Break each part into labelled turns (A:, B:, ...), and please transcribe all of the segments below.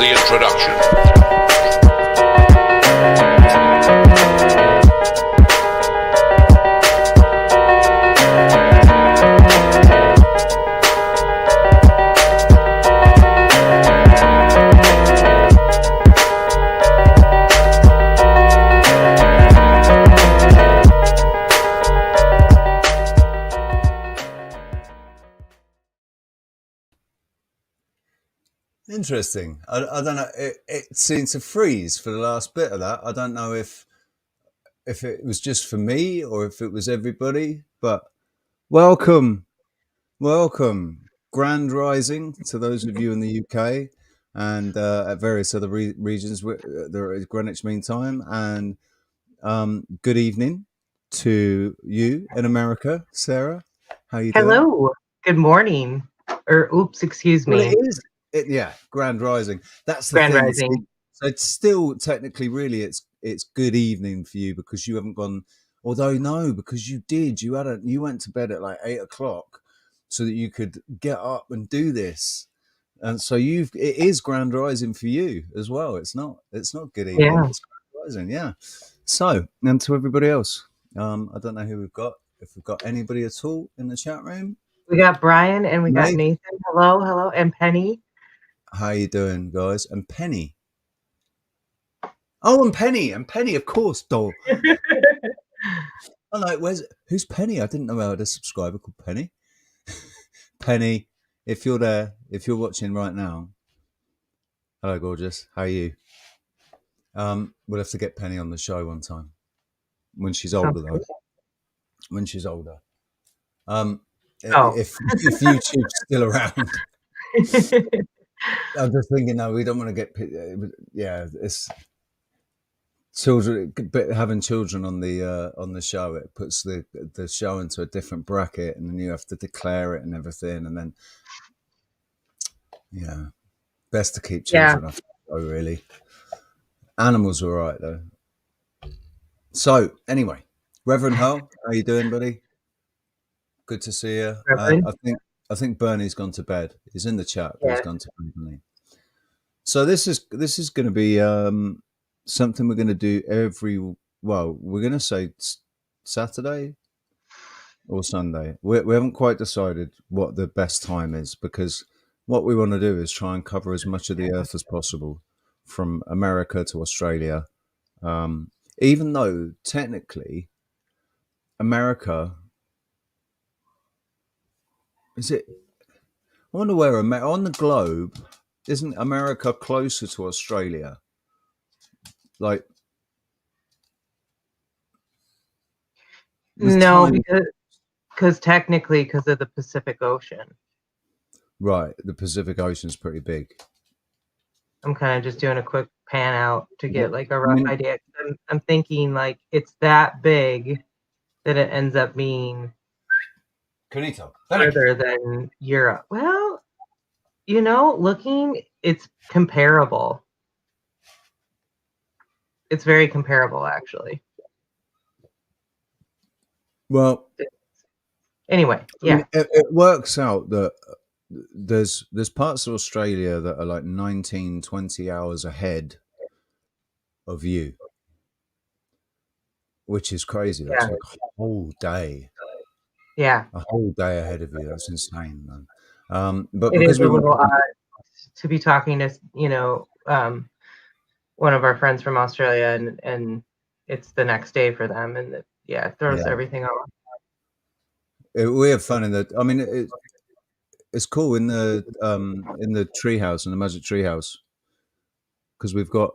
A: the introduction.
B: Interesting. I don't know. It seemed to freeze for the last bit of that. I don't know if it was just for me or if it was everybody. But welcome, Grand Rising to those of you in the UK and at various other regions. There is Greenwich Mean Time, and good evening to you in America, Sarah. How you doing?
C: Hello. Good morning. Or oops, excuse me.
B: Well, it is. Yeah, Grand Rising. That's the
C: Grand
B: thing.
C: Rising.
B: So it's still technically, really, it's good evening for you because you haven't gone. Although no, because you did. You went to bed at like 8 o'clock so that you could get up and do this. And so it is Grand Rising for you as well. It's not good evening.
C: Yeah.
B: It's Grand Rising. Yeah. So and to everybody else, I don't know who we've got. If we've got anybody at all in the chat room.
C: We got Brian and we got
B: Nate.
C: Nathan. Hello, and Penny.
B: How you doing, guys? And Penny. Oh, and Penny, of course, doll. I'm like, who's Penny? I didn't know I had a subscriber called Penny. Penny, if you're there, if you're watching right now, hello, gorgeous. How are you? We'll have to get Penny on the show one time when she's older, though. When she's older. If YouTube's still around. I'm just thinking, no, we don't want to get. Yeah, it's children. But having children on the show, it puts the show into a different bracket, and then you have to declare it and everything, and then yeah, best to keep children off the show, really. Animals are all right though. So anyway, Reverend Hull, how you doing, buddy? Good to see you. I think Bernie's gone to bed. He's in the chat, but he's gone to bed. So this is going to be something we're going to do we're going to say Saturday or Sunday. We haven't quite decided what the best time is, because what we want to do is try and cover as much of the earth as possible, from America to Australia. Even though technically America, is it? I wonder where on the globe, isn't America closer to Australia? Like,
C: no, because technically, because of the Pacific Ocean.
B: Right, the Pacific Ocean's pretty big.
C: I'm kind of just doing a quick pan out to get like a rough idea. I'm thinking like it's that big that it ends up being further than Europe. Well, looking, it's comparable. It's very comparable, actually.
B: Well,
C: anyway, yeah,
B: it works out that there's parts of Australia that are like 19, 20 hours ahead of you, which is crazy. That's like a whole day.
C: Yeah,
B: a whole day ahead of you. That's insane, man. But
C: it
B: because
C: is a little odd to be talking to one of our friends from Australia, and it's the next day for them, and it throws everything off.
B: We have fun in the. I mean, it's cool in the treehouse, in the Magic Treehouse, because we've got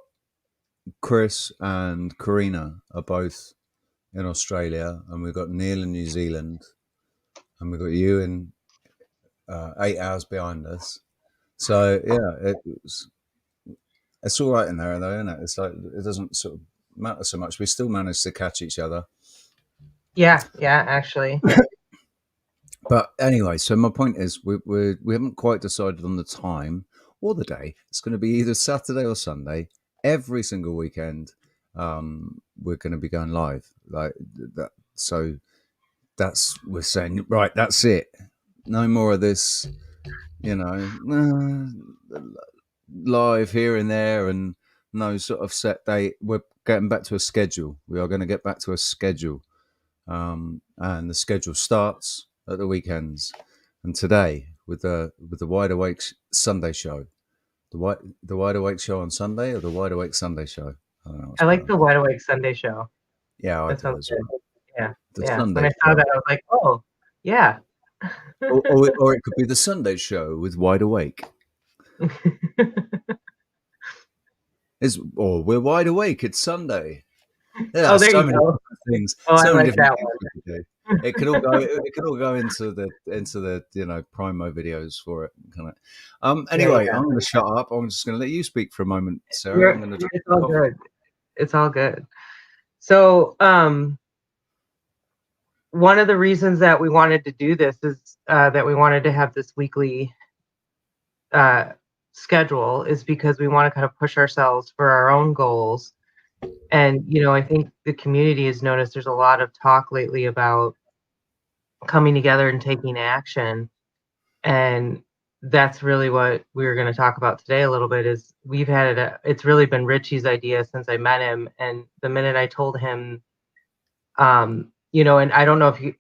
B: Chris and Karina are both in Australia, and we've got Neil in New Zealand, and we've got you in 8 hours behind us. So yeah, it's all right in there, though, isn't it? It's like it doesn't sort of matter so much. We still manage to catch each other.
C: Yeah, actually.
B: But anyway, so my point is, we haven't quite decided on the time or the day. It's going to be either Saturday or Sunday. Every single weekend, we're going to be going live like that. So we're saying, right, that's it. No more of this, live here and there, and no sort of set date. We're getting back to a schedule. We are going to get back to a schedule, and the schedule starts at the weekends. And today, with the Wide Awake Sunday show, the Wide Awake show on Sunday, or the Wide Awake Sunday show. I don't know what's
C: I like
B: better.
C: the Wide Awake Sunday show.
B: Yeah, I
C: That
B: do
C: sounds
B: as
C: good.
B: well.
C: Yeah,
B: The
C: yeah. When
B: Sunday
C: I saw
B: show,
C: that, I was like, oh, yeah.
B: or it could be the Sunday show with Wide Awake. Or we're wide awake. It's Sunday. There are
C: Oh, there
B: so
C: you
B: many
C: go.
B: different things.
C: Oh, I
B: So many
C: like
B: different
C: that
B: things
C: one.
B: we could do. It could all go. It could all go into the promo videos for it. Kind of.
C: Yeah,
B: Anyway,
C: yeah.
B: I'm going to shut up. I'm just going to let you speak for a moment, Sarah. I'm going to drink
C: It's
B: some
C: all
B: coffee.
C: good. It's all good. So, one of the reasons that we wanted to do this is that we wanted to have this weekly uh, schedule is because we want to kind of push ourselves for our own goals. And, I think the community has noticed there's a lot of talk lately about coming together and taking action. And that's really what we were going to talk about today a little bit is it's really been Richie's idea since I met him. And the minute I told him, and I don't know if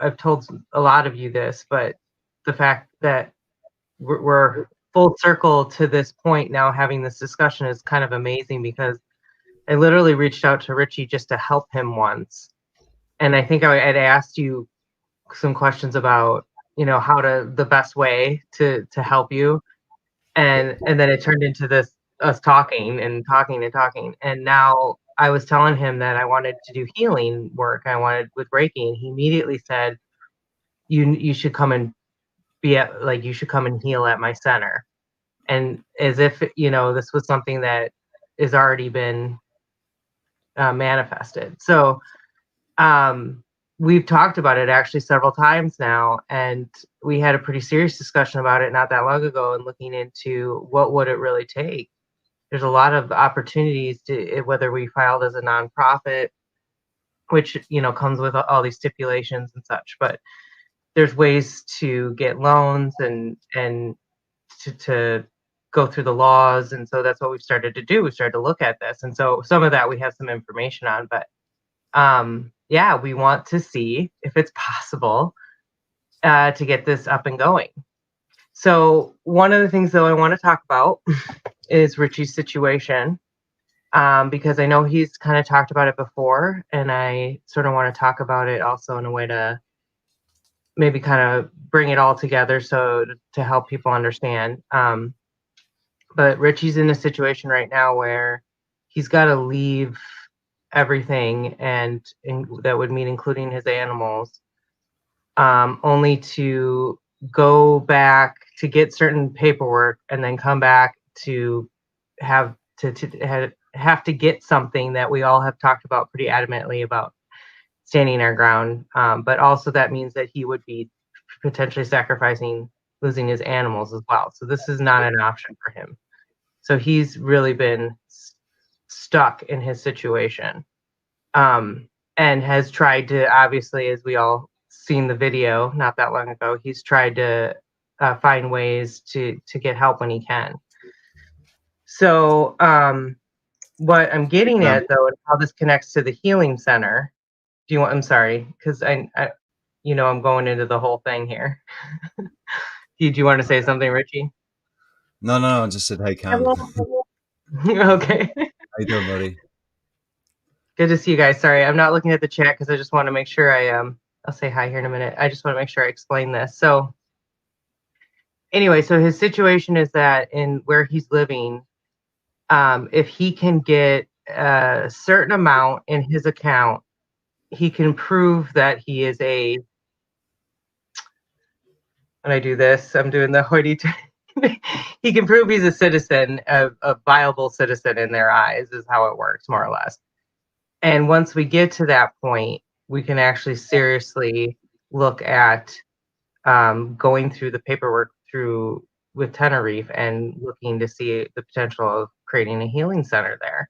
C: I've told a lot of you this, but the fact that we're full circle to this point now having this discussion is kind of amazing because I literally reached out to Richie just to help him once. And I think I had asked you some questions about, how to the best way to help you. And then it turned into this us talking and talking and talking. And now I was telling him that I wanted to do healing work. I wanted with Reiki, and he immediately said, you should come and you should come and heal at my center. And as if, this was something that has already been manifested. So we've talked about it actually several times now, and we had a pretty serious discussion about it not that long ago and looking into what would it really take. There's a lot of opportunities to whether we filed as a nonprofit, which comes with all these stipulations and such, but there's ways to get loans and to go through the laws. And so that's what we've started to do. We started to look at this, and so some of that we have some information on, but yeah, we want to see if it's possible to get this up and going. So one of the things though I want to talk about is Richie's situation, because I know he's kind of talked about it before, and I sort of want to talk about it also in a way to maybe kind of bring it all together so to help people understand. But Richie's in a situation right now where he's got to leave everything, and that would mean including his animals, only to go back to get certain paperwork and then come back to have have to get something that we all have talked about pretty adamantly about standing our ground. But also that means that he would be potentially sacrificing losing his animals as well. So this is not an option for him. So he's really been stuck in his situation, and has tried to, obviously, as we all seen the video not that long ago, he's tried to find ways to get help when he can. So what I'm getting at though, and how this connects to the healing center. I'm sorry, because I I'm going into the whole thing here. Do you want to say something, Richie?
B: No. I just said, hey, Cam.
C: Okay.
B: How you doing, buddy?
C: Good to see you guys. Sorry, I'm not looking at the chat because I just want to make sure I'll say hi here in a minute. I just want to make sure I explain this. So anyway, so his situation is that in where he's living, if he can get a certain amount in his account, he can prove that he is when I do this, I'm doing the hoity he can prove he's a citizen, a viable citizen in their eyes, is how it works, more or less. And once we get to that point, we can actually seriously look at going through the paperwork with Tenerife and looking to see the potential of creating a healing center there.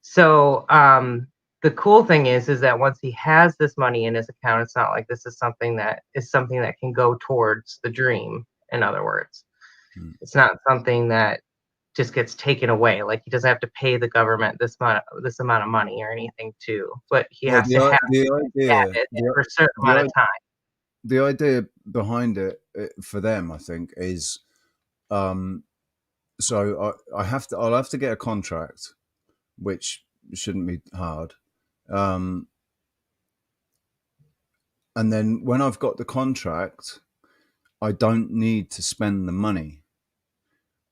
C: So the cool thing is that once he has this money in his account, it's not like this is something that can go towards the dream. In other words, it's not something that just gets taken away. Like he doesn't have to pay the government this amount of money or anything too, but he
B: Well,
C: has to have
B: the idea,
C: it for a certain amount of time.
B: the idea behind it for them, I think, is so I'll have to get a contract, which shouldn't be hard. And then when I've got the contract, I don't need to spend the money.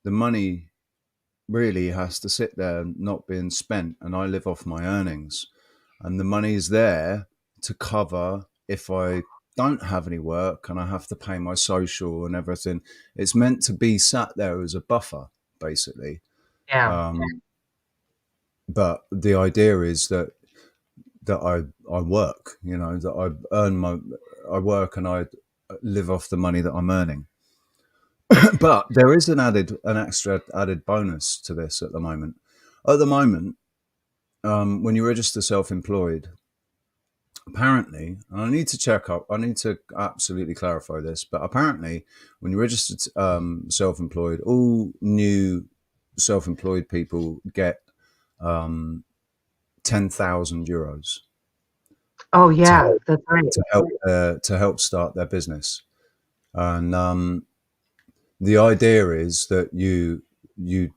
B: The money really has to sit there not being spent, and I live off my earnings. And the money's there to cover if I don't have any work and I have to pay my social and everything. It's meant to be sat there as a buffer, basically.
C: Yeah.
B: But the idea is that I work, that I work and I live off the money that I'm earning. But there is an extra added bonus to this at the moment. At the moment, when you register self-employed, apparently, and I need to absolutely clarify this, but apparently, when you register self-employed, all new self-employed people get €10,000
C: Oh yeah, that's right.
B: to help start their business. And the idea is that you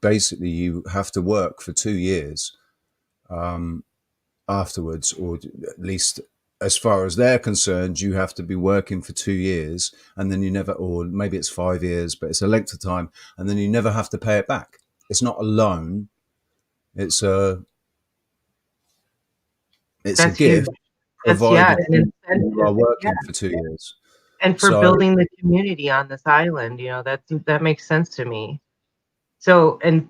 B: basically you have to work for 2 years afterwards, or at least as far as they're concerned, you have to be working for 2 years, and then you never, or maybe it's 5 years, but it's a length of time, and then you never have to pay it back. It's not a loan; it's a
C: That's
B: gift,
C: huge.
B: provided
C: An
B: you are
C: incentive.
B: working for 2 years.
C: And for
B: So,
C: building the community on this island, that makes sense to me. So, and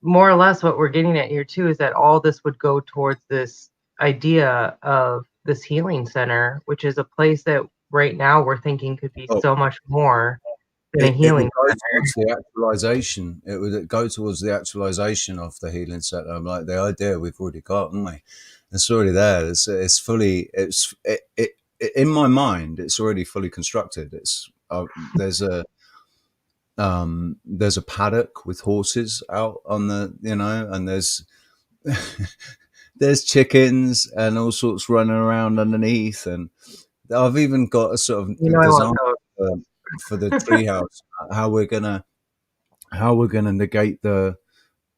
C: more or less what we're getting at here too is that all this would go towards this idea of this healing center, which is a place that right now we're thinking could be
B: oh,
C: so much more than a
B: it would
C: healing
B: go
C: center.
B: towards the actualization. It would go towards the actualization of the healing center. I'm like, the idea we've already got, haven't we? It's already there. It's fully. In my mind, it's already fully constructed. It's there's a paddock with horses out on the, and there's chickens and all sorts running around underneath, and I've even got a sort of
C: I want
B: design for the treehouse, how we're gonna negate the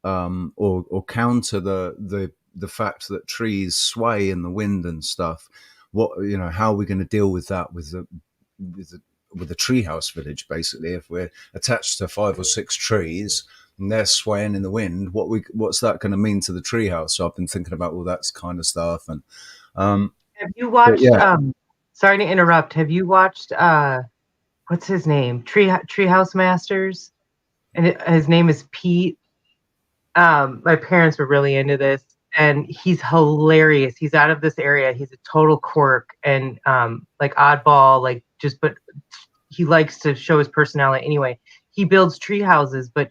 B: or counter the fact that trees sway in the wind and stuff. How are we going to deal with that with the treehouse village? Basically, if we're attached to 5 or 6 trees and they're swaying in the wind, what's that going to mean to the treehouse? So I've been thinking about all that kind of stuff. And
C: have you watched?
B: yeah.
C: Sorry to interrupt. Have you watched? What's his name? Treehouse Masters, and his name is Pete. My parents were really into this, and he's hilarious. He's out of this area. He's a total quirk and like oddball, but he likes to show his personality anyway. He builds tree houses, but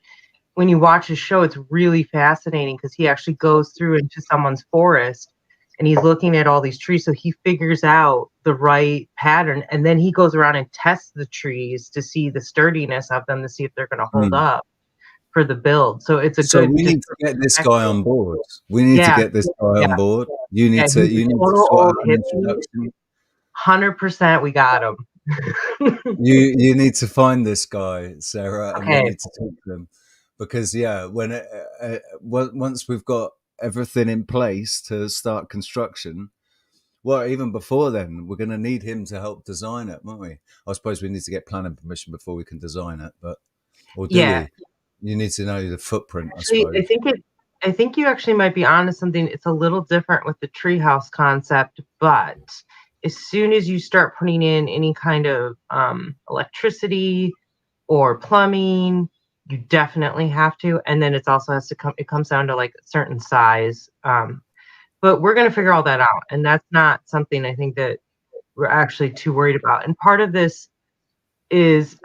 C: when you watch his show, it's really fascinating because he actually goes through into someone's forest and he's looking at all these trees. So he figures out the right pattern, and then he goes around and tests the trees to see the sturdiness of them, to see if they're going to hold up for the build. So it's a
B: So
C: good.
B: we need to get this guy on board. We need to get this guy on board. You need to sort out an introduction.
C: 100%, we got him.
B: You need to find this guy, Sarah, and we
C: Okay.
B: need to talk to him, because when once we've got everything in place to start construction, well, even before then, we're going to need him to help design it, won't we? I suppose we need to get planning permission before we can design it, or do we? You need to know the footprint,
C: Actually,
B: I suppose.
C: I think you actually might be onto something. It's a little different with the treehouse concept, but as soon as you start putting in any kind of electricity or plumbing, you definitely have to. And then it also has to come. It comes down to like a certain size. But we're going to figure all that out, and that's not something I think that we're actually too worried about. And part of this is,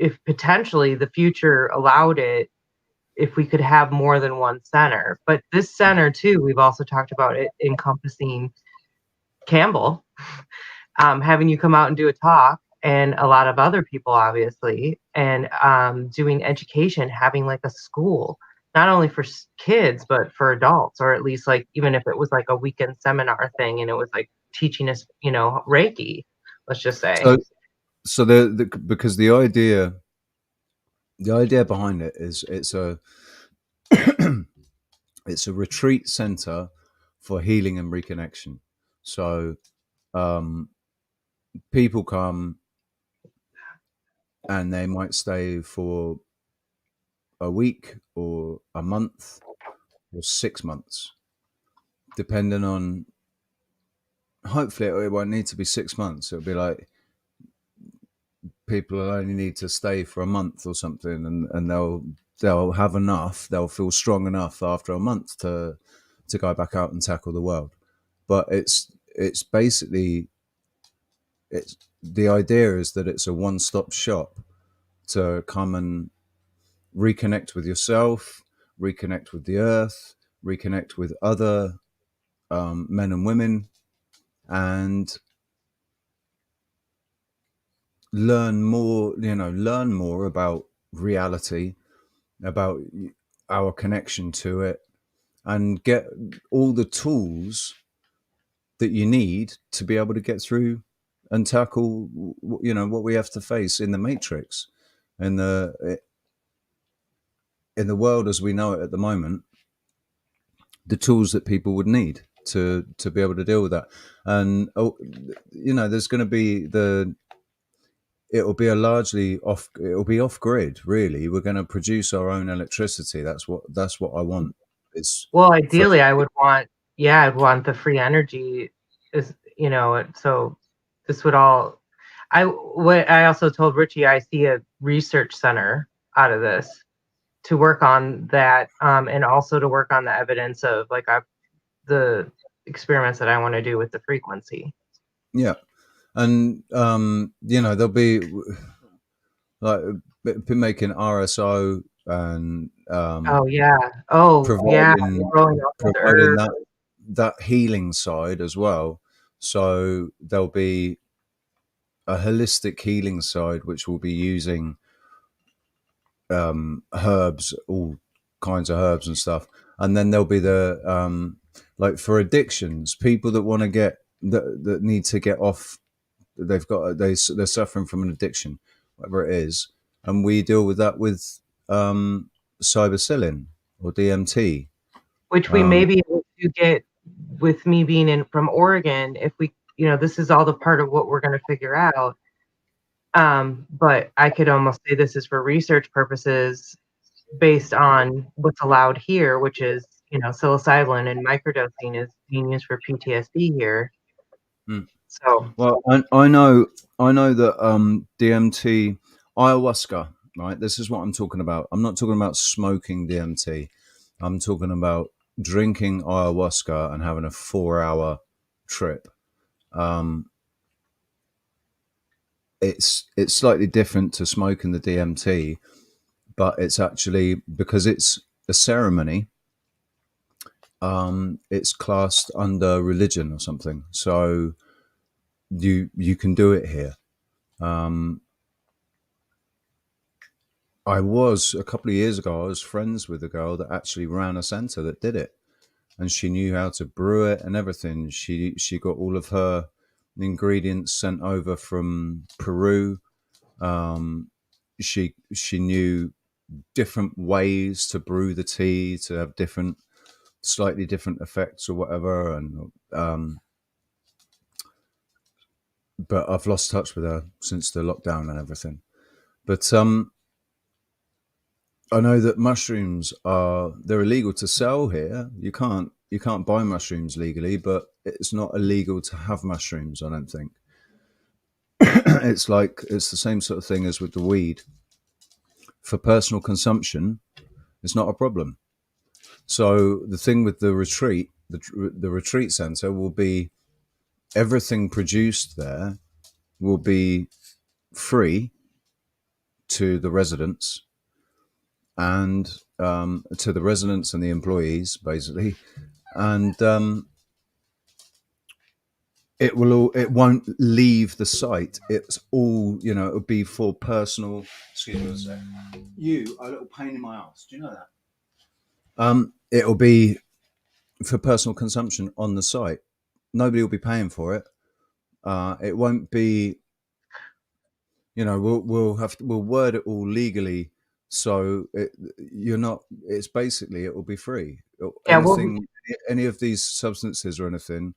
C: if potentially the future allowed it, if we could have more than one center. But this center too, we've also talked about it encompassing Campbell, having you come out and do a talk. and a lot of other people, obviously, and doing education, having like a school, not only for kids, but for adults, or at least like even if it was like a weekend seminar thing and it was like teaching us, Reiki, let's just say.
B: So the because the idea behind it is it's a retreat center for healing and reconnection. So um, people come and they might stay for a week or a month or 6 months, depending on. Hopefully, it won't need to be 6 months. It'll be like people will only need to stay for a month or something, and they'll have enough. They'll feel strong enough after a month to go back out and tackle the world. But it's basically it's the idea is that it's a one-stop shop to come and reconnect with yourself, reconnect with the earth, reconnect with other men and women, and learn more about reality, about our connection to it, and get all the tools that you need to be able to get through and tackle what we have to face in the matrix, in the world as we know it at the moment. The tools that people would need to be able to deal with that. And there's going to be it'll be off grid. Really, we're going to produce our own electricity. That's what I want. It's
C: Well,
B: for
C: ideally, I would want, yeah, I'd want the free energy is, so this would all, what I also told Richie, I see a research center out of this to work on that, and also to work on the evidence of like the experiments that I want to do with the frequency.
B: yeah. And there'll be like making RSO and
C: Oh yeah. Oh yeah.
B: providing
C: Growing up with the
B: providing
C: herb.
B: that healing side as well. So there'll be a holistic healing side which will be using herbs, all kinds of herbs and stuff. And then there'll be the like for addictions, people that want to that need to get off. They're suffering from an addiction, whatever it is, and we deal with that with cybersilin or DMT.
C: Which we may be able to get with me being in from Oregon if we, this is all the part of what we're going to figure out. But I could almost say this is for research purposes based on what's allowed here, which is, psilocybin and microdosing is being used for PTSD here. So,
B: Well, I know that DMT, ayahuasca, right? This is what I'm talking about. I'm not talking about smoking DMT. I'm talking about drinking ayahuasca and having a 4-hour trip. It's slightly different to smoking the DMT, but it's actually because it's a ceremony. It's classed under religion or something, so you can do it here. I was a couple of years ago. I was friends with a girl that actually ran a center that did it, and she knew how to brew it and everything. She got all of her ingredients sent over from Peru. She knew different ways to brew the tea to have slightly different effects or whatever. And but I've lost touch with her since the lockdown and everything. But I know that mushrooms they're illegal to sell here. You can't buy mushrooms legally, but it's not illegal to have mushrooms, I don't think. It's the same sort of thing as with the weed. For personal consumption, it's not a problem. So the thing with the retreat, the retreat center will be everything produced there will be free to the residents and to the residents and the employees, basically. And it won't leave the site. It's all, it'll be for personal. Excuse me a sec. You are a little pain in my ass. Do you know that? It'll be for personal consumption on the site. Nobody will be paying for it. It won't be. We'll word it all legally, so you're not. It's basically it will be free.
C: Yeah, well,
B: Anything, any of these substances or anything,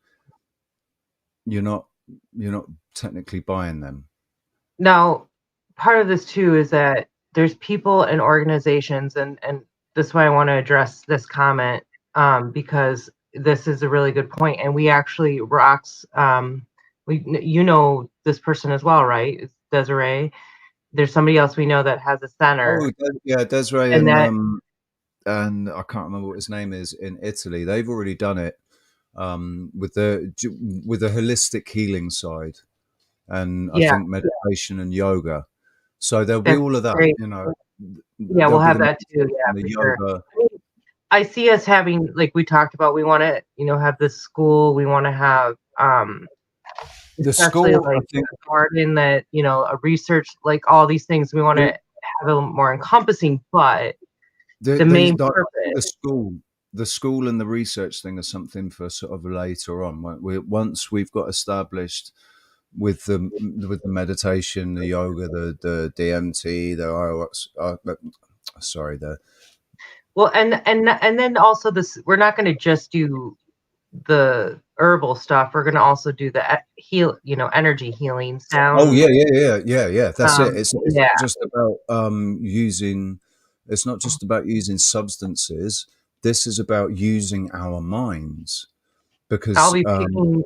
B: you're not you're not technically buying them.
C: now part of this too is that there's people and organizations, and this is why I want to address this comment, because this is a really good point, and we actually rocks. This person as well, right? It's Desiree. There's somebody else we know that has a center,
B: Oh, yeah, Desiree
C: and that
B: and I can't remember what his name is in Italy. They've already done it with the holistic healing side, and I
C: yeah,
B: think meditation and yoga. So there'll be
C: that's
B: all of that.
C: great. Yeah, we'll
B: There'll be
C: have
B: the
C: that too. Yeah,
B: the
C: for sure.
B: yoga.
C: I mean, I see us having, like we talked about, we want to, have this school. We want to have,
B: The
C: especially
B: school, I
C: like
B: think,
C: a garden that, a research, like all these things. We want to
B: the,
C: have a little more encompassing, but
B: the,
C: the
B: the,
C: main
B: the, I think
C: purpose.
B: the school and the research thing is something for sort of later on. Once we've got established with the meditation, the yoga, the DMT, the ayahuasca, sorry, the
C: Well, and then also this, we're not going to just do the herbal stuff. We're going to also do the energy healing
B: oh
C: sound.
B: yeah, yeah. That's it. It's
C: Yeah,
B: not just about using. It's not just about using substances. This is about using our minds
C: I'll
B: because
C: be picking.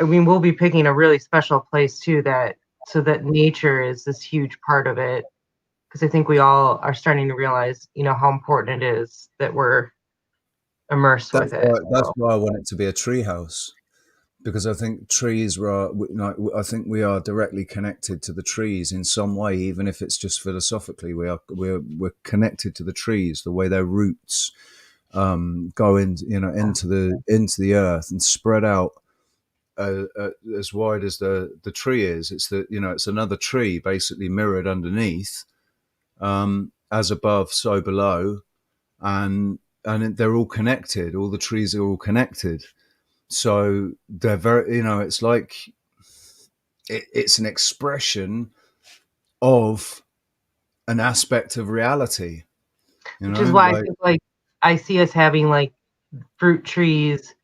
C: I mean, we'll be picking a really special place too, that so that nature is this huge part of it. Because I think we all are starting to realize, how important it is that we're immersed with it.
B: that's
C: So,
B: why I want it to be a tree house because I think trees are. I think we are directly connected to the trees in some way, even if it's just philosophically. We're connected to the trees, the way their roots go into the earth and spread out as wide as the tree is. It's another tree basically mirrored underneath, as above, so below, and they're all connected. All the trees are all connected. So they're very, it's like it's an expression of an aspect of reality.
C: which is why I
B: Like
C: think, like, I see us having like fruit trees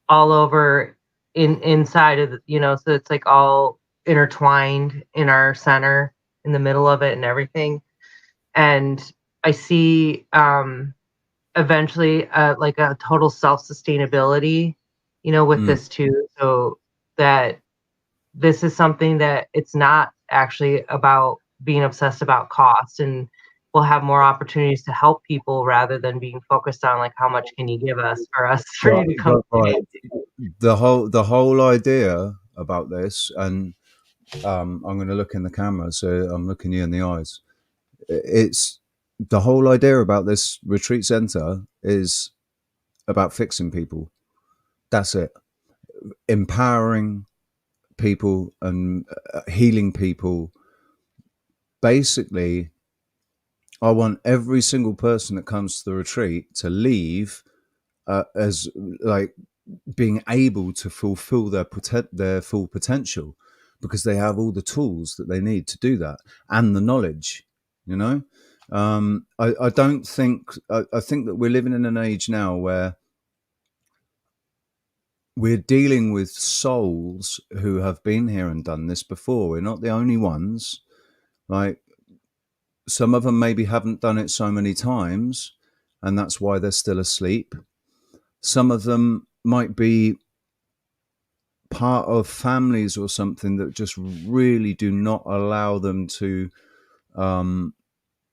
C: all over inside of so it's like all intertwined in our center, in the middle of it and everything. And I see eventually like a total self-sustainability, with
B: mm,
C: this too. So that this is something that it's not actually about being obsessed about cost, and we'll have more opportunities to help people rather than being focused on like how much can you give us for us for you to come.
B: right, the whole idea about this, and I'm going to look in the camera, so I'm looking you in the eyes. It's the whole idea about this retreat center is about fixing people. That's it. Empowering people and healing people. Basically, I want every single person that comes to the retreat to leave as like being able to fulfill their full potential because they have all the tools that they need to do that and the knowledge. You know, I don't think I think that we're living in an age now where we're dealing with souls who have been here and done this before. We're not the only ones. Like some of them maybe haven't done it so many times, and that's why they're still asleep. Some of them might be part of families or something that just really do not allow them um,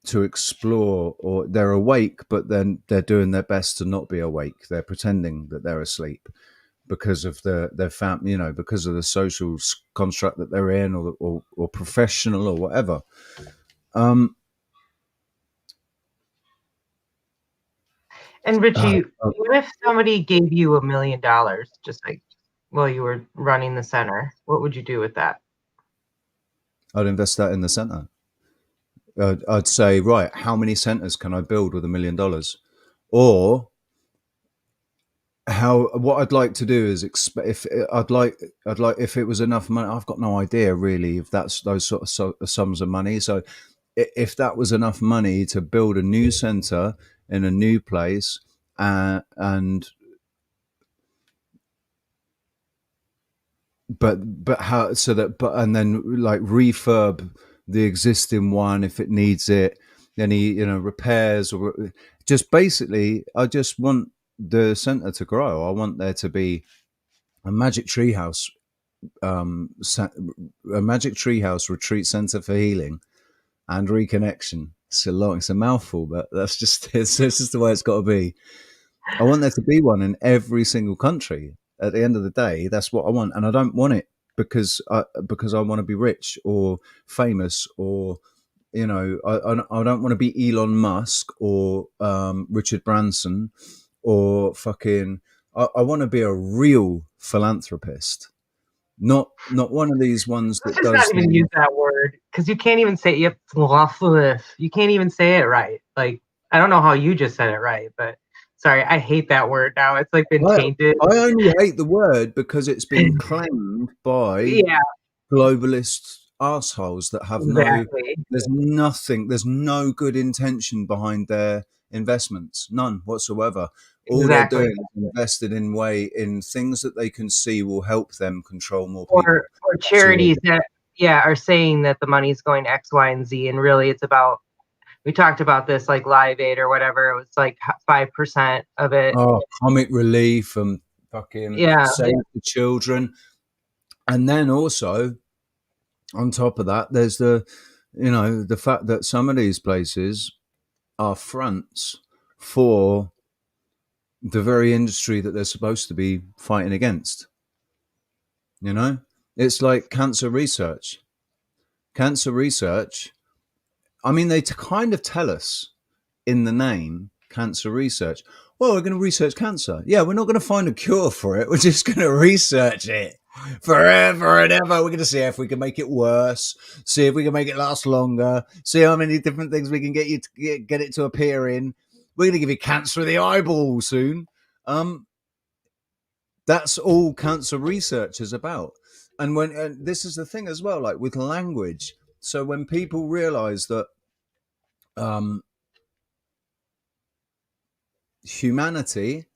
B: to explore, or they're awake, but then they're doing their best to not be awake. They're pretending that they're asleep because of their family, because of the social construct that they're in, or professional, or whatever. Um,
C: And
B: uh,
C: Richie, what if somebody gave you $1 million, just like while you were running the center, what would you do with that?
B: I'd invest that in the center. I'd say, right, how many centers can I build with $1 million? Or what I'd like to do is if I'd like if it was enough money. I've got no idea really if that's those sort of sums of money. So if that was enough money to build a new center in a new place, and but how so that but and then like refurb the existing one if it needs it, any repairs, or just basically I just want the center to grow. I want there to be a magic treehouse, a magic treehouse retreat center for healing and reconnection. It's a mouthful, but that's just it's just the way it's got to be. I want there to be one in every single country. At the end of the day, that's what I want, and I don't want it because I want to be rich or famous, or I don't want to be Elon Musk or Richard Branson or fucking. I want to be a real philanthropist, not one of these ones
C: Let's
B: that
C: just not
B: does
C: even
B: things.
C: use that word because you can't even say you can't even say it right. Like I don't know how you just said it right, but sorry, I hate that word now. It's like been
B: I,
C: tainted.
B: I only hate the word because it's been claimed by
C: Yeah,
B: globalist assholes that have
C: exactly.
B: there's no good intention behind their investments, none whatsoever. All they're
C: Exactly.
B: doing is invested in things that they can see will help them control more
C: Or
B: people. That's all
C: charities that are saying that the money is going to X, Y, and Z, and really it's about. We talked about this like Live Aid or whatever. It was like 5% of it.
B: oh, comic relief and fucking
C: Yeah,
B: save the children. And then also on top of that, there's the fact that some of these places are fronts for the very industry that they're supposed to be fighting against. You know, it's like cancer research. Cancer research. I mean, they kind of tell us in the name cancer research. Well, we're going to research cancer. Yeah, we're not going to find a cure for it. We're just going to research it forever and ever. We're going to see if we can make it worse, see if we can make it last longer, see how many different things we can get you to get it to appear in. We're going to give you cancer of the eyeball soon. That's all cancer research is about. And this is the thing as well, like with language. So when people realize that um, humanity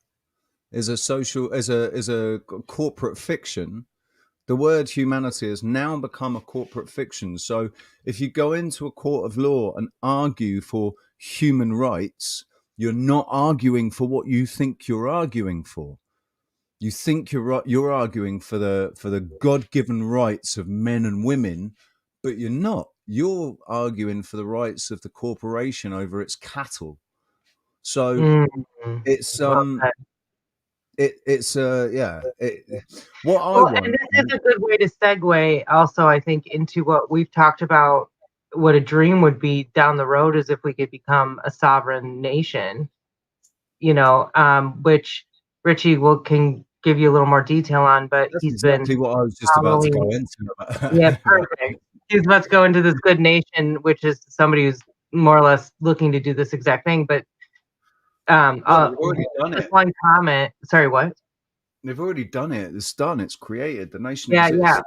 B: is a social is a corporate fiction, the word humanity has now become a corporate fiction. So if you go into a court of law and argue for human rights, you're not arguing for what you think you're arguing for. You think you're arguing for the God-given rights of men and women, but you're not. You're arguing for the rights of the corporation over its cattle. So
C: mm,
B: it's
C: well said.
B: it's yeah. What I
C: Well, and
B: want.
C: this is a good way to segue also, I think, into what we've talked about. What a dream would be down the road is if we could become a sovereign nation, which Richie can give you a little more detail on, but
B: That's
C: he's been
B: exactly what I was just about to
C: following.
B: go into.
C: Yeah, perfect. He's about to go into this good nation, which is somebody who's more or less looking to do this exact thing. But
B: Well, they've already done
C: just
B: it.
C: one comment. Sorry, what?
B: They've already done it. It's done. It's created. The nation
C: Yeah, yeah.
B: exists.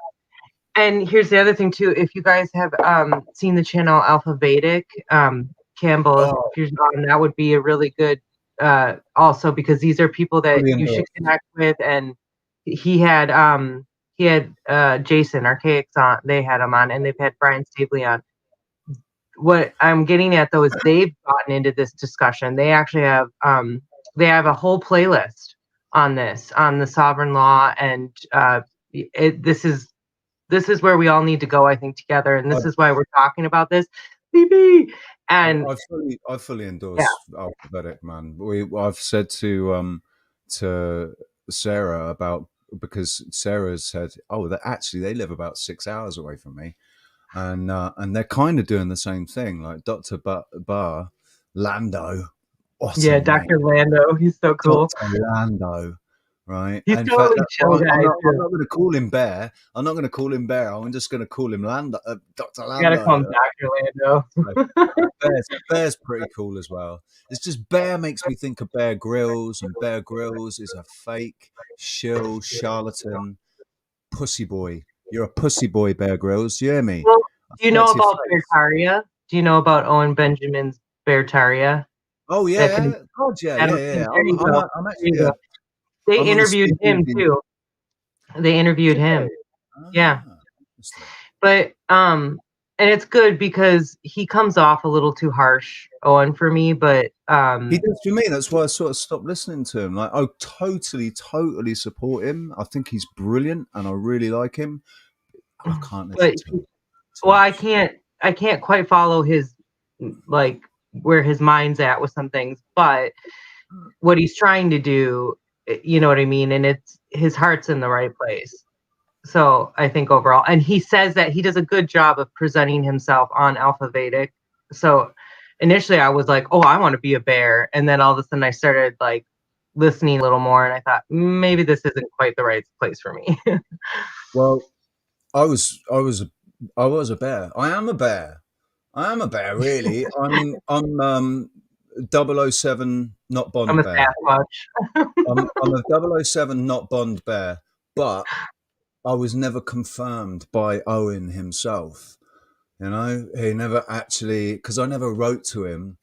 C: And here's the other thing too. If you guys have seen the channel Alpha Vedic, Campbell, if
B: Oh,
C: you're on, that would be a really good also because these are people that
B: fully
C: you should
B: endorsed.
C: connect with. And he had Jason Archaics on, they had him on, and they've had Brian Stabley on. What I'm getting at though is they've gotten into this discussion. They actually have they have a whole playlist on this, on the sovereign law, and this is where we all need to go, I think, together, and this
B: I've,
C: is why we're talking about this. BB and
B: I fully
C: yeah,
B: endorse alphabetic, man. I've said to Sarah about, because Sarah said, oh, that actually they live about 6 hours away from me, and they're kind of doing the same thing. Like Dr. Bar Lando, what a
C: yeah,
B: name,
C: Dr. Lando, he's so cool.
B: Dr. Lando. right?
C: He's
B: In fact,
C: totally
B: that's
C: chill
B: why I'm
C: guy
B: not. I'm
C: too.
B: not going to call him Bear. I'm not going to call him Bear. I'm just going to call him Dr.
C: You gotta call him
B: Lando.
C: Dr. Lando.
B: Right. Bear's pretty cool as well. It's just Bear makes me think of Bear Grylls, and Bear Grylls is a fake, shill, charlatan, pussy boy. You're a pussy boy, Bear Grylls. You hear me?
C: Well,
B: I
C: do you
B: say it
C: know
B: to your
C: about
B: face.
C: Beartaria? Do you know about Owen Benjamin's Beartaria?
B: Oh
C: That can
B: yeah, God yeah,
C: that'll
B: yeah, yeah.
C: there you go.
B: I'm
C: There you
B: actually
C: go. They
B: I'm on the
C: interviewed
B: speed
C: him
B: reading.
C: too. They interviewed
B: Did they?
C: him. Yeah.
B: Interesting.
C: But and it's good because he comes off a little too harsh, Owen, for me, but
B: He does for me. That's why I sort of stopped listening to him. Like, I totally support him. I think he's brilliant, and I really like him. I can't
C: but
B: listen to him too
C: well,
B: much.
C: I can't quite follow his like where his mind's at with some things, but what he's trying to do, you know what I mean? And it's his heart's in the right place. So I think overall, and he says that he does a good job of presenting himself on Alpha Vedic. So initially I was like, oh, I want to be a bear. And then all of a sudden I started like listening a little more and I thought, maybe this isn't quite the right place for me.
B: Well, I was a bear. I am a bear. I am a bear, really. I'm 007 not
C: I'm
B: Bond
C: a
B: bear.
C: Sasquatch.
B: I'm a 007 not Bond bear, but I was never confirmed by Owen himself. You know, he never actually, because I never wrote to him.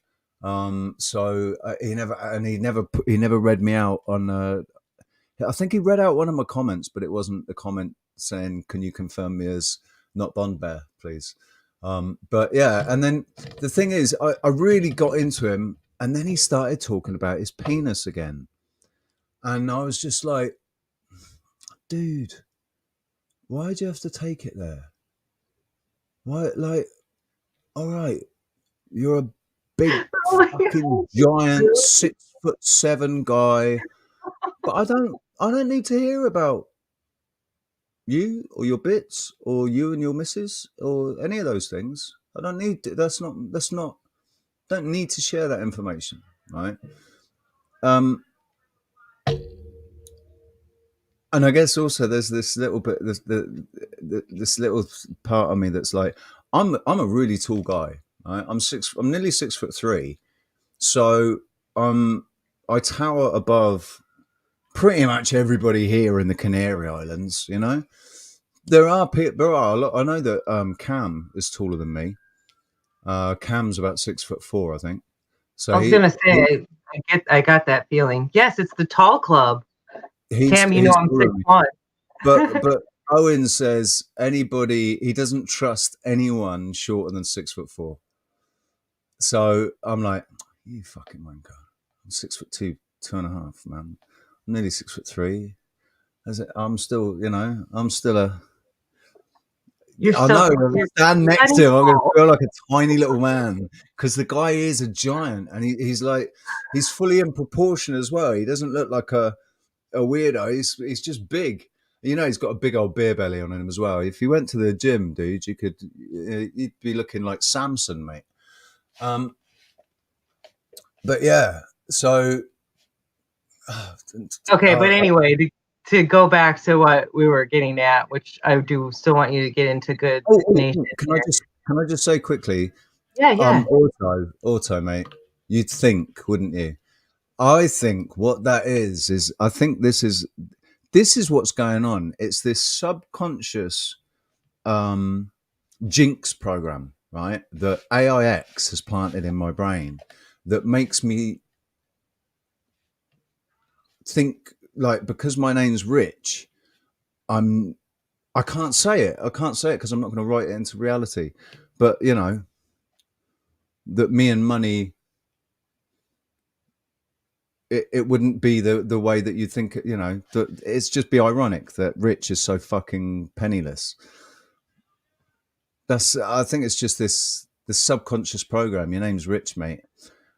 B: So he never read me out on. I think he read out one of my comments, but it wasn't the comment saying, "Can you confirm me as not Bond Bear, please?" But yeah, and then the thing is, I really got into him, and then he started talking about his penis again, and I was just like, "Dude, why'd you have to take it there? Why, like, all right, you're a big
C: Oh my
B: fucking
C: God.
B: giant 6'7" guy, but I don't need to hear about you or your bits or you and your missus or any of those things. I don't need to, that's not don't need to share that information, right? Um and I guess also there's this little bit this little part of me that's like I'm a really tall guy, right? I'm nearly 6'3", so I tower above pretty much everybody here in the Canary Islands, you know. There are a lot. I know that Cam is taller than me. Cam's about 6'4", I think.
C: I
B: So
C: was gonna say I got that feeling. Yes, it's the tall club. Cam, you know
B: he's
C: I'm
B: taller
C: six
B: than me.
C: one.
B: But Owen says anybody he doesn't trust anyone shorter than 6'4". So I'm like, you fucking wanker. I'm 6'2", 2.5, man. I'm nearly 6'3". I'm still, you know, I'm still a.
C: You're
B: I
C: still
B: know.
C: you're
B: Stand next
C: plenty
B: to him, I'm going to
C: tall.
B: feel like a tiny little man because the guy is a giant, and he's like he's fully in proportion as well. He doesn't look like a weirdo. He's just big. You know, he's got a big old beer belly on him as well. If you went to the gym, dude, you'd be looking like Samson, mate. But yeah, so
C: Okay, but anyway, to go back to what we were getting at, which I do still want you to get into good nation here.
B: can I just say quickly,
C: Yeah, yeah.
B: auto, mate. You'd think, wouldn't you? I think what that is I think this is what's going on. It's this subconscious jinx program, right? That AIX has planted in my brain that makes me think like because my name's Rich, I can't say it. I can't say it because I'm not going to write it into reality. But you know that me and money, it wouldn't be the way that you think. You know that it's just be ironic that Rich is so fucking penniless. That's I think it's just this subconscious program. Your name's Rich, mate.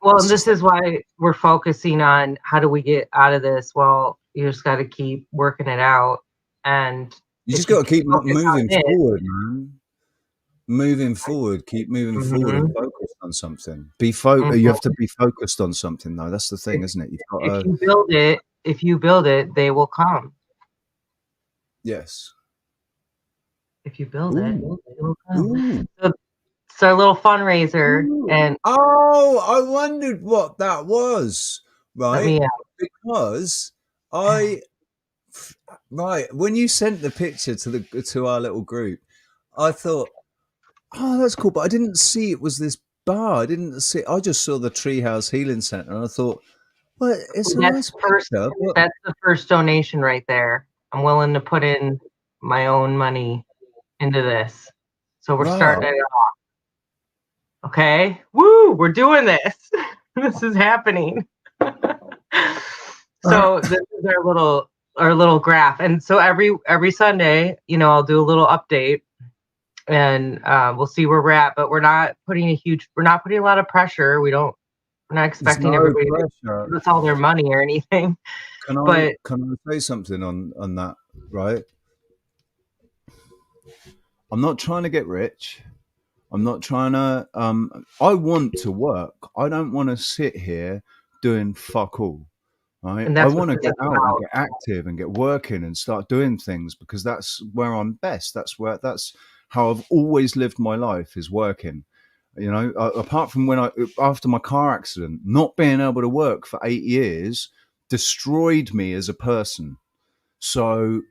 C: Well,
B: It's
C: and
B: just
C: this
B: like
C: is why we're focusing on how do we get out of this. Well, you just got to keep working it out, and
B: you just
C: if you
B: got to keep
C: focus
B: moving
C: on it,
B: forward, man. Moving forward, keep moving forward and
C: hmm
B: focused on something. You
C: hmm
B: have to be focused on something though. That's the thing,
C: if
B: isn't it? You've got
C: if
B: to.
C: you build it, if you build it, they will come.
B: Yes.
C: If you build it,
B: Ooh.
C: they will come.
B: Ooh.
C: So it's our little fundraiser,
B: Ooh.
C: and
B: Oh, I wondered what that was,
C: let
B: right?
C: me.
B: Because I, right, when you sent the picture to our little group, I thought, oh, that's cool, but I didn't see it was this bar. I didn't see. I just saw the Treehouse Healing Center, and I thought, well, it's a
C: That's
B: nice
C: the first.
B: picture, but
C: That's the first donation right there. I'm willing to put in my own money into this. So we're starting
B: right.
C: it off. Okay. Woo! We're doing this. This is happening. So this is our little graph, and so every Sunday, I'll do a little update, and we'll see where we're at. But we're not putting a lot of pressure. We're not
B: There's
C: expecting
B: no
C: everybody to
B: pressure.
C: give us all their money or anything. But
B: Can I say something on that? Right. I'm not trying to get rich. I'm not trying to. I want to work. I don't want to sit here doing fuck all. Right.
C: and
B: I
C: that's what
B: want to get
C: today's
B: out and
C: about.
B: get active and get working and start doing things because that's where I'm best. That's how I've always lived my life is working. You know, apart from after my car accident, not being able to work for 8 years destroyed me as a person. So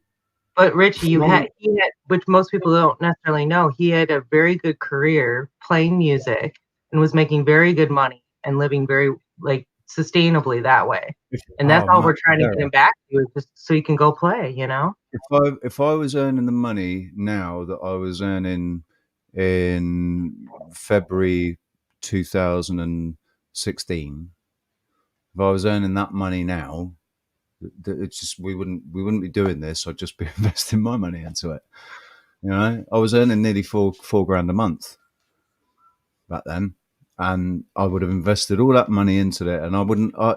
C: But Richie,
B: from
C: he had, which most people don't necessarily know, he had a very good career playing music and was making very good money and living very like sustainably that way. And that's
B: oh
C: all
B: man,
C: we're trying to get
B: Sarah,
C: him back to is just so he can go play.
B: if I was earning the money now that I was earning in February 2016, if I was earning that money now, it's just we wouldn't be doing this. I'd just be investing my money into it. You know, I was earning nearly four grand a month back then, and I would have invested all that money into it, and I wouldn't. I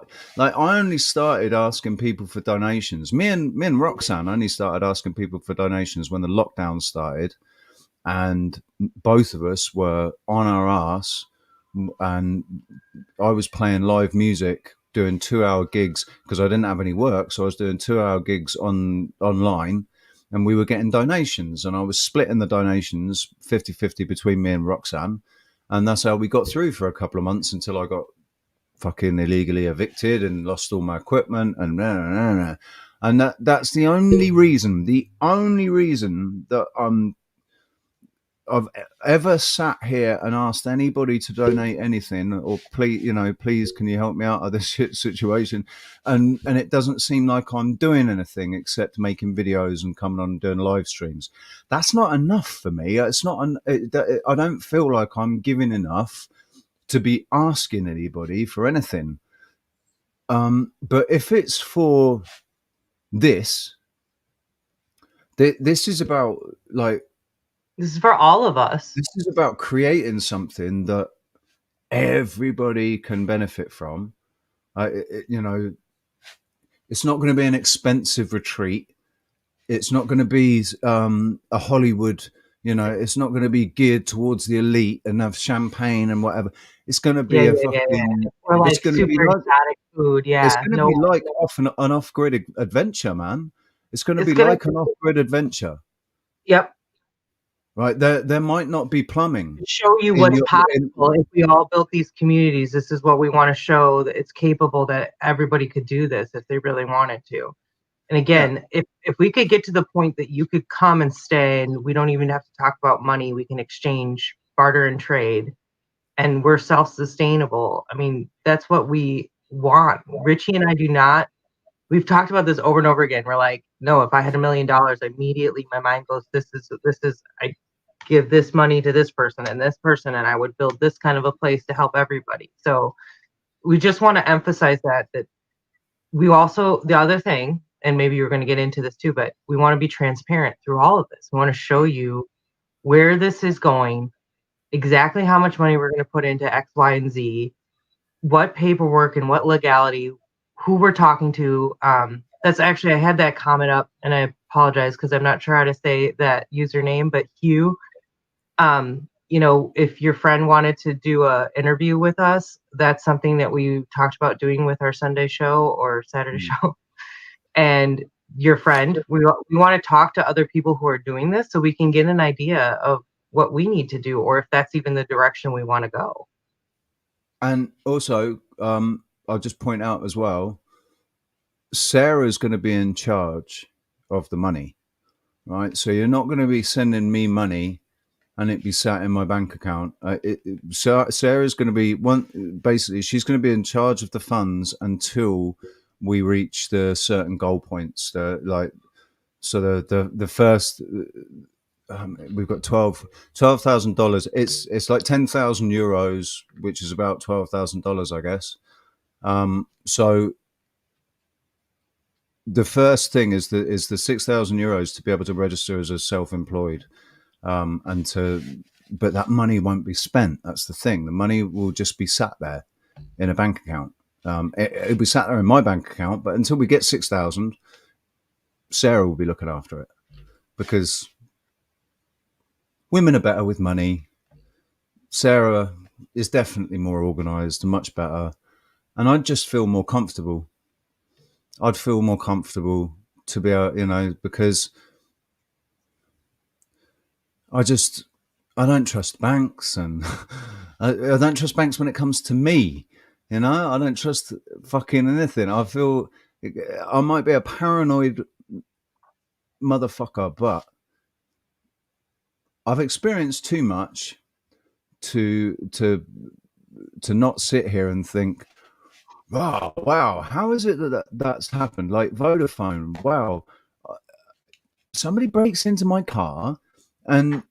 B: only started asking people for donations. Me and Roxanne only started asking people for donations when the lockdown started, and both of us were on our ass, and I was playing live music, doing 2 hour gigs because I didn't have any work. So I was doing 2 hour gigs online and we were getting donations and I was splitting the donations 50-50 between me and Roxanne. And that's how we got through for a couple of months until I got fucking illegally evicted and lost all my equipment and and that's the only reason that I've ever sat here and asked anybody to donate anything or please can you help me out of this shit situation, and it doesn't seem like I'm doing anything except making videos and coming on and doing live streams. That's not enough for me. It's not I don't feel like I'm giving enough to be asking anybody for anything. But if it's for this, this is about like
C: This is for all of us.
B: this is about creating something that everybody can benefit from. You know, it's not going to be an expensive retreat. It's not going to be a Hollywood. You know, it's not going to be geared towards the elite and have champagne and whatever. It's going to
C: Yeah,
B: be a
C: yeah, yeah,
B: fucking.
C: yeah. Or
B: It's
C: like
B: going to be
C: super
B: like.
C: exotic food.
B: It's
C: Yeah.
B: going to
C: No,
B: be like an off-grid adventure, man. It's going to
C: it's
B: be
C: gonna.
B: like an off-grid adventure,
C: Yep.
B: right? There might not be plumbing
C: Show you
B: in
C: what's
B: your.
C: possible if we all built these communities. This is what we want to show, that it's capable, that everybody could do this if they really wanted to. And
B: Yeah,
C: again, if we could get to the point that you could come and stay and we don't even have to talk about money, we can exchange, barter and trade, and we're self-sustainable. I mean, that's what we want. Richie and I do not. We've talked about this over and over again. We're like, no, if I had $1 million, immediately my mind goes, this is I give this money to this person and this person, and I would build this kind of a place to help everybody. So we just want to emphasize that we also, the other thing, and maybe you're going to get into this too, but we want to be transparent through all of this. We want to show you where this is going, exactly how much money we're going to put into X, Y, and Z, what paperwork and what legality, who we're talking to. That's actually, I had that comment up, and I apologize because I'm not sure how to say that username, but Hugh, if your friend wanted to do a interview with us, that's something that we talked about doing with our Sunday show or Saturday show. and your friend. We want to talk to other people who are doing this so we can get an idea of what we need to do, or if that's even the direction we want to go.
B: And also, I'll just point out as well, Sarah's going to be in charge of the money, right? So you're not going to be sending me money and it be sat in my bank account. Sarah's going to be basically, she's going to be in charge of the funds until we reach the certain goal points. The first, we've got $12,000. It's like €10,000, which is about $12,000, I guess. So the first thing is the €6,000 to be able to register as a self-employed. But that money won't be spent. That's the thing. The money will just be sat there in a bank account. It'll be sat there in my bank account, but until we get 6,000, Sarah will be looking after it, because women are better with money. Sarah is definitely more organized and much better, and I'd just feel more comfortable. I'd feel more comfortable to be able, because I don't trust banks, and I don't trust banks when it comes to me. I don't trust fucking anything. I feel I might be a paranoid motherfucker, but I've experienced too much to not sit here and think, wow, how is it that's happened? Like Vodafone, wow, somebody breaks into my car, and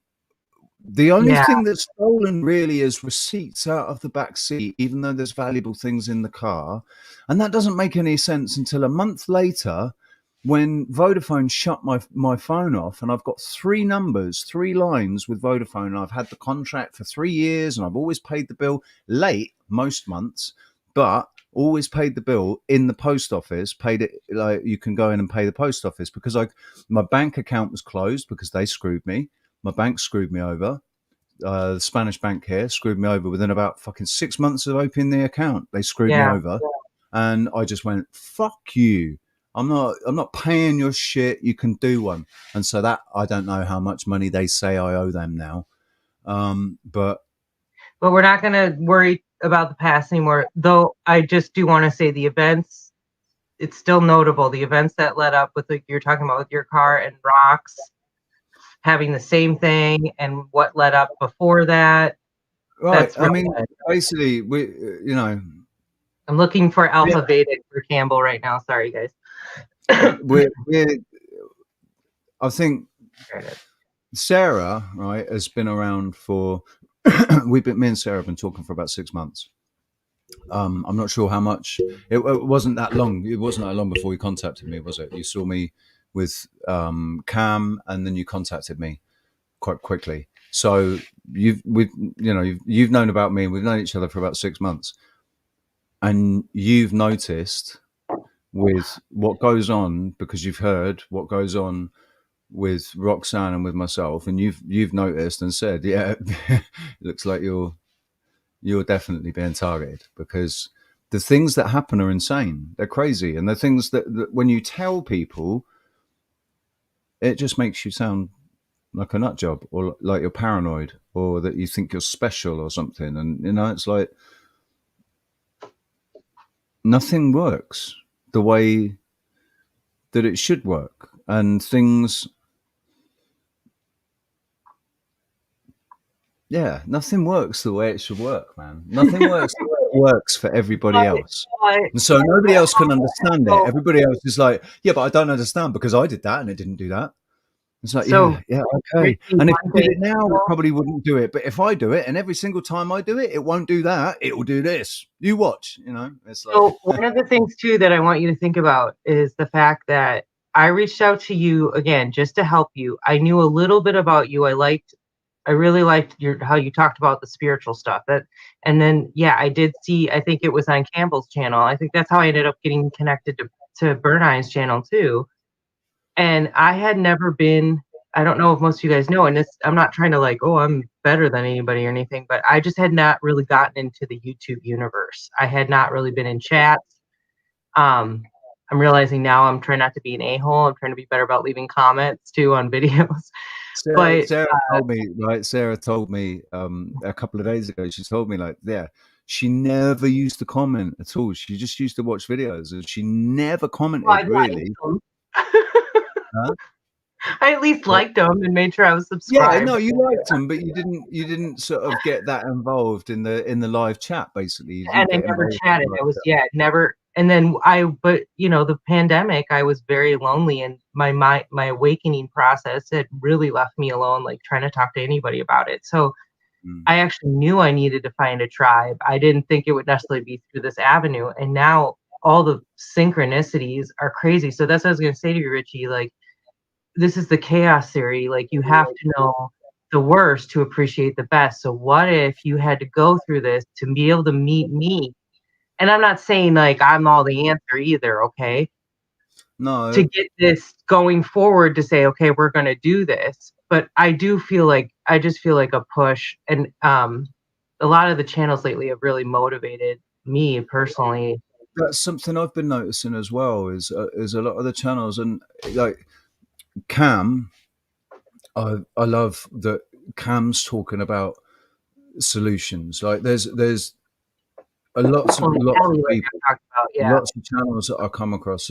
B: the only thing that's stolen really is receipts out of the back seat, even though there's valuable things in the car. And that doesn't make any sense until a month later, when Vodafone shut my phone off, and I've got 3 lines with Vodafone, and I've had the contract for 3 years, and I've always paid the bill late most months, but always paid the bill in the post office, paid it like you can go in and pay the post office, because my bank account was closed because they screwed me. My bank screwed me over. The Spanish bank here screwed me over within about fucking 6 months of opening the account. They screwed me over, and I just went, "Fuck you! I'm not paying your shit. You can do one." And so that, I don't know how much money they say I owe them now, but
C: we're not going to worry about the past anymore. Though I just do want to say the events. It's still notable. The events that led up with, like you're talking about with your car and rocks having the same thing, and what led up before that.
B: Right. I mean, basically, I'm
C: looking for Alpha Beta for Campbell right now. Sorry, guys.
B: I think Sarah, right, has been around for. Me and Sarah have been talking for about 6 months. I'm not sure how much. It wasn't that long. It wasn't that long before you contacted me, was it? You saw me with Cam, and then you contacted me quite quickly. So you've known about me, and we've known each other for about 6 months, and you've noticed with what goes on, because you've heard what goes on with Roxanne and with myself, and you've noticed and said, yeah, it looks like you're definitely being targeted, because the things that happen are insane. They're crazy, and the things that when you tell people, it just makes you sound like a nut job, or like you're paranoid, or that you think you're special or something. And it's like nothing works the way that it should work, and things, nothing works the way it should work, man. Nothing works the way it works for everybody else. And so nobody else can understand it. Everybody else is like, yeah, but I don't understand because I did that and it didn't do that. It's like, yeah, okay. And if you did it now, it probably wouldn't do it. But if I do it, and every single time I do it, it won't do that. It will do this. You watch, It's like...
C: So one of the things too that I want you to think about is the fact that I reached out to you again just to help you. I knew a little bit about you. I really liked how you talked about the spiritual stuff. And then I did see. I think it was on Campbell's channel. I think that's how I ended up getting connected to Burn Eye's channel too. And I had never been. I don't know if most of you guys know, and I'm not trying to like, oh, I'm better than anybody or anything, but I just had not really gotten into the YouTube universe. I had not really been in chats. I'm realizing now I'm trying not to be an a-hole. I'm trying to be better about leaving comments too on videos.
B: Sarah,
C: But
B: Sarah told me, right? Sarah told me a couple of days ago. She told me, like, yeah, she never used to comment at all. She just used to watch videos, and she never
C: well, I
B: commented
C: liked
B: really.
C: them.
B: Huh?
C: I at least
B: But
C: liked them and made sure I was
B: yeah,
C: subscribed.
B: no, you liked them, but you didn't sort of get that involved in the live chat. Basically, you
C: And
B: didn't
C: I
B: get
C: never
B: involved in
C: chatted.
B: the live
C: I was,
B: chat.
C: yeah, never. And then but the pandemic, I was very lonely, and my awakening process had really left me alone, like trying to talk to anybody about it. So
B: Mm.
C: I actually knew I needed to find a tribe. I didn't think it would necessarily be through this avenue. And now all the synchronicities are crazy. So that's what I was going to say to you, Richie. Like, this is the chaos theory. Like, you have to know the worst to appreciate the best. So what if you had to go through this to be able to meet me? And I'm not saying like I'm all the answer either, okay? To
B: No,
C: get this going forward to say, okay, we're going to do this. But I just feel like a push. And a lot of the channels lately have really motivated me personally.
B: that's something I've been noticing as well. Is a lot of the channels, and like Cam, I love that Cam's talking about solutions. Like there's
C: Well, like
B: lots of
C: Ellie, like
B: people,
C: I talked about, yeah.
B: lots of channels that I come across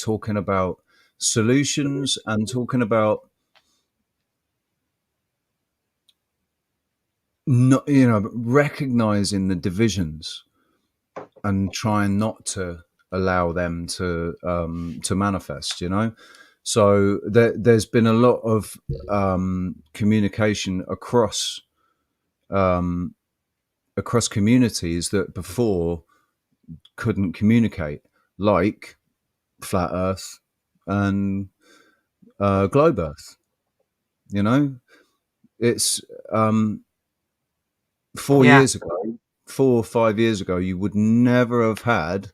B: talking about solutions and talking about not, recognizing the divisions and trying not to allow them to manifest. So there's been a lot of communication um, across communities that before couldn't communicate, like flat Earth and globe Earth. You know, it's um, four
C: Yeah.
B: years ago, 4 or 5 years ago, you would never have had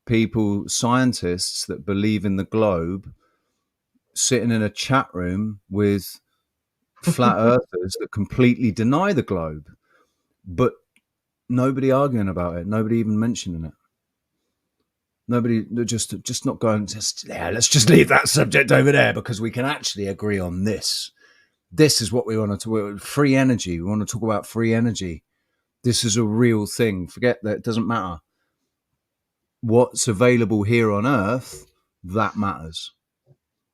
B: people, scientists that believe in the globe, sitting in a chat room with flat earthers that completely deny the globe, but nobody arguing about it, nobody even mentioning it. Nobody just not going, just, yeah, let's just leave that subject over there because we can actually agree on this. This is what we want to talk about. Free energy. We want to talk about free energy. This is a real thing. Forget that. It doesn't matter what's available here on Earth. That matters,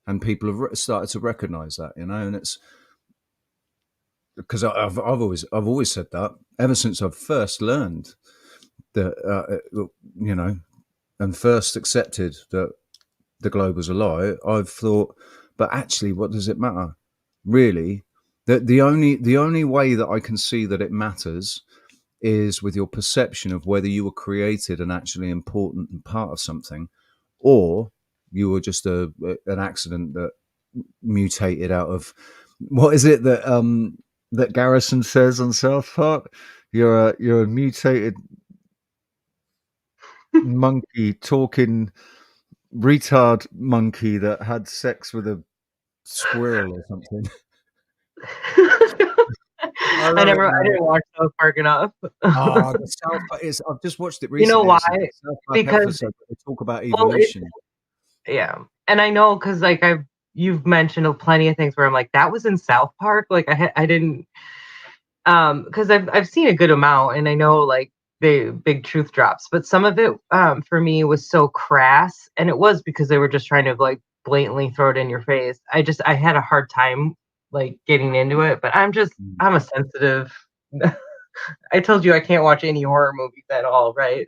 B: and people have started to recognize that. And it's because I've always said that ever since I've first learned that, and first accepted that the globe was a lie. I've thought, but actually, what does it matter? Really, the only way that I can see that it matters is with your perception of whether you were created and actually important and part of something, or you were just an accident that mutated out of, what is it that Garrison says on South Park? You're a mutated monkey talking retard monkey that had sex with a squirrel or something. I love it,
C: I
B: man.
C: didn't watch South Park enough.
B: Oh, the South Park is. I've just watched it
C: You know
B: recently.
C: why?
B: It's a South Park
C: Because,
B: episode. They talk about
C: well, it's,
B: evolution.
C: yeah. And I know because like you've mentioned plenty of things where I'm like, that was in South Park. Like I didn't, because I've seen a good amount, and I know like the big truth drops, but some of it for me was so crass, and it was because they were just trying to like blatantly throw it in your face. I had a hard time like getting into it, but
B: Mm.
C: I'm a sensitive. I told you I can't watch any horror movies at all, right?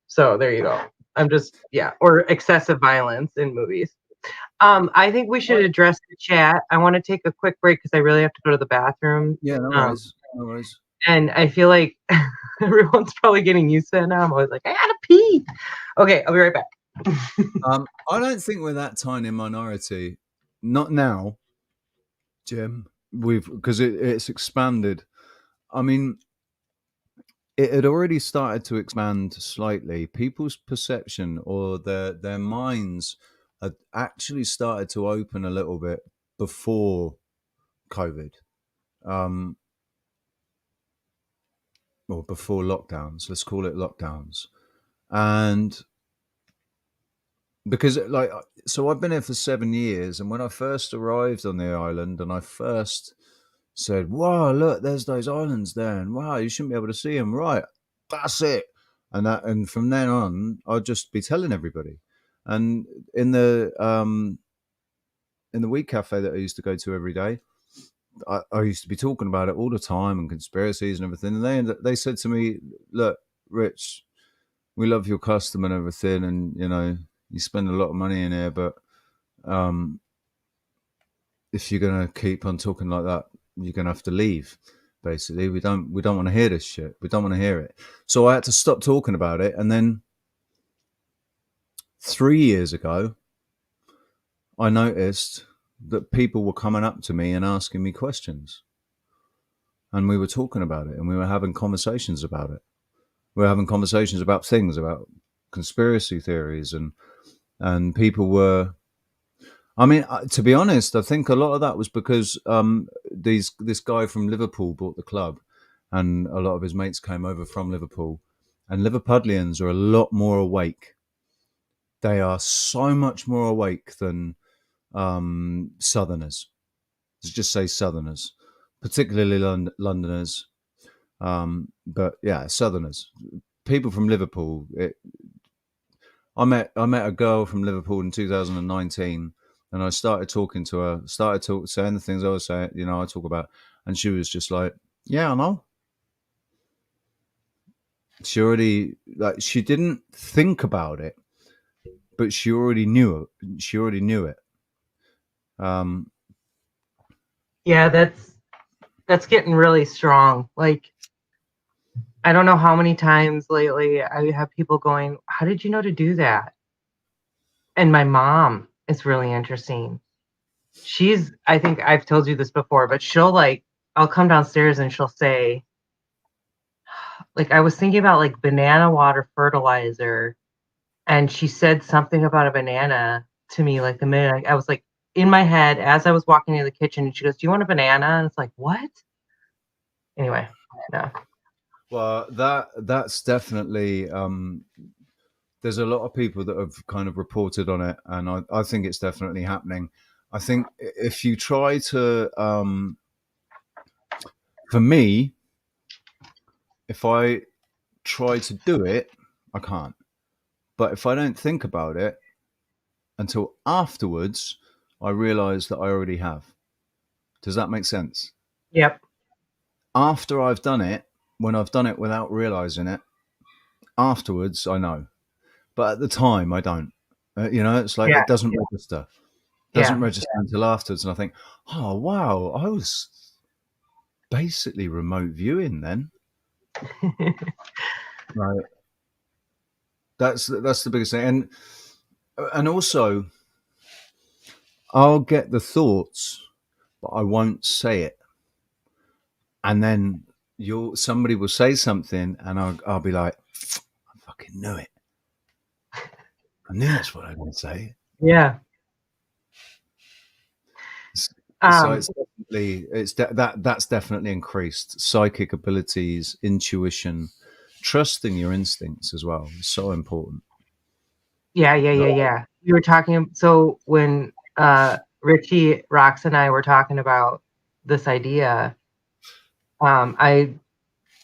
C: So there you go. I'm just, yeah, or excessive violence in movies. I think we should address the chat. I want to take a quick break because I really have to go to the bathroom.
B: Yeah, no
C: Um,
B: worries. No worries.
C: and I feel like everyone's probably getting used to it now. I'm always like, I gotta pee. Okay, I'll be right back.
B: I don't think we're that tiny minority. Not now, Jim. Because it's expanded. I mean, it had already started to expand slightly. People's perception or their minds had actually started to open a little bit before COVID, um, or before lockdowns. Let's call it lockdowns. And because like, so I've been here for 7 years, and when I first arrived on the island, and I first said, "Wow, look, there's those islands there, and wow, you shouldn't be able to see them." Right, that's it. And from then on, I'd just be telling everybody. And in the um, in the weed cafe that I used to go to every day, I used to be talking about it all the time and conspiracies and everything. And they said to me, "Look, Rich, we love your custom and everything, and you spend a lot of money in here, but um, if you're gonna keep on talking like that, you're gonna have to leave. Basically, we don't want to hear this shit. We don't want to hear it." So I had to stop talking about it, and then 3 years ago, I noticed that people were coming up to me and asking me questions, and we were talking about it, and we were having conversations about it. We were having conversations about things, about conspiracy theories, and people were. I mean, to be honest, I think a lot of that was because this guy from Liverpool bought the club, and a lot of his mates came over from Liverpool, and Liverpudlians are a lot more awake. They are so much more awake than Southerners. Let's just say Southerners, particularly Londoners, but yeah, Southerners. People from Liverpool. I met a girl from Liverpool in 2019, and I started talking to her, saying the things I was saying, I talk about, and she was just like, "Yeah, I know." She already, like, she didn't think about it, but she already knew it. She already knew it. Um,
C: Yeah, that's getting really strong. Like, I don't know how many times lately I have people going, "How did you know to do that?" And my mom is really interesting. I think I've told you this before, but I'll come downstairs and she'll say, like, I was thinking about like banana water fertilizer, and she said something about a banana to me like the minute I was like in my head as I was walking into the kitchen, and she goes, "Do you want a banana?" And it's like, what? Anyway, no.
B: well, that's definitely. There's a lot of people that have kind of reported on it, and I think it's definitely happening. I think if you try to, for me, if I try to do it, I can't. But if I don't think about it until afterwards, I realize that I already have. Does that make sense?
C: Yep.
B: After I've done it, when I've done it without realizing it, afterwards I know. But at the time, I don't. It's like
C: Yeah.
B: it doesn't register. Doesn't
C: Yeah.
B: register until afterwards, and I think, oh wow, I was basically remote viewing then. Right. That's the biggest thing, and also I'll get the thoughts, but I won't say it, and then somebody will say something, and I'll be like, I fucking knew it. I knew that's what I was going to say.
C: Yeah.
B: So
C: Um,
B: it's definitely that's definitely increased psychic abilities, intuition, trusting your instincts as well. It's so important.
C: yeah. We were talking, so when Richie, Rox, and I were talking about this idea, um, I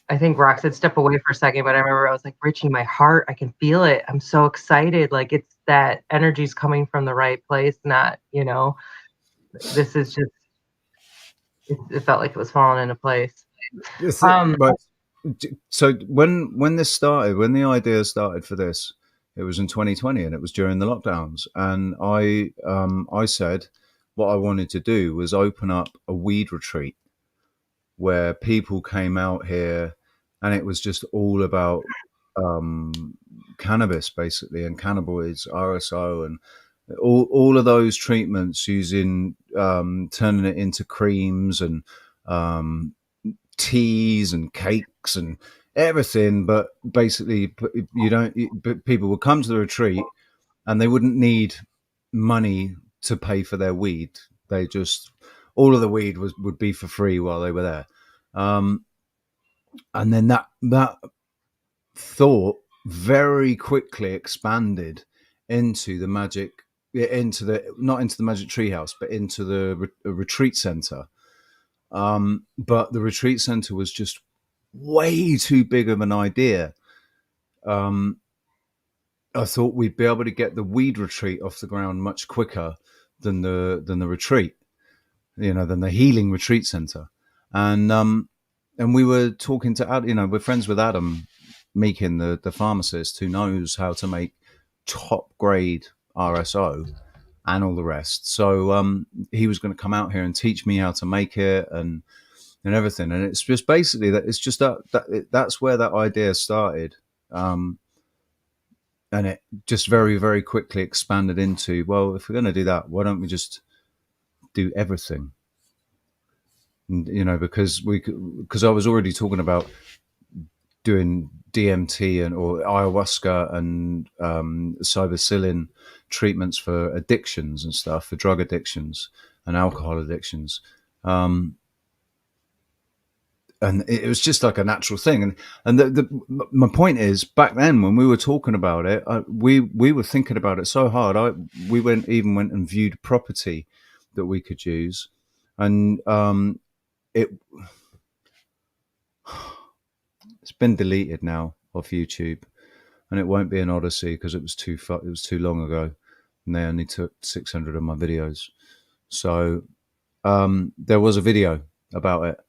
C: I think Rox said step away for a second, but I remember I was like, Richie, my heart, I can feel it. I'm so excited. Like, it's that energy's coming from the right place, not, this is just it felt like it was falling into place.
B: But so when this started, when the idea started for this, it was in 2020, and it was during the lockdowns, and I said what I wanted to do was open up a weed retreat where people came out here, and it was just all about cannabis basically, and cannabinoids, RSO, and all of those treatments, using turning it into creams and um, teas and cakes and everything. But basically, you don't. But people would come to the retreat, and they wouldn't need money to pay for their weed. They just all of the weed would be for free while they were there. Um, and then that thought very quickly expanded into the magic, not into the magic treehouse, but into the retreat center. But the retreat center was just way too big of an idea. I thought we'd be able to get the weed retreat off the ground much quicker than the retreat, than the healing retreat center. And we were talking to we're friends with Adam Meakin, the pharmacist who knows how to make top grade RSO and all the rest. So he was going to come out here and teach me how to make it and everything. And it's just basically that's where that idea started. And it just very, very quickly expanded into, well, if we're going to do that, why don't we just do everything? And, because I was already talking about doing DMT or ayahuasca and psilocybin treatments for addictions and stuff, for drug addictions and alcohol addictions. And it was just like a natural thing. And my point is, back then when we were talking about it, we were thinking about it so hard. We went and viewed property that we could use, and it's been deleted now off YouTube, and it won't be an Odysee because it was too long ago, and they only took 600 of my videos. So there was a video about it,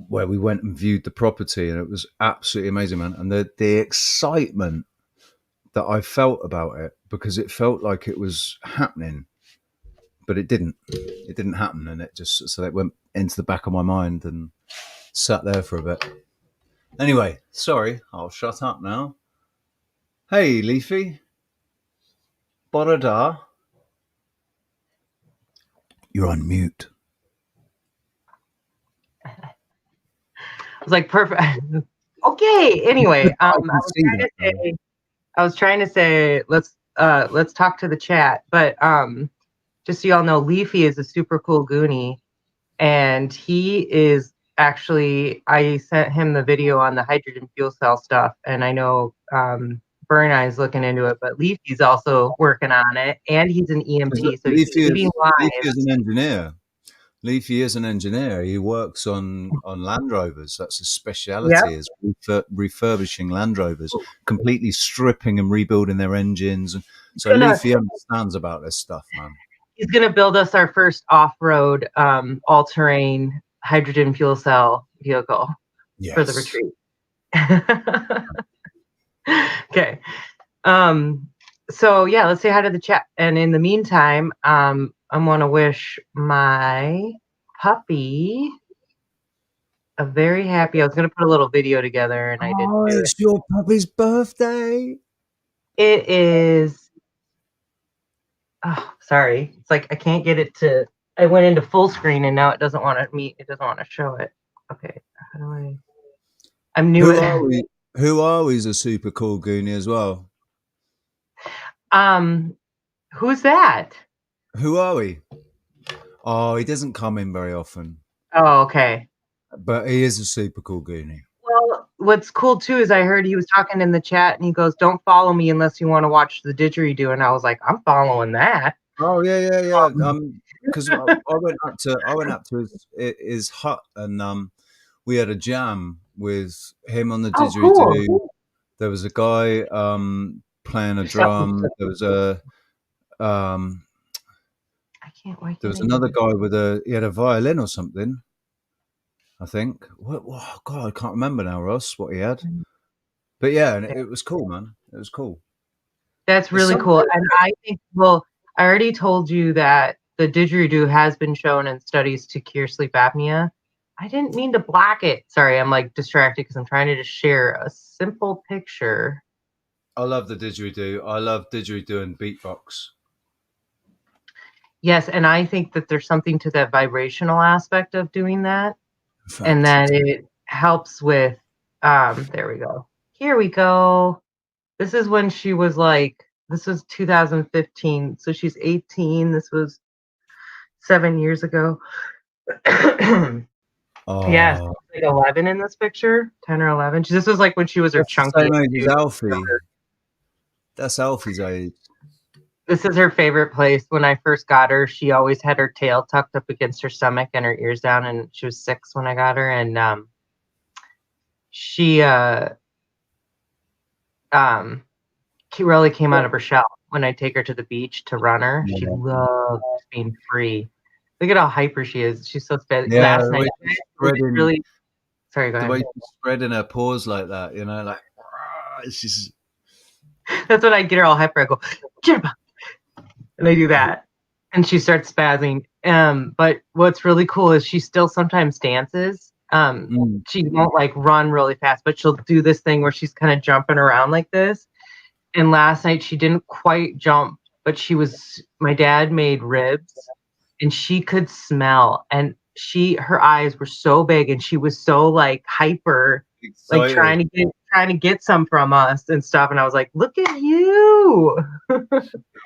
B: where we went and viewed the property, and it was absolutely amazing, man. And the excitement that I felt about it, because it felt like it was happening, but it didn't happen. And so it went into the back of my mind and sat there for a bit. Anyway, sorry, I'll shut up now. Hey, Leafy. Borada. You're on mute.
C: I was like, perfect. Okay. Anyway, I was trying to say, let's talk to the chat. But just so y'all know, Leafy is a super cool Goonie, and he is actually. I sent him the video on the hydrogen fuel cell stuff, and I know Burn Eye's looking into it, but Leafy's also working on it, and he's an EMT, so he's leading live.
B: Leafy is an engineer. Leafy is an engineer. He works on Land Rovers. That's his speciality, is refurbishing Land Rovers, completely stripping and rebuilding their engines. And so Leafy understands about this stuff, man.
C: He's going to build us our first off-road, all-terrain hydrogen fuel cell vehicle for the retreat. Okay. So yeah, let's say hi to the chat. And in the meantime, I want to wish my puppy a very happy. I was going to put a little video together, and I didn't. Oh,
B: it's your puppy's birthday.
C: It is. Oh, sorry. It's like I can't get it to. I went into full screen, and now it doesn't want to meet. It doesn't want to show it. Okay. How do I? I'm new.
B: Who are we? Is a super cool Goonie as well.
C: Who's that?
B: Who are we? Oh, he doesn't come in very often.
C: Oh, okay.
B: But he is a super cool Goonie.
C: Well, what's cool too is I heard he was talking in the chat, and he goes, "Don't follow me unless you want to watch the didgeridoo." And I was like, "I'm following that."
B: Oh yeah. Because I went up to his hut, and we had a jam with him on the didgeridoo. Cool. There was a guy playing a drum. There was a
C: I can't wait.
B: There was another guy he had a violin or something, I think. Oh God, I can't remember now, Ross, what he had. But yeah, and it was cool, man. It was cool.
C: That's really cool. And I think, I already told you that the didgeridoo has been shown in studies to cure sleep apnea. I didn't mean to block it. Sorry, I'm like distracted because I'm trying to just share a simple picture.
B: I love the didgeridoo. I love didgeridoo and beatbox.
C: Yes, and I think that there's something to that vibrational aspect of doing that. And that it helps with, there we go. Here we go. This is when she was this was 2015. So she's 18. This was 7 years ago. Yes, like 11 in this picture, 10 or 11. This was like when she was her chunky.
B: Same age as Alfie. That's Alfie's age.
C: This is her favorite place. When I first got her, she always had her tail tucked up against her stomach and her ears down, and she was 6 when I got her. And she um really came out of her shell when I take her to the beach to run her. She loves being free. Look at how hyper she is. She's so sped.
B: Yeah,
C: Last night, really. Sorry, go
B: the
C: ahead.
B: way she's spreading her paws like that, you know, like she's.
C: That's when I get her all hyper. I go, Jibba! And I do that, and she starts spazzing. But what's really cool is she still sometimes dances. She won't like run really fast, but she'll do this thing where she's kind of jumping around like this. And last night she didn't quite jump, but my dad made ribs and she could smell, and her eyes were so big and she was so like hyper, like
B: excited.
C: trying to get some from us and stuff. And I was like, look at you.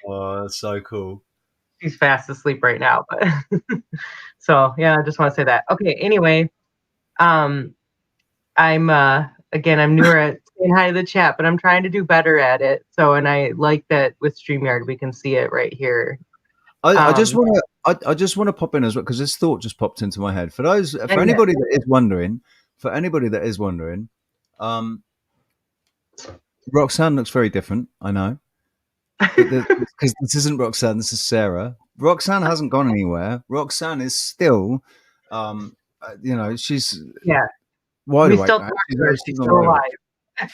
B: Oh, that's so cool.
C: She's fast asleep right now, but so yeah, I just want to say that. Okay, anyway, I'm again, I'm newer at saying hi to the chat, but I'm trying to do better at it. So, and I like that with StreamYard we can see it right here.
B: I just want to I just want to pop in as well because this thought just popped into my head. For anybody that is wondering, um, Roxanne looks very different. I know, because this isn't Roxanne. This is Sarah. Roxanne hasn't gone anywhere. Roxanne is still, she's
C: yeah,
B: wide
C: we
B: awake.
C: still
B: Now.
C: talk to her. She's
B: She's
C: still
B: wide awake.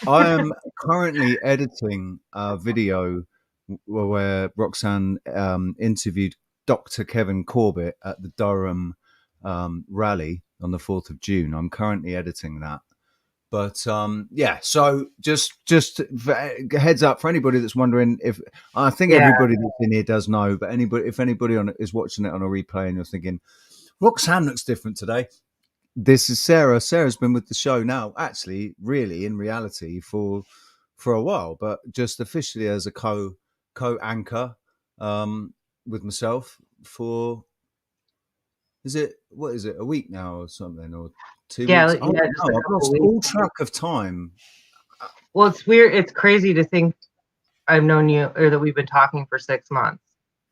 C: alive.
B: I am currently editing a video where Roxanne interviewed Dr. Kevin Corbett at the Durham rally on the 4th of June. I'm currently editing that. But yeah, so just heads up for anybody that's wondering if I think everybody that's in here does know, but if anybody is watching it on a replay and you're thinking Roxanne looks different today, this is Sarah. Sarah's been with the show now, actually, really, in reality, for a while, but just officially as a co anchor with myself for what is it, a week now or something, or 2 weeks?
C: Yeah, just a
B: I've
C: couple
B: lost
C: weeks.
B: all track of time.
C: Well, it's weird. It's crazy to think I've known you, or that we've been talking for 6 months.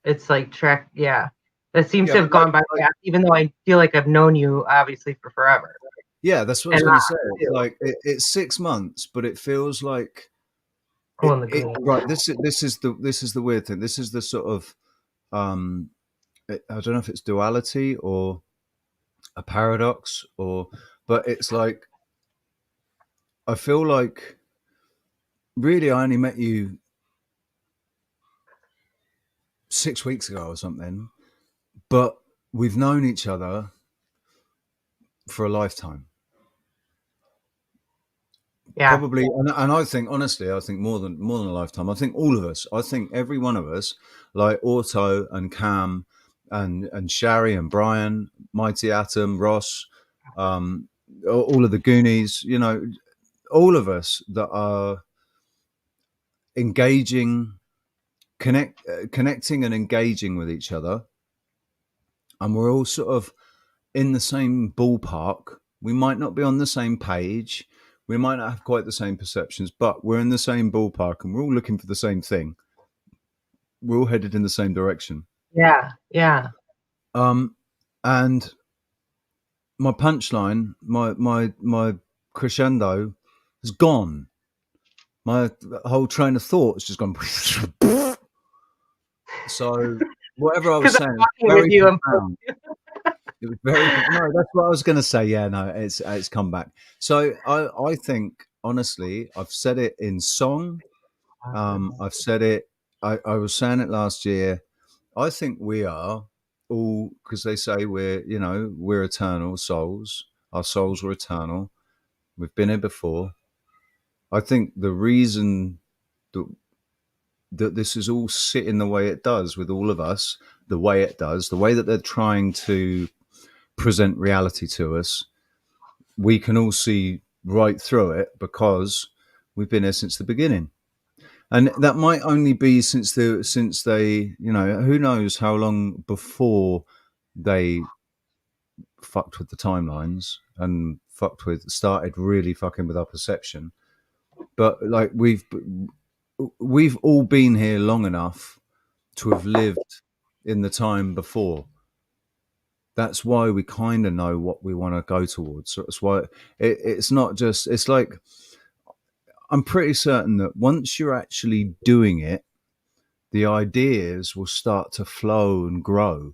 C: It's like yeah. That seems to have gone by fast, even though I feel like I've known you obviously for forever.
B: Yeah, that's what I was going to say. It's like it's 6 months, but it feels like right. This is the weird thing. This is the sort of I don't know if it's duality or a paradox, but it's like I feel like really I only met you 6 weeks ago or something, but we've known each other for a lifetime.
C: Yeah.
B: Probably, and I think honestly, I think more than a lifetime. I think all of us. I think every one of us, like Auto and Cam, and Shari and Brian, Mighty Atom, Ross, all of the Goonies. You know, all of us that are engaging, connecting and engaging with each other, and we're all sort of in the same ballpark. We might not be on the same page. We might not have quite the same perceptions, but we're in the same ballpark and we're all looking for the same thing. We're all headed in the same direction.
C: Yeah, yeah.
B: And my punchline, my crescendo has gone. My whole train of thought has just gone. So whatever I was saying, very profound. It was very no. That's what I was going to say. Yeah, no, it's come back. So I think honestly, I've said it in song. I've said it. I was saying it last year. I think we are all because they say we're eternal souls. Our souls are eternal. We've been here before. I think the reason that this is all sitting the way it does with all of us, the way it does, the way that they're trying to present reality to us, we can all see right through it because we've been here since the beginning. And that might only be since they, who knows how long before they fucked with the timelines and started really fucking with our perception. But like we've all been here long enough to have lived in the time before. That's why we kind of know what we want to go towards. So that's why it's not just, it's like, I'm pretty certain that once you're actually doing it, the ideas will start to flow and grow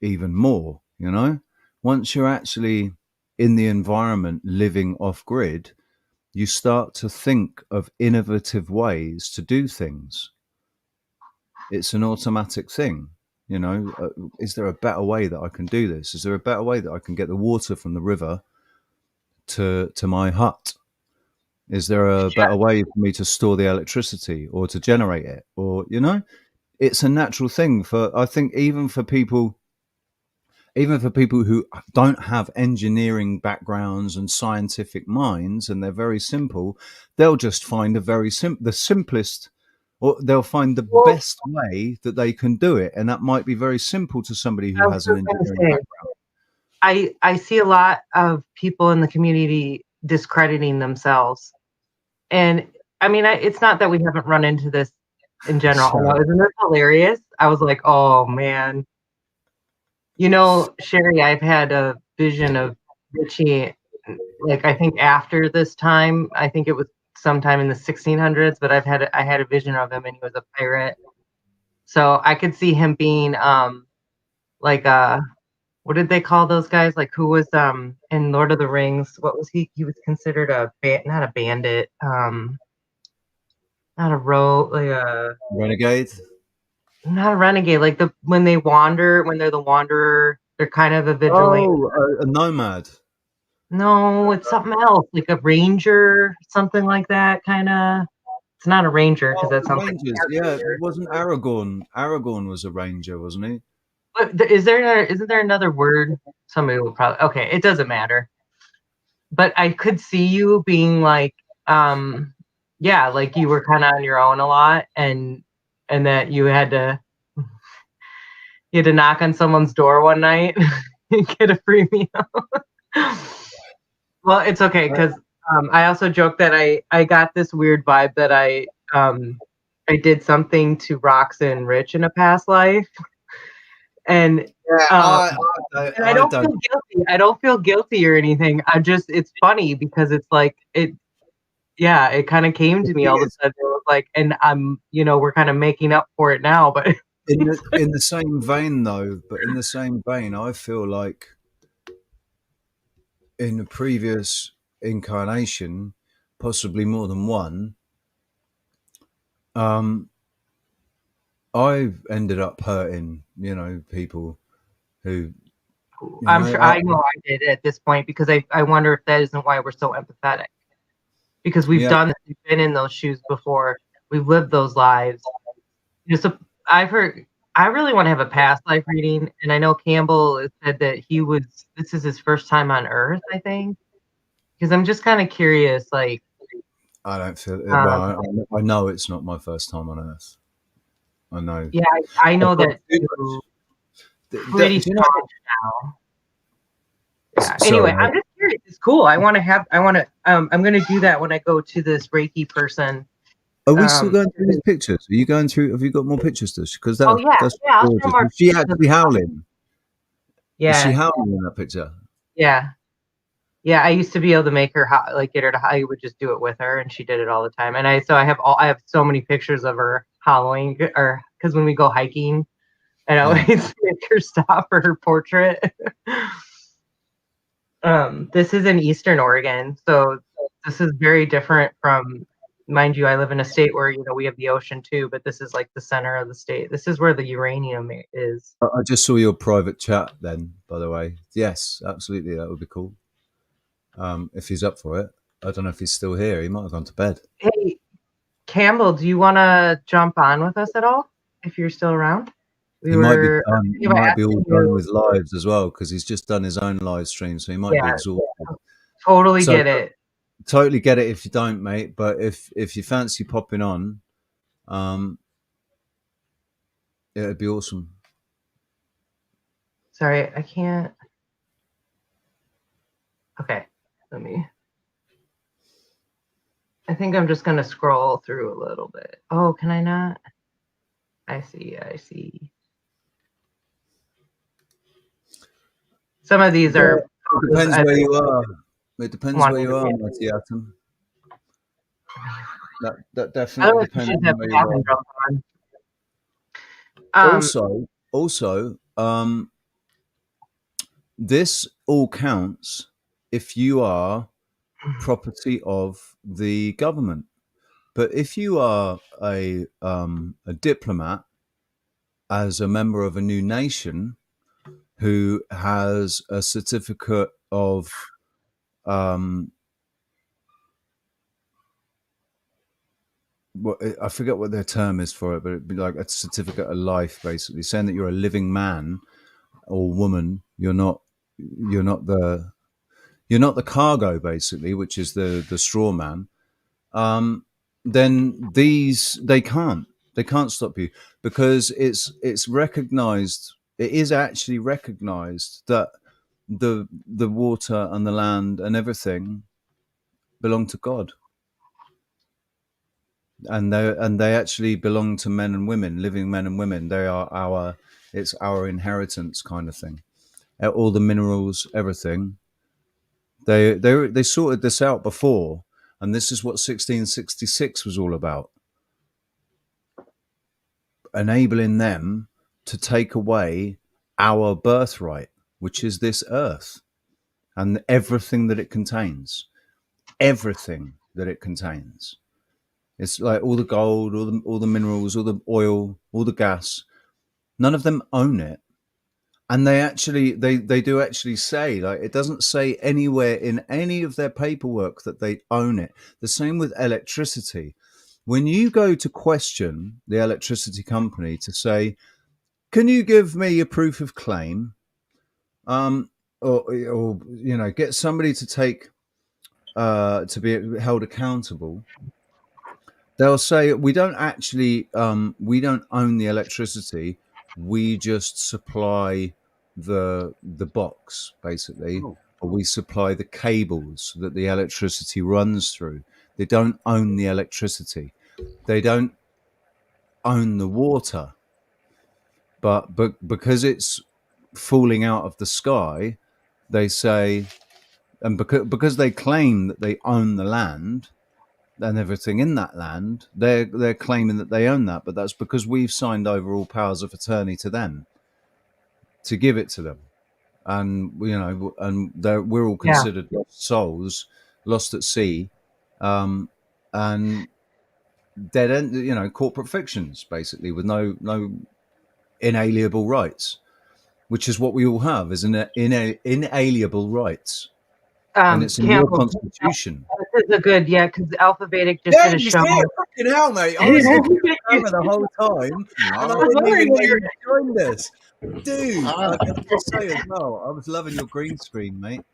B: even more, you know? Once you're actually in the environment living off grid, you start to think of innovative ways to do things. It's an automatic thing. You know, is there a better way that I can do this? Is there a better way that I can get the water from the river to my hut? Is there a better way for me to store the electricity or to generate it? Or, you know, it's a natural thing for, I think, even for people who don't have engineering backgrounds and scientific minds, and they're very simple, they'll just find the simplest, or they'll find the
C: Well,
B: best way that they can do it, and that might be very simple to somebody
C: I
B: who
C: was
B: has an
C: just gonna
B: engineering
C: say,
B: background.
C: I see a lot of people in the community discrediting themselves, and I mean, it's not that we haven't run into this in general. I know, isn't this hilarious? I was like, oh man, Sherry, I've had a vision of Richie, like I think after this time, I think it was sometime in the 1600s, but I had a vision of him, and he was a pirate, so I could see him being like what did they call those guys? Like who was in Lord of the Rings? What was he? He was considered not a bandit, not a rogue, like a
B: Renegade.
C: not a renegade. Like when they wander, when they're the wanderer, they're kind of a vigilante.
B: Oh, a nomad.
C: No, it's something else, like a ranger, something like that. Kind of. It's not a ranger because
B: Oh,
C: that
B: the
C: sounds like
B: Rangers. Yeah,
C: a
B: wasn't Aragorn? Aragorn was a ranger, wasn't he?
C: But isn't there another word? Somebody will probably. Okay, it doesn't matter. But I could see you being like, um, yeah, like you were kind of on your own a lot, and that you had to knock on someone's door one night and get a free meal. Well, it's okay because I also joke that I got this weird vibe that I did something to Rox and Rich in a past life, and
B: Yeah,
C: um, and I
B: I
C: don't
B: don't.
C: feel guilty. I don't feel guilty or anything. It's funny because it's like yeah, it kind of came
B: The
C: to me
B: thing
C: all of
B: is,
C: a sudden. It was like, and we're kind of making up for it now, but it's like,
B: in the same vein, though, but in the same vein, I feel like in a previous incarnation, possibly more than one, um, I've ended up hurting, people who,
C: I'm sure I know I did at this point because I wonder if that isn't why we're so empathetic because we've
B: yeah,
C: done this, we've been in those shoes before, we've lived those lives. So I've heard. I really want to have a past life reading, and I know Campbell has said that this is his first time on Earth, I think. Because I'm just kind of curious, like,
B: I don't feel it.
C: um,
B: Well, I know it's not my first time on Earth. I know.
C: yeah, I
B: I've
C: know
B: got
C: that
B: too
C: you're
B: much.
C: pretty
B: Do you know?
C: staunch now. Yeah. Anyway,
B: Sorry,
C: I'm just curious. It's cool. I'm going to do that when I go to this Reiki person.
B: are we still
C: Um,
B: going through these pictures? Are you going through? Have you got more pictures, to? Because
C: oh yeah,
B: that's
C: yeah. I'll show
B: gorgeous.
C: more
B: Is she
C: pictures of
B: actually howling? Is she
C: yeah,
B: howling in that picture?
C: yeah, yeah. I used to be able to make her get her to. I would just do it with her, and she did it all the time. And I have so many pictures of her hollowing, or because when we go hiking, I
B: Yeah.
C: always make her stop for her portrait. This is in Eastern Oregon, so this is very different from, mind you, I live in a state where, we have the ocean too, but this is like the center of the state. This is where the uranium is.
B: I just saw your private chat then, by the way. Yes, absolutely. That would be cool. If he's up for it. I don't know if he's still here. He might have gone to bed.
C: Hey, Campbell, do you want to jump on with us at all if you're still around? We
B: He might be
C: were
B: done. He
C: thinking about
B: might be all
C: asking
B: done
C: you.
B: with lives as well because he's just done his own live stream, so he might be
C: Yeah,
B: exhausted.
C: totally
B: So
C: get it.
B: totally get it if you don't, mate. But if you fancy popping on, um, it'd be awesome.
C: Sorry, I can't. Okay, let me. I think I'm just gonna scroll through a little bit. Oh, can I not? I see. Some of these are.
B: It depends where you are. It depends where you are, Mighty Atom. That definitely depends on where you are. Also, this all counts if you are property of the government. But if you are a diplomat as a member of a new nation who has a certificate of I forget what their term is for it, but it'd be like a certificate of life, basically saying that you're a living man or woman. You're not the cargo, basically, which is the straw man. Then they can't stop you, because it's recognized. It is actually recognized that the water and the land and everything belong to God, and they actually belong to men and women, living men and women. They are it's our inheritance, kind of thing. All the minerals, everything. They sorted this out before, and this is what 1666 was all about. Enabling them to take away our birthright, which is this earth and everything that it contains. Everything that it contains. It's like all the gold, all the minerals, all the oil, all the gas. None of them own it. And they do actually say, like, it doesn't say anywhere in any of their paperwork that they own it. The same with electricity. When you go to question the electricity company to say, can you give me a proof of claim, or get somebody to take to be held accountable, they'll say, we don't actually we don't own the electricity, we just supply the box, basically. Or we supply the cables that the electricity runs through. They don't own the electricity. They don't own the water. But because it's falling out of the sky, they say, and because they claim that they own the land and everything in that land, they're claiming that they own that. But that's because we've signed over all powers of attorney to them to give it to them. And we're all considered lost souls, lost at sea, and dead end, corporate fictions, basically, with no inalienable rights, which is what we all have, is inalienable rights, and it's in your constitution.
C: This is a good, because Alphabetic just did a show.
B: Fucking hell, mate! I was looking at the camera the whole time, and I didn't even know you joined us. Dude, I have to say as well, I was loving your green screen, mate.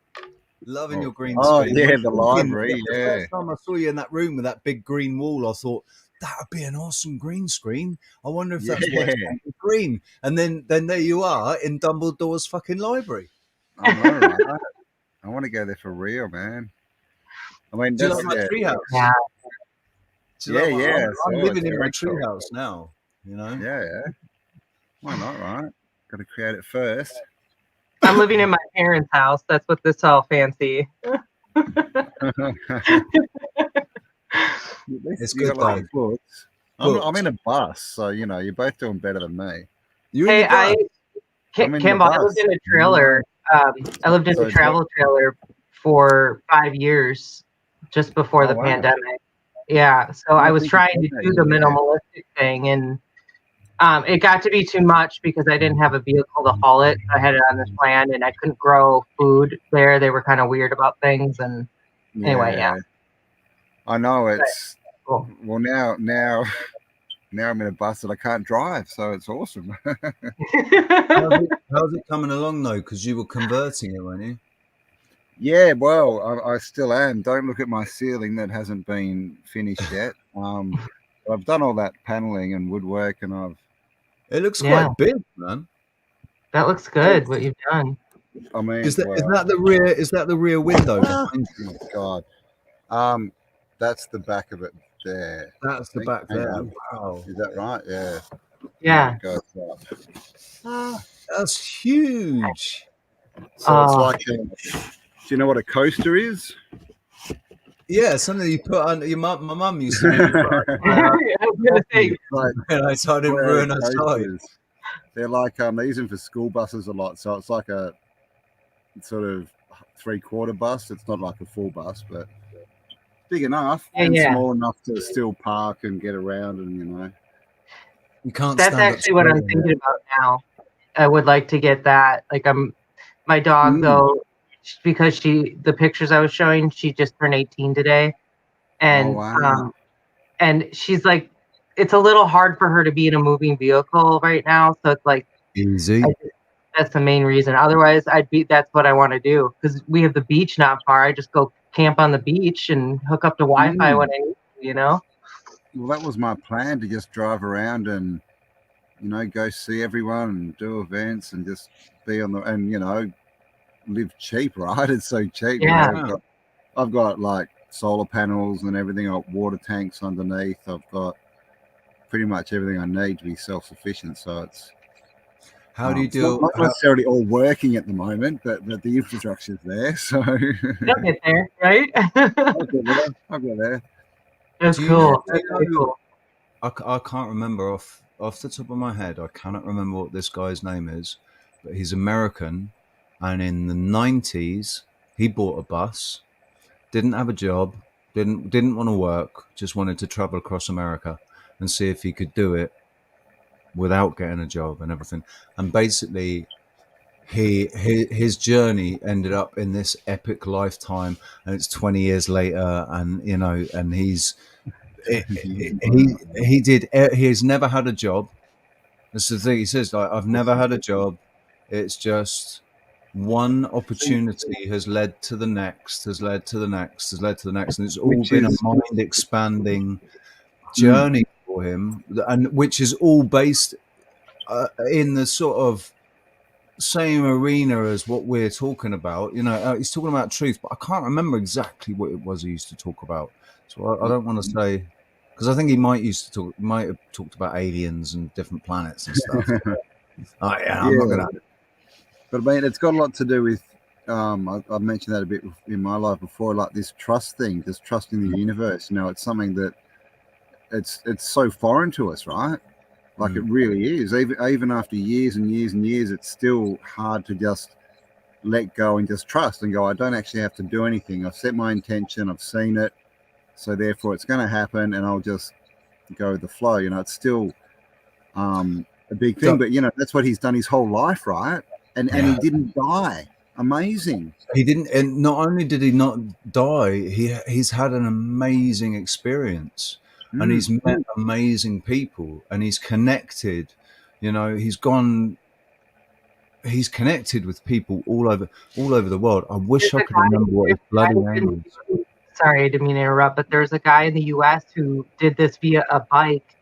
B: Loving your green screen.
A: Yeah, the library.
B: The first time I saw you in that room with that big green wall, I thought that would be an awesome green screen. I wonder if that's why it's green. And then there you are in Dumbledore's fucking library.
A: I know, right? I want to go there for real, man. I mean,
B: do you like my treehouse?
A: Yeah.
B: I'm living in my treehouse now.
A: Yeah. Why not, right? Got to create it first.
C: I'm living in my parents' house. That's what this all fancy.
B: It's good though.
A: I'm in a bus, so you're both doing better than me.
C: Hey, I lived in a trailer. I lived in a travel trailer for 5 years, just before the pandemic. Yeah, so I was trying to do the minimalistic thing, and it got to be too much because I didn't have a vehicle to haul it. I had it on this land, and I couldn't grow food there. They were kind of weird about things, and anyway,
A: I know it's cool. Well, now I'm in a bus that I can't drive, so it's awesome.
B: How's it coming along though? Because you were converting it, weren't you?
A: Yeah, well, I still am. Don't look at my ceiling that hasn't been finished yet. I've done all that paneling and woodwork, and
B: it looks quite big, man.
C: That looks good. What you've done.
A: I mean,
B: is that the rear window behind you?
A: Oh, God. That's the back of it there.
B: That's the back there. Wow.
A: Is that right? Yeah.
C: Yeah.
A: There it goes up.
B: That's huge.
A: So it's like do you know what a coaster is?
B: Yeah, something you put on. My mum used to make me put
C: I was gonna say,
B: so I didn't ruin her side.
A: They're like they use them for school buses a lot. So it's like a sort of 3/4 bus. It's not like a full bus, but big enough and small enough to still park and get around, and you know.
B: You can't.
C: That's actually what I'm thinking about now. I would like to get that. Like my dog though, because the pictures I was showing, she just turned 18 today, and and she's like, it's a little hard for her to be in a moving vehicle right now, so it's like
B: easy.
C: That's the main reason. Otherwise, that's what I want to do because we have the beach not far. I just go camp on the beach and hook up to Wi-Fi when I need to, you know.
A: Well, that was my plan, to just drive around and, you know, go see everyone and do events and just be on and, you know, live cheap, right? It's so cheap.
C: Yeah.
A: You know, I've got like solar panels and everything, I've got water tanks underneath. I've got pretty much everything I need to be self-sufficient. So it's
B: how do you deal?
A: Not necessarily all working at the moment, but the infrastructure's there. So
C: you'll get there, right?
A: I'll get there.
C: That's cool. That's really cool.
B: I can't remember off the top of my head. I cannot remember what this guy's name is, but he's American, and in the 90s he bought a bus, didn't have a job, didn't want to work, just wanted to travel across America and see if he could do it without getting a job and everything. And basically his journey ended up in this epic lifetime, and it's 20 years later, and you know, and he's he's never had a job. That's the thing. He says, like, I've never had a job. It's just one opportunity has led to the next, has led to the next, has led to the next, and it's all been a mind expanding journey for him, and which is all based in the sort of same arena as what we're talking about. You know, he's talking about truth, but I can't remember exactly what it was he used to talk about. So I don't want to say, because I think he might have talked about aliens and different planets and stuff. I'm not gonna.
A: But I mean, it's got a lot to do with. I've mentioned that a bit in my life before, like this trust thing, this trust in the universe. You know, it's something that it's so foreign to us, right? Like it really is. Even after years and years and years, it's still hard to just let go and just trust and go, I don't actually have to do anything. I've set my intention. I've seen it. So therefore it's going to happen, and I'll just go with the flow. You know, it's still a big thing, but you know, that's what he's done his whole life, right? And he didn't die. Amazing.
B: He didn't, and not only did he not die, he's had an amazing experience. And he's met amazing people, and he's connected. You know, he's connected with people all over the world. I wish I could remember what his bloody name is.
C: Sorry, I didn't mean to interrupt, but there's a guy in the U.S. who did this via a bike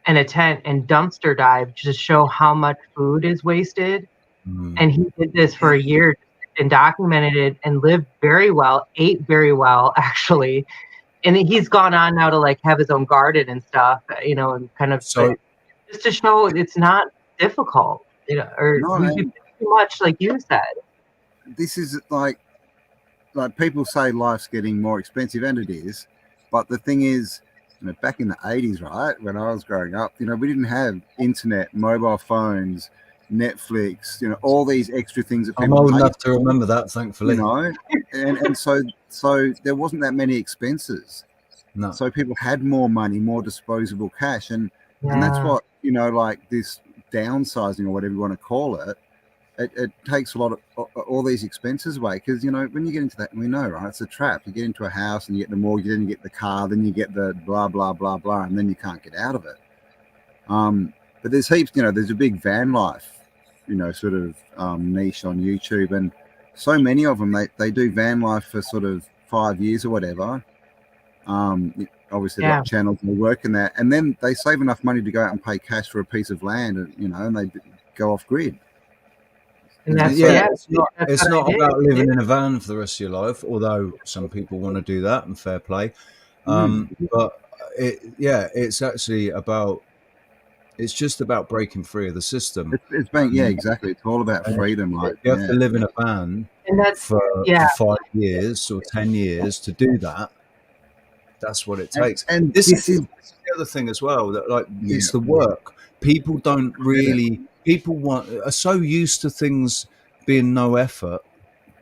C: and a tent and dumpster dive to show how much food is wasted. And he did this for a year and documented it and lived very well, ate very well, actually. And he's gone on now to like have his own garden and stuff, you know, and kind of just to show it's not difficult, you know, or we do too much, like you said.
A: This is like people say life's getting more expensive, and it is. But the thing is, you know, back in the 80s, right, when I was growing up, you know, we didn't have internet, mobile phones, Netflix, you know, all these extra things that people.
B: I'm old enough to remember that, thankfully.
A: You know, and so there wasn't that many expenses.
B: No.
A: So people had more money, more disposable cash, and that's what, you know, like this downsizing or whatever you want to call it. It takes a lot of all these expenses away, because you know, when you get into that, we know, right, it's a trap. You get into a house and you get the mortgage, then you get the car, then you get the blah blah blah blah, and then you can't get out of it. But there's heaps, you know, there's a big van life, you know, sort of niche on YouTube, and so many of them they do van life for sort of 5 years or whatever. Obviously they've got channels and they work in that, and then they save enough money to go out and pay cash for a piece of land, and you know, and they go off grid.
C: And that's,
B: it's not about living in a van for the rest of your life, although some people want to do that, and fair play. But it's actually about. It's just about breaking free of the system.
A: It's been, exactly. It's all about freedom. Like,
B: you have to live in a van for 5 years or 10 years to do that. That's what it takes.
A: And
B: this is the other thing as well, that it's the work. People don't really. People are so used to things being no effort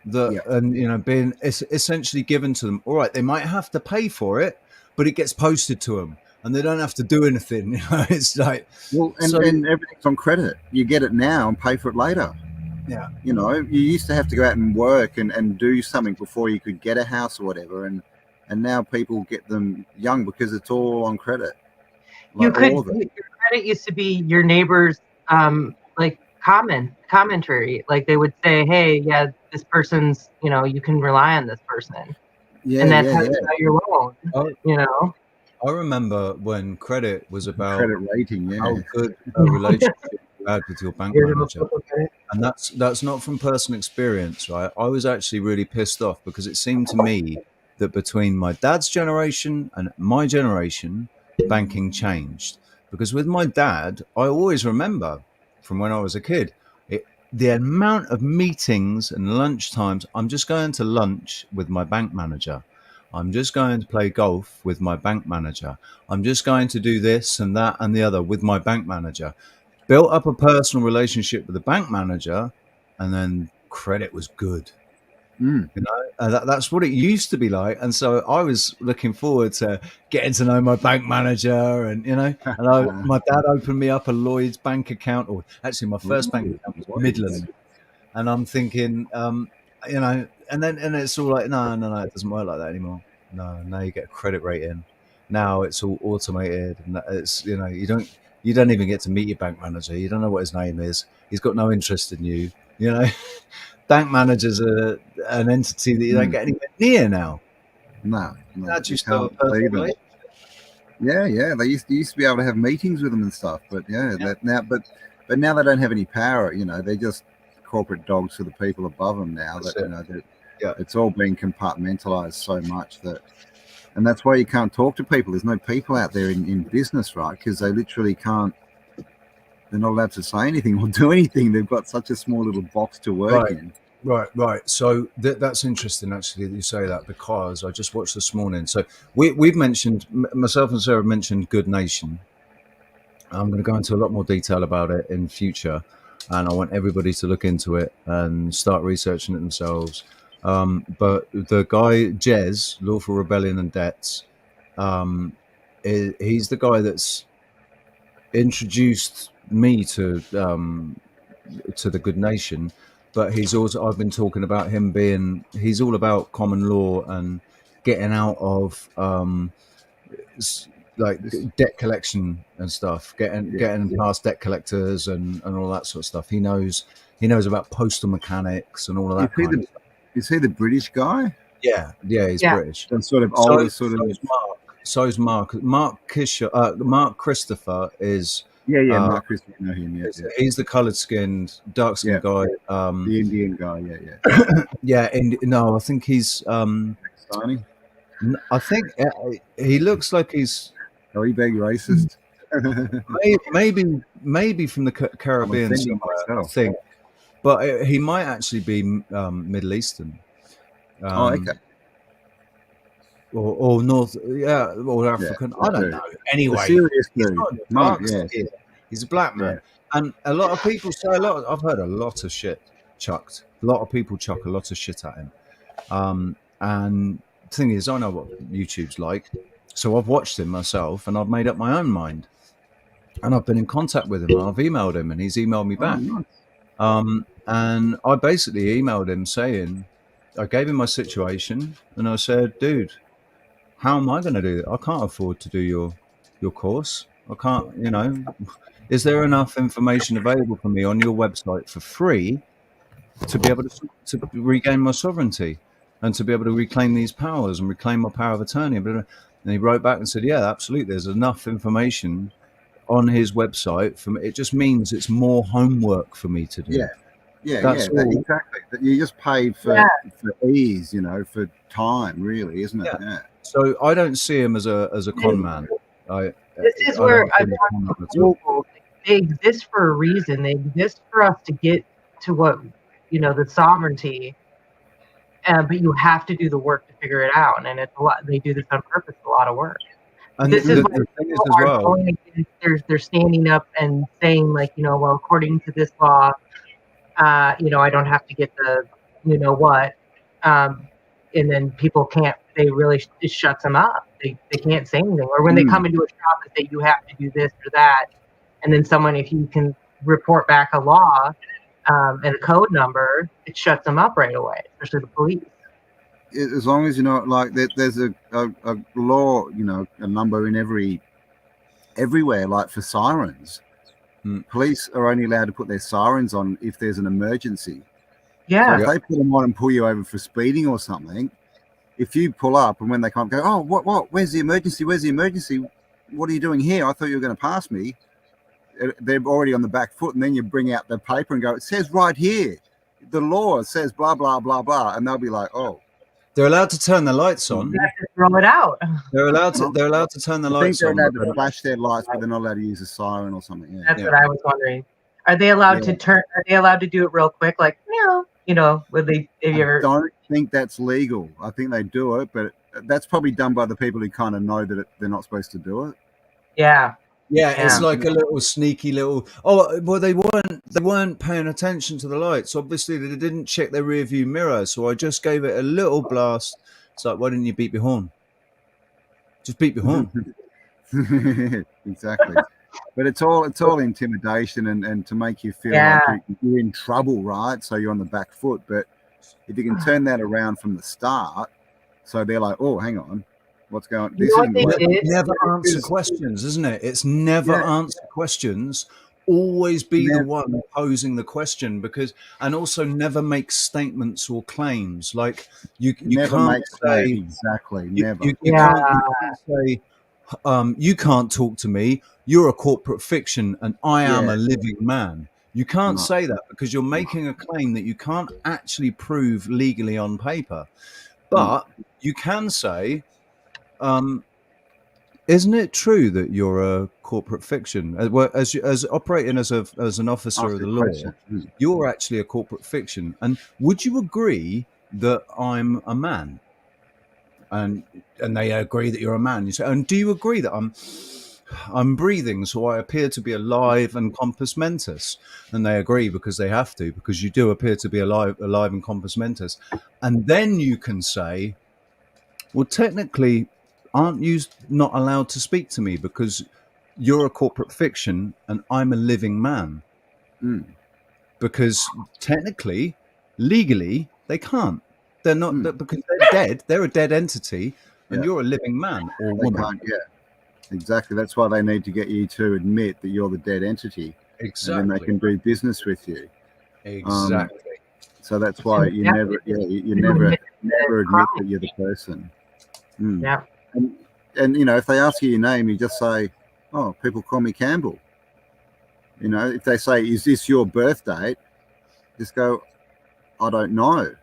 B: that, and being essentially given to them. All right, they might have to pay for it, but it gets posted to them. And they don't have to do anything. It's like,
A: and everything's on credit. You get it now and pay for it later.
B: Yeah.
A: You used to have to go out and work and do something before you could get a house or whatever. And now people get them young because it's all on credit.
C: Your credit used to be your neighbor's like commentary. Like they would say, hey, this person's, you can rely on this person. And that's how you got your loan,
B: I remember when credit was about
A: credit rating,
B: how good a relationship you had with your bank manager. And that's not from personal experience, right? I was actually really pissed off because it seemed to me that between my dad's generation and my generation, banking changed. Because with my dad, I always remember from when I was a kid, the amount of meetings and lunch times. I'm just going to lunch with my bank manager. I'm just going to play golf with my bank manager. I'm just going to do this and that and the other with my bank manager. Built up a personal relationship with the bank manager, and then credit was good. That's what it used to be like. And so I was looking forward to getting to know my bank manager, and my dad opened me up a Lloyd's bank account, or actually my first bank account was Midland. And I'm thinking, and it's all like, no, it doesn't work like that anymore. No, now you get a credit rating. Now it's all automated, and it's you don't even get to meet your bank manager. You don't know what his name is. He's got no interest in you. Bank managers are an entity that you don't get anywhere near now.
A: No,
B: you still
A: they used to be able to have meetings with them and stuff, but but now they don't have any power. They're just corporate dogs for the people above them now. It's all been compartmentalized so much and that's why you can't talk to people. There's no people out there in business, right? Because they literally can't. They're not allowed to say anything or do anything. They've got such a small little box to work in.
B: Right. So that's interesting, actually, that you say that, because I just watched this morning. So we've mentioned, myself and Sarah mentioned Good Nation. I'm going to go into a lot more detail about it in future, and I want everybody to look into it and start researching it themselves. But the guy, Jez, Lawful Rebellion and Debts, he's the guy that's introduced me to the Good Nation. But I've been talking about him he's all about common law and getting out of like debt collection and stuff, getting past debt collectors and all that sort of stuff. He knows about postal mechanics and all of that kind of stuff.
A: Is he the British guy?
B: Yeah, he's British.
A: And sort of older,
B: So's Mark. Mark Christopher is.
A: Mark Christopher. I know him. Yeah.
B: He's the coloured-skinned, dark-skinned guy.
A: The Indian guy.
B: I think he's.
A: Pakistani.
B: I think he looks like he's.
A: Are he being racist?
B: maybe from the Caribbean somewhere, I think. But he might actually be Middle Eastern.
A: Okay.
B: Or North, or African. I don't know. Anyway, he's a black man, and a lot of people say I've heard a lot of shit chucked. A lot of people chuck a lot of shit at him. And the thing is, I know what YouTube's like, so I've watched him myself, and I've made up my own mind. And I've been in contact with him, and I've emailed him, and he's emailed me back. And I basically emailed him saying, I gave him my situation, and I said, dude, how am I going to do it? I can't afford to do your course. I can't, is there enough information available for me on your website for free to be able to regain my sovereignty and to be able to reclaim these powers and reclaim my power of attorney? And he wrote back and said, yeah, absolutely. There's enough information on his website. It just means it's more homework for me to do.
A: Exactly. That you just paid for ease, you know, for time, really, isn't it? Yeah.
B: So I don't see him as a con man.
C: This is where I've talked to people. They exist for a reason. They exist for us to get to what, you know, the sovereignty. But you have to do the work to figure it out, and it's a lot. They do this on purpose. A lot of work.
B: And
C: this is what
B: the thing is
C: people
B: as
C: are
B: well.
C: going against. They're standing up and saying, like, you know, well, according to this law, you know, I don't have to get the, you know what, and then people can't. They really it shuts them up. They can't say anything. Or when they come into a shop and say you have to do this or that, and then someone, if you can report back a law and a code number, it shuts them up right away, especially the police.
A: As long as you know, like there's a law, you know, a number in everywhere, like for sirens. Police are only allowed to put their sirens on if there's an emergency.
C: Yeah.
A: So if they put them on and pull you over for speeding or something, if you pull up and when they come, go, oh, what? Where's the emergency? Where's the emergency? What are you doing here? I thought you were going to pass me. They're already on the back foot, and then you bring out the paper and go, it says right here, the law says blah blah blah blah, and they'll be like, oh.
B: They're allowed to turn the lights on.
C: You have to throw it out.
B: They're allowed to turn the lights on.
A: They're allowed to flash their lights, but they're not allowed to use a siren or something. Yeah.
C: That's what I was wondering. Are they allowed to turn? Are they allowed to do it real quick, like you know, would they? I
A: don't think that's legal. I think they do it, but that's probably done by the people who kind of know that they're not supposed to do it.
C: Yeah.
B: Yeah, it's like a little sneaky little. Oh, well, they weren't paying attention to the lights. Obviously, they didn't check their rear view mirror, so I just gave it a little blast. It's like, why didn't you beep your horn? Just beep your horn.
A: Exactly. But it's all intimidation and to make you feel like you're in trouble, right? So you're on the back foot. But if you can turn that around from the start, so they're like, oh, hang on. What's going on? This
B: never answer questions, isn't it? It's never answer questions. Always be the one posing the question, and also never make statements or claims. Like you can't say
A: exactly.
B: You can't say you can't talk to me. You're a corporate fiction, and I am a living man. You can't say that because you're making a claim that you can't actually prove legally on paper. But you can say. Isn't it true that you're a corporate fiction? As operating as an officer of the law, you're actually a corporate fiction. And would you agree that I'm a man? And they agree that you're a man. You say, and do you agree that I'm breathing, so I appear to be alive and compos mentis? And they agree because they have to, because you do appear to be alive and compos mentis. And then you can say, well, technically, aren't you not allowed to speak to me because you're a corporate fiction and I'm a living man? Because technically, legally, they can't. They're not because they're dead. They're a dead entity, and you're a living man or woman.
A: Exactly. That's why they need to get you to admit that you're the dead entity.
B: Exactly.
A: And then they can do business with you.
B: Exactly.
A: So that's why you never admit that you're the person.
C: Yeah.
A: And you know, if they ask you your name, you just say, oh, people call me Campbell. You know, if they say, is this your birth date? Just go, I don't know.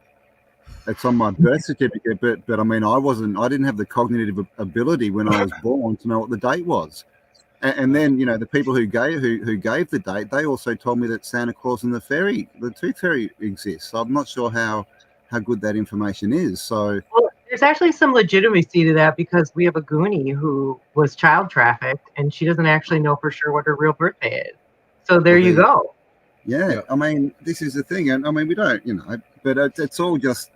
A: It's on my birth certificate, but I mean, I didn't have the cognitive ability when I was born to know what the date was. And then, you know, the people who gave the date, they also told me that Santa Claus and the Tooth Fairy exists. So I'm not sure how good that information is. So
C: there's actually some legitimacy to that because we have a Goonie who was child trafficked and she doesn't actually know for sure what her real birthday is. So there you go.
A: Yeah. I mean, this is the thing. And I mean, we don't, you know, but it's all just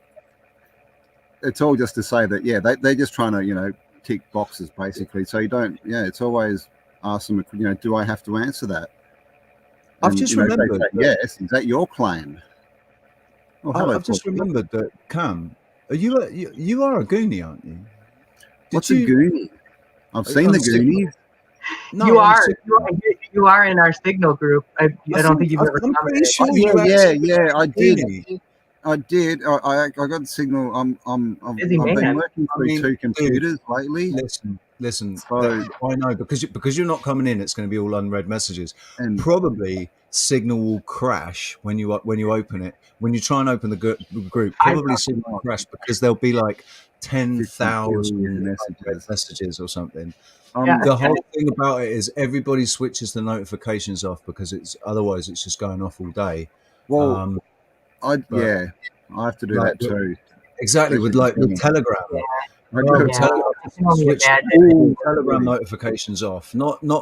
A: to say that, they're just trying to, you know, tick boxes basically. So you don't, it's always ask them, you know, do I have to answer that?
B: I've just remembered.
A: Yes. Is that your claim?
B: I've just remembered that, Cam, you are a Goonie, aren't you?
A: What's a Goonie? I've seen the Goonies.
C: No, you are in our Signal group. I don't think you've ever commented.
B: Sure
A: I did. I did. I got the Signal. I've been working through two computers lately.
B: Listen. I know because you're not coming in. It's going to be all unread messages. And probably Signal will crash when you open it. When you try and open the group, probably Signal will crash because there'll be like 10,000 messages or something. The whole thing about it is everybody switches the notifications off because otherwise it's just going off all day.
A: Well, I have to do that too.
B: Exactly, with Telegram. Switched all Telegram notifications off.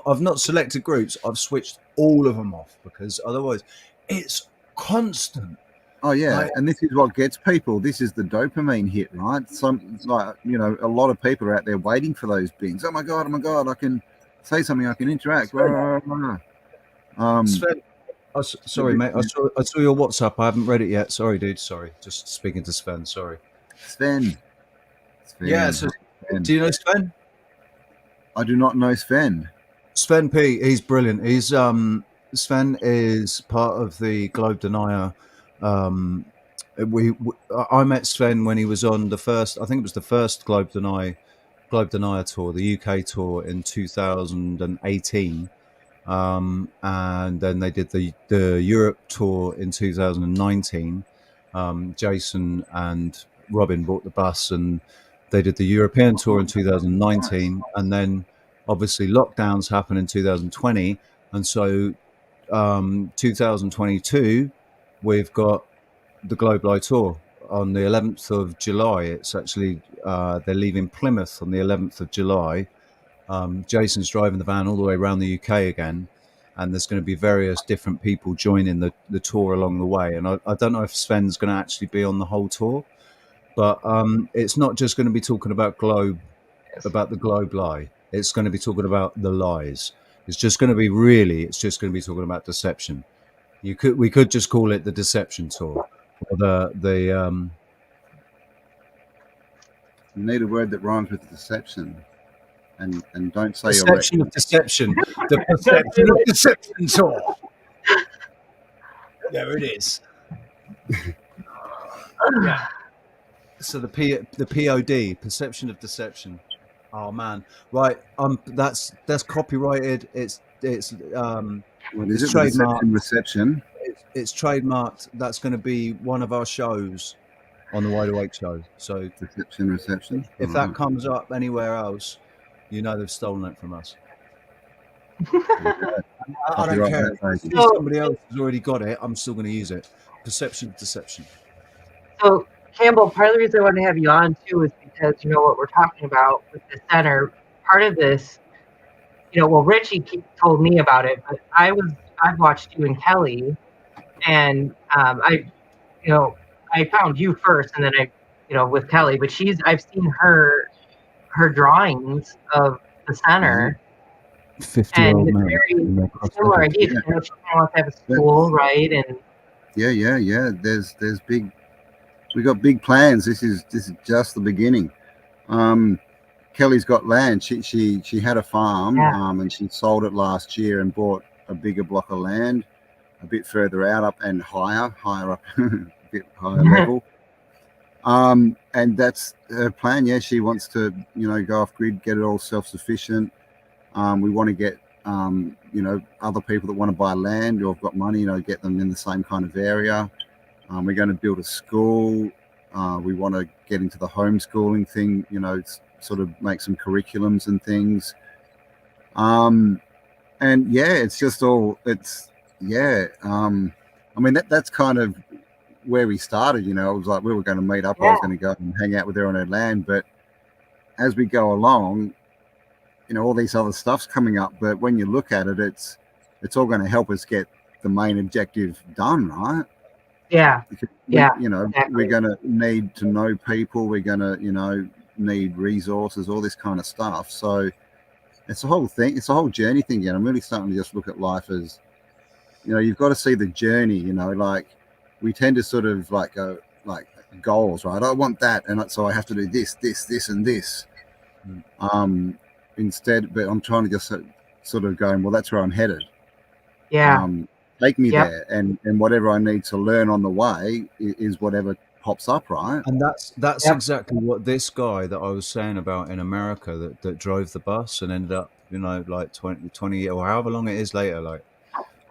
B: I've not selected groups. I've switched all of them off because otherwise it's constant.
A: Oh yeah, and this is what gets people. This is the dopamine hit, right? Some a lot of people are out there waiting for those bings. Oh my god, I can say something, I can interact.
B: Sven, sorry, mate. I saw your WhatsApp. I haven't read it yet. Sorry, dude. Sorry. Just speaking to Sven. Sorry.
A: Sven.
B: Yeah. So, do you know Sven?
A: I do not know Sven.
B: Sven P. He's brilliant. He's Sven is part of the Globe Denier. I met Sven when he was on the first. I think it was the first Globe Denier tour, the UK tour in 2018. And then they did the Europe tour in 2019. Jason and Robin bought the bus and they did the European tour in 2019. And then obviously lockdowns happened in 2020. And so 2022, we've got the Globe Live tour on the 11th of July. It's actually, they're leaving Plymouth on the 11th of July. Jason's driving the van all the way around the UK again, and there's going to be various different people joining the tour along the way. And I don't know if Sven's going to actually be on the whole tour, but it's not just going to be talking about the Globe Lie. It's going to be talking about the lies. It's just going to be talking about deception. We could just call it the Deception Tour, or the
A: You need a word that rhymes with deception. And don't say
B: Perception of Deception. The Perception of Deception Tour. There it is. Yeah. So the POD, Perception of Deception. Oh man, right. That's copyrighted. It's
A: trademarked. Reception.
B: It's trademarked. That's going to be one of our shows on the Wide Awake show. So
A: Deception Reception.
B: If that comes up anywhere else, you know they've stolen it from us. I don't care. If somebody else has already got it, I'm still going to use it. Perception of Deception.
C: So, Campbell, part of the reason I want to have you on, too, is because, what we're talking about with the center, part of this, Richie told me about it, but I've watched you and Kelly, and I found you first, and then with Kelly, but I've seen her drawings of the center.
B: 50-year-old
C: man. Very similar ideas. She kind of wants to have a school, right? And
A: yeah. There's big. We got big plans. This is just the beginning. Kelly's got land. She had a farm, and she sold it last year and bought a bigger block of land, a bit further out up and higher up, a bit higher level. And that's her plan. Yeah, she wants to, go off grid, get it all self-sufficient. We want to get, other people that want to buy land or have got money, get them in the same kind of area. We're going to build a school. We want to get into the homeschooling thing, sort of make some curriculums and things. And it's just all, that's kind of where we started. It was like we were going to meet up. I was going to go and hang out with her on her land, but as we go along, all these other stuff's coming up. But when you look at it, it's all going to help us get the main objective done, right?
C: Exactly.
A: We're going to need to know people. We're going to need resources, all this kind of stuff. So it's a whole thing. It's a whole journey thing. Again, I'm really starting to just look at life as, you've got to see the journey. Like we tend to sort of go like goals, right? I want that, and so I have to do this, and this. Instead, but I'm trying to just sort of going, well, that's where I'm headed. Take me there, and whatever I need to learn on the way is whatever pops up, right?
B: And that's exactly what this guy that I was saying about in America that drove the bus and ended up, like 20 or however long it is later, like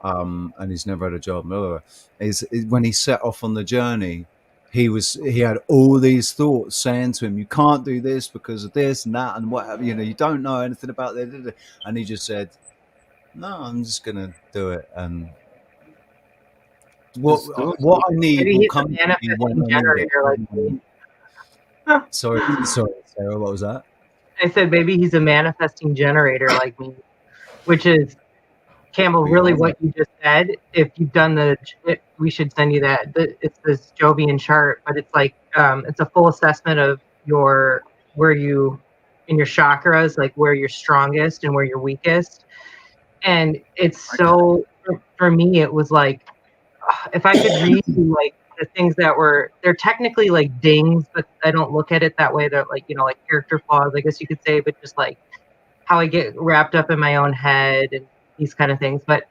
B: and he's never had a job. Blah, blah, blah. Is when he set off on the journey, he had all these thoughts saying to him, "You can't do this because of this and that and whatever. You know, you don't know anything about that." And he just said, "No, I'm just gonna do it." And what I need
C: Maybe
B: will
C: he's a
B: come to me when
C: manifesting
B: I need it.
C: generator like me.
B: Sorry, Sarah, what was that?
C: I said maybe he's a manifesting generator like me, which is, Campbell, really what you just said. If you've done we should send you that. It's this Jovian chart, but it's like it's a full assessment of where you in your chakras, like where you're strongest and where you're weakest. And it's so, for me, it was like, if I could read you like the things that they're technically like dings, but I don't look at it that way. They're like, like character flaws, I guess you could say, but just like how I get wrapped up in my own head and these kind of things. But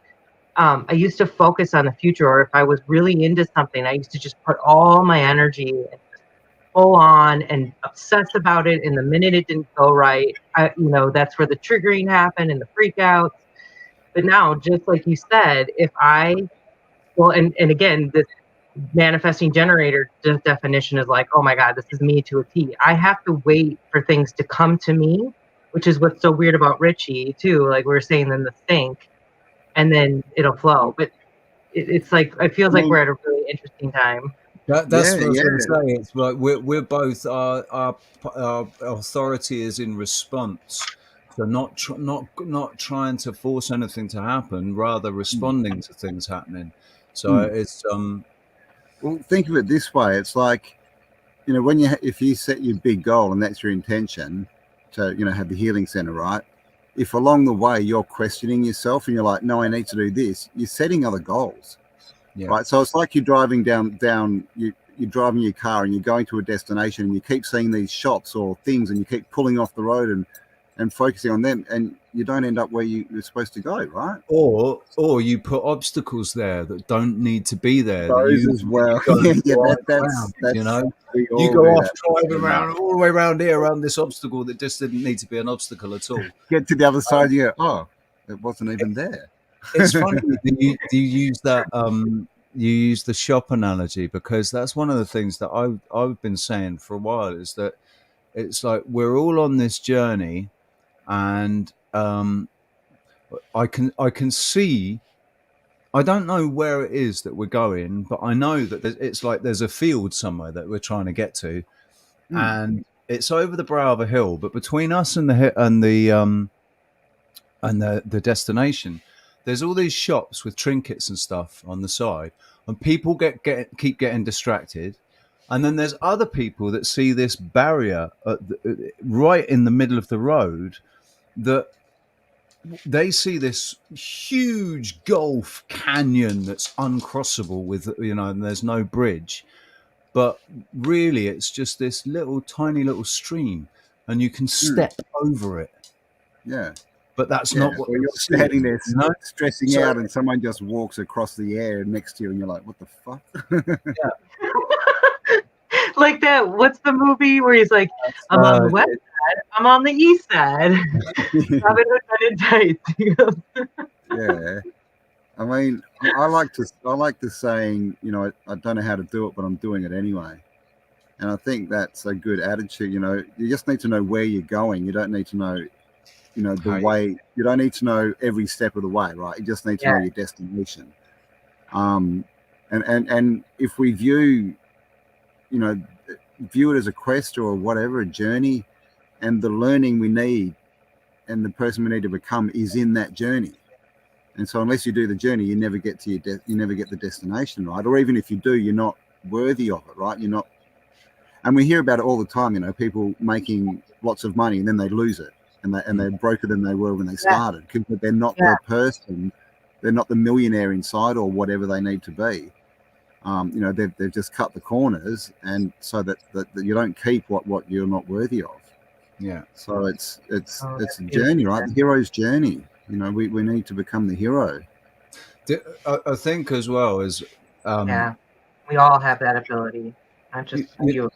C: I used to focus on the future, or if I was really into something, I used to just put all my energy and full on and obsess about it. And the minute it didn't go right, that's where the triggering happened and the freakouts. But now, just like you said, and again, this manifesting generator definition is like, oh my God, this is me to a T. I have to wait for things to come to me, which is what's so weird about Richie too. Like we were saying in the sync, and then it'll flow. But it's like, it feels like we're at a really interesting time.
B: That's what I was going to say. It's like we're both our authority is in response. So not trying to force anything to happen, rather responding to things happening. So it's
A: well, think of it this way. It's like, when if you set your big goal and that's your intention to, have the healing center, right? If along the way you're questioning yourself and you're like, no, I need to do this, you're setting other goals, right? So it's like you're driving you're driving your car and you're going to a destination and you keep seeing these shops or things and you keep pulling off the road and focusing on them, and you don't end up where you're supposed to go, right?
B: Or you put obstacles there that don't need to be there.
A: Those as well.
B: That's you go off driving around all the way around here around this obstacle that just didn't need to be an obstacle at all.
A: Get to the other side, you go, oh, it wasn't even there.
B: It's funny do you use that you use the shop analogy, because that's one of the things that I've been saying for a while, is that it's like we're all on this journey. And I can see, I don't know where it is that we're going, but I know that it's like there's a field somewhere that we're trying to get to, and it's over the brow of a hill. But between us and the destination, there's all these shops with trinkets and stuff on the side, and people keep getting distracted. And then there's other people that see this barrier right in the middle of the road, that they see this huge gulf canyon that's uncrossable with, and there's no bridge. But really, it's just this tiny little stream, and you can step over it.
A: Yeah.
B: But that's not what
A: you're standing there stressing out, and someone just walks across the air next to you, and you're like, what the fuck?
C: Yeah. Like that, what's the movie where he's like, I'm on the west side, I'm on the east side. Robin Hood tights.
A: Yeah. I mean, I like the saying, I don't know how to do it, but I'm doing it anyway. And I think that's a good attitude. You just need to know where you're going. You don't need to know, the way. You don't need to know every step of the way, right? You just need to know your destination. And if we view it as a quest or whatever, a journey, and the learning we need and the person we need to become is in that journey. And so unless you do the journey, you never get to you never get the destination, right? Or even if you do, you're not worthy of it, right? You're not. And we hear about it all the time, people making lots of money and then they lose it, and they're broker than they were when they started, because they're not the person, they're not the millionaire inside or whatever they need to be. They've just cut the corners, and so that you don't keep what you're not worthy of.
B: Yeah.
A: So it's a journey, right? The hero's journey. We need to become the hero.
B: I think as well as
C: we all have that ability, not just you.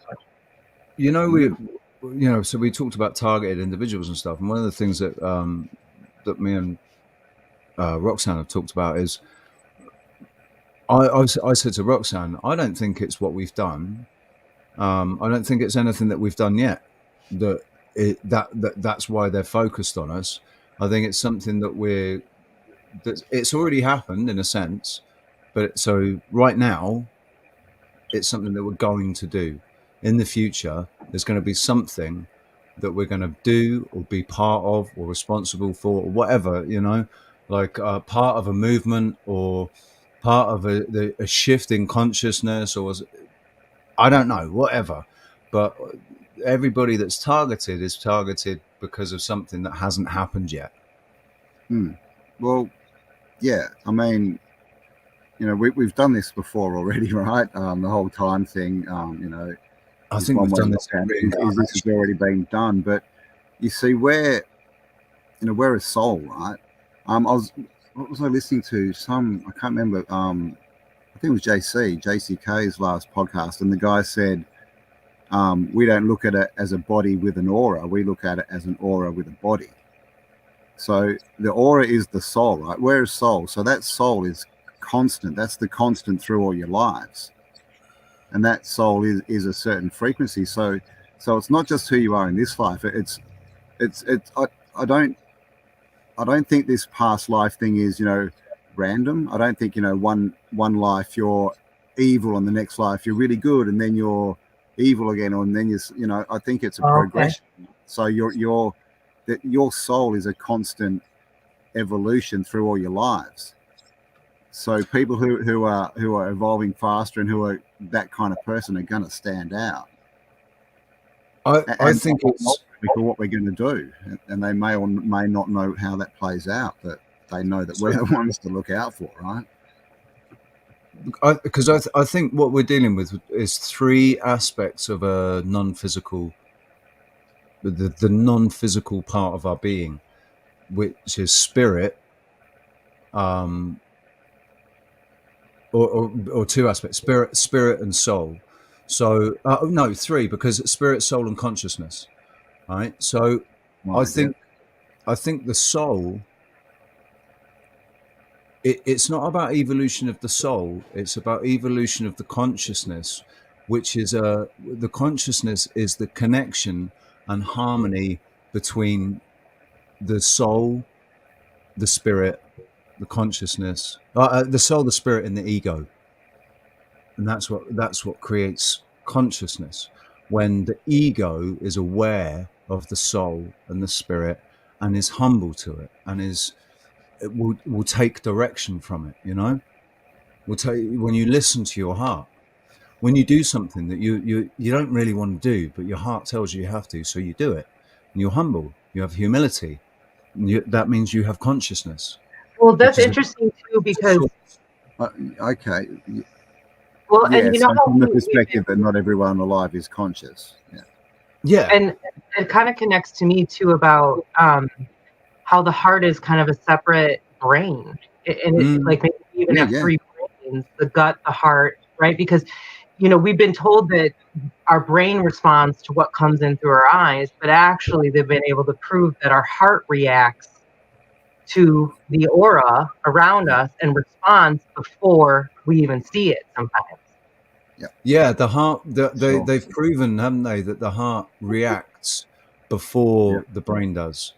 B: So we talked about targeted individuals and stuff, and one of the things that that me and Roxanne have talked about is I said to Roxanne, I don't think it's what we've done. I don't think it's anything that we've done yet. That's why they're focused on us. I think it's something that it's already happened in a sense, but so right now it's something that we're going to do. In the future, there's going to be something that we're going to do or be part of or responsible for or whatever, like part of a movement or part of a shift in consciousness, or I don't know, whatever. But everybody that's targeted is targeted because of something that hasn't happened yet.
A: Well, yeah, I mean, we've done this before already, right? The whole time thing,
B: I think we've done this.
A: This has already been done, but you see, we're a soul, right? What was I listening to? I can't remember. I think it was JCK's last podcast, and the guy said, we don't look at it as a body with an aura. We look at it as an aura with a body. So the aura is the soul, right? Where is soul? So that soul is constant. That's the constant through all your lives. And that soul is a certain frequency. So it's not just who you are in this life. I don't think this past life thing is, random. I don't think, one life you're evil and the next life you're really good and then you're evil again, and then I think it's a progression. So your soul is a constant evolution through all your lives. So people who are evolving faster and who are that kind of person are going to stand out.
B: I think it's
A: for what we're going to do, and they may or may not know how that plays out, but they know that we're the ones to look out for, right?
B: Because I think what we're dealing with is three aspects of a non-physical, the non-physical part of our being, which is spirit, or two aspects: spirit and soul. So no, three, because it's spirit, soul, and consciousness. Right. So I think the soul. It's not about evolution of the soul. It's about evolution of the consciousness, which is the consciousness is the connection and harmony between the soul, the spirit, the consciousness, the soul, the spirit, and the ego. And that's what creates consciousness. When the ego is aware of the soul and the spirit and is humble to it and it will take direction from it, when you listen to your heart, when you do something that you don't really want to do, but your heart tells you have to, so you do it, and you're humble, you have humility, and that means you have consciousness.
C: Well, that's interesting too, because
A: okay.
C: Well, yeah, and
A: so from the perspective that not everyone alive is conscious.
B: Yeah.
C: And it kind of connects to me too about how the heart is kind of a separate brain, and it's like maybe we even have three brains: the gut, the heart, right? Because we've been told that our brain responds to what comes in through our eyes, but actually they've been able to prove that our heart reacts to the aura around us and responds before we even see it sometimes.
B: Yeah, the heart, they've proven, haven't they, that the heart reacts before the brain does.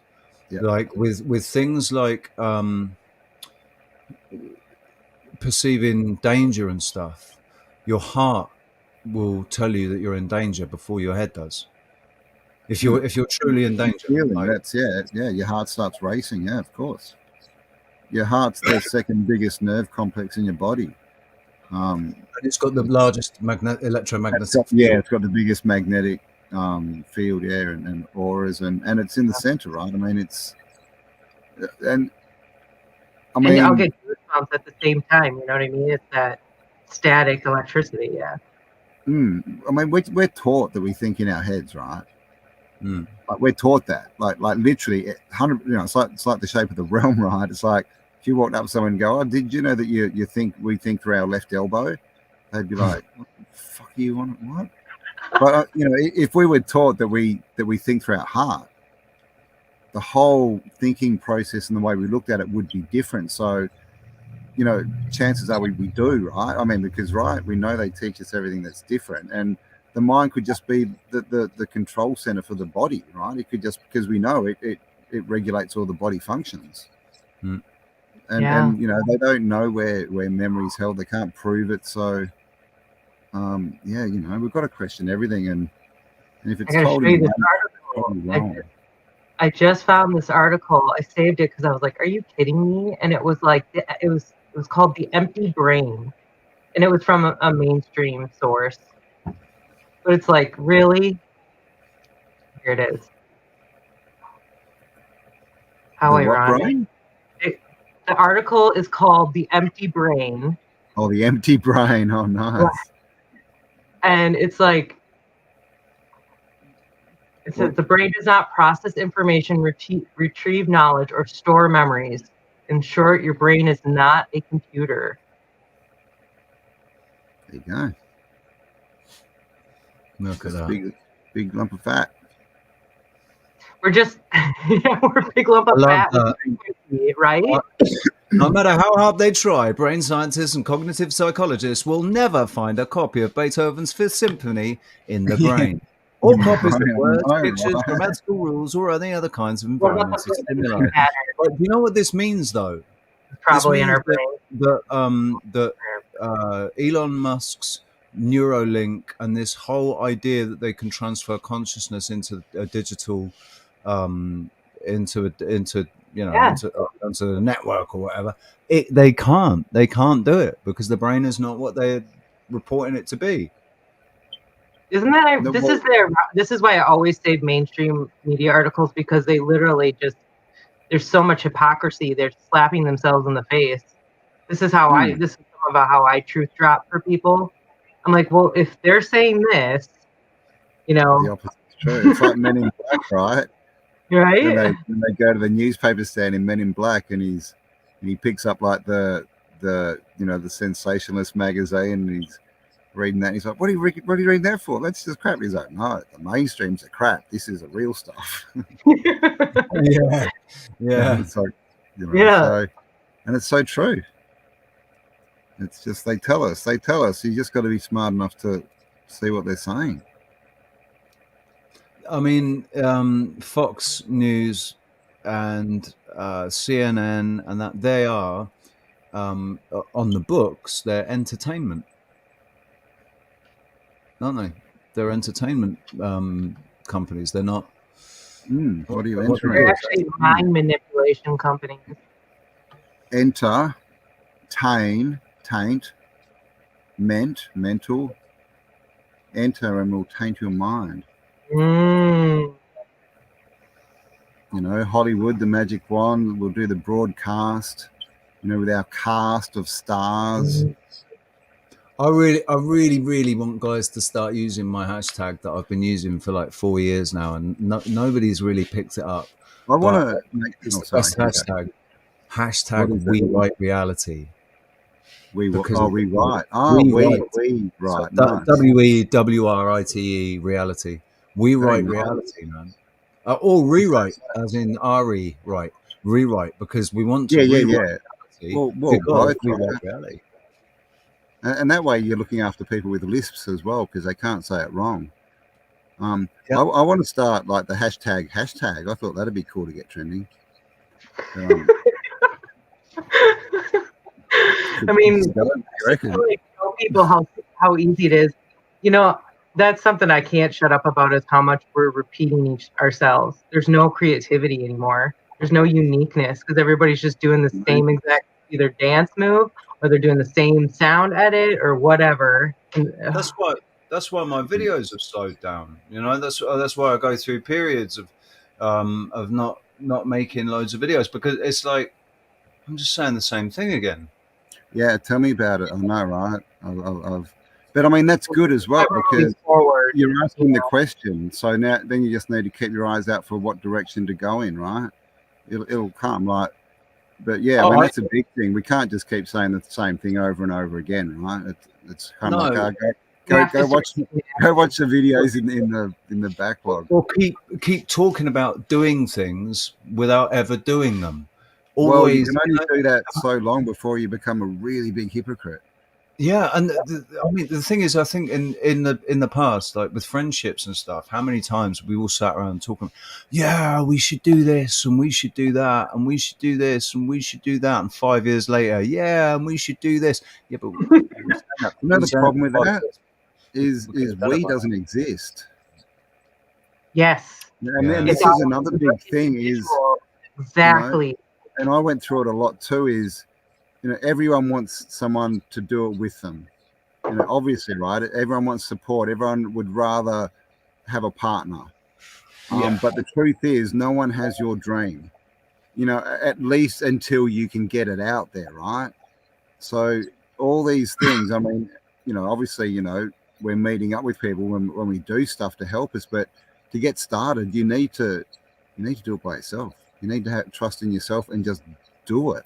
B: Like with things like perceiving danger and stuff, your heart will tell you that you're in danger before your head does. If you're truly in danger,
A: your heart starts racing. Yeah, of course. Your heart's the second biggest nerve complex in your body.
B: And it's got the largest electromagnetic field.
A: Yeah, it's got the biggest magnetic field, and auras, and it's in the center, right? I mean, and I'll
C: get goosebumps at the same time. You know what I mean? It's that static electricity. Yeah.
A: I mean, we're taught that we think in our heads, right? Like we're taught that, like literally, 100. It's like the shape of the realm, right? It's like if you walked up to someone and go, "Oh, did you know that we think through our left elbow?" They'd be like, "What the fuck are you on? What?" But if we were taught that we think through our heart, the whole thinking process and the way we looked at it would be different. So, you know, chances are we do, right? I mean, because we know they teach us everything that's different, and the mind could just be the control center for the body, right? It could just, because we know it regulates all the body functions. And you know, they don't know where memory's held. They can't prove it. So yeah, you know, we've got to question everything, and if it's told in the wrong.
C: I just found this article. I saved it because I was like, "Are you kidding me?" And it was like, it was called "The Empty Brain," and it was from a mainstream source. But it's like, really? Here it is. How ironic! The article is called "The Empty Brain."
A: Oh, the empty brain. Oh, nice.
C: And it's like, it says the brain does not process information, retrieve knowledge, or store memories. In short, your brain is not a computer.
A: There you go.
B: Look at that.
A: Big lump of fat.
C: We're just, we're a big lump of fat, right?
B: No matter how hard they try, brain scientists and cognitive psychologists will never find a copy of Beethoven's Fifth Symphony in the brain. Or copies of words, pictures, grammatical rules, or any other kinds of environments of stimuli. But do you know what this means, though?
C: Probably in our brain.
B: That Elon Musk's Neuralink and this whole idea that they can transfer consciousness into a digital, into the network or whatever. They can't do it because the brain is not what they're reporting it to be.
C: Isn't that this is why I always save mainstream media articles, because they literally just, there's so much hypocrisy. They're slapping themselves in the face. This is how this is some about how I truth drop for people. I'm like, well, if they're saying this, you know,
A: the opposite's true. It's like Men in Black, right?
C: Right.
A: When they go to the newspaper stand in Men in Black, and he picks up like the sensationalist magazine, and he's reading that, and he's like, what are you reading that for? That's just crap. He's like, no, the mainstreams are crap. This is the real stuff.
B: Yeah.
A: It's like, so, and it's so true. It's just, they tell us. You just got to be smart enough to see what they're saying.
B: I mean, Fox News and CNN and that, they are on the books. They're entertainment, aren't they? They're entertainment companies. They're not.
A: What are you entering?
C: They're actually mind manipulation companies.
A: Enter, taint, mental. Enter and will taint your mind. You know, Hollywood, the magic wand, will do the broadcast, you know, with our cast of stars.
B: I really want guys to start using my hashtag that I've been using for like 4 years now, and nobody's really picked it up.
A: I want to make
B: the best hashtag. Hashtag We Write Reality.
A: We write. We write.
B: WEWRITE reality. We write reality, man. Or rewrite, as in RE, right? Rewrite, because we want to rewrite reality.
A: Well,
B: we write reality.
A: And that way you're looking after people with lisps as well, because they can't say it wrong. I want to start like the hashtag. I thought that'd be cool to get trending.
C: I mean, really tell people how easy it is. You know, that's something I can't shut up about, is how much we're repeating ourselves. There's no creativity anymore. There's no uniqueness, because everybody's just doing the same exact either dance move, or they're doing the same sound edit or whatever.
B: That's why my videos have slowed down. You know, that's why I go through periods of not making loads of videos, because it's like I'm just saying the same thing again.
A: Yeah, tell me about it. I know, right? But I mean, that's good as well, because you're asking the question. So then you just need to keep your eyes out for what direction to go in, right? It'll come, like. But yeah, I mean, that's a big thing. We can't just keep saying the same thing over and over again, right? It's kind of like go watch the videos in the backlog.
B: Or keep talking about doing things without ever doing them,
A: Well, you
B: always.
A: can only do that so long before you become a really big hypocrite.
B: Yeah, and I mean the thing is, I think in the past, like with friendships and stuff, how many times we all sat around talking, yeah, we should do this and we should do that and we should do this and we should do that, and 5 years later, yeah, and we should do this. Yeah, but
A: You know the problem with that is we doesn't exist.
C: Yes.
A: And then
C: It's
A: this is another big thing is,
C: exactly.
A: You know, and I went through it a lot too, is, you know, everyone wants someone to do it with them. You know, obviously, right? Everyone wants support. Everyone would rather have a partner. But the truth is, no one has your dream, you know, at least until you can get it out there, right? So all these things, I mean, you know, obviously, you know, we're meeting up with people when we do stuff to help us, but to get started, you need to do it by yourself. You need to have trust in yourself and just do it.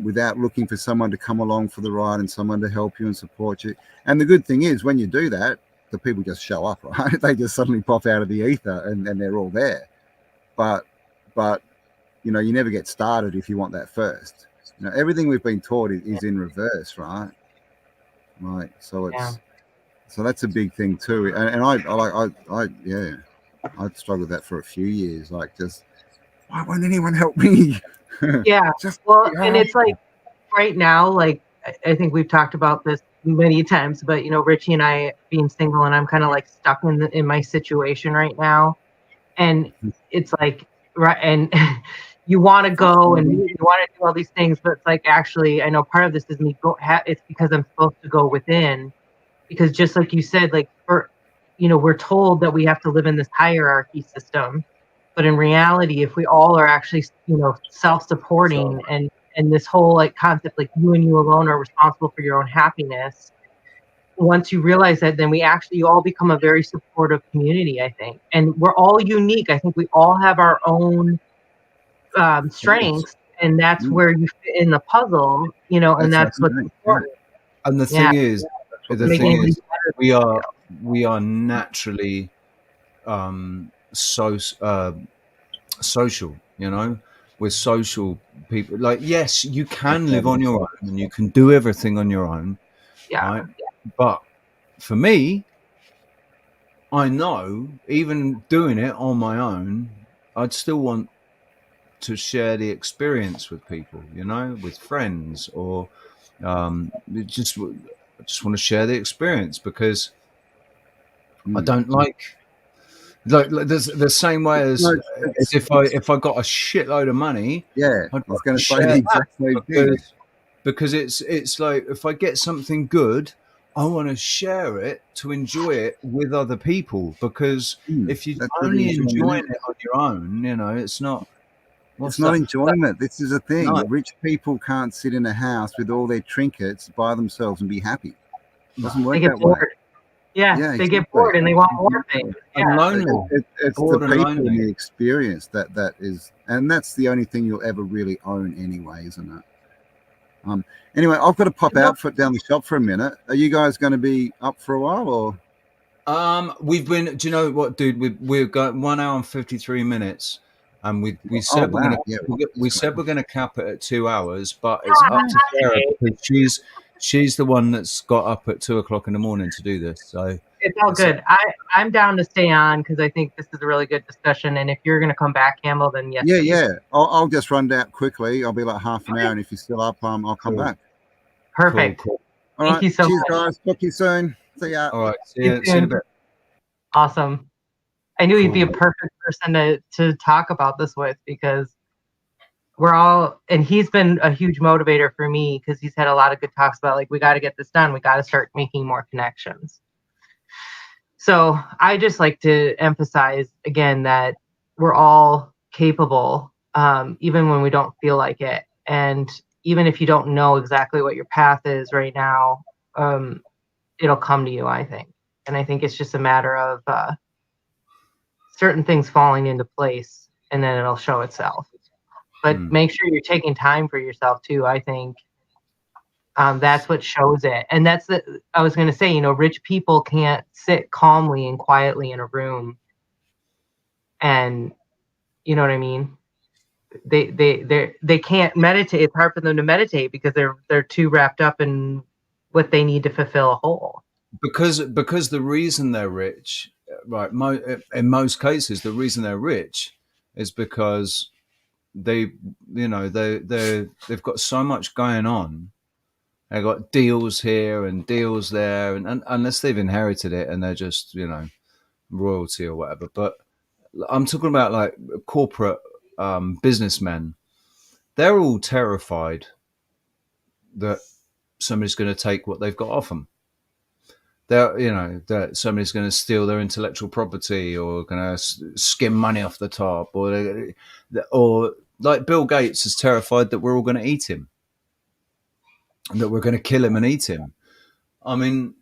A: Without looking for someone to come along for the ride and someone to help you and support you. And the good thing is, when you do that, the people just show up, right? They just suddenly pop out of the ether and they're all there. But you know, you never get started if you want that first. You know, everything we've been taught is in reverse, right? Right. So so that's a big thing too. And I struggled with that for a few years. Like, just why won't anyone help me?
C: Yeah. Well, and it's like right now, like I think we've talked about this many times, but you know, Richie and I being single, and I'm kind of like stuck in my situation right now, and it's like right, and you want to go and you want to do all these things, but it's like actually, I know part of this is me it's because I'm supposed to go within, because just like you said, like you know, we're told that we have to live in this hierarchy system. But in reality, if we all are actually, you know, self-supporting and this whole like concept, like you and you alone are responsible for your own happiness. Once you realize that, then you all become a very supportive community, I think. And we're all unique. I think we all have our own strengths, and that's where you fit in the puzzle, you know, and that's what's important.
B: And the thing is, we are naturally social, you know. We're social people. Like, yes, you can live on your own and you can do everything on your own, right? But for me, I know even doing it on my own, I'd still want to share the experience with people, you know, with friends, or just want to share the experience, because I don't like there's the same way as if I got a shitload of money,
A: I was going to say the exact same thing,
B: because it's like, if I get something good, I want to share it, to enjoy it with other people, because if you're only enjoying it on your own, you know, it's not
A: enjoyment. This is a thing.
B: No.
A: Rich people can't sit in a house with all their trinkets by themselves and be happy. It doesn't work that way.
C: Yeah, they get bored and they want more things.
B: And lonely.
A: It's the people and the experience that is, and that's the only thing you'll ever really own anyway, isn't it? Anyway, I've got to pop out down the shop for a minute. Are you guys going to be up for a while, or?
B: We've been. Do you know what, dude? We've got 1 hour and 53 minutes. And we said we're gonna cap it at 2 hours, but it's up to Sarah, because she's the one that's got up at 2 o'clock in the morning to do this. So
C: it's all good. I'm down to stay on, because I think this is a really good discussion. And if you're gonna come back, Campbell, then yes.
A: Yeah. I'll just run down quickly. I'll be like half an hour, and if you're still up, I'll come back.
C: Perfect.
B: Cool.
C: Thank you so much.
A: Cheers, guys. Talk to you soon. See ya.
B: All right. See you in a bit.
C: Awesome. I knew he'd be a perfect person to talk about this with, because and he's been a huge motivator for me, because he's had a lot of good talks about, like, we got to get this done. We got to start making more connections. So I just like to emphasize again that we're all capable, even when we don't feel like it. And even if you don't know exactly what your path is right now, it'll come to you, I think. And I think it's just a matter of certain things falling into place, and then it'll show itself. But make sure you're taking time for yourself too. I think that's what shows it. And I was going to say, you know, rich people can't sit calmly and quietly in a room, and you know what I mean? they can't meditate. It's hard for them to meditate because they're too wrapped up in what they need to fulfill a whole.
B: Because the reason they're rich, right? In most cases, the reason they're rich is because they've got so much going on. They've got deals here and deals there, and unless they've inherited it and they're just royalty or whatever. But I'm talking about like corporate businessmen. They're all terrified that somebody's going to take what they've got off them. That somebody's going to steal their intellectual property or going to skim money off the top, or like Bill Gates is terrified that we're all going to eat him, that we're going to kill him and eat him. I mean,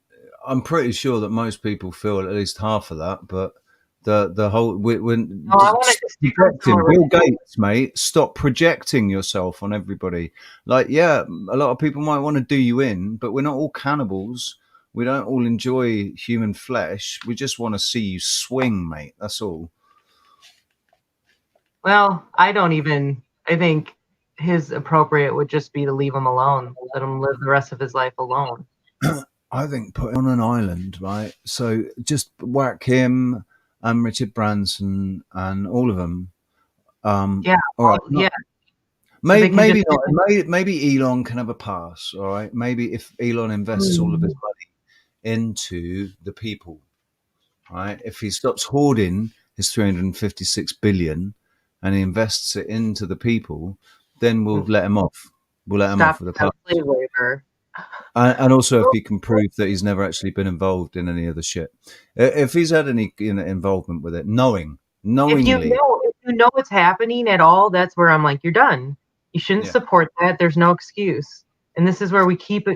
B: I'm pretty sure that most people feel at least half of that, but the whole projecting. Bill Gates, mate, stop projecting yourself on everybody. Like, yeah, a lot of people might want to do you in, but we're not all cannibals. We don't all enjoy human flesh. We just want to see you swing, mate. That's all.
C: Well, I think his appropriate would just be to leave him alone, let him live the rest of his life alone.
B: I think put him on an island, right? So just whack him and Richard Branson and all of them.
C: Yeah.
B: All right.
C: Yeah.
B: Maybe not. Maybe Elon can have a pass. All right. Maybe if Elon invests all of his money into the people, right? If he stops hoarding his 356 billion and he invests it into the people, then we'll let him off. We'll let him off with a pass.
C: Waiver.
B: And also, if he can prove that he's never actually been involved in any of the shit, if he's had any involvement with it, knowingly,
C: if you know what's happening at all, that's where I'm like, you're done. You shouldn't support that. There's no excuse, and this is where we keep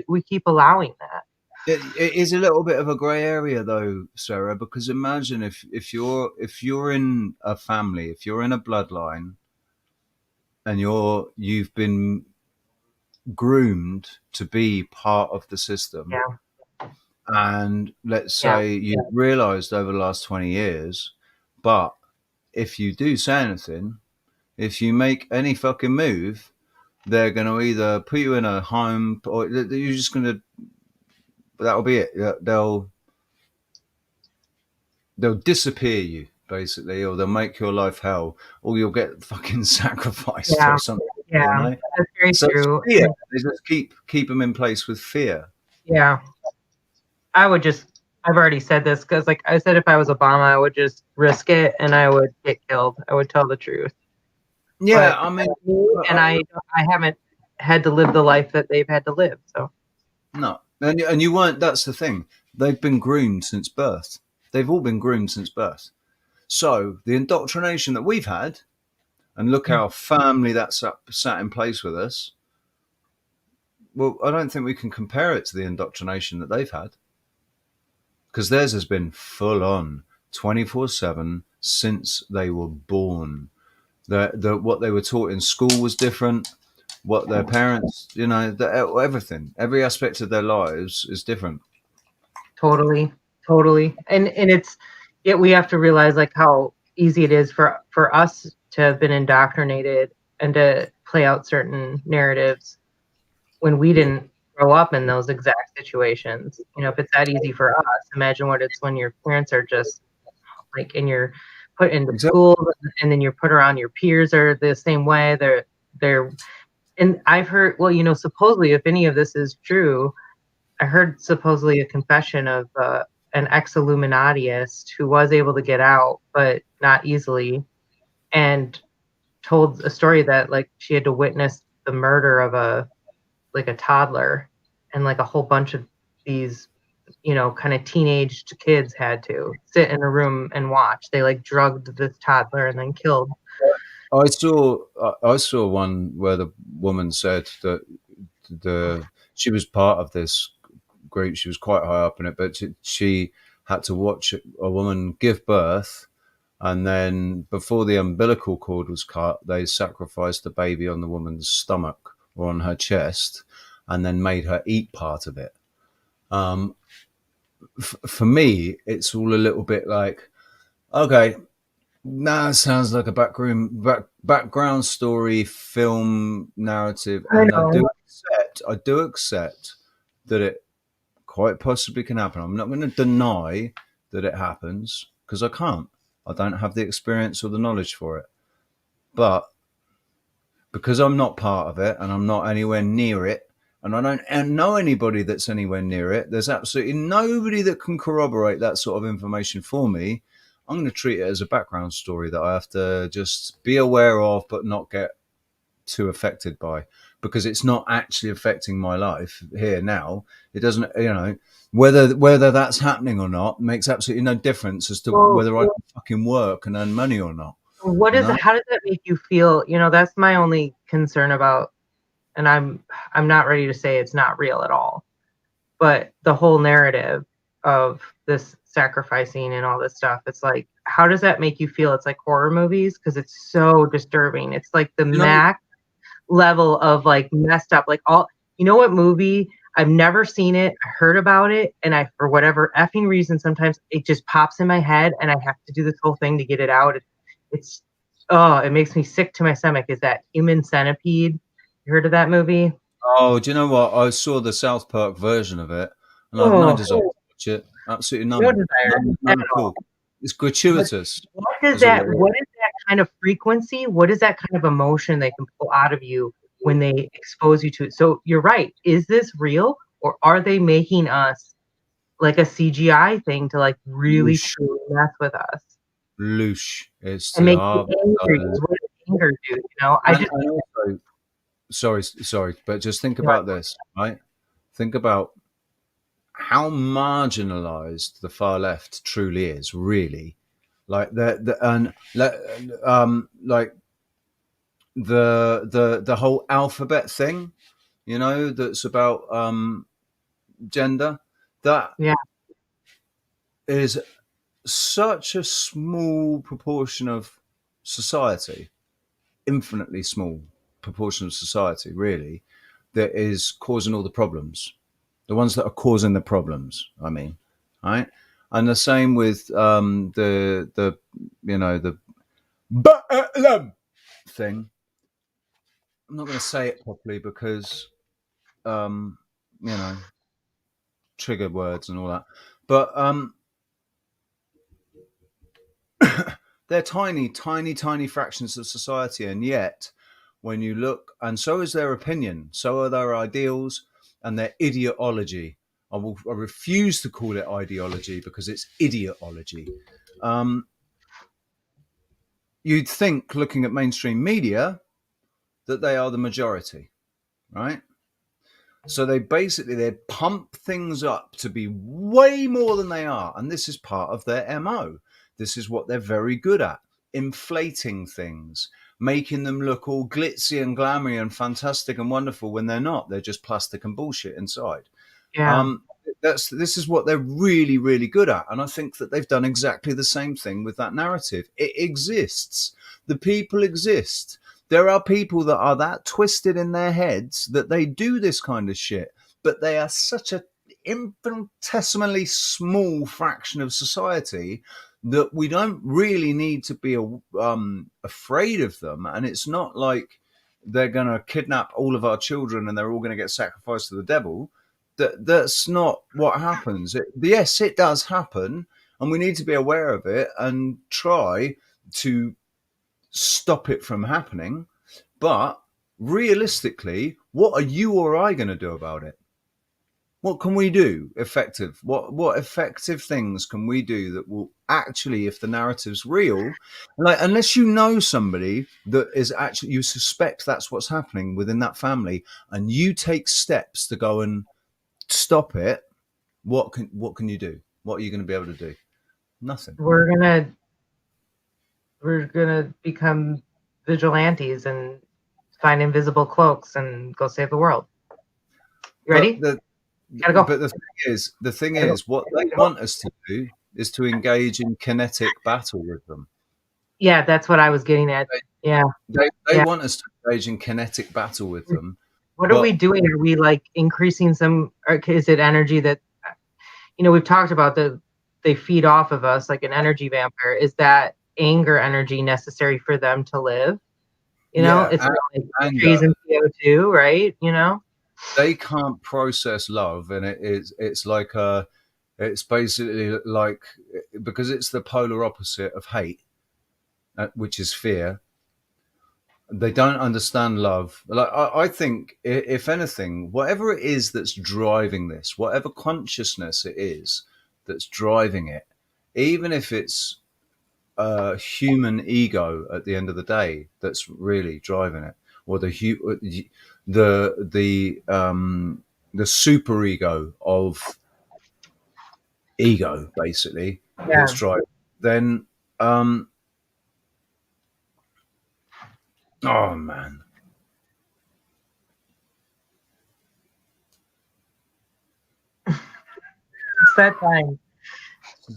C: allowing that.
B: It is a little bit of a grey area, though, Sarah, because imagine if you're in a family, if you're in a bloodline, and you've been groomed to be part of the system, and let's say you've realised over the last 20 years, but if you do say anything, if you make any fucking move, they're going to either put you in a home or you're just going to. That'll be it. They'll disappear you, basically, or they'll make your life hell, or you'll get fucking sacrificed or something.
C: Yeah, that's very true.
B: Fear. They just keep them in place with fear.
C: Yeah, I've already said this because, like I said, if I was Obama, I would just risk it and I would get killed. I would tell the truth.
B: Yeah,
C: but, I mean, I haven't had to live the life that they've had to live. So
B: no. And you weren't. That's the thing. They've been groomed since birth. They've all been groomed since birth. So the indoctrination that we've had, and look how firmly that's sat in place with us. Well, I don't think we can compare it to the indoctrination that they've had, because theirs has been full on 24/7 since they were born. What they were taught in school was different. What their parents, everything, every aspect of their lives is different.
C: Totally. And we have to realize like how easy it is for us to have been indoctrinated and to play out certain narratives when we didn't grow up in those exact situations. If it's that easy for us, imagine what it's when your parents are just like, and you're put into school and then you're put around your peers are the same way. They're and I've heard, supposedly, if any of this is true, I heard supposedly a confession of an ex-Illuminatiist who was able to get out, but not easily, and told a story that like she had to witness the murder of a toddler, and like a whole bunch of these, kind of teenaged kids had to sit in a room and watch. They like drugged this toddler and then killed.
B: I saw one where the woman said that she was part of this group. She was quite high up in it, but she had to watch a woman give birth, and then before the umbilical cord was cut, they sacrificed the baby on the woman's stomach or on her chest, and then made her eat part of it. For me, it's all a little bit like, okay, That sounds like a background story, film narrative, and I do accept that it quite possibly can happen. I'm not going to deny that it happens because I can't. I don't have the experience or the knowledge for it. But because I'm not part of it and I'm not anywhere near it, and I don't know anybody that's anywhere near it, there's absolutely nobody that can corroborate that sort of information for me. I'm going to treat it as a background story that I have to just be aware of, but not get too affected by, because it's not actually affecting my life here now. It doesn't, whether that's happening or not makes absolutely no difference as to whether I can fucking work and earn money or not.
C: How does that make you feel? That's my only concern about, and I'm not ready to say it's not real at all, but the whole narrative of this sacrificing and all this stuff, it's like, how does that make you feel? It's like horror movies, because it's so disturbing. It's like the max level of like messed up, like what movie, I've never seen it, I heard about it, and I, for whatever effing reason, sometimes it just pops in my head and I have to do this whole thing to get it out. It makes me sick to my stomach. Is that Human Centipede? You heard of that movie?
B: Oh, do you know what? I saw the South Park version of it, and I have no desire to watch it. Absolutely none.
C: No desire
B: none at all. It's gratuitous.
C: What is that kind of frequency? What is that kind of emotion they can pull out of you when they expose you to it? So you're right. Is this real, or are they making us like a CGI thing to like really truly mess with us?
B: Loosh. It's
C: and make you angry. What does anger do?
B: also, sorry, but just think about this, right? Think about how marginalized the far left truly is, really. Like the whole alphabet thing, that's about gender. That is such a small proportion of society, infinitely small proportion of society, really, that is causing all the problems. The ones that are causing the problems, I mean, right? And the same with the thing. I'm not going to say it properly because trigger words and all that, but they're tiny fractions of society, and yet when you look, and so is their opinion, so are their ideals and their ideology. I refuse to call it ideology because it's ideology. You'd think, looking at mainstream media, that they are the majority, right? So they pump things up to be way more than they are. And this is part of their MO. This is what they're very good at. Inflating things, making them look all glitzy and glamoury and fantastic and wonderful when they're not. They're just plastic and bullshit inside.
C: Yeah.
B: This is what they're really, really good at. And I think that they've done exactly the same thing with that narrative. It exists. The people exist. There are people that are that twisted in their heads that they do this kind of shit, but they are such an infinitesimally small fraction of society that we don't really need to be afraid of them. And it's not like they're going to kidnap all of our children and they're all going to get sacrificed to the devil. That's not what happens. Yes, it does happen, and we need to be aware of it and try to stop it from happening. But realistically, what are you or I going to do about it? What can we do effective? What effective things can we do that will actually, if the narrative's real, like, unless you know somebody that is actually, you suspect that's what's happening within that family, and you take steps to go and stop it, what can you do? What are you going to be able to do? Nothing.
C: We're gonna become vigilantes and find invisible cloaks and go save the world. You ready? Gotta go.
B: But the thing is, what they want us to do is to engage in kinetic battle with them.
C: Yeah, that's what I was getting at.
B: They want us to engage in kinetic battle with them.
C: What are we doing? Are we like increasing some, or is it energy that, we've talked about they feed off of us like an energy vampire? Is that anger energy necessary for them to live. You know, it's not like trees and CO2, right? You know,
B: they can't process love, and it's like it's basically like, because it's the polar opposite of hate, which is fear. They don't understand love. Like I think, if anything, whatever it is that's driving this, whatever consciousness it is that's driving it, even if it's a human ego at the end of the day that's really driving it, or the super ego of ego, basically, that's driving, then oh man.
C: It's that time.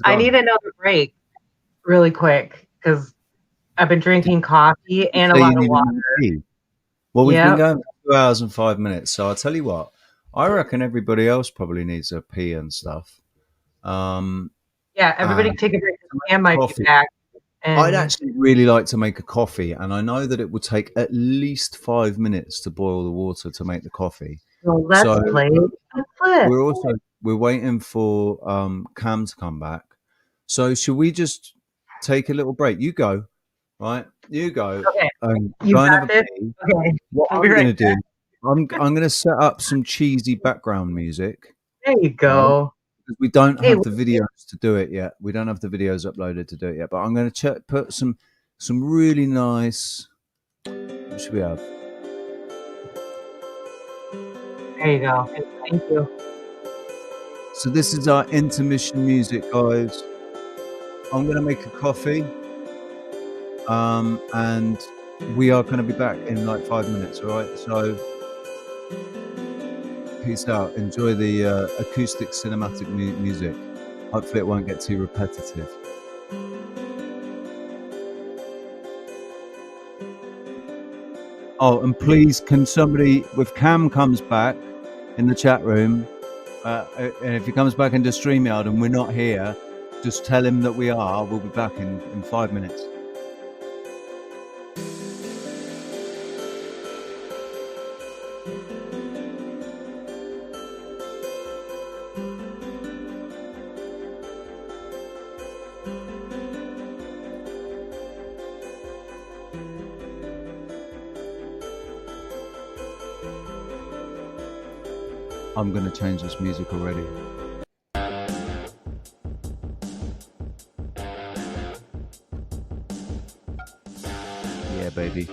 C: I need another break really quick because I've been drinking coffee and a lot of water.
B: Well, we've been going for 2 hours and 5 minutes, so I'll tell you what, I reckon everybody else probably needs a pee and stuff.
C: Yeah, everybody take a break. Sam might be back.
B: I'd actually really like to make a coffee, and I know that it would take at least 5 minutes to boil the water to make the coffee.
C: Well, let's play.
B: We're waiting for Cam to come back. So should we just take a little break? You go, right? You go.
C: Okay.
B: You go and have a pee. Okay. What I'm going to do, I'm going to set up some cheesy background music.
C: There you go.
B: Because we don't have the videos to do it yet. We don't have the videos uploaded to do it yet. But I'm going to put some really nice. What should we have?
C: There you go. Thank you.
B: So this is our intermission music, guys. I'm going to make a coffee. And we are going to be back in like 5 minutes, all right? So peace out. Enjoy the acoustic cinematic music. Hopefully it won't get too repetitive. Oh, and please, can somebody, if Cam comes back in the chat room, and if he comes back into StreamYard and we're not here, just tell him that we are. We'll be back in 5 minutes. I'm going to change this music already. Yeah, baby.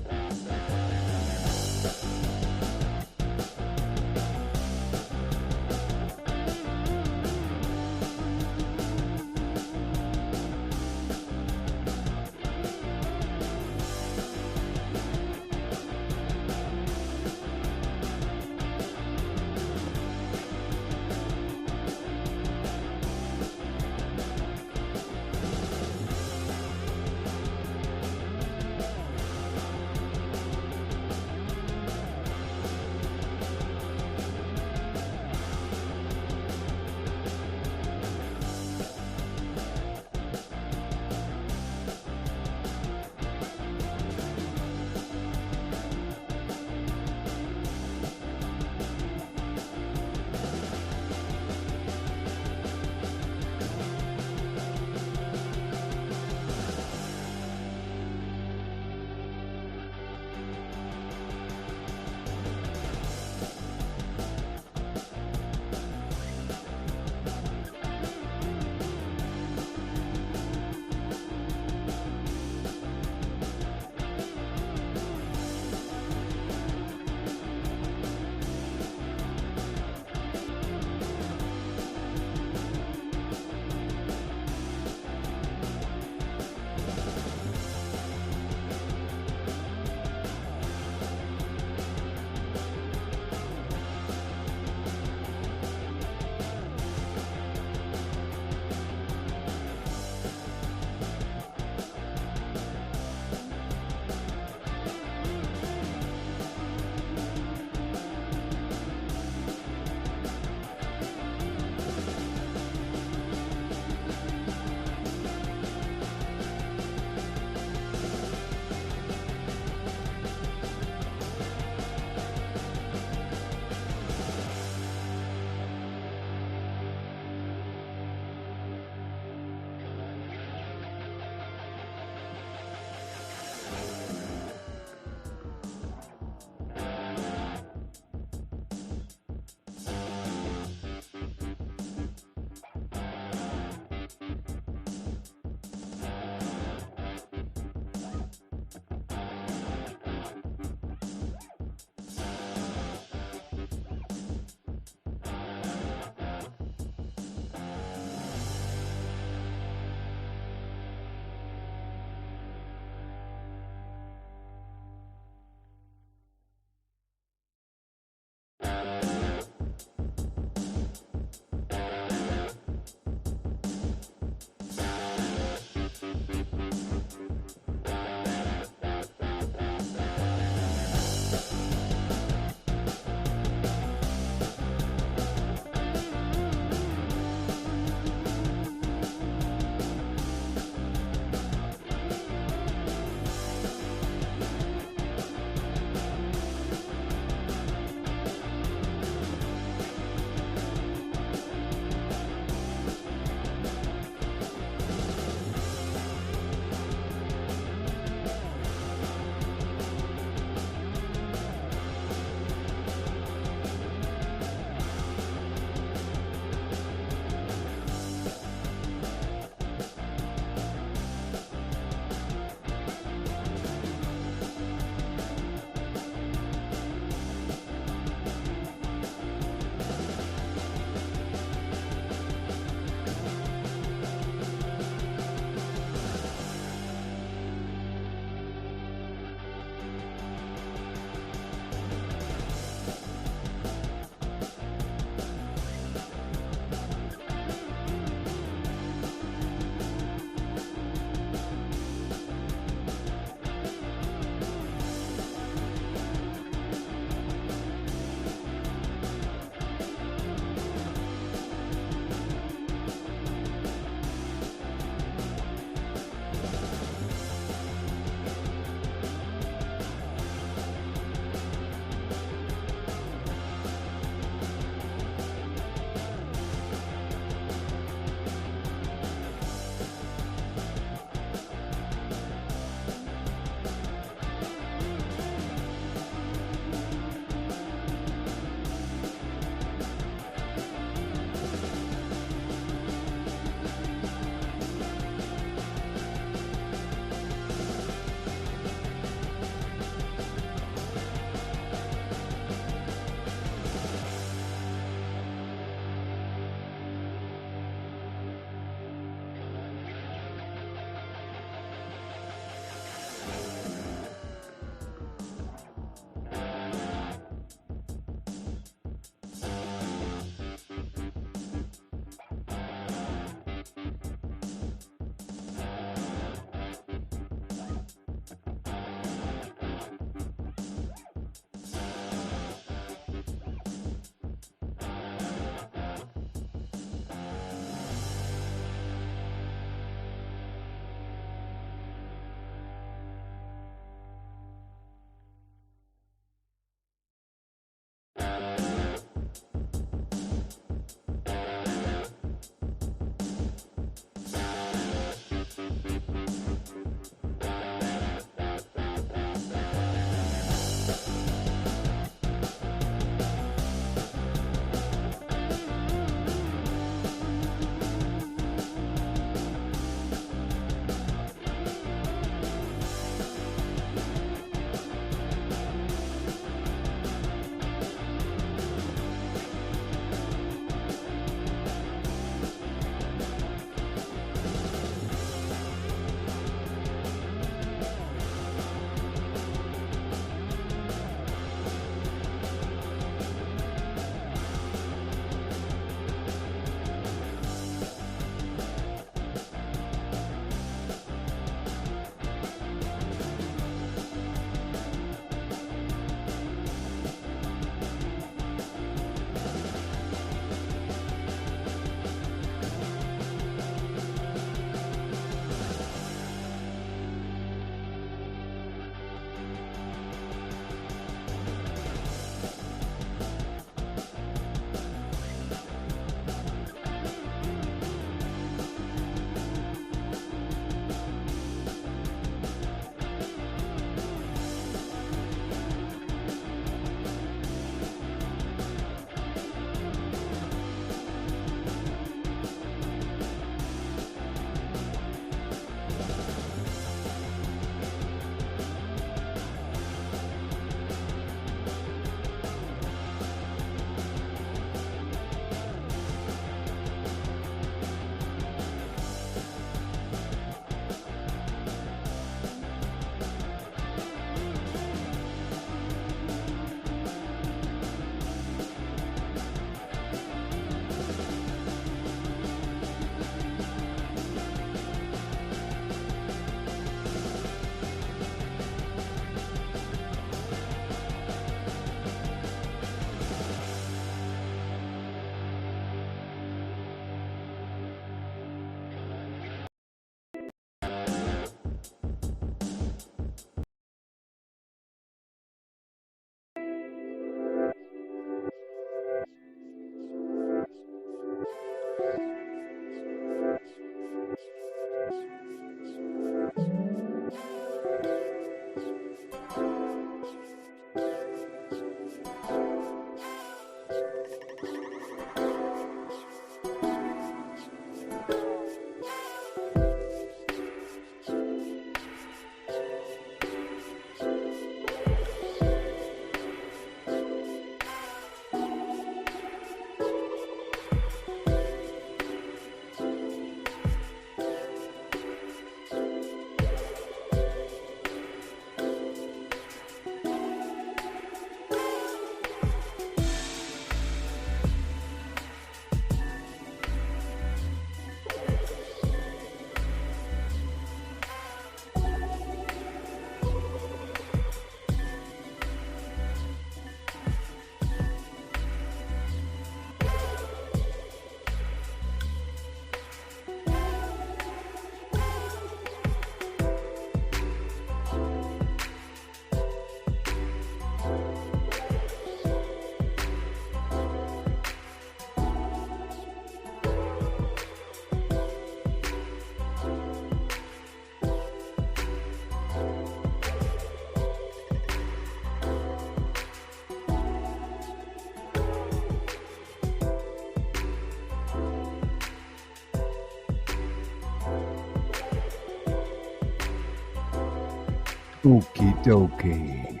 B: Okie dokie.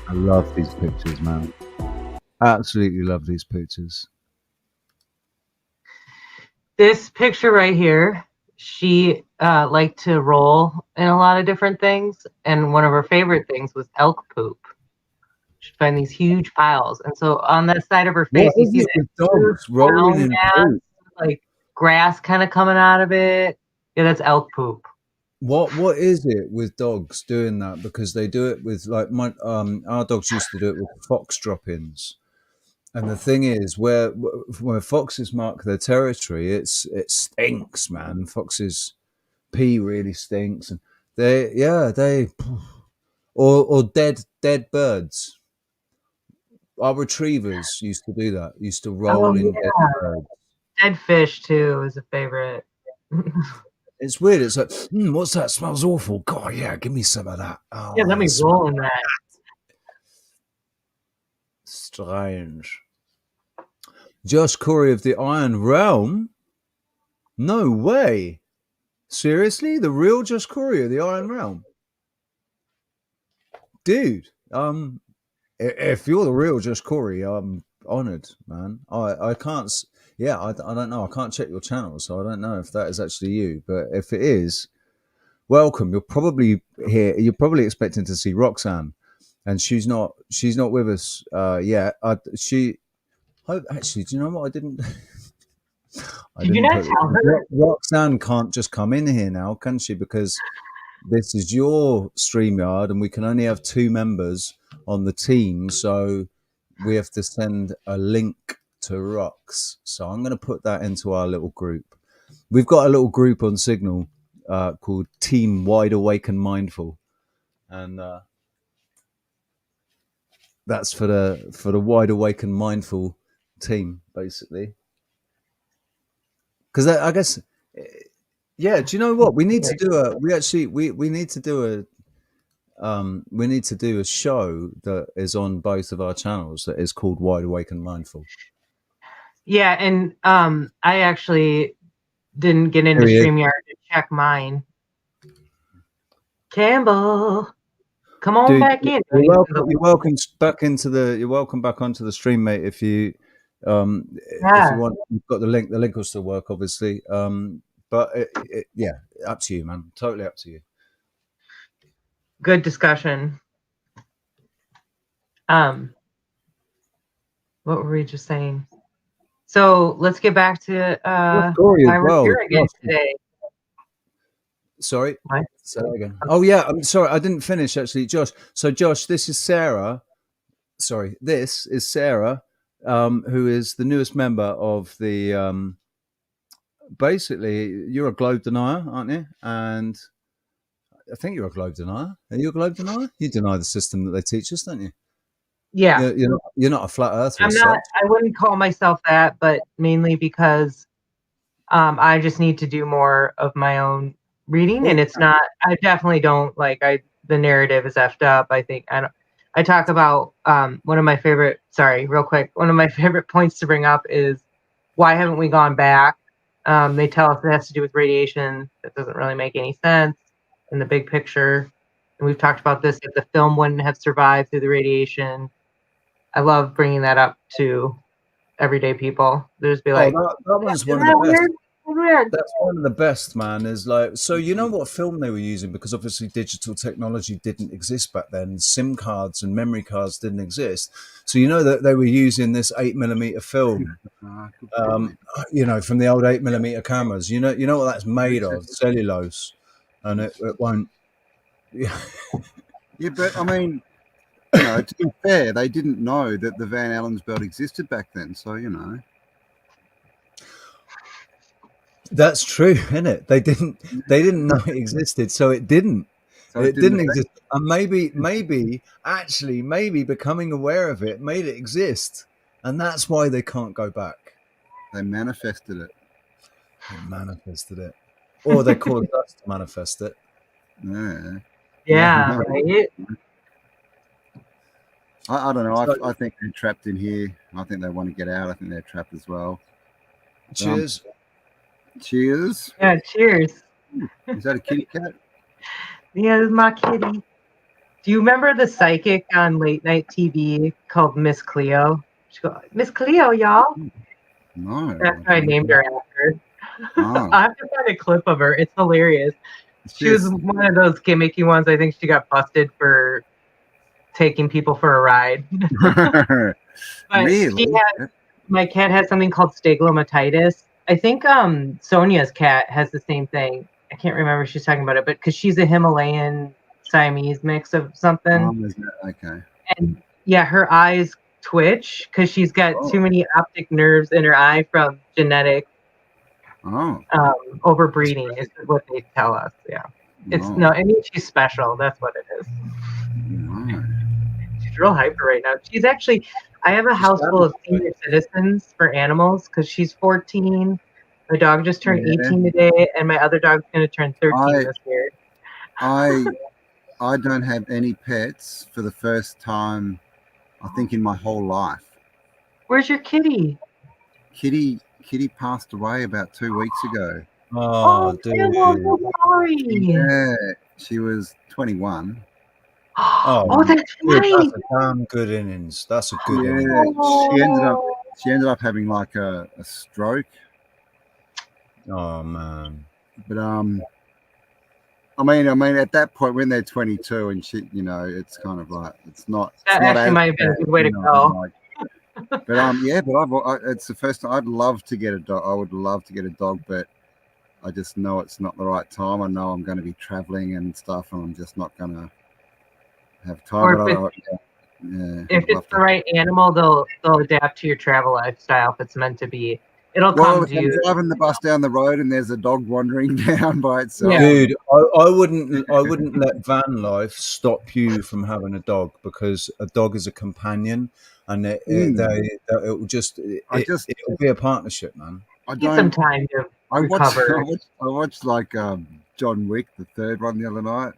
B: I love these pictures, man. Absolutely love these pictures.
C: This picture right here, she liked to roll in a lot of different things, and one of her favorite things was elk poop. She'd find these huge piles, and so on the side of her face,
B: What
C: you
B: is
C: see
B: it
C: that
B: with dogs rolling in poop?
C: like grass kind of coming out of it. Yeah, that's elk poop.
B: What is it with dogs doing that? Because they do it with like our dogs used to do it with fox drop-ins. And the thing is, where foxes mark their territory, it stinks, man. Foxes pee really stinks, and they or dead birds. Our retrievers used to do that. Used to roll in dead birds.
C: Dead fish too is a favorite.
B: It's weird. It's like, what's that? Smells awful. God, yeah, give me some of that. Oh,
C: Yeah, let me roll in that.
B: Strange. Josh Corey of the Iron Realm? No way. Seriously? The real Josh Corey of the Iron Realm? Dude, if you're the real Josh Corey, I'm honored, man. I can't, I don't know. I can't check your channel, so I don't know if that is actually you. But if it is, welcome. You're probably here. You're probably expecting to see Roxanne, and she's not with us yet. Actually, do you know what? I didn't.
C: Did you not tell her?
B: Roxanne can't just come in here now, can she? Because this is your StreamYard, and we can only have 2 members on the team, so we have to send a link to Rox. So I'm going to put that into our little group. We've got a little group on Signal called Team Wide Awake and Mindful, and that's for the Wide Awake and Mindful team, basically. Because I guess, yeah. Do you know what we need to do? We need to do a show that is on both of our channels that is called Wide Awake and Mindful.
C: Yeah, and I actually didn't get into StreamYard to check mine. Campbell, come on back in.
B: You're welcome back onto the stream, mate. If you want, you've got the link. The link will still work, obviously. But up to you, man. Totally up to you.
C: Good discussion. What were we just saying? So let's get back to why we're here again today.
B: Sorry. Say that again. Oh yeah, I'm sorry. I didn't finish actually, Josh. So Josh, this is Sarah. Sorry, this is Sarah, who is the newest member of the. Basically, you're a globe denier, aren't you? And I think you're a globe denier. Are you a globe denier? You deny the system that they teach us, don't you?
C: Yeah.
B: You're not a flat earther.
C: I'm not. I wouldn't call myself that, but mainly because I just need to do more of my own reading, and it's not. I definitely don't like. The narrative is effed up. I think I talk about one of my favorite. Sorry, real quick. One of my favorite points to bring up is why haven't we gone back? They tell us it has to do with radiation. That doesn't really make any sense in the big picture. And we've talked about this. If the film wouldn't have survived through the radiation, I love bringing that up to everyday people. They just be like,
B: that one's one of the best. Weird. That's one of the best, man. Is like, so you know what film they were using, because obviously digital technology didn't exist back then. SIM cards and memory cards didn't exist. So you know that they were using this 8mm film, from the old 8mm cameras. You know what that's made of? Cellulose, and it won't.
A: Yeah, but I mean, to be fair, they didn't know that the Van Allen's belt existed back then. So
B: That's true, isn't it? They didn't know it existed, so it didn't. So it didn't exist. And maybe becoming aware of it made it exist. And that's why they can't go back.
A: They manifested it.
B: Or they caused us to manifest it.
A: Yeah.
C: Yeah, right?
A: I don't know.
B: So,
A: I think they're trapped in here. I think they want to get out. I think they're trapped as well.
B: cheers.
A: Cheers.
C: Yeah, cheers.
A: Is that a kitty cat?
C: Yeah, this is my kitty. Do you remember the psychic on late night TV called Miss Cleo? She goes, Miss Cleo, y'all.
A: No.
C: That's what I named her after.
A: Oh,
C: I have to find a clip of her. It's hilarious. She was one of those gimmicky ones. I think she got busted for taking people for a ride.
A: really?
C: My cat has something called stigmatitis. I think Sonia's cat has the same thing. I can't remember if she's talking about it, but because she's a Himalayan Siamese mix of something.
A: Okay.
C: And yeah, her eyes twitch because she's got too many optic nerves in her eye from genetic overbreeding is what they tell us. Yeah. It's no, I mean, she's special. That's what it is. She's real hyper right now. She's actually, I have a house full of senior citizens for animals because she's 14. My dog just turned 18 today, and my other dog's going to turn 13 this year.
A: I don't have any pets for the first time, I think, in my whole life.
C: Where's your kitty?
A: Kitty passed away about 2 weeks ago.
B: Oh, dude.
C: I'm so sorry.
A: Yeah, she was 21.
C: Oh, that's right.
B: That's a damn good innings. That's a good innings.
A: She ended up having like a stroke.
B: Oh man.
A: But I mean, at that point when they're 22 and shit, you know, it's kind of like it's not.
C: That actually might have been a good way to go.
A: But it's the first time I'd love to get a dog. I would love to get a dog, but I just know it's not the right time. I know I'm going to be traveling and stuff, and I'm just not going to have time.
C: Or if it's the right animal, they'll adapt to your travel lifestyle if it's meant to be. It'll come to you.
A: I'm driving the bus down the road and there's a dog wandering down by itself.
C: Yeah.
B: Dude, I wouldn't let van life stop you from having a dog, because a dog is a companion, and it'll be a partnership, man.
C: I need some time to recover.
A: I watched like John Wick, the third one, the other night.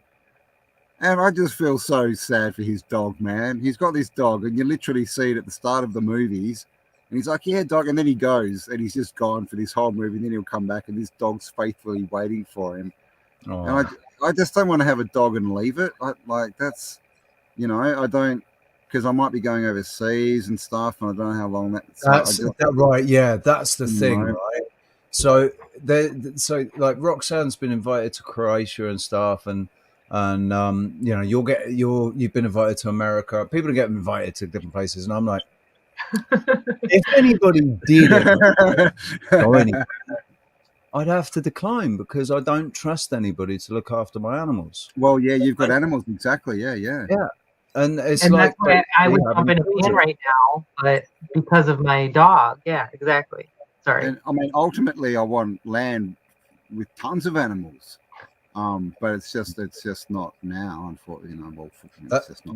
A: And I just feel so sad for his dog, man. He's got this dog, and you literally see it at the start of the movies. And he's like, yeah, dog. And then he goes, and he's just gone for this whole movie. And then he'll come back, and this dog's faithfully waiting for him. Oh. And I just don't want to have a dog and leave it. That's, you know, I don't, because I might be going overseas and stuff, and I don't know how long that's
B: right. Yeah, that's the thing, right? So like Roxanne's been invited to Croatia and stuff, and you know, you've been invited to America. People get invited to different places, and I'm like, if anybody did go anywhere, I'd have to decline, because I don't trust anybody to look after my animals.
A: Well, yeah, you've got animals, exactly. Yeah.
B: And it's
C: that's why I would jump in a van right now, but because of my dog, yeah, exactly. Sorry.
A: And I mean, ultimately, I want land with tons of animals. But it's just not now, unfortunately.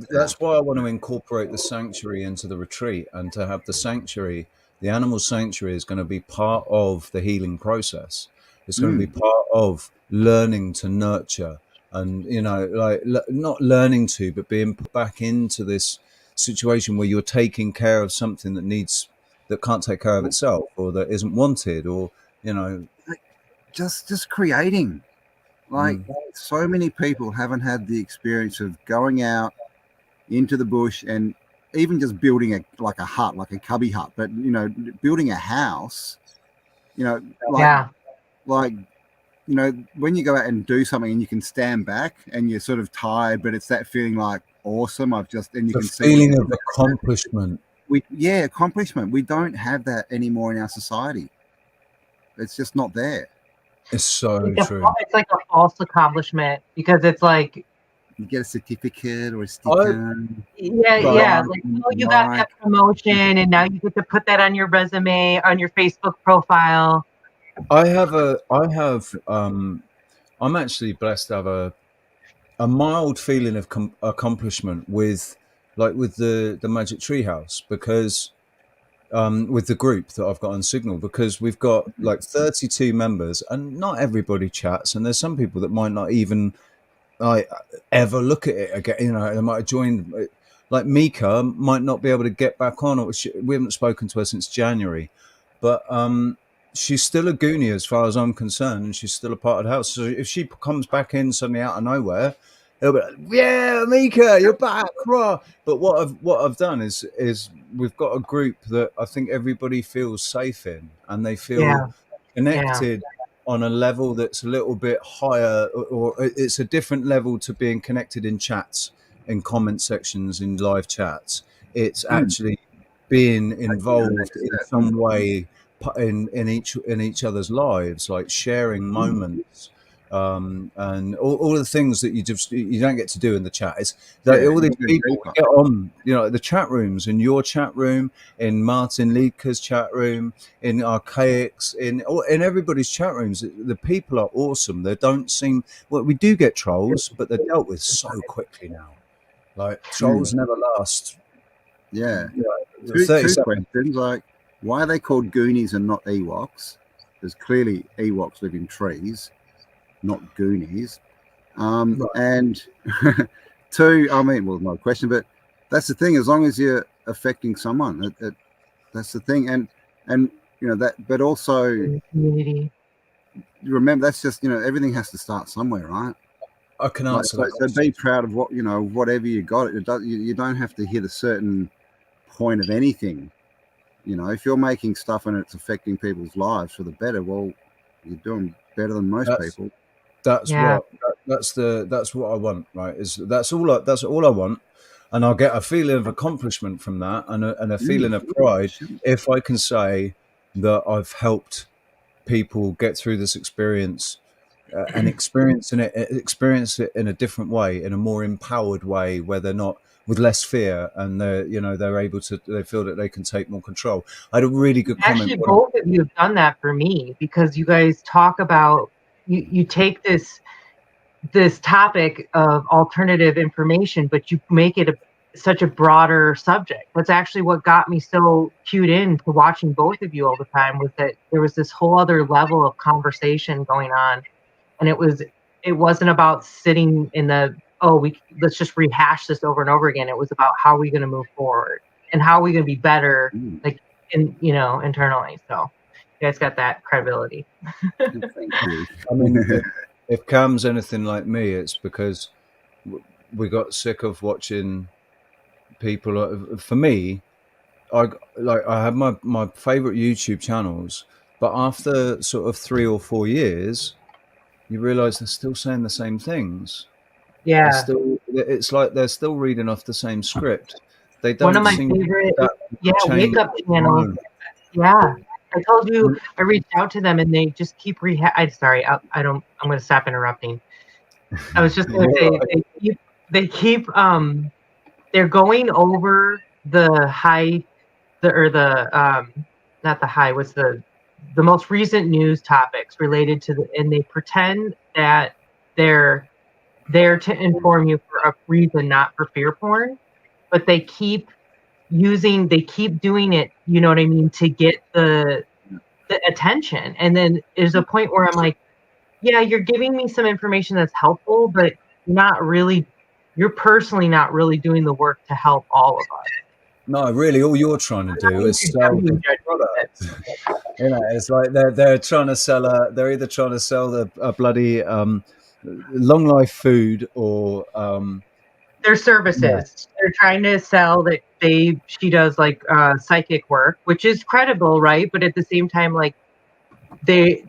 B: That's why I want to incorporate the sanctuary into the retreat, and to have the sanctuary, the animal sanctuary, is going to be part of the healing process. It's going to be part of learning to nurture, and, you know, like not learning to, but being put back into this situation where you're taking care of something that can't take care of itself, or that isn't wanted, or, you know,
A: just creating. Like, so many people haven't had the experience of going out into the bush and even just building a hut, like a cubby hut, but, you know, building a house, you know, like, you know, when you go out and do something and you can stand back and you're sort of tired, but it's that feeling like, awesome, and you can see
B: feeling of accomplishment.
A: Accomplishment. We don't have that anymore in our society. It's just not there.
B: It's so true.
C: It's like a false accomplishment, because it's like
A: you get a certificate or a sticker.
C: Yeah. Like, you got that promotion, and now you get to put that on your resume, on your Facebook profile.
B: I'm actually blessed to have a mild feeling of accomplishment with the Magic Treehouse, because with the group that I've got on Signal, because we've got like 32 members, and not everybody chats, and there's some people that might not even ever look at it again. You know, they might have joined, like Mika might not be able to get back on, or we haven't spoken to her since January, but she's still a Goonie as far as I'm concerned, and she's still a part of the house. So if she comes back in suddenly out of nowhere, it'll be like, yeah, Mika, you're back, rah. But what I've done is we've got a group that I think everybody feels safe in, and they feel connected on a level that's a little bit higher, or it's a different level to being connected in chats, in comment sections, in live chats. It's actually being involved in some way in each other's lives, like sharing moments, and all the things that you don't get to do in the chat. It's like all these people we get on, the chat rooms, in your chat room, in Martin Liedke's chat room, in Archaic's, in everybody's chat rooms. The people are awesome. They don't seem, well, we do get trolls, but they're dealt with so quickly now. Like, trolls never last.
A: Yeah. Two questions, like, why are they called Goonies and not Ewoks? Because clearly Ewoks live in trees, not Goonies. And two, I mean, well, no question, but that's the thing. As long as you're affecting someone, that's the thing. And that, but also remember, that's just, everything has to start somewhere, right?
B: I can answer that.
A: So be proud of what, whatever you got. You don't have to hit a certain point of anything. If you're making stuff and it's affecting people's lives for the better, well, you're doing better than most people.
B: That's what I want, right? That's all I want, and I'll get a feeling of accomplishment from that, and a feeling of pride if I can say that I've helped people get through this experience and experience it in a different way, in a more empowered way, where they're not with less fear, and they're able to, they feel that they can take more control. I had a really good comment.
C: Actually, both of you have done that for me, because you guys talk about, you take this topic of alternative information, but you make it such a broader subject. That's actually what got me so cued in to watching both of you all the time, was that there was this whole other level of conversation going on, and it wasn't about sitting in the, let's just rehash this over and over again. It was about how are we going to move forward and how are we going to be better, like internally. So you guys got that credibility.
A: Thank you.
B: I mean, if Cam's anything like me, it's because we got sick of watching people. For me, I have my favorite YouTube channels, but after sort of 3 or 4 years, you realize they're still saying the same things.
C: Yeah.
B: It's like they're still reading off the same script. They don't.
C: One of my favorite, wake up channels. Yeah. I told you I reached out to them and they just keep sorry, I'm going to stop interrupting. I was just going to say they keep they're going over the high, not the high, what's the most recent news topics related to and they pretend that they're there to inform you for a reason, not for fear porn, but they keep doing it, you know what I mean, to get the attention. And then there's a point where I'm like, yeah, you're giving me some information that's helpful, but you're personally not really doing the work to help all of us.
B: No, really, all you're trying to do is sell the product. It's like they're trying to sell they're either trying to sell a bloody long life food or
C: their services. Yeah. They're trying to sell that she does like psychic work, which is credible, right? But at the same time, like they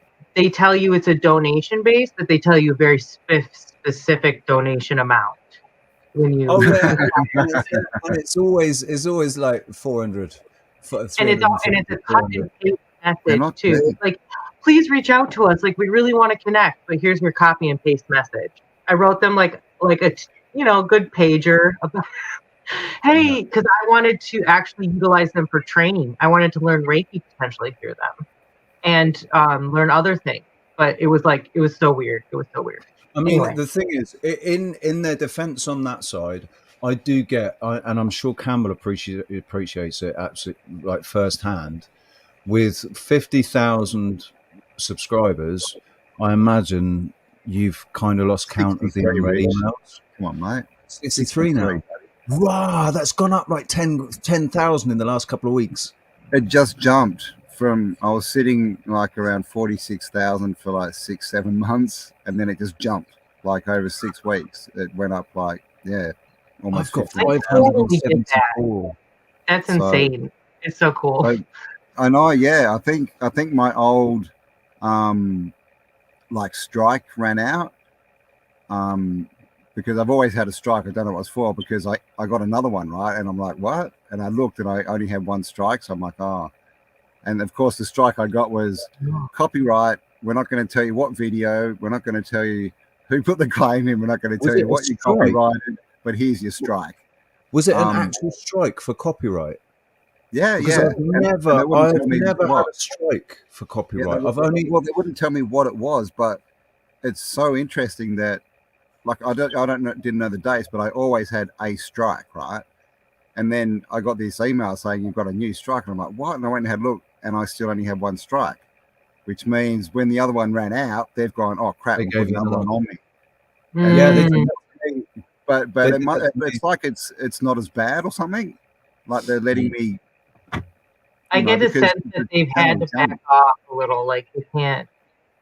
C: tell you it's a donation base, but they tell you a very specific donation amount. When you
B: and it's always like 400.
C: And it's a cut and paste message too. It's like, please reach out to us. Like, we really want to connect, but here's your copy and paste message. I wrote them like a good pager about, hey, because I wanted to actually utilize them for training. I wanted to learn Reiki potentially through them and learn other things. But it was so weird. It was so weird.
B: I mean, anyway. The thing is, in their defense on that side, I do get, and I'm sure Campbell appreciates it absolutely, like firsthand. With 50,000 subscribers, I imagine you've kind of lost count of the unread emails.
A: Come on, mate.
B: 63 now. Wow, that's gone up like 10,000 in the last couple of weeks.
A: It just jumped from, I was sitting like around 46,000 for like 6-7 months, and then it just jumped like over 6 weeks. It went up like, almost.
B: I've got
C: 574. That's insane. It's so cool.
A: I know, I think my old like strike ran out. Because I've always had a strike. I don't know what it's for, because I got another one, right? And I'm like, what? And I looked and I only had 1 strike. So I'm like, oh. And of course, the strike I got was copyright. We're not going to tell you what video. We're not going to tell you who put the claim in. We're not going to tell you what you copyrighted. But here's your strike.
B: Was it an actual strike for copyright?
A: Yeah.
B: I've never had a strike for copyright.
A: Well, they wouldn't tell me what it was, but it's so interesting that, like, didn't know the dates, but I always had a strike, right? And then I got this email saying you've got a new strike, and I'm like, what? And I went and had a look, and I still only had 1 strike, which means when the other one ran out, they've gone, oh crap, we'll put another one on me.
C: Mm.
B: Yeah, they did that to me.
A: But it's like it's not as bad or something. Like they're letting me.
C: I get the sense that they've had to back off a little, like they can't.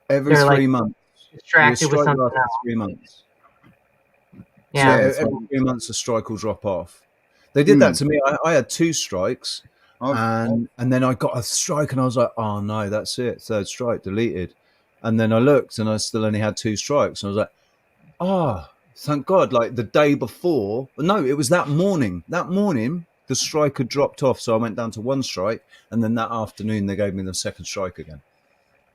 B: Every 3 months.
C: Distracted with something else.
B: 3 months.
C: Yeah.
B: So every 3 months a strike will drop off. They did that to me. I had 2 strikes, and then I got a strike, and I was like, oh no, that's it, 3rd strike, deleted. And then I looked, and I still only had 2 strikes, and I was like, oh, thank God. Like the day before, no, it was that morning. That morning, the strike had dropped off, so I went down to 1 strike, and then that afternoon they gave me the 2nd strike again.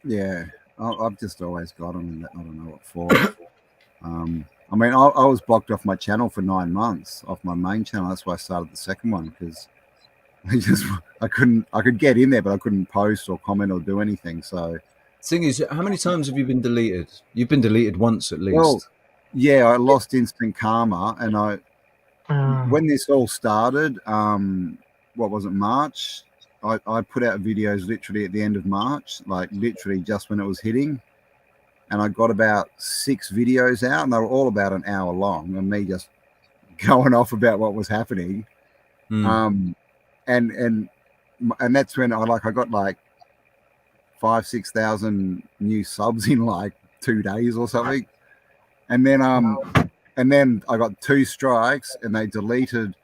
A: Yeah, I've just always got them. I don't know what for. I mean, I was blocked off my channel for 9 months, off my main channel. That's why I started the 2nd one, because I could get in there, but I couldn't post or comment or do anything. So,
B: thing is, how many times have you been deleted? You've been deleted once at least.
A: Well, yeah, I lost instant karma, and when this all started, what was it, March? I put out videos literally at the end of March, like literally just when it was hitting. And I got about 6 videos out, and they were all about an hour long, and me just going off about what was happening. And that's when I got like 5,000-6,000 new subs in like 2 days or something. And then I got 2 strikes, and they deleted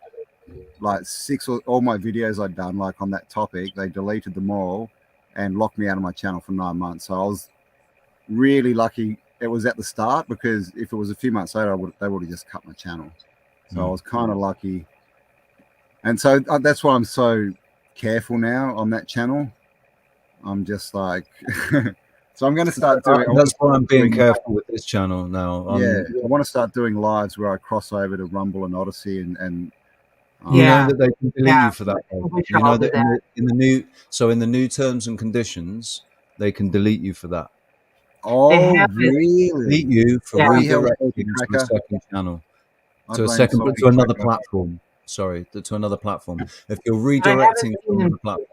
A: like 6 or all my videos I'd done like on that topic. They deleted them all and locked me out of my channel for 9 months. So I was really lucky it was at the start, because if it was a few months later, they would have just cut my channel. So I was kind of lucky. And so that's why I'm so careful now on that channel. I'm just like, so I'm going to start doing.
B: That's why I'm being careful with this channel now.
A: I want to start doing lives where I cross over to Rumble and Odysee, and
B: you know that they can delete you for that. You know that in the new terms and conditions, they can delete you for that.
A: Oh, really?
B: Delete you for redirecting to a 2nd channel, to another platform. Sorry, to another platform. If you're redirecting to another platform.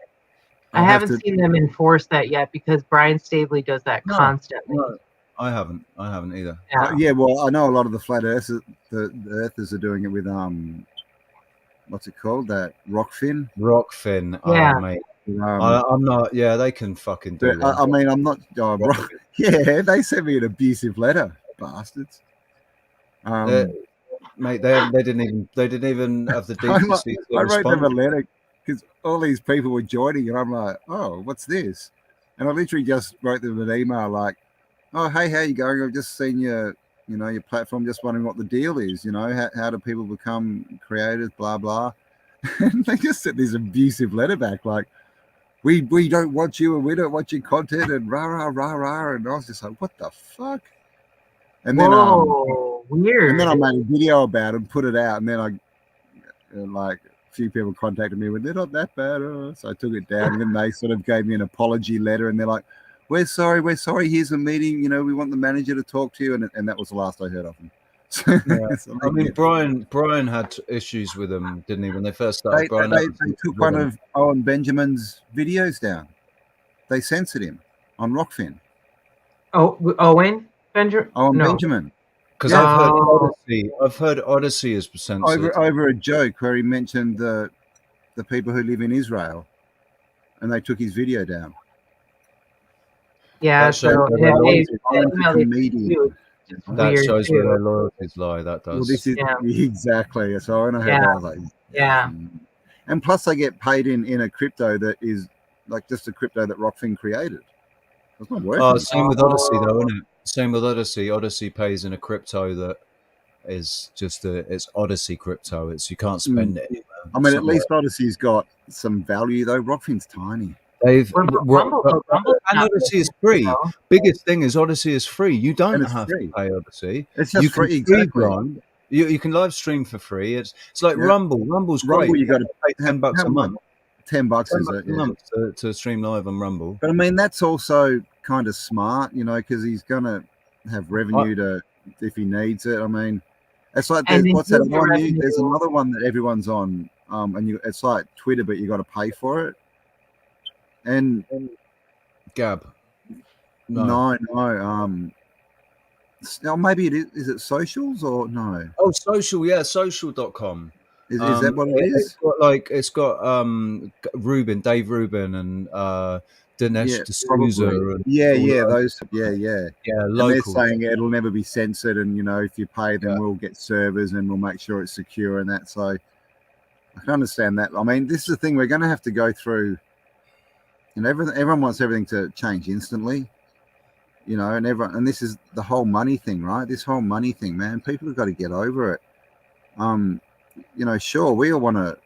C: I haven't seen them enforce that yet, because Brian Stabley does that constantly.
B: No, I haven't either.
A: Yeah, well, I know a lot of the flat earthers, the earthers are doing it with what's it called? That Rockfin.
B: Rockfin.
C: Yeah.
B: Oh, mate. I'm not. Yeah, they can fucking do it.
A: I mean, I'm not. Yeah, they sent me an abusive letter, bastards.
B: Mate, they didn't even have the decency.
A: I wrote them a letter because all these people were joining, and I'm like, oh, what's this? And I literally just wrote them an email like, oh, hey, how you going? I've just seen your platform. Just wondering what the deal is. How do people become creators? Blah blah. And they just sent this abusive letter back like, we don't want you, and we don't want your content, and rah rah rah rah. And I was just like, what the fuck? And then
C: weird.
A: And then I made a video about it and put it out, and then like a few people contacted me with, they're not that bad, so I took it down. And then they sort of gave me an apology letter, and they're like, we're sorry, here's a meeting, we want the manager to talk to you. And that was the last I heard of them.
B: I mean, Brian had issues with them, didn't he, when they first started?
A: They took one of Owen Benjamin's videos down. They censored him on Rockfin.
C: Oh, Owen Benjamin?
A: Benjamin.
B: Because I've heard Odysee is censored
A: over a joke where he mentioned the people who live in Israel, and they took his video down.
C: Yeah, so
B: that shows where their loyalties lie. That does.
A: Well, this is exactly. So I know how that.
C: Yeah.
A: And plus, they get paid in a crypto that is like just a crypto that Rockfin created. It's not worth it.
B: Same with Odysee, though, isn't it? Same with Odysee. Odysee pays in a crypto that is just it's Odysee crypto. You can't spend it anywhere.
A: I mean, at least Odyssee's got some value, though. Rockfin's tiny.
B: And Odysee is free. Biggest thing is Odysee is free. You don't have to pay Odysee.
A: It's just free. Exactly.
B: You can live stream for free. It's like Rumble. Rumble's great.
A: You got to
B: pay $10 a month.
A: $10
B: a month to stream live on Rumble.
A: But I mean, that's also kind of smart, because he's gonna have revenue if he needs it. I mean, it's like what's that one? There's another one that everyone's on, and it's like Twitter, but you got to pay for it. And
B: Gab.
A: No. Maybe it is. Is it socials or no?
B: Oh, social. Yeah, social.com.
A: Is that what it is?
B: It's got Dave Rubin, and Dinesh D'Souza.
A: Those.
B: And
A: they're saying it'll never be censored, and if you pay them, we'll get servers and we'll make sure it's secure and that. So I can understand that. I mean, this is the thing we're going to have to go through. Everyone wants everything to change instantly, and this is the whole money thing, right? This whole money thing, man. People have got to get over it. Sure, we all want a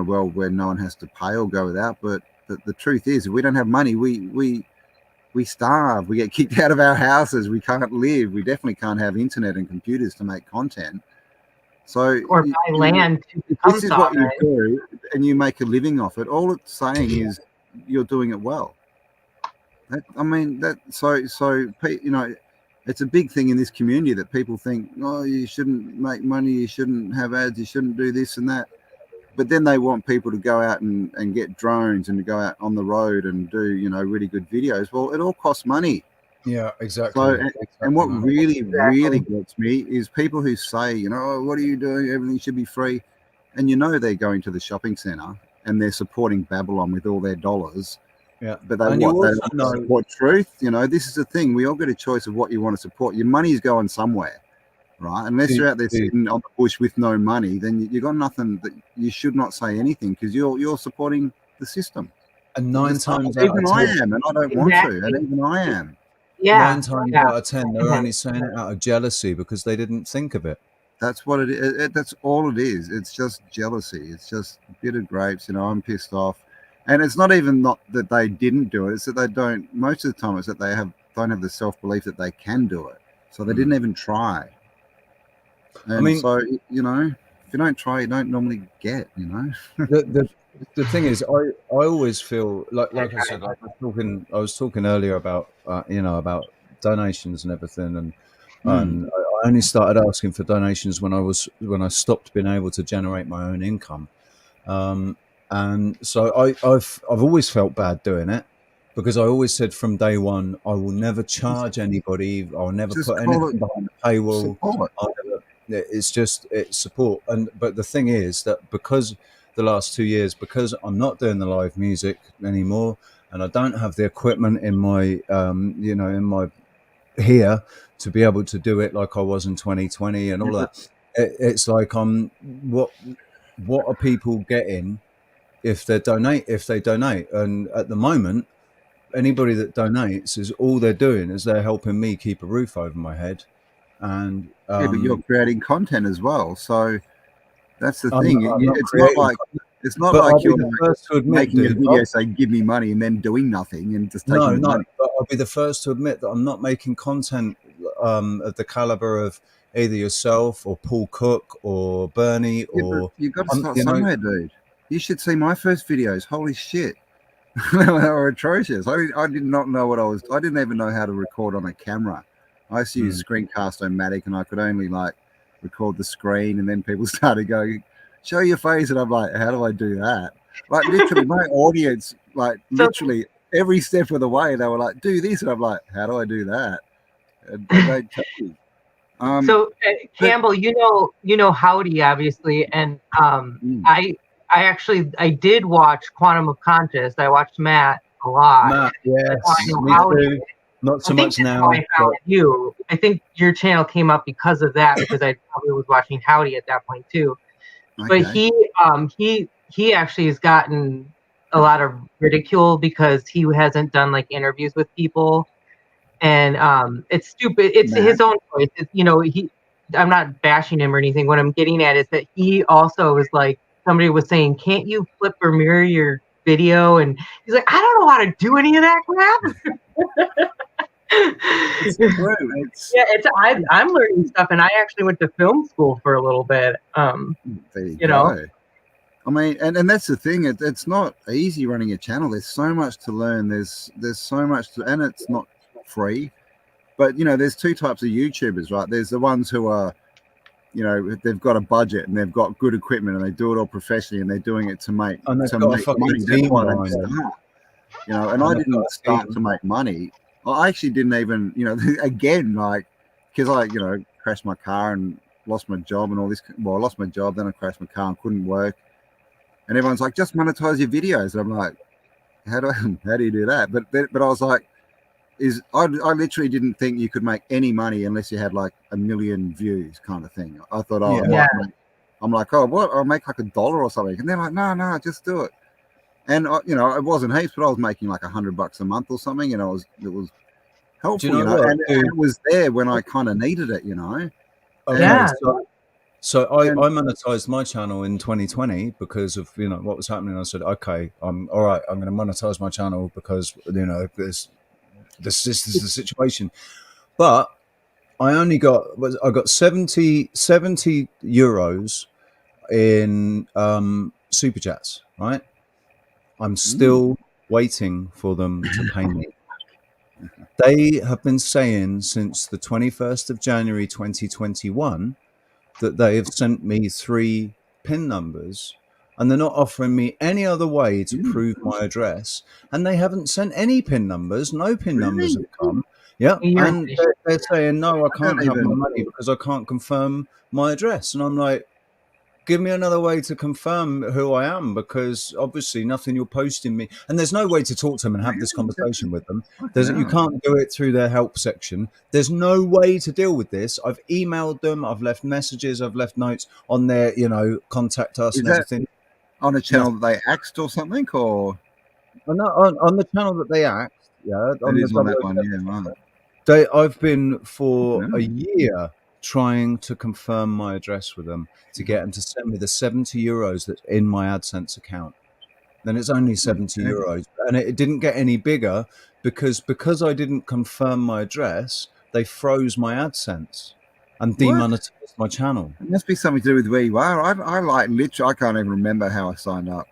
A: world where no one has to pay or go without, but the truth is, if we don't have money, we starve. We get kicked out of our houses. We can't live. We definitely can't have internet and computers to make content. So,
C: or buy land.
A: This is what you do, and you make a living off it. All it's saying is you're doing it well. It's a big thing in this community that people think, oh, you shouldn't make money, you shouldn't have ads, you shouldn't do this and that. But then they want people to go out and get drones and to go out on the road and do, really good videos. Well, it all costs money.
B: Yeah, exactly.
A: So, and what really gets me is people who say, oh, what are you doing? Everything should be free. And they're going to the shopping center and they're supporting Babylon with all their dollars.
B: Yeah,
A: but they support truth. This is the thing. We all get a choice of what you want to support. Your money's going somewhere, right? Unless you're out there sitting on the bush with no money, then you got nothing. That you should not say anything because you're supporting the system.
B: And 9 times
A: even I am, and I don't want to, and even I am.
C: Yeah,
B: 9 times out of 10, they're only saying it out of jealousy because they didn't think of it.
A: That's what it is. That's all it is. It's just jealousy. It's just bitter grapes. I'm pissed off. And it's not even that they didn't do it. It's that they don't. Most of the time, it's that they don't have the self-belief that they can do it. So they didn't even try. And so if you don't try, you don't normally get.
B: The thing is, I always feel like I said, I was talking earlier about about donations and everything, and I only started asking for donations when I stopped being able to generate my own income. And so I've always felt bad doing it because I always said from day one, I will never charge anybody. I'll never put anything behind the paywall. It's support. But the thing is that because the last 2 years, because I'm not doing the live music anymore and I don't have the equipment in my, in my here to be able to do it like I was in 2020 and all that. It's like, what are people getting if they donate? And at the moment, anybody that donates is all they're doing is they're helping me keep a roof over my head. And
A: but you're creating content as well, so that's the thing. It's not like you're making a video saying give me money and then doing nothing and just taking money.
B: But I'll be the first to admit that I'm not making content of the caliber of either yourself or Paul Cook or Bernie or
A: you've got to start somewhere, dude. You should see my first videos. Holy shit. They were atrocious. I did not know what I didn't even know how to record on a camera. I used to use Screencast-O-Matic and I could only record the screen, and then people started going, show your face, and I'm like, how do I do that? Literally my audience, literally every step of the way they were like, do this, and I'm like, how do I do that? And they tell me.
C: So Campbell, you know Howdy obviously, and I did watch Quantum of Conscious. I watched Matt a lot.
B: Matt, yes, me too. Not so much now.
C: I found you. I think your channel came up because of that, because I probably was watching Howdy at that point too.
A: Okay.
C: But he actually has gotten a lot of ridicule because he hasn't done like interviews with people. And it's stupid. It's his own choice. I'm not bashing him or anything. What I'm getting at is that he also is like, somebody was saying, can't you flip or mirror your video? And he's like, I don't know how to do any of that crap.
A: It's true.
C: I'm learning stuff, and I actually went to film school for a little bit.
A: There you know. I mean, and that's the thing. It's not easy running a channel. There's so much to learn. There's so much and it's not free. But there's two types of YouTubers, right? There's the ones who are, they've got a budget and they've got good equipment and they do it all professionally and they're doing it to make money. That's why they start. And I didn't start to make money. I actually didn't even, again, like, because I, crashed my car and lost my job and all this. Well, I lost my job, then I crashed my car and couldn't work. And everyone's like, just monetize your videos. And I'm like, how do you do that? But I was like, I literally didn't think you could make any money unless you had like 1 million views kind of thing. I thought, I'm like, oh, what? I'll make like $1 or something. And they're like, no, just do it. And it wasn't heaps, but I was making like $100 a month or something. It was helpful, and it was there when I kind of needed it,
B: Okay, so I monetized my channel in 2020 because of what was happening. I said, okay, I'm all right. I'm going to monetize my channel because this is the situation. But I got 70 euros in super chats, right? I'm still waiting for them to pay me. They have been saying since the 21st of January 2021 that they have sent me 3 PIN numbers, and they're not offering me any other way to prove my address, and they haven't sent any PIN numbers. No PIN numbers have come. Yeah, and they're saying, no, I can't have my money because I can't confirm my address. And I'm like, give me another way to confirm who I am, because obviously nothing you're posting me, and there's no way to talk to them and have this conversation with them. You can't do it through their help section. There's no way to deal with this. I've emailed them, I've left messages, I've left notes on their, contact us and everything.
A: On a channel that they axed or something, or
B: on the channel that they axed,
A: on that one,
B: I've been for a year trying to confirm my address with them to get them to send me the 70 euros that's in my AdSense account. Then it's only 70 euros, and it didn't get any bigger because I didn't confirm my address. They froze my AdSense and demonetized my channel.
A: It must be something to do with where you are. I like literally, I can't even remember how I signed up.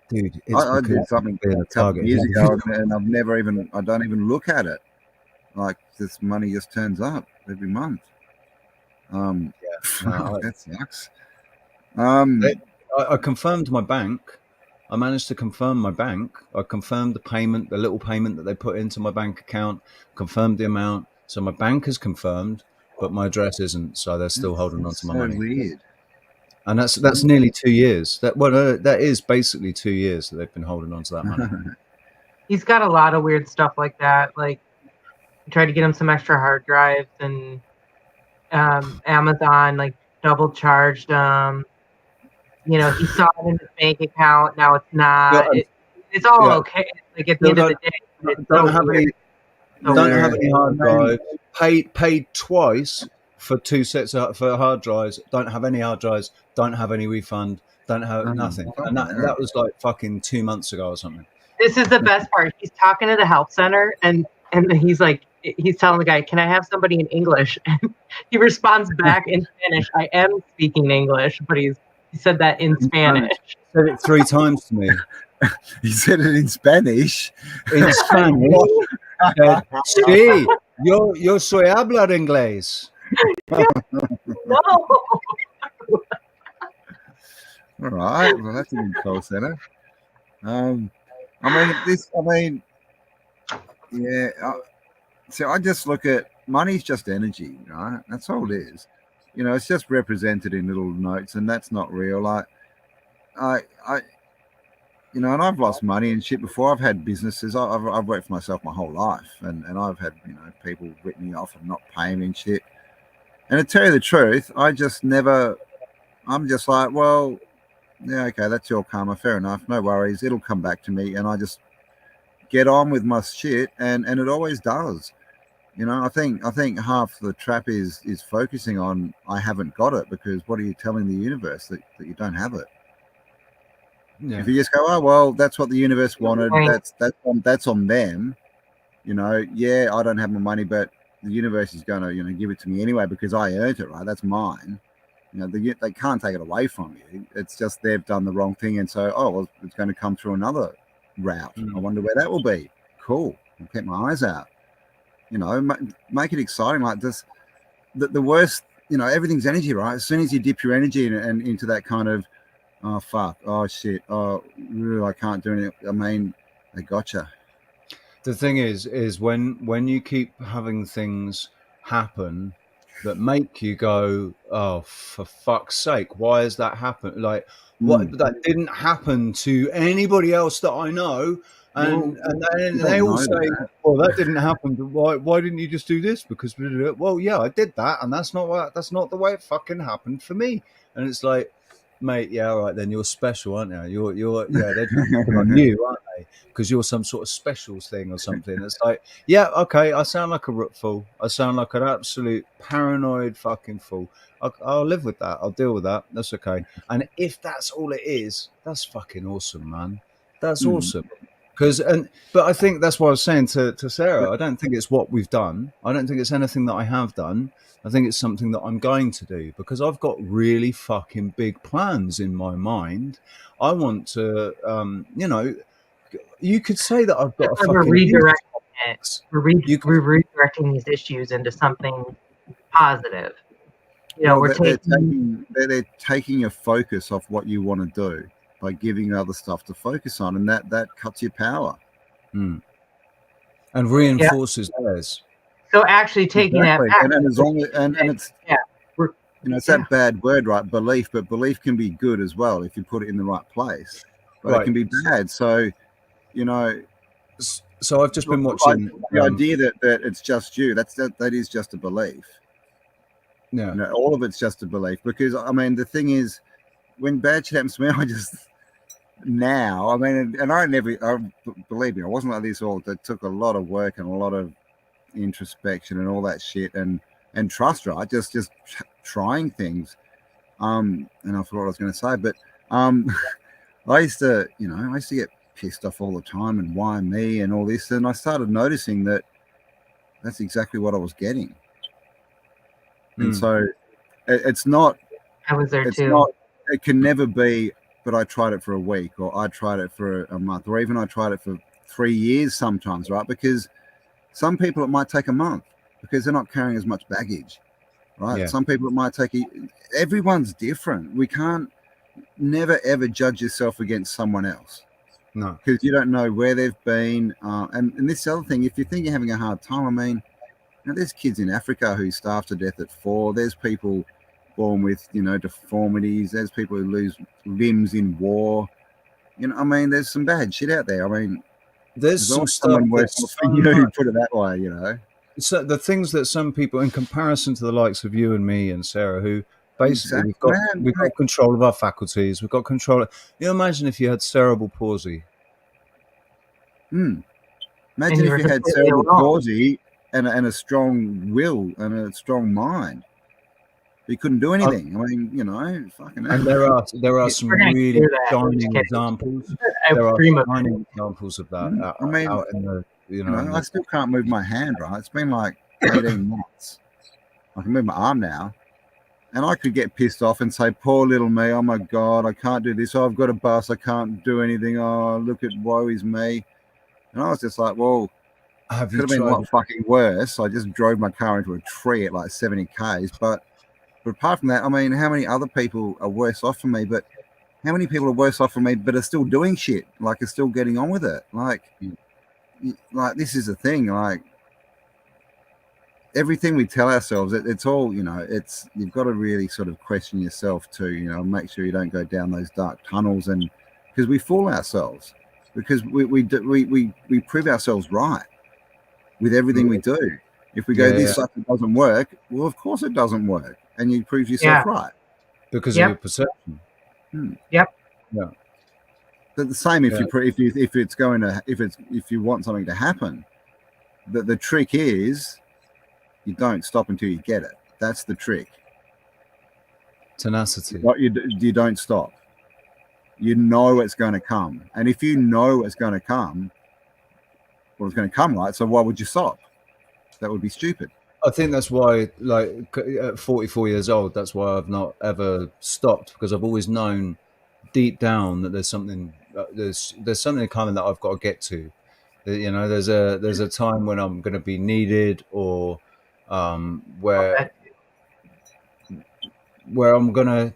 B: Dude,
A: I did something a couple of years ago, and I don't even look at it. Like, this money just turns up every month. That sucks.
B: I confirmed my bank. I managed to confirm my bank. I confirmed the payment, the little payment that they put into my bank account, confirmed the amount. So my bank is confirmed, but my address isn't. So they're still holding on to my money.
A: Weird.
B: And that's nearly 2 years. That is basically 2 years that they've been holding on to that money.
C: He's got a lot of weird stuff like that. Like, I tried to get him some extra hard drives, and Amazon like double charged him. He saw it in his bank account. Now it's not. It's all okay. Like, at the end of the day,
B: don't have any hard drives. Paid twice for 2 sets for hard drives. Don't have any hard drives. Don't have any refund. Don't have nothing. And that was like fucking 2 months ago or something.
C: This is the best part. He's talking to the help center, and he's like, he's telling the guy, can I have somebody in English? And he responds back in Spanish. I am speaking English, but he said that in Spanish.
B: He said it 3 times to me.
A: He said it in Spanish.
B: In Spanish. Sí, yo soy hablar inglés.
C: No.
A: All right. Well, that's a good call center. So I just look at, money's just energy, right? That's all it is. You know, it's just represented in little notes, and that's not real. Like, I you know, and I've lost money and shit before. I've had businesses. I've worked for myself my whole life, and I've had, you know, people rip me off and not pay me and shit. And to tell you the truth, I just never. I'm just like, well, yeah, okay, that's your karma. Fair enough. No worries. It'll come back to me, and I just get on with my shit, and it always does. You know, I think half the trap is focusing on I haven't got it, because what are you telling the universe, that you don't have it? Yeah. If you just go, oh well, that's what the universe wanted. That's on them. You know, yeah, I don't have my money, but the universe is going to, you know, give it to me anyway because I earned it, right? That's mine. You know, they can't take it away from you. It's just they've done the wrong thing, and so well, it's going to come through another route. I wonder where that will be. Cool. I'll keep my eyes out. You know, make it exciting like this. The worst, you know, everything's energy, right? As soon as you dip your energy and into that kind of, oh fuck, oh shit, oh I can't do anything. I mean, they gotcha.
B: The thing is when you keep having things happen that make you go, oh, for fuck's sake, why has that happened? Like, what that didn't happen to anybody else that I know. And they all say, well, that didn't happen. Why didn't you just do this? Because, well, yeah, I did that, and that's not the way it fucking happened for me. And it's like, mate, yeah, all right, then you're special, aren't you? They're jumping on you, aren't they? Because you're some sort of specials thing or something. It's like, yeah, okay, I sound like a root fool. I sound like an absolute paranoid fucking fool. I'll live with that. I'll deal with that. That's okay. And if that's all it is, that's fucking awesome, man. That's awesome. But I think that's what I was saying to Sarah. I don't think it's what we've done. I don't think it's anything that I have done. I think it's something that I'm going to do, because I've got really fucking big plans in my mind. I want to, you know, you could say that I've got a fucking
C: redirecting it. We're redirecting these issues into something positive. You know,
A: they're taking your focus off what you want to do by giving you other stuff to focus on, and that cuts your power
B: and reinforces theirs.
C: So actually taking that back,
A: and as long as and it's you know, it's that bad word, right? Belief, but belief can be good as well if you put it in the right place. But it can be bad. So, you know.
B: So I've just been watching
A: the idea that it's just you. That is just a belief.
B: Yeah.
A: You know, all of it's just a belief, because I mean the thing is, when bad shit happens to me, I just now. I mean, and believe me, I wasn't like this all. It took a lot of work and a lot of introspection and all that shit, and trust, right? Just trying things. And I forgot what I was going to say, but I used to get pissed off all the time, and why me and all this, and I started noticing that that's exactly what I was getting. And so it's not.
C: I was there too.
A: Not, it can never be, but I tried it for a week, or I tried it for a month, or even I tried it for 3 years sometimes, right? Because some people it might take a month because they're not carrying as much baggage, right? Yeah. Some people it might take everyone's different. We can't never ever judge yourself against someone else.
B: No.
A: Because you don't know where they've been. And this other thing, if you think you're having a hard time, I mean, you know, there's kids in Africa who starve to death at 4. There's people born with, you know, deformities. There's people who lose limbs in war. You know, I mean, there's some bad shit out there. I mean,
B: there's some stuff
A: worse for you, put it that way, you know.
B: So the things that some people, in comparison to the likes of you and me and Sarah, who basically we've got control of our faculties, we've got control. You imagine if you had cerebral palsy.
A: Imagine if you had cerebral palsy and a strong will and a strong mind. You couldn't do anything. I mean, you know, fucking.
B: And there are some really shining examples. There are shining examples of that.
A: I mean,
B: out in the, you know,
A: I still can't move my hand, right? It's been like 18 months. I can move my arm now, and I could get pissed off and say, "Poor little me! Oh my God, I can't do this. Oh, I've got a bus. I can't do anything. Oh, look at woe is me." And I was just like, "Well, could have been a lot fucking worse. I just drove my car into a tree at like 70 k's, but." But apart from that, I mean, how many other people are worse off for me? But how many people are worse off for me, but are still doing shit? Like, are still getting on with it? Like this is the thing. Like, everything we tell ourselves, it's all, it's, you've got to really sort of question yourself too, make sure you don't go down those dark tunnels, and because we fool ourselves, because we prove ourselves right with everything we do. If we go, this stuff doesn't work, well, of course it doesn't work, and you prove yourself right
B: because of your perception.
C: Yep.
B: Yeah.
A: But the same if you want something to happen, the trick is you don't stop until you get it. That's the trick.
B: Tenacity.
A: You don't stop. You know it's going to come, and if you know it's going to come, well, it's going to come, right? So why would you stop? That would be stupid.
B: I think that's why, like, at 44 years old, that's why I've not ever stopped, because I've always known deep down that there's something coming that I've got to get to. There's a time when I'm going to be needed, or where I'm going to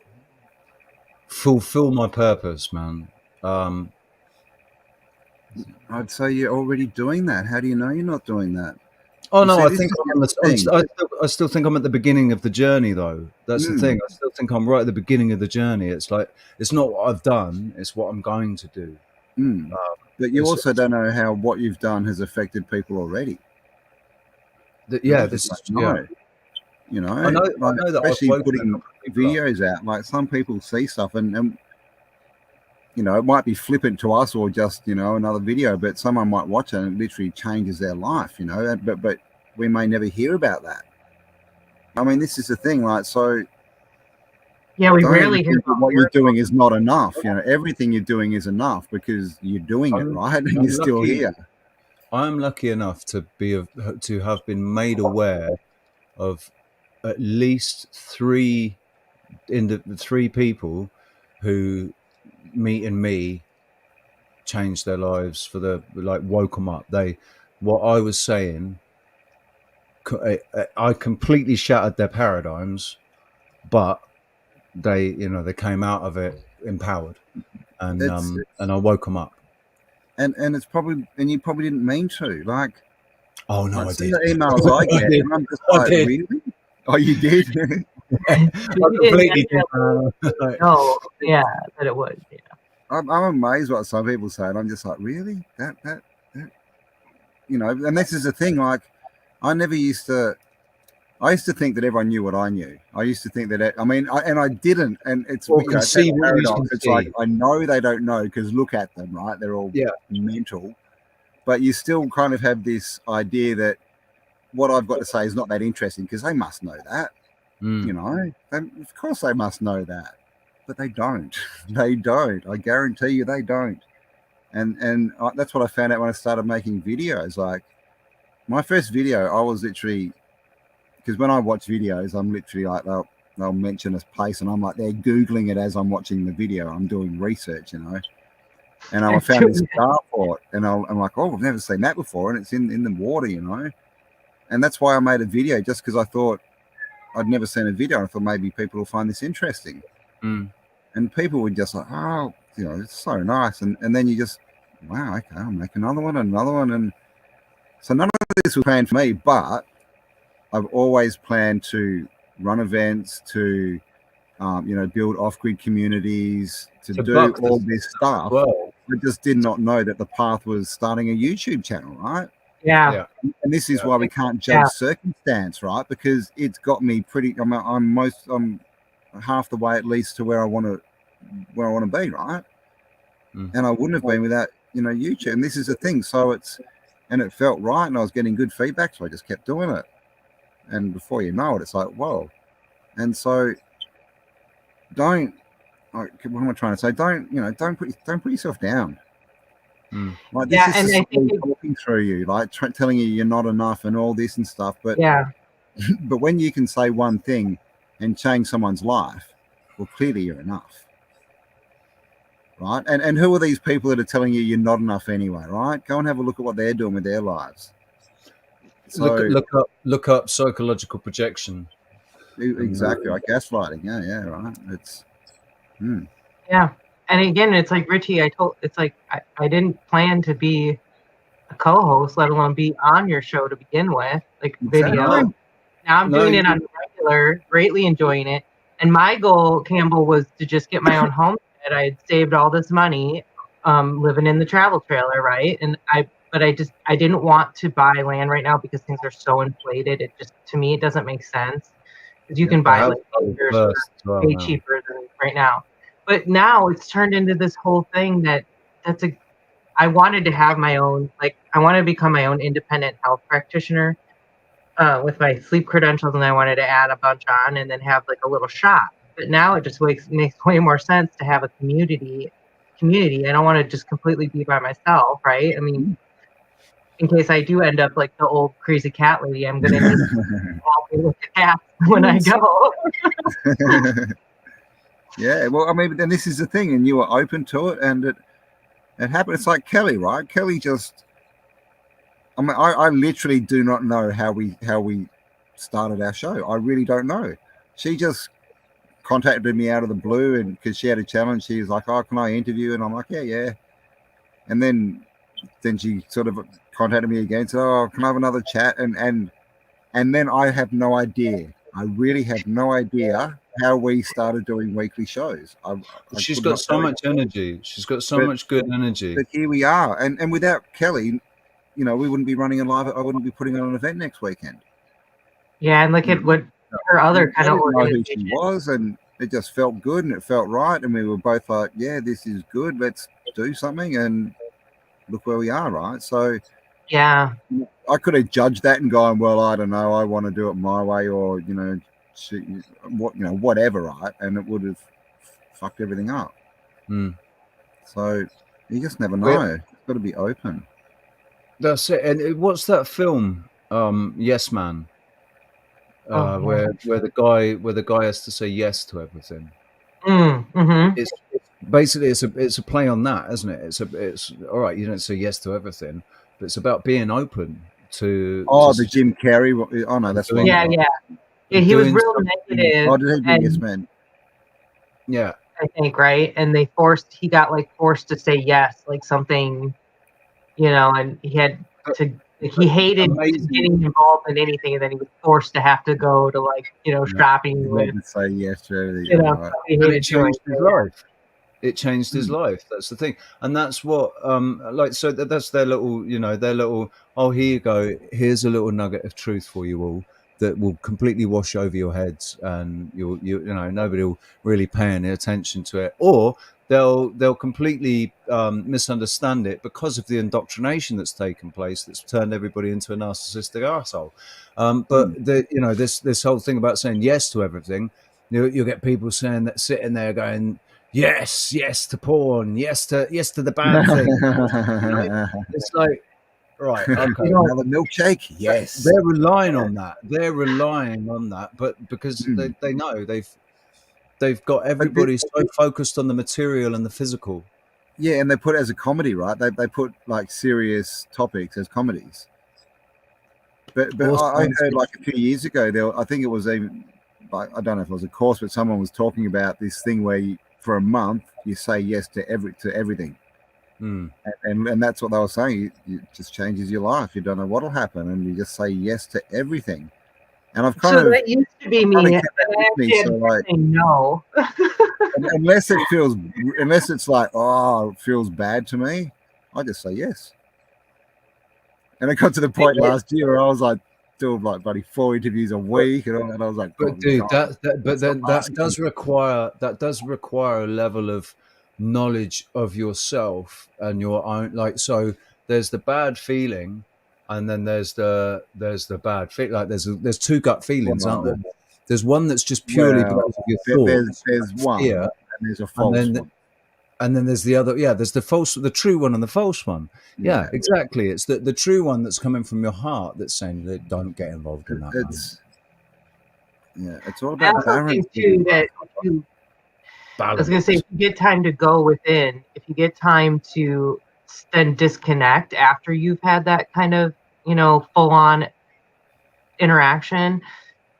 B: fulfill my purpose, man.
A: I'd say you're already doing that. How do you know you're not doing that?
B: Oh, no, I think I still think I'm at the beginning of the journey, though. That's the thing. I still think I'm right at the beginning of the journey. It's like, it's not what I've done, it's what I'm going to do.
A: But you also don't know how what you've done has affected people already.
B: This is true.
A: I know that especially putting videos out. Like, some people see stuff and it might be flippant to us, or just another video, but someone might watch it and it literally changes their life. But we may never hear about that. I mean, this is the thing, like, so.
C: Yeah, we rarely hear
A: that what you're doing is not enough. Everything you're doing is enough because you're doing it, right? And you're still here.
B: I'm lucky enough to have been made aware of at least three people who, meeting me, changed their lives for woke them up. What I was saying, I completely shattered their paradigms, but they came out of it empowered, and I woke them up. And
A: it's probably, and you probably didn't mean to, like.
B: Oh no, I did.
A: The emails I get, and I'm just like, really? Oh, you did?
B: I completely did.
C: No, yeah, but it would. Yeah.
A: I'm amazed what some people say, and I'm just like, really? That and this is the thing, like, I used to think that everyone knew what I knew. I used to think that, I didn't, and it's, it's like, I know they don't know, because look at them, right? They're all mental, but you still kind of have this idea that what I've got to say is not that interesting, because they must know that, of course they must know that. But they don't. They don't. I guarantee you they don't. And that's what I found out when I started making videos. Like, my first video, I was literally, because when I watch videos, I'm literally like, they'll mention a place, and I'm like, they're Googling it as I'm watching the video. I'm doing research, And I found this starport, and I'm like, oh, I've never seen that before, and it's in the water, And that's why I made a video, just because I thought I'd never seen a video. I thought maybe people will find this interesting. And people were just like, oh, it's so nice. And then you just, wow, okay, I'll make another one. And so none of this was planned for me, but I've always planned to run events, to, build off-grid communities, to do all this stuff. Well, I just did not know that the path was starting a YouTube channel, right?
C: Yeah.
A: And this is why we can't judge circumstance, right? Because it's got me pretty, I'm half the way at least to where I want to be, right? And I wouldn't have been without YouTube. And this is the thing, so it felt right, and I was getting good feedback, so I just kept doing it. And before you know it, it's like, whoa. And so what am I trying to say? Don't put yourself down. Like, this is just talking through you, like telling you you're not enough and all this and stuff. But but when you can say one thing and change someone's life, well, clearly you're enough, right? And who are these people that are telling you you're not enough anyway, right? Go and have a look at what they're doing with their lives. So,
B: look up psychological projection.
A: Exactly, like gaslighting. Yeah, right. It's
C: yeah. And again, it's like, Richie, I didn't plan to be a co-host, let alone be on your show to begin with, like, video. Now I'm doing it on regular, greatly enjoying it. And my goal, Campbell, was to just get my own home. I had saved all this money, living in the travel trailer, right? But I didn't want to buy land right now because things are so inflated. It just, to me, it doesn't make sense. Because you can buy like acres for way cheaper than right now. But now it's turned into this whole thing I wanted to have my own, like, I wanted to become my own independent health practitioner with my sleep credentials, and I wanted to add a bunch on and then have like a little shop. But now it just makes way more sense to have a community. I don't want to just completely be by myself, right? I mean, in case I do end up like the old crazy cat lady, I'm gonna need to help me with the cats when I go.
A: Yeah, well, I mean, but then this is the thing, and you were open to it, and it happened. It's like Kelly, right? Kelly just, I mean, I literally do not know how we started our show. I really don't know. She just contacted me out of the blue, and because she had a challenge, she was like, "Oh, can I interview?" And I'm like, "Yeah." And then she sort of contacted me again, said, "Oh, can I have another chat?" And then I have no idea. I really have no idea how we started doing weekly shows.
B: She's got so much energy. She's got so much good energy.
A: But here we are, and without Kelly, you know, we wouldn't be running a live. I wouldn't be putting on an event next weekend.
C: Yeah, and look at what her other kind of organization
A: she was, and it just felt good and it felt right, and we were both like, "Yeah, this is good. Let's do something." And look where we are, right? So,
C: yeah,
A: I could have judged that and gone, "Well, I don't know. I want to do it my way," or whatever, right? And it would have fucked everything up. So you just never know. It's got to be open.
B: That's it. And what's that film? Yes Man. Where the guy has to say yes to everything. It's basically it's a play on that, isn't it? It's all right. You don't say yes to everything, but it's about being open to.
A: The Jim Carrey. Oh no, that's
C: yeah. He was real negative.
A: Oh, did he do Yes Man?
B: Yeah,
C: I think, right. And he got like forced to say yes, like something, and he had to. He hated getting involved in anything, and then he was forced to have to go to shopping with.
A: Say yes to everything.
B: And it changed his life. It changed his life. That's the thing, and that's what so that's their little. Oh, here you go. Here's a little nugget of truth for you all that will completely wash over your heads, and nobody will really pay any attention to it, or they'll completely misunderstand it because of the indoctrination that's taken place, that's turned everybody into a narcissistic arsehole. But this whole thing about saying yes to everything, you'll get people saying that, sitting there going, yes to porn, yes to the bad thing. It's like, right, okay,
A: another milkshake. Yes,
B: they're relying on that. But because they know they've got everybody so focused on the material and the physical.
A: Yeah, and they put it as a comedy, right? They put like serious topics as comedies. But I heard like a few years ago, I think it was even, like, I don't know if it was a course, but someone was talking about this thing where for a month you say yes to everything. And that's what they were saying. It just changes your life. You don't know what'll happen, and you just say yes to everything. And I've
C: that used to be me. No.
A: unless it's like, oh, it feels bad to me, I just say yes. And it got to the point last year where I was like doing like bloody 4 interviews a week, and I was like,
B: but dude, that does require a level of knowledge of yourself and your own, like, so there's the bad feeling, and then there's the bad feeling. Like there's two gut feelings, aren't there? There's one that's just purely because of your thoughts.
A: There's one,
B: fear,
A: and there's a false one.
B: And then there's the other, there's the true one and the false one. Yeah, exactly. It's the true one that's coming from your heart that's saying that don't get involved in that.
A: It's all about balance.
C: I was going to say, if you get time to go within, if you get time to then disconnect after you've had that kind of, full on interaction,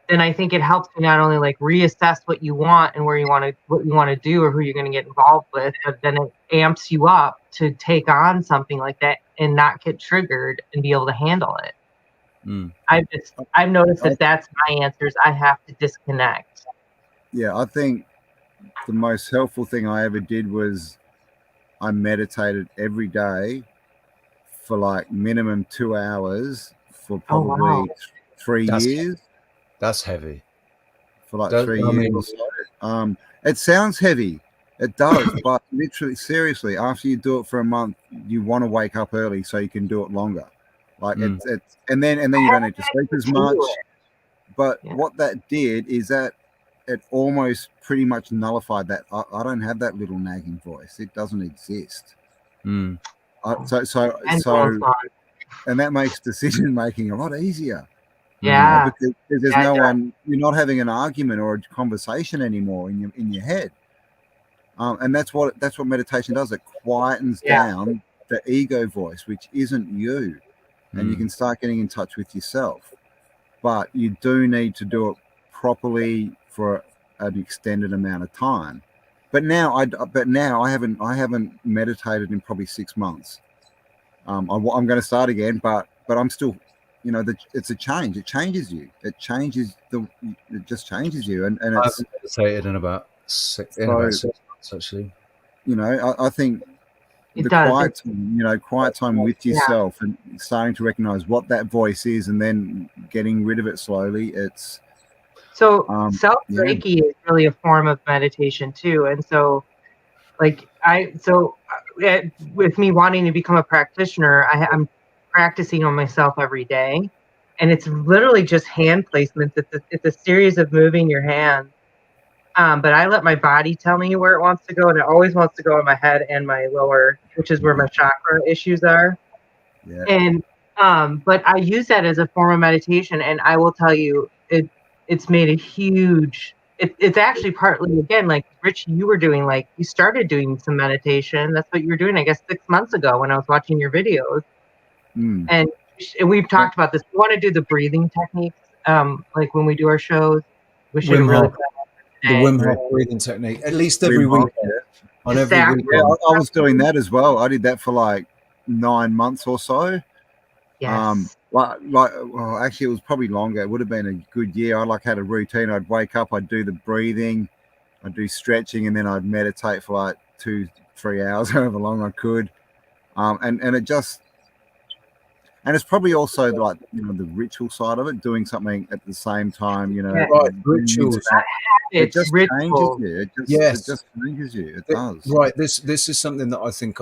C: then I think it helps you not only like reassess what you want and what you want to do or who you're going to get involved with, but then it amps you up to take on something like that and not get triggered and be able to handle it. I've noticed that that's my answers. I have to disconnect.
A: Yeah, I think the most helpful thing I ever did was I meditated every day for like minimum 2 hours for probably 3 years.
B: That's heavy.
A: For like 3 years or so. It sounds heavy. It does, but literally, seriously, after you do it for a month, you want to wake up early so you can do it longer. Like it's and then you don't need to sleep as much. But what that did is that it almost pretty much nullified that. I don't have that little nagging voice. It doesn't exist. So, and that makes decision making a lot easier.
C: Yeah,
A: because there's no one. You're not having an argument or a conversation anymore in your head. And that's what meditation does. It quietens down the ego voice, which isn't you, and you can start getting in touch with yourself. But you do need to do it properly for an extended amount of time. But now I haven't meditated in probably 6 months. I'm going to start again, but I'm still, it's a change. It changes you. It just changes you. And
B: I've meditated in about 6 months actually.
A: I think quiet time with yourself and starting to recognize what that voice is, and then getting rid of it slowly. It's
C: self Reiki is really a form of meditation too, and so with me wanting to become a practitioner, I'm practicing on myself every day, and it's literally just hand placements. It's a series of moving your hands. But I let my body tell me where it wants to go, and it always wants to go in my head and my lower, which is where my chakra issues are.
A: Yeah.
C: And but I use that as a form of meditation, and I will tell you, it's made a huge. It's actually partly, again, like Rich, you were doing, like you started doing some meditation. That's what you were doing, I guess, 6 months ago when I was watching your videos. And we've talked about this. We want to do the breathing techniques, like when we do our shows. We should really.
B: The Wim Hof breathing technique, at least every week. On every weekend.
A: Yeah, I was doing that as well. I did that for like 9 months or so.
C: Yes.
A: Well, actually, it was probably longer. It would have been a good year. I had a routine. I'd wake up, I'd do the breathing, I'd do stretching, and then I'd meditate for like 2-3 hours, however long I could. And it just, and it's probably also like the ritual side of it, doing something at the same time.
B: Right, rituals.
A: It just changes you. It just changes you. It does.
B: Right. This is something that I think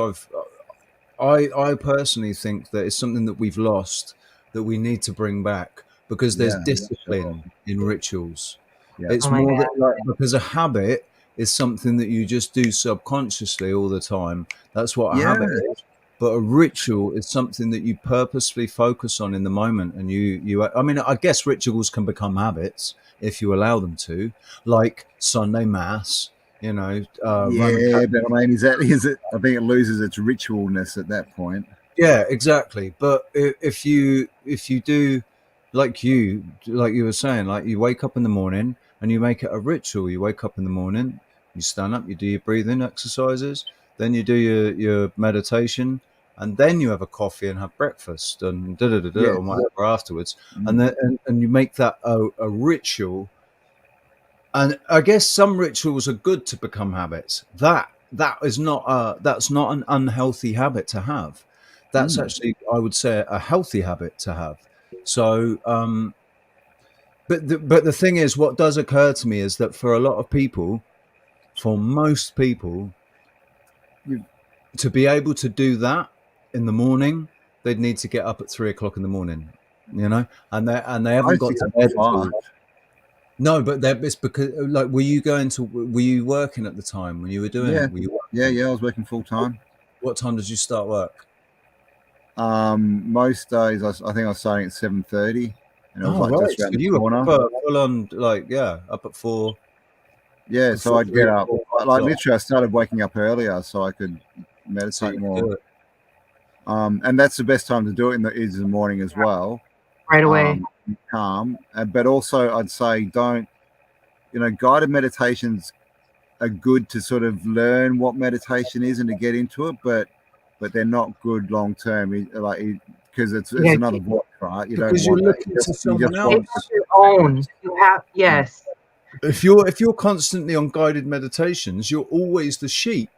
B: I personally think that it's something that we've lost, that we need to bring back, because there's discipline in rituals. Yeah. It's more that because a habit is something that you just do subconsciously all the time. That's what a habit is. But a ritual is something that you purposefully focus on in the moment. And I mean, I guess rituals can become habits if you allow them to, like Sunday Mass,
A: but I mean, is it? I think it loses its ritualness at that point.
B: Yeah, exactly. But if you do, like you were saying, like you wake up in the morning and you make it a ritual. You wake up in the morning, you stand up, you do your breathing exercises, then you do your meditation, and then you have a coffee and have breakfast and or whatever afterwards, and then and you make that a ritual. And I guess some rituals are good to become habits. That's not an unhealthy habit to have. That's actually, I would say, a healthy habit to have. So, but the thing is, what does occur to me is that for a lot of people, for most people, to be able to do that in the morning, they'd need to get up at 3 o'clock in the morning, and they haven't got to bed. No, but it's because, like, were you working at the time when you were doing it?
A: I was working full time.
B: What time did you start work?
A: Most days I think I was starting at 7:30, and it was just around the corner.
B: Full on, up at 4.
A: Yeah, so I'd get up. Literally, I started waking up earlier so I could meditate more. And that's the best time to do it is in the morning as well.
C: Right away.
A: Calm, but also I'd say don't. Guided meditations are good to sort of learn what meditation is and to get into it, but they're not good long term. because it's
C: Yeah,
A: another watch, right? You
B: because
A: don't
B: you're
A: want
B: looking
A: that.
B: to
A: You
B: someone
A: just
C: you
A: want
C: have your own. You have yes.
B: If you're constantly on guided meditations, you're always the sheep.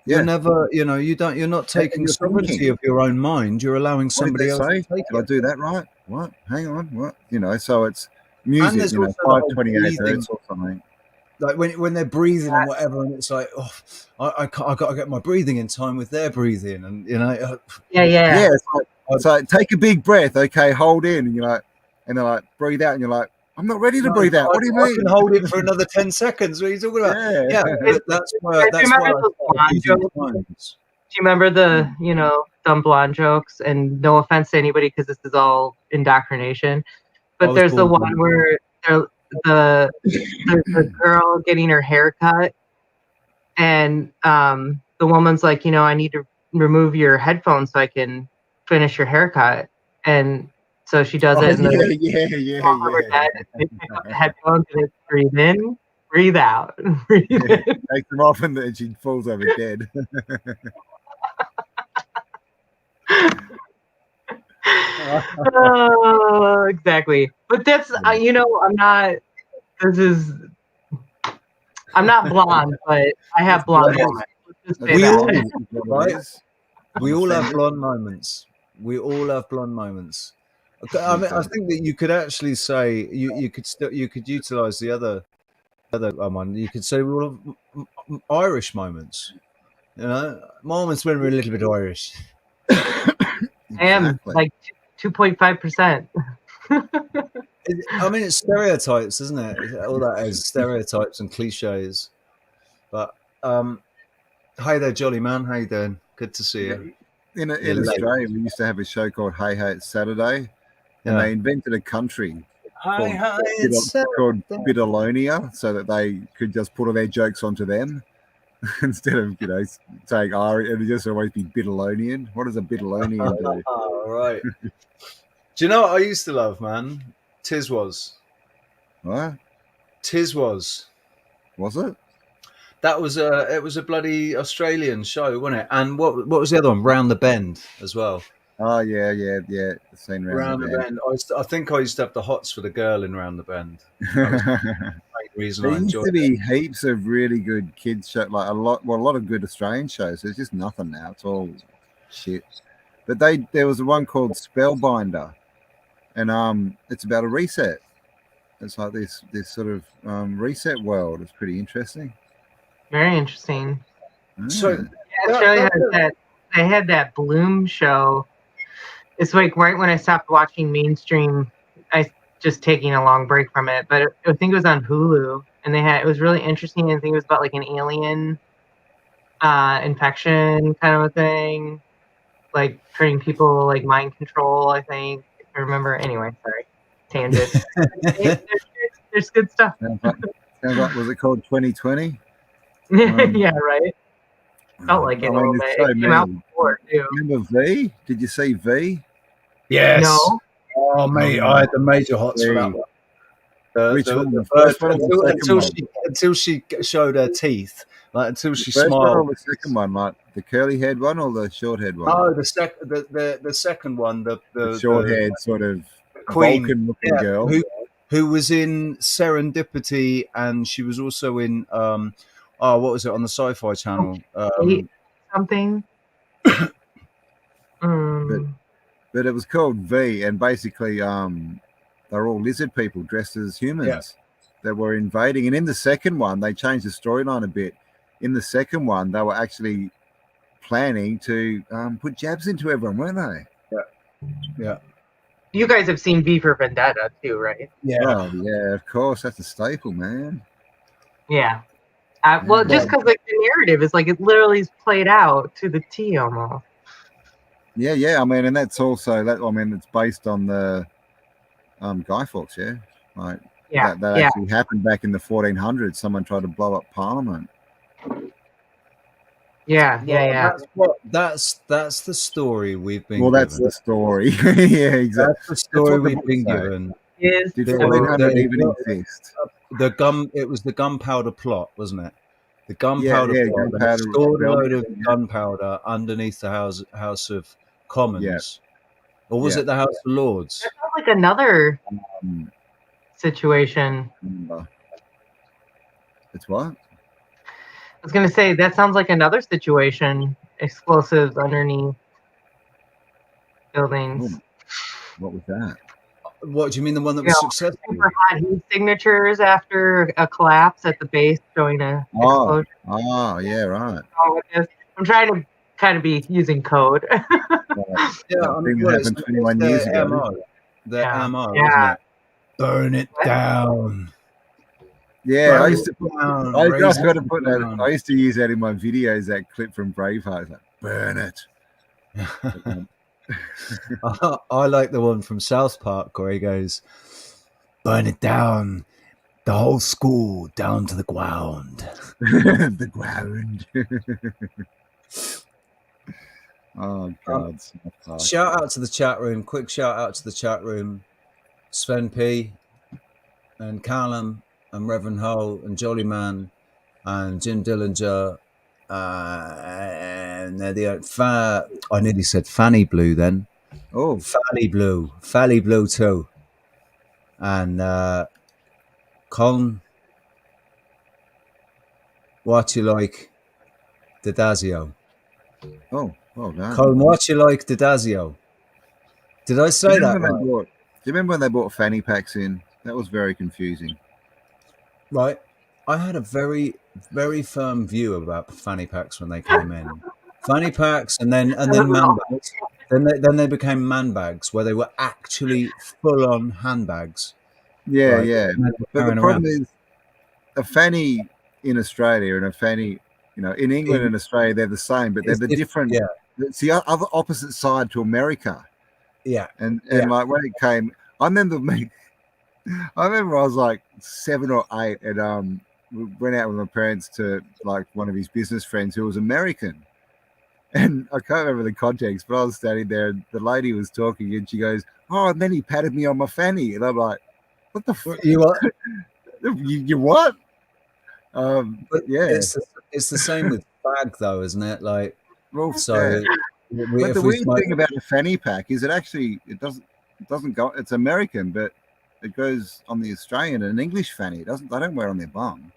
B: You're
A: Yeah.
B: never, you know, you're not taking
A: you're
B: sovereignty
A: thinking.
B: of your own mind. You're allowing
A: What did
B: somebody
A: they
B: else to
A: say?
B: take
A: Did I
B: it.
A: do that right? What? Hang on. What? You know, so it's
B: And
A: music,
B: there's
A: you know,
B: also the whole
A: 528
B: breathing,
A: hertz or something.
B: like when they're breathing and whatever, and it's like, oh, I got to get my breathing in time with their breathing, and you know,
C: Yeah.
A: It's like take a big breath, okay, hold in, and you're like, and they're like, breathe out, and you're like, I'm not ready to breathe out. What do you
B: I
A: mean?
B: can hold it for another 10 seconds. What are you talking about?
A: Yeah.
B: But that's why I
C: those blonde
B: using
C: jokes?
B: times.
C: Do you remember the, dumb blonde jokes? And no offense to anybody, because this is all indoctrination. But there's the one where there's a girl getting her hair cut, and the woman's like, I need to remove your headphones so I can finish your haircut. And so she does it, and then they pick up the headphones and it's breathe in, breathe out, breathe in.
A: Takes them off, and then she falls over dead.
C: Oh, exactly. But that's I'm not. I'm not blonde, but I have blonde moments. Let's just say that.
B: We all have blonde moments. We all have blonde moments. I mean, I think that you could actually say you could utilize the other one. You could say we're all Irish moments. You know, moments when we're a little bit Irish.
C: I am like 2.5%.
B: I mean, it's stereotypes, isn't it? All that is stereotypes and cliches. But hey there, Jolly Man. How you doing? Good to see you.
A: In Australia, we used to have a show called Hey Hey It's Saturday, and they invented a country called Bitalonia so that they could just put all their jokes onto them instead of saying Irish. It would just always be Bitalonian. What does a Bitalonian do?
B: Oh, right. Do you know what I used to love, man? Tiswas.
A: What?
B: Tiswas.
A: Was it?
B: That was it was a bloody Australian show, wasn't it? And what was the other one? Round the Bend as well.
A: Oh yeah. The scene Round the Bend.
B: I think I used to have the hots for the girl in Round the Bend. That was the main reason I enjoyed it.
A: There used to be heaps of really good kids shows, like a lot of good Australian shows. There's just nothing now. It's all shit. But there was one called Spellbinder, and it's about a reset. It's like this sort of reset world. It's pretty interesting.
C: Very interesting.
B: So
C: Australia they had that Bloom show. It's like right when I stopped watching mainstream, I just taking a long break from it. But I think it was on Hulu, and it was really interesting. I think it was about like an alien infection kind of a thing, like turning people like mind control. I think I remember. Anyway, sorry, tangent. there's good stuff.
A: Sounds like was it called 2020?
C: Yeah, right. Felt like it a little bit. It came out before too.
A: Remember V? Did you see V?
B: Yes.
C: No.
B: Oh mate, I had the major hots for that one.
A: Which one? The first one or the second one?
B: Until she showed her teeth, like until she
A: smiled.
B: One
A: or the second one, like the curly haired one or the short haired one?
B: Oh, the second one, the
A: short haired sort of
B: Queen
A: Vulcan looking girl
B: who was in Serendipity, and she was also in what was it on the Sci-Fi Channel?
C: Something.
A: But it was called V, and basically they're all lizard people dressed as humans that were invading. And in the second one, they changed the storyline a bit. In the second one, they were actually planning to put jabs into everyone, weren't they?
B: Yeah.
C: You guys have seen V for Vendetta too, right?
B: Yeah.
A: Oh, yeah, of course. That's a staple, man.
C: Yeah. Well, just because like the narrative is like it literally is played out to the T almost.
A: Yeah. I mean, and that's also that. I mean, it's based on the Guy Fawkes, yeah. Like that actually happened back in the 1400s. Someone tried to blow up Parliament.
C: Yeah.
B: That's the story we've been.
A: Well, that's the story. Yeah, exactly.
B: That's the story we've been given.
C: Did
A: 1400 even exist?
B: It was the gunpowder plot, wasn't it? The gunpowder plot.
A: Gunpowder
B: stored a load of gunpowder underneath the House of Commons. or was it the House of Lords?
C: That sounds like another
A: Um,
C: situation.
A: It's what?
C: I was going to say, that sounds like another situation. Explosives underneath buildings.
A: Ooh, what was that?
B: What do you mean, the one that was successful?
C: Super hot heat signatures after a collapse at the base showing a explosion.
A: Oh, yeah, right.
C: I'm trying to kind of be using code.
B: Yeah,
A: I mean, it happened 21 years ago.
B: MO, isn't it? Burn it down.
A: Yeah,
B: Burn
A: I used to
B: down.
A: I used to use that in my videos, that clip from Braveheart, like, burn it.
B: I like the one from South Park where he goes, burn it down, the whole school down to the ground.
A: The ground. Oh, God.
B: Shout out to the chat room. Quick shout out to the chat room. Sven P and Callum and Reverend Hull and Jolly Man and Jim Dillinger. And they're the I nearly said Fanny Blue then.
A: Oh,
B: Fally Blue too. And Colin, what you like, Didazio.
A: Oh, well done.
B: Colin, what you like, Didazio. Did I say that right?
A: Do you remember when they brought fanny packs in? That was very confusing.
B: Right. I had a very, very firm view about fanny packs when they came in. Fanny packs and then man bags. Then they became man bags where they were actually full on handbags.
A: Yeah,
B: right?
A: yeah. But the problem is a fanny in Australia and a fanny, in England and Australia, they're the same, but they're the different.
B: Yeah.
A: It's the other opposite side to America.
B: Yeah.
A: And like when it came, I remember I was like 7 or 8 and we went out with my parents to like one of his business friends who was American. And I can't remember the context, but I was standing there and the lady was talking and she goes, oh, and then he patted me on my fanny. And I'm like, what the fuck?
B: You what?
A: you what? But yeah.
B: It's the same with bag though, isn't it? Like,
A: well,
B: so.
A: Yeah. But the weird thing about a fanny pack is it doesn't go, it's American, but it goes on the Australian and English fanny. They don't wear it on their bum.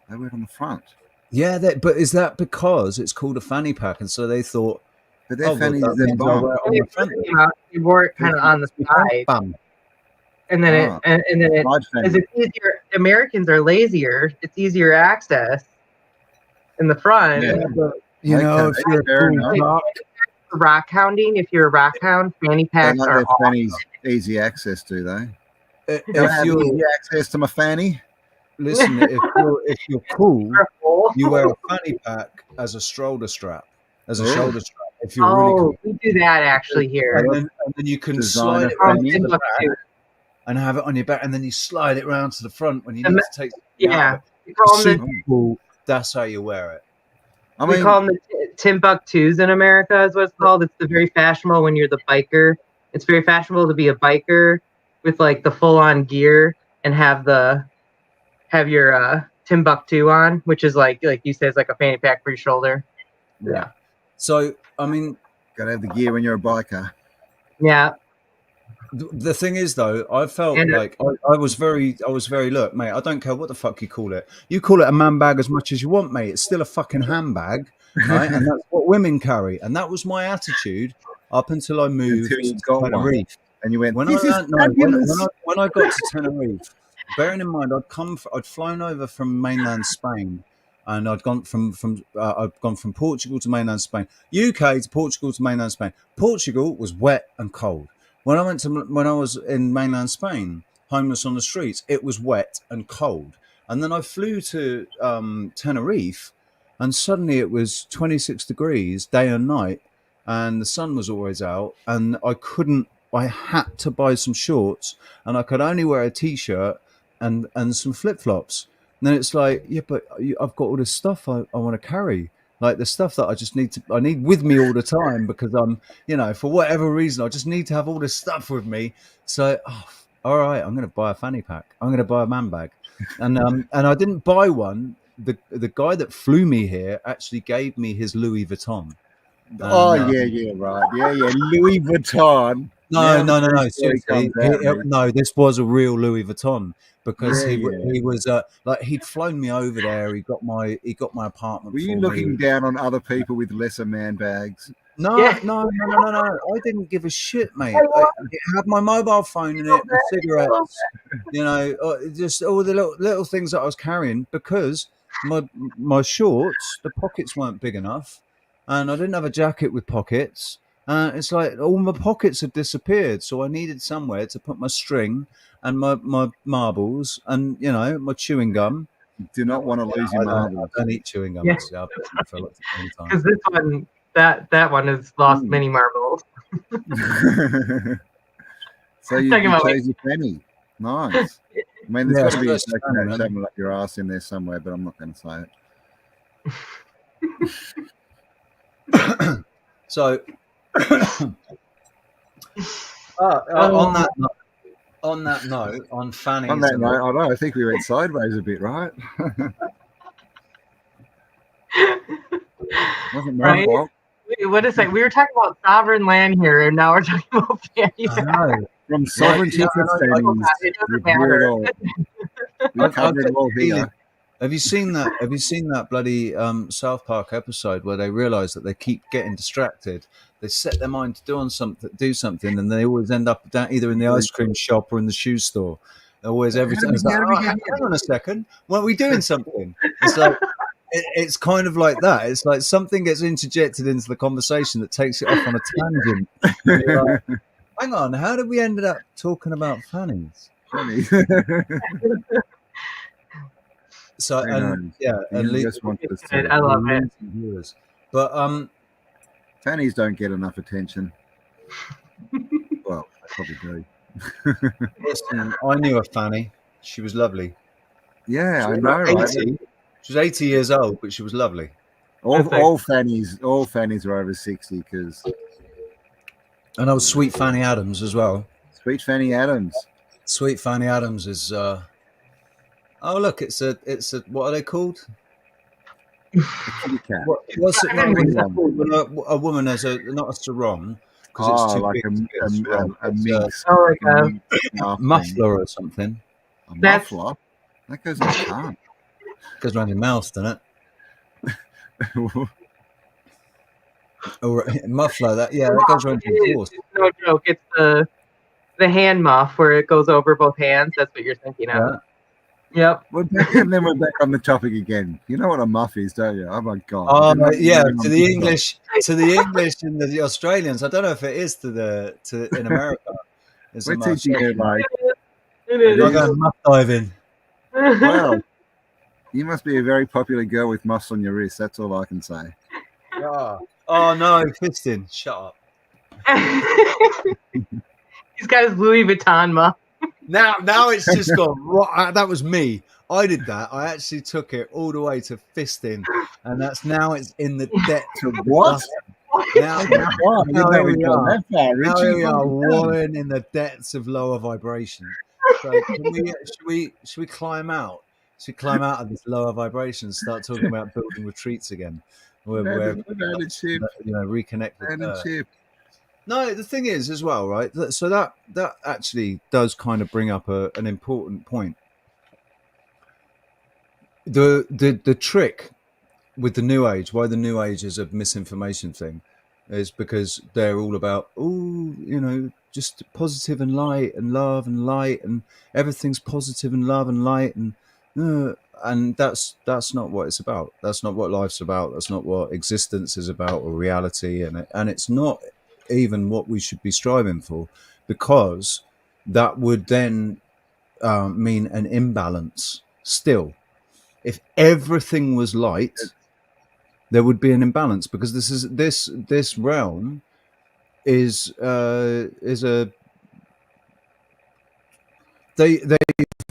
A: They wear it on the front.
B: Yeah, but is that because it's called a fanny pack, and so they thought?
A: But their fanny is their bum.
C: They wore it kind of on the side,
B: bum.
C: And then it's easier. Americans are lazier. It's easier access in the front.
B: Yeah, but, if you're
C: rock hounding, if you're a rock hound, fanny packs are
A: fannies easy access, do they?
B: If you
A: easy access to my fanny.
B: Listen, if you're cool, you wear a fanny pack as a shoulder strap. If you're really cool.
C: We do that actually here.
B: And then you can slide it around to the back and have it on your back, and then you slide it around to the front when you need to take it out. Super cool. That's how you wear it.
C: We call them the Timbuktus in America is what it's called. It's very fashionable when you're the biker. It's very fashionable to be a biker with like the full-on gear and have your Timbuktu on, which is like you said, it's like a fanny pack for your shoulder. Yeah.
B: So I mean,
A: gotta have the gear when you're a biker.
C: Yeah.
B: The thing is, though, I felt like I was very look, mate. I don't care what the fuck you call it. You call it a man bag as much as you want, mate. It's still a fucking handbag, right? And that's what women carry. And that was my attitude up until I moved to Tenerife.
A: And you went,
B: when I got to Tenerife, bearing in mind I'd flown over from mainland Spain, and I'd gone from Portugal to mainland Spain, UK to Portugal to mainland Spain. Portugal was wet and cold. When I was in mainland Spain, homeless on the streets, it was wet and cold. And then I flew to Tenerife, and suddenly it was 26 degrees day and night, and the sun was always out, and I had to buy some shorts, and I could only wear a t-shirt and some flip-flops. And then it's like, yeah, but I've got all this stuff I want to carry. Like the stuff that I need with me all the time because I'm, for whatever reason, I just need to have all this stuff with me. So, all right, I'm going to buy a fanny pack. I'm going to buy a man bag. And I didn't buy one. The guy that flew me here actually gave me his Louis Vuitton.
A: Right. Yeah, Louis Vuitton.
B: No.
A: Story
B: Seriously,
A: comes out, man.
B: no. This was a real Louis Vuitton because
A: Yeah,
B: he was like he'd flown me over there. He got my apartment
A: Were you
B: for
A: looking
B: me.
A: down on other people with lesser man bags?
B: No. I didn't give a shit, mate. It had my mobile phone in it, my cigarettes, just all the little things that I was carrying because my shorts, the pockets weren't big enough, and I didn't have a jacket with pockets. It's like all my pockets had disappeared, so I needed somewhere to put my string and my marbles and my chewing gum.
A: Do not want to lose your
B: I
A: marbles.
B: don't eat chewing gum.
C: Yeah.
B: Actually, I've eaten for like a long time.
C: Because this one, that one has lost many marbles.
A: So you chose your penny. Nice. I mean, there's got to be a joke about shoving up your ass in there somewhere, but I'm not going to say
B: it. So, on that note, on fannies.
A: On that note, I know. I think we went sideways a bit, right? Wasn't my fault.
C: What is it? We were talking about sovereign land here, and now we're talking about fanny bags.
A: From sovereignty to fannies,
C: it doesn't matter.
A: We covered it all here.
B: Have you seen that? Have you seen that bloody South Park episode where they realise that they keep getting distracted? They set their mind to do something, and they always end up either in the ice cream shop or in the shoe store. Always, every time it's like, hang on a second, weren't we doing something? It's like it's kind of like that. It's like something gets interjected into the conversation that takes it off on a tangent. Like, hang on, how did we end up talking about fannies? So and
C: I love it.
B: But
A: fannies don't get enough attention. Well, I probably do.
B: Listen, I knew a fanny. She was lovely.
A: Yeah, I know. Right?
B: She was 80 years old, but she was lovely.
A: All fannies are over 60 because.
B: And I was Sweet Fanny Adams as well.
A: Sweet Fanny Adams.
B: Sweet Fanny Adams is. Oh look, it's a. What are they called? What's it called when a woman has not a sarong because it's too
A: like
B: big
A: a mix.
B: Muffler or something.
A: A muffler? That goes on the tongue.
B: Goes around your mouth, doesn't it? Or muffler, that goes around your horse.
C: No joke. It's the hand muff where it goes over both hands. That's what you're thinking of. Yep.
A: And then we're back on the topic again. You know what a muff is, don't you? Oh my god.
B: To the English and the Australians. I don't know if it is in America.
A: We're teaching it like.
C: It
B: is. Muff diving.
A: Well, you must be a very popular girl with muffs on your wrist. That's all I can say.
B: Oh no, fisting! Shut up.
C: He's got his Louis Vuitton muff.
B: Now it's just gone. That was me. I did that. I actually took it all the way to fisting, and it's in the depths of
A: what?
B: Now we are wallowing in the depths of lower vibration. So should we climb out? Should we climb out of this lower vibration and start talking about building retreats again? Reconnect with Earth. No, the thing is as well, right? So that actually does kind of bring up an important point. The trick with the New Age, why the New Age is a misinformation thing, is because they're all about just positive and light and love and light and everything's positive and love and light and that's not what it's about. That's not what life's about. That's not what existence is about or reality, and it's not even what we should be striving for, because that would then mean an imbalance. Still, if everything was light, there would be an imbalance, because this realm is they've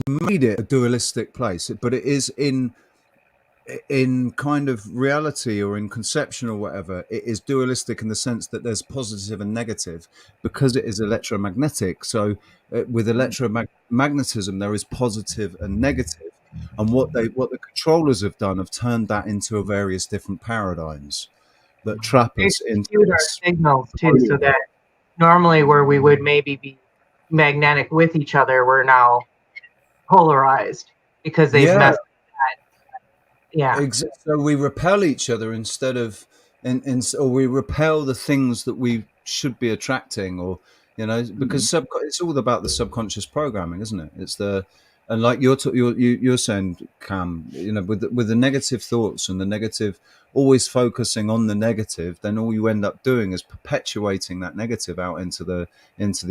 B: made it a dualistic place, but it is in kind of reality or in conception or whatever, it is dualistic in the sense that there's positive and negative, because it is electromagnetic. So with electromagnetism, there is positive and negative, and what the controllers have done have turned that into various different paradigms that trap us into
C: our signals too, so that normally where we would maybe be magnetic with each other, we're now polarized because they've messed that.
B: So we repel each other instead of, or we repel the things that we should be attracting, or because it's all about the subconscious programming, isn't it? It's and like you're saying, Cam, with the negative thoughts and the negative, always focusing on the negative, then all you end up doing is perpetuating that negative out into the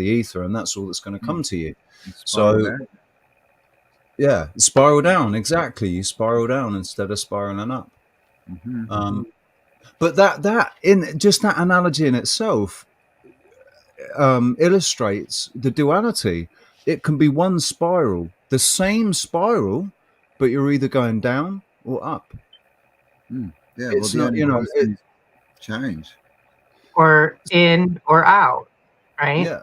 B: ether, and that's all that's going to come to you. So. Yeah, spiral down. Exactly, you spiral down instead of spiraling up. But that in just that analogy in itself illustrates the duality. It can be one spiral, the same spiral, but you're either going down or up.
A: Yeah, it's well, the only constant change,
C: or in or out, right?
A: Yeah,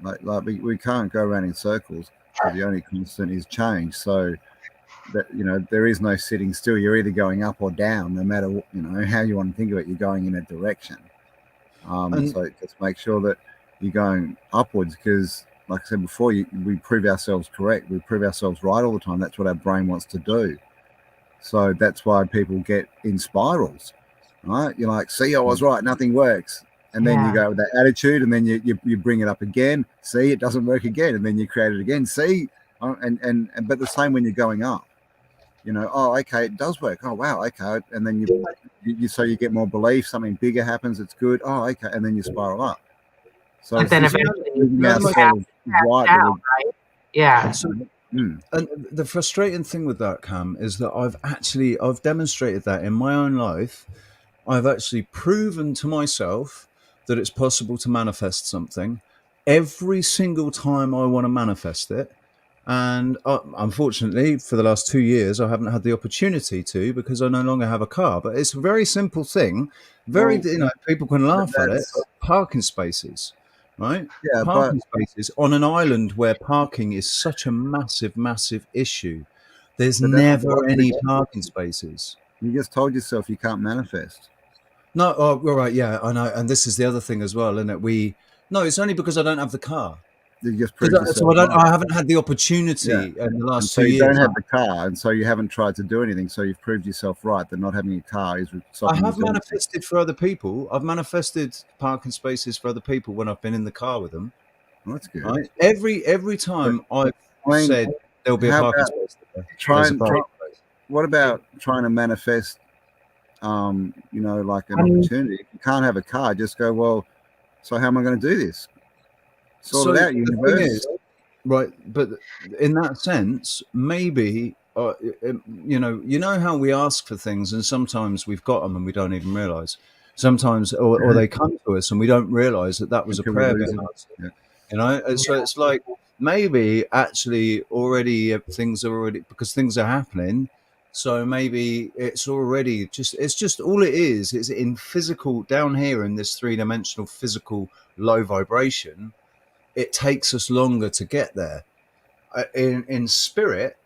A: like we can't go around in circles. So the only constant is change. So that there is no sitting still. You're either going up or down, no matter how you want to think of it. You're going in a direction. So just make sure that you're going upwards, because, like I said before, we prove ourselves correct. We prove ourselves right all the time. That's what our brain wants to do. So that's why people get in spirals, right? You're like, see, I was right. Nothing works. And then you go with that attitude, and then you bring it up again. See, it doesn't work again, and then you create it again. See, and but the same when you're going up. Oh, okay, it does work. Oh, wow, okay, and then you get more belief. Something bigger happens. It's good. Oh, okay, and then you spiral up. So
C: but then eventually right? Yeah.
B: So, and the frustrating thing with that, Cam, is that I've demonstrated that in my own life. I've actually proven to myself that it's possible to manifest something every single time I want to manifest it. And unfortunately, for the last 2 years, I haven't had the opportunity to, because I no longer have a car. But it's a very simple thing. People can laugh at it. Parking spaces, right?
A: Yeah,
B: parking spaces on an island where parking is such a massive, massive issue. There's never any parking spaces.
A: You just told yourself you can't manifest.
B: No, all right, yeah, I know. And this is the other thing as well, isn't it? No, it's only because I don't have the car.
A: You just proved yourself
B: I haven't had the opportunity in the last 2 years.
A: You don't have the car, and so you haven't tried to do anything. So you've proved yourself right that not having a car is something.
B: I have manifested for other people. I've manifested parking spaces for other people when I've been in the car with them.
A: Well, that's good.
B: Right? Every time I've said there'll be a parking space there.
A: What about trying to manifest? Like an opportunity. If you can't have a car, just go, well, so how am I going to do this? Sort it out, universe.
B: Right, but in that sense, maybe how we ask for things, and sometimes we've got them and we don't even realize. Sometimes, or they come to us and we don't realize that was a prayer being answered. So it's like maybe actually already things are happening. So maybe it's already it's just all it is in physical, down here in this 3-dimensional physical low vibration. It takes us longer to get there. In spirit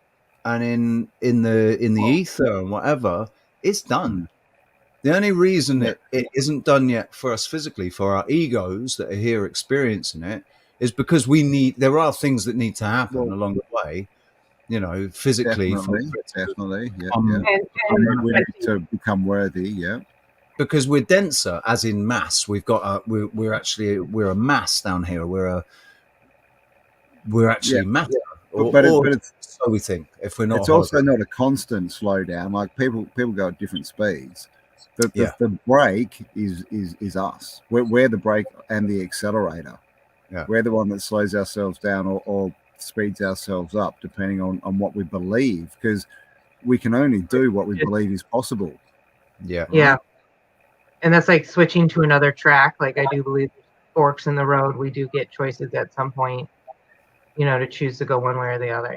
B: and in the ether and whatever, it's done. The only reason it isn't done yet for us physically, for our egos that are here experiencing it, is because there are things that need to happen along the way. Physically,
A: definitely, to become worthy,
B: because we're denser, as in mass. We've got we're a mass down here. We're actually matter,
A: but it's
B: so we think. If we're not,
A: it's also not a constant slowdown. Like people go at different speeds. The brake is us. We're the brake and the accelerator.
B: Yeah.
A: We're the one that slows ourselves down or speeds ourselves up, depending on what we believe, because we can only do what we believe is possible.
C: Yeah. And that's like switching to another track. Like, I do believe forks in the road. We do get choices at some point, to choose to go one way or the other.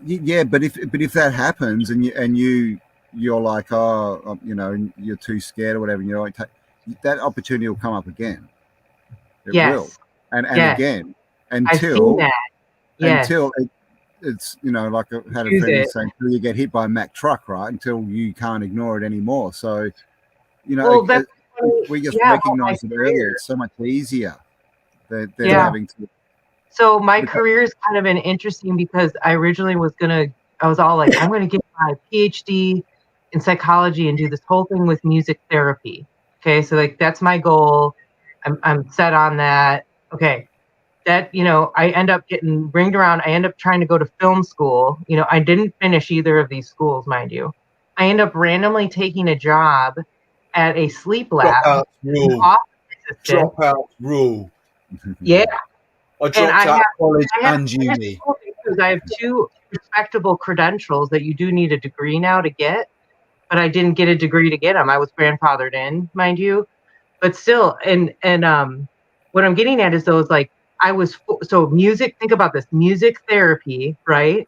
A: Yeah, but if that happens and you're like, you're too scared or whatever, and you're like, that opportunity will come up again. It will, and again until it's like I had a friend saying, until you get hit by a Mack truck, right? Until you can't ignore it anymore. So we just recognize it earlier. It's so much easier. They're
C: Yeah.
A: having to.
C: So my career's kind of been interesting because I originally I was all like, I'm gonna get my PhD in psychology and do this whole thing with music therapy. Okay, so like that's my goal. I'm set on that. Okay. That, I end up getting ringed around. I end up trying to go to film school. I didn't finish either of these schools, mind you. I end up randomly taking a job at a sleep lab.
B: Dropout rule. Dropout rule.
C: Yeah.
B: I dropped out of college and uni.
C: Because I have 2 respectable credentials that you do need a degree now to get, but I didn't get a degree to get them. I was grandfathered in, mind you, but still. And what I'm getting at is those, like, so music. Think about this: music therapy, right?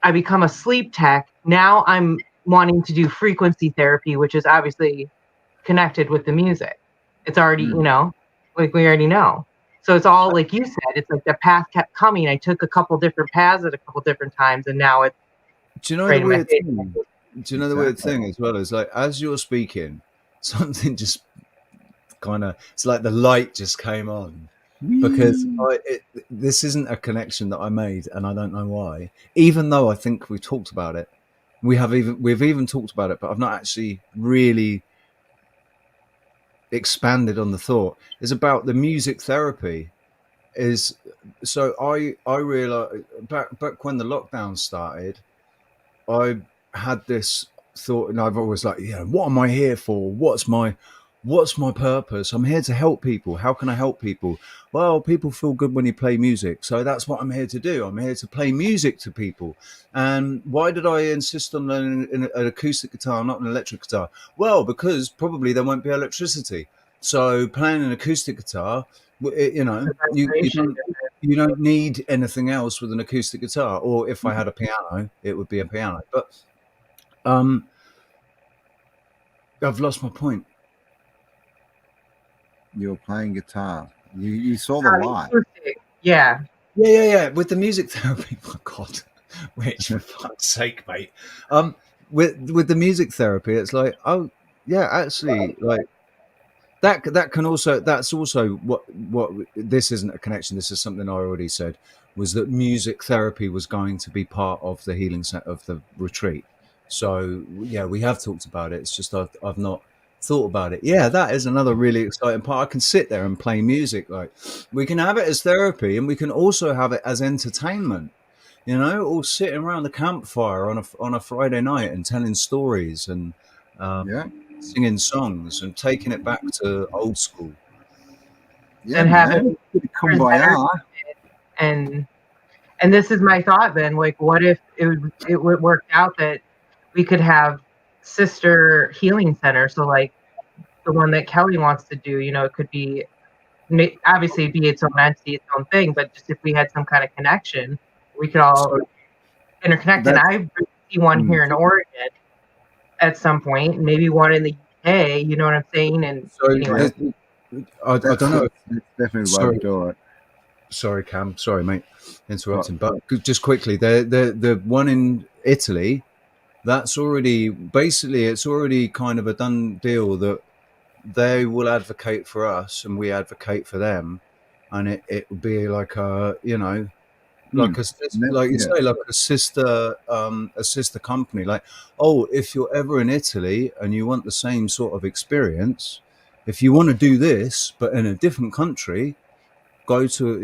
C: I become a sleep tech. Now I'm wanting to do frequency therapy, which is obviously connected with the music. It's already, like we already know. So it's all like you said. It's like the path kept coming. I took a couple different paths at a couple different times, and now it's.
B: Do you know the weird thing? Do you know the weird thing as well? Is like as you're speaking, something just kind of. It's like the light just came on because this isn't a connection that I made, and I don't know why. Even though I think we talked about it, we've even talked about it, but I've not actually really expanded on the thought. Is about the music therapy. Is so I realized back when the lockdown started, I had this thought, and I've always like, what am I here for? What's my purpose? I'm here to help people. How can I help people? Well, people feel good when you play music, so that's what I'm here to do. I'm here to play music to people. And why did I insist on learning an acoustic guitar, not an electric guitar? Well, because probably there won't be electricity. So playing an acoustic guitar, you don't need anything else with an acoustic guitar. Or if I had a piano, it would be a piano. But I've lost my point.
A: You're playing guitar. You saw the light.
C: Yeah.
B: With the music therapy, my God, which for fuck's sake, mate. With the music therapy, it's like, oh yeah, actually, like that can also. That's also what. This isn't a connection. This is something I already said. Was that music therapy was going to be part of the healing set of the retreat. So yeah, we have talked about it. It's just I've not thought about it. Yeah, that is another really exciting part. I can sit there and play music. Like we can have it as therapy, and we can also have it as entertainment. All sitting around the campfire on a Friday night and telling stories and singing songs and taking it back to old school.
A: Yeah,
C: and having
A: kumbaya.
C: And this is my thought then, like, what if it would work out that we could have sister healing centers? So like the one that Kelly wants to do, it could be obviously be its own entity, its own thing, but just if we had some kind of connection, we could all interconnect. And I see one here in Oregon at some point, maybe one in the UK, you know what I'm saying? And anyway.
B: I don't know.
A: It's definitely the way to do it.
B: Sorry, Cam. Sorry, mate. Interrupting. But just quickly, the one in Italy, that's already basically it's already kind of a done deal that they will advocate for us and we advocate for them, and it would be like a like a sister company. Like, oh, if you're ever in Italy and you want the same sort of experience, if you want to do this but in a different country, go to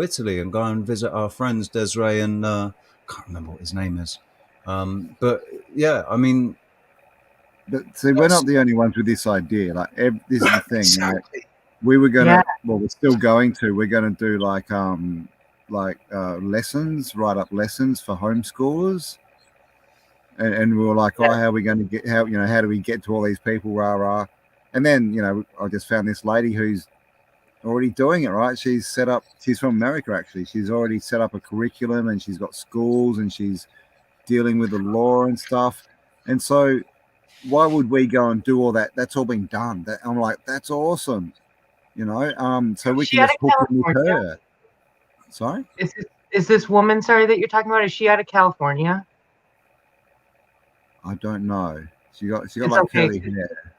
B: Italy and go and visit our friends Desiree and I can't remember what his name is, but yeah, I mean,
A: but see, we're not the only ones with this idea. Like this is the thing.
B: Exactly.
A: We were gonna, we're still going to. We're gonna do like lessons, write up lessons for homeschoolers, and we were like, how are we going to get how do we get to all these people, rah. And then I just found this lady who's already doing it, right? She's from America actually. She's already set up a curriculum and she's got schools and she's dealing with the law and stuff. And so why would we go and do all that? That's all been done. I'm like, that's awesome, so we can just hook in with her. Sorry?
C: Is this woman, that you're talking about, is she out of California?
A: I don't know. She got like curly hair.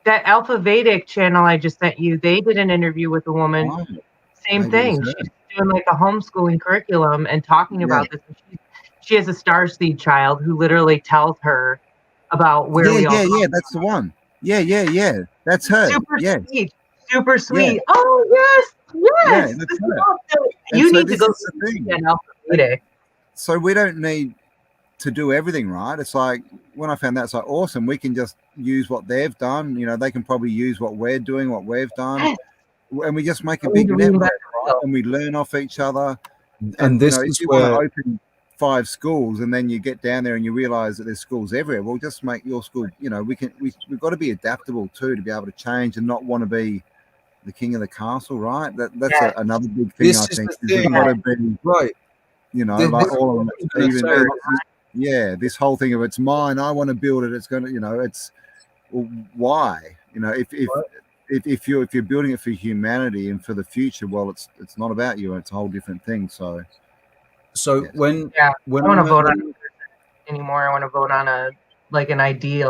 C: That Alpha Vedic channel I just sent you, they did an interview with a woman same thing. She's doing like a homeschooling curriculum and talking about this. And she has a starseed child who literally tells her about where we all
A: come that's from. The one. Yeah. That's her.
C: Super sweet. Oh yes.
A: That's
C: you need to go to the
A: So we don't need to do everything, right? It's like when I found that, it's like awesome. We can just use what they've done. You know, they can probably use what we're doing, what we've done, and we just make a big network, right? And we learn off each other.
B: And this
A: if you want to open 5 schools and then you get down there and you realize that there's schools everywhere, well, just make your school. You know, we've got to be adaptable too, to be able to change and not want to be the king of the castle, right? That's another big thing.
B: This
A: I think
B: we've got to be
A: right. You know, like all of them, this whole thing of it's mine, I want to build it. It's going to, you know, it's why, you know, if you're building it for humanity and for the future, well, it's not about you. It's a whole different thing. So
C: when I don't want to vote on anymore. I want to vote on an idea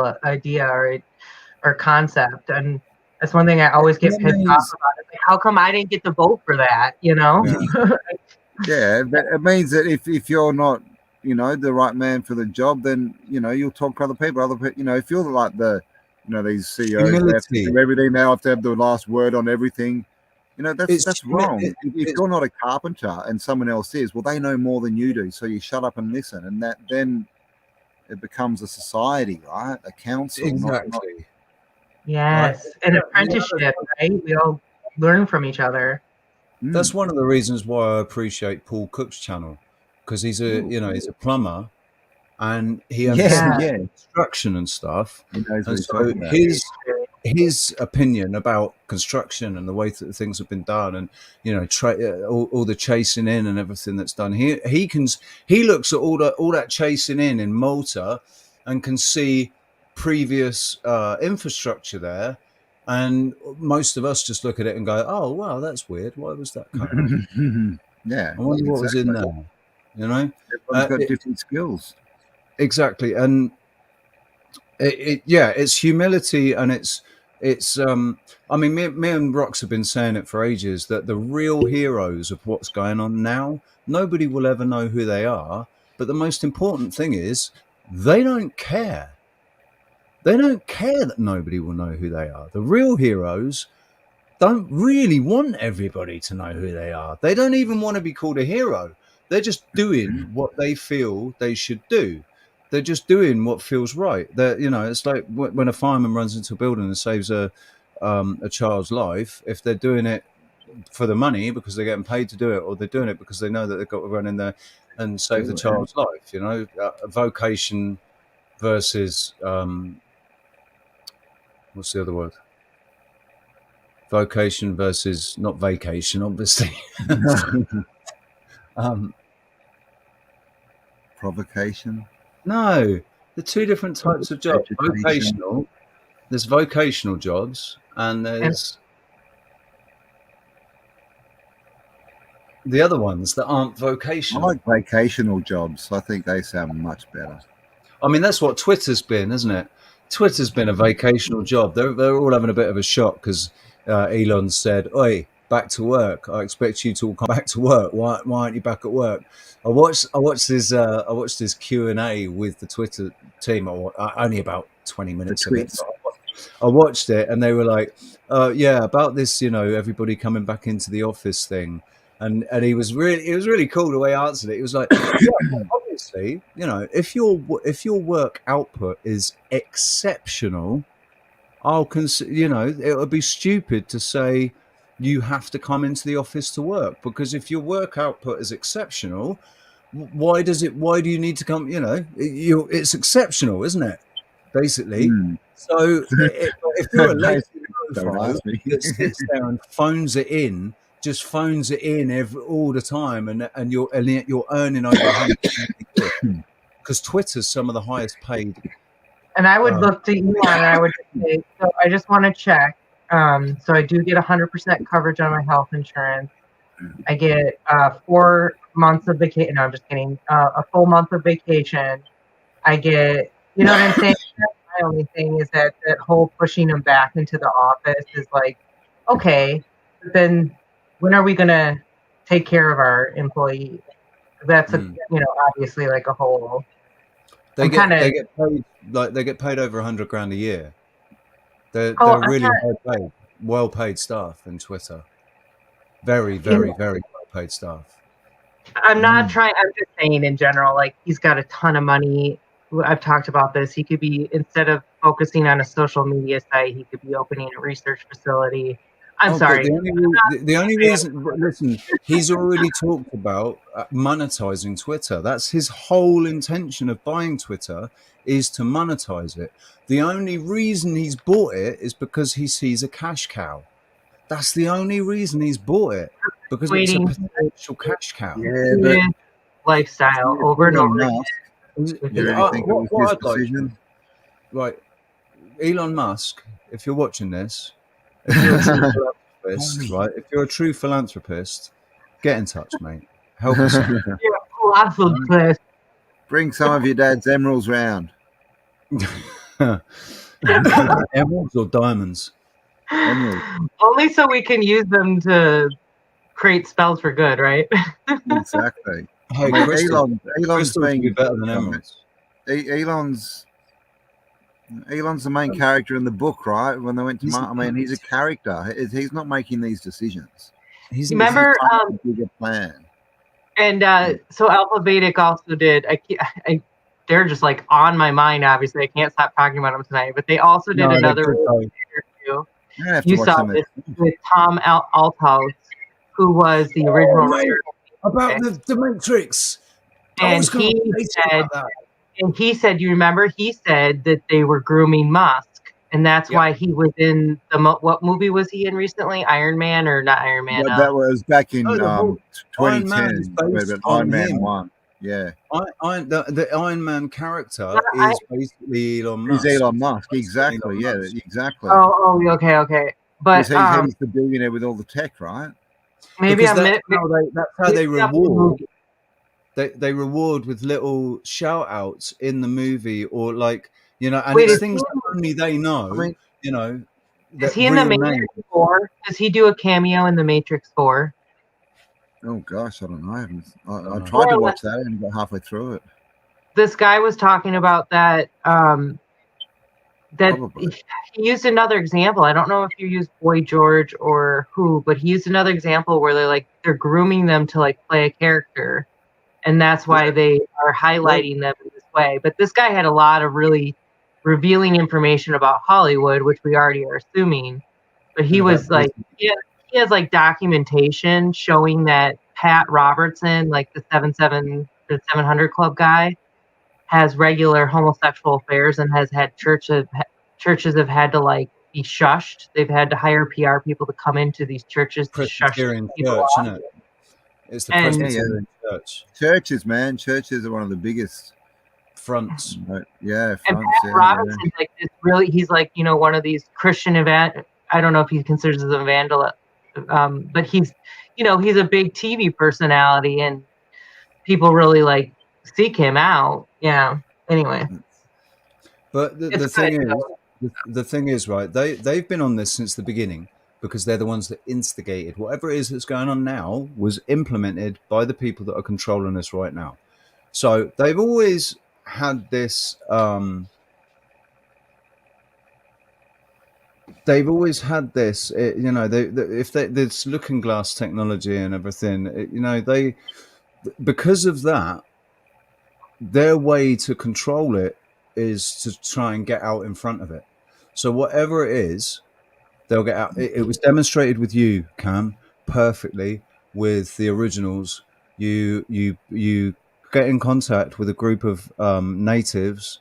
C: or concept, and that's one thing I always get pissed off about. It's like, how come I didn't get to vote for that? You know?
A: Yeah, it means that if you're not, you know, the right man for the job, then, you know, you'll talk to other people, you know, if you're like these CEOs that have to do everything, now have to have the last word on everything, you know, that's wrong. If you're not a carpenter and someone else is, well, they know more than you do, so you shut up and listen, and that then it becomes a society, right? A council.
B: Exactly.
C: Yes, an apprenticeship, right? We all learn from each other.
B: That's one of the reasons why I appreciate Paul Cook's channel, because he's a plumber, and he understands construction and stuff. And so his opinion about construction and the way that things have been done, and you know, all the chasing in and everything that's done, he looks at all that chasing in Malta, and can see previous infrastructure there. And most of us just look at it and go, "Oh, wow, that's weird. Why was that cut off?"
A: Yeah,
B: I wonder what was in there. You know,
A: everyone's got different skills.
B: Exactly, and it's humility, and it's. I mean, me and Rox have been saying it for ages, that the real heroes of what's going on now, nobody will ever know who they are. But the most important thing is they don't care. They don't care that nobody will know who they are. The real heroes don't really want everybody to know who they are. They don't even want to be called a hero. They're just doing what they feel they should do. They're just doing what feels right. You know, it's like when a fireman runs into a building and saves a child's life. If they're doing it for the money because they're getting paid to do it, or they're doing it because they know that they've got to run in there and save the child's life. You know, vocation versus what's the other word? Vocation versus not vacation, obviously.
A: Provocation.
B: No, the two different types of jobs. Vocational. There's vocational jobs, and there's the other ones that aren't vocational.
A: I like vocational jobs. I think they sound much better.
B: I mean, that's what Twitter's been, isn't it? Twitter's been a vocational job. They're all having a bit of a shock because Elon said, "Oi, back to work. I expect you to come back to work. Why aren't you back at work?" I watched this Q&A with the Twitter team. Only about 20 minutes of it. I watched it, and they were like, about this, you know, everybody coming back into the office thing. And it was really cool the way I answered it. It was like, obviously, you know, if your work output is exceptional, I'll consider, you know, it would be stupid to say you have to come into the office to work, because if your work output is exceptional, why do you need to come? You know, it's exceptional, isn't it? Basically. So if you're a lazy profile that sits there and phones it in all the time, and you're earning over 100 quid, because Twitter's some of the highest paid.
C: And I would look to Elon, and I would say, so I just want to check. So I do get 100% coverage on my health insurance. I get 4 months of vacation. No, I'm just kidding. A full month of vacation. I get, you know what I'm saying? My only thing is that whole pushing them back into the office is like, okay, but then when are we going to take care of our employees? That's obviously like a whole.
B: They get paid over $100,000 a year. They're really well paid staff in Twitter. Very, very, very well paid staff.
C: I'm not trying. I'm just saying in general, like he's got a ton of money. I've talked about this. He could be, instead of focusing on a social media site, he could be opening a research facility. I'm sorry.
B: The only reason, listen, he's already talked about monetizing Twitter. That's his whole intention of buying Twitter, is to monetize it. The only reason he's bought it is because he sees a cash cow. That's the only reason he's bought it, because it's a potential cash cow.
A: Yeah, but
C: lifestyle over and over again.
B: Right, Elon Musk, if you're watching this, if you're a true philanthropist, right? If you're a true philanthropist, get in touch, mate. Help us out.
C: Philanthropist.
A: Bring some of your dad's emeralds round.
B: Emeralds or diamonds?
A: Emeralds.
C: Only so we can use them to create spells for good, right?
A: Exactly.
B: Hey,
A: Elon's being
B: better than emeralds.
A: Elon's the main character in the book, right? When they went to Mars, I mean, he's a character. He's not making these decisions.
C: Remember,
A: a bigger plan.
C: And so Alpha Vedic also did. They're just like on my mind. Obviously, I can't stop talking about them tonight. But they also did another interview. You saw this with Tom Althouse, who was the original writer
B: about the Matrix.
C: And he said, you remember, he said that they were grooming Musk, and that's why he was in what movie was he in recently? Iron Man or not Iron Man?
A: That was back in 2010. Iron Man 1. Yeah.
B: The Iron Man character is basically Elon Musk.
A: He's Elon Musk, exactly. Yeah, exactly.
C: Oh, okay. But
A: he's the billionaire with all the tech, right?
C: Maybe
B: that's how they reward. They reward with little shout outs in the movie, or like, and it's things that only they know. I mean,
C: is he in the Matrix 4? Does he do a cameo in the Matrix 4?
A: Oh gosh, I don't know. I tried to watch that and got halfway through it.
C: This guy was talking about that. That he used another example. I don't know if you used Boy George or who, but he used another example where they're grooming them to like play a character, and that's why they are highlighting them in this way. But this guy had a lot of really revealing information about Hollywood, which we already are assuming. But he was like, he has like documentation showing that Pat Robertson, like the 700 Club guy, has regular homosexual affairs and has had churches have had to like be shushed. They've had to hire PR people to come into these churches to shush people
B: church, isn't it? It's the Presbyterian church.
A: Churches, man. Churches are one of the biggest
B: fronts.
A: Yeah,
C: fronts. And Pat Robinson's like this really. He's like one of these Christian event. I don't know if he considers as a vandal, but he's he's a big TV personality, and people really like seek him out. Yeah. Anyway.
B: But the thing is, right? They've been on this since the beginning because they're the ones that instigated whatever it is that's going on now was implemented by the people that are controlling us right now. So they've always had this. They've always had this. This looking glass technology and everything. Because of that, their way to control it is to try and get out in front of it. So whatever it is, they'll get out. It was demonstrated with you, Cam, perfectly with the originals. You get in contact with a group of natives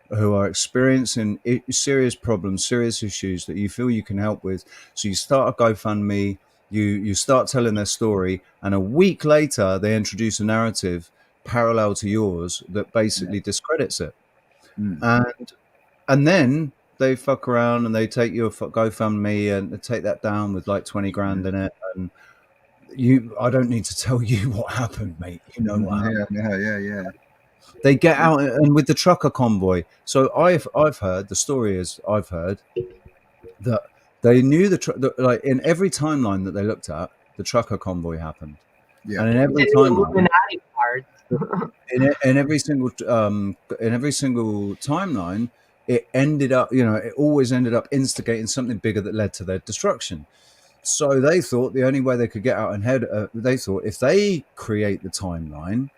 B: who are experiencing serious problems, serious issues that you feel you can help with. So you start a GoFundMe, you start telling their story, and a week later they introduce a narrative parallel to yours that basically discredits it. And then they fuck around and they take your GoFundMe and they take that down with like 20 grand in it. And I don't need to tell you what happened, mate. You know what happened.
A: Yeah.
B: They get out and with the trucker convoy. So I've heard, the story is I've heard that they knew like in every timeline that they looked at, the trucker convoy happened.
A: Yeah.
B: And in every
C: Illuminati cards.
B: in every single timeline, it ended up, it always ended up instigating something bigger that led to their destruction. So they thought the only way they could get out ahead, they thought if they create the timeline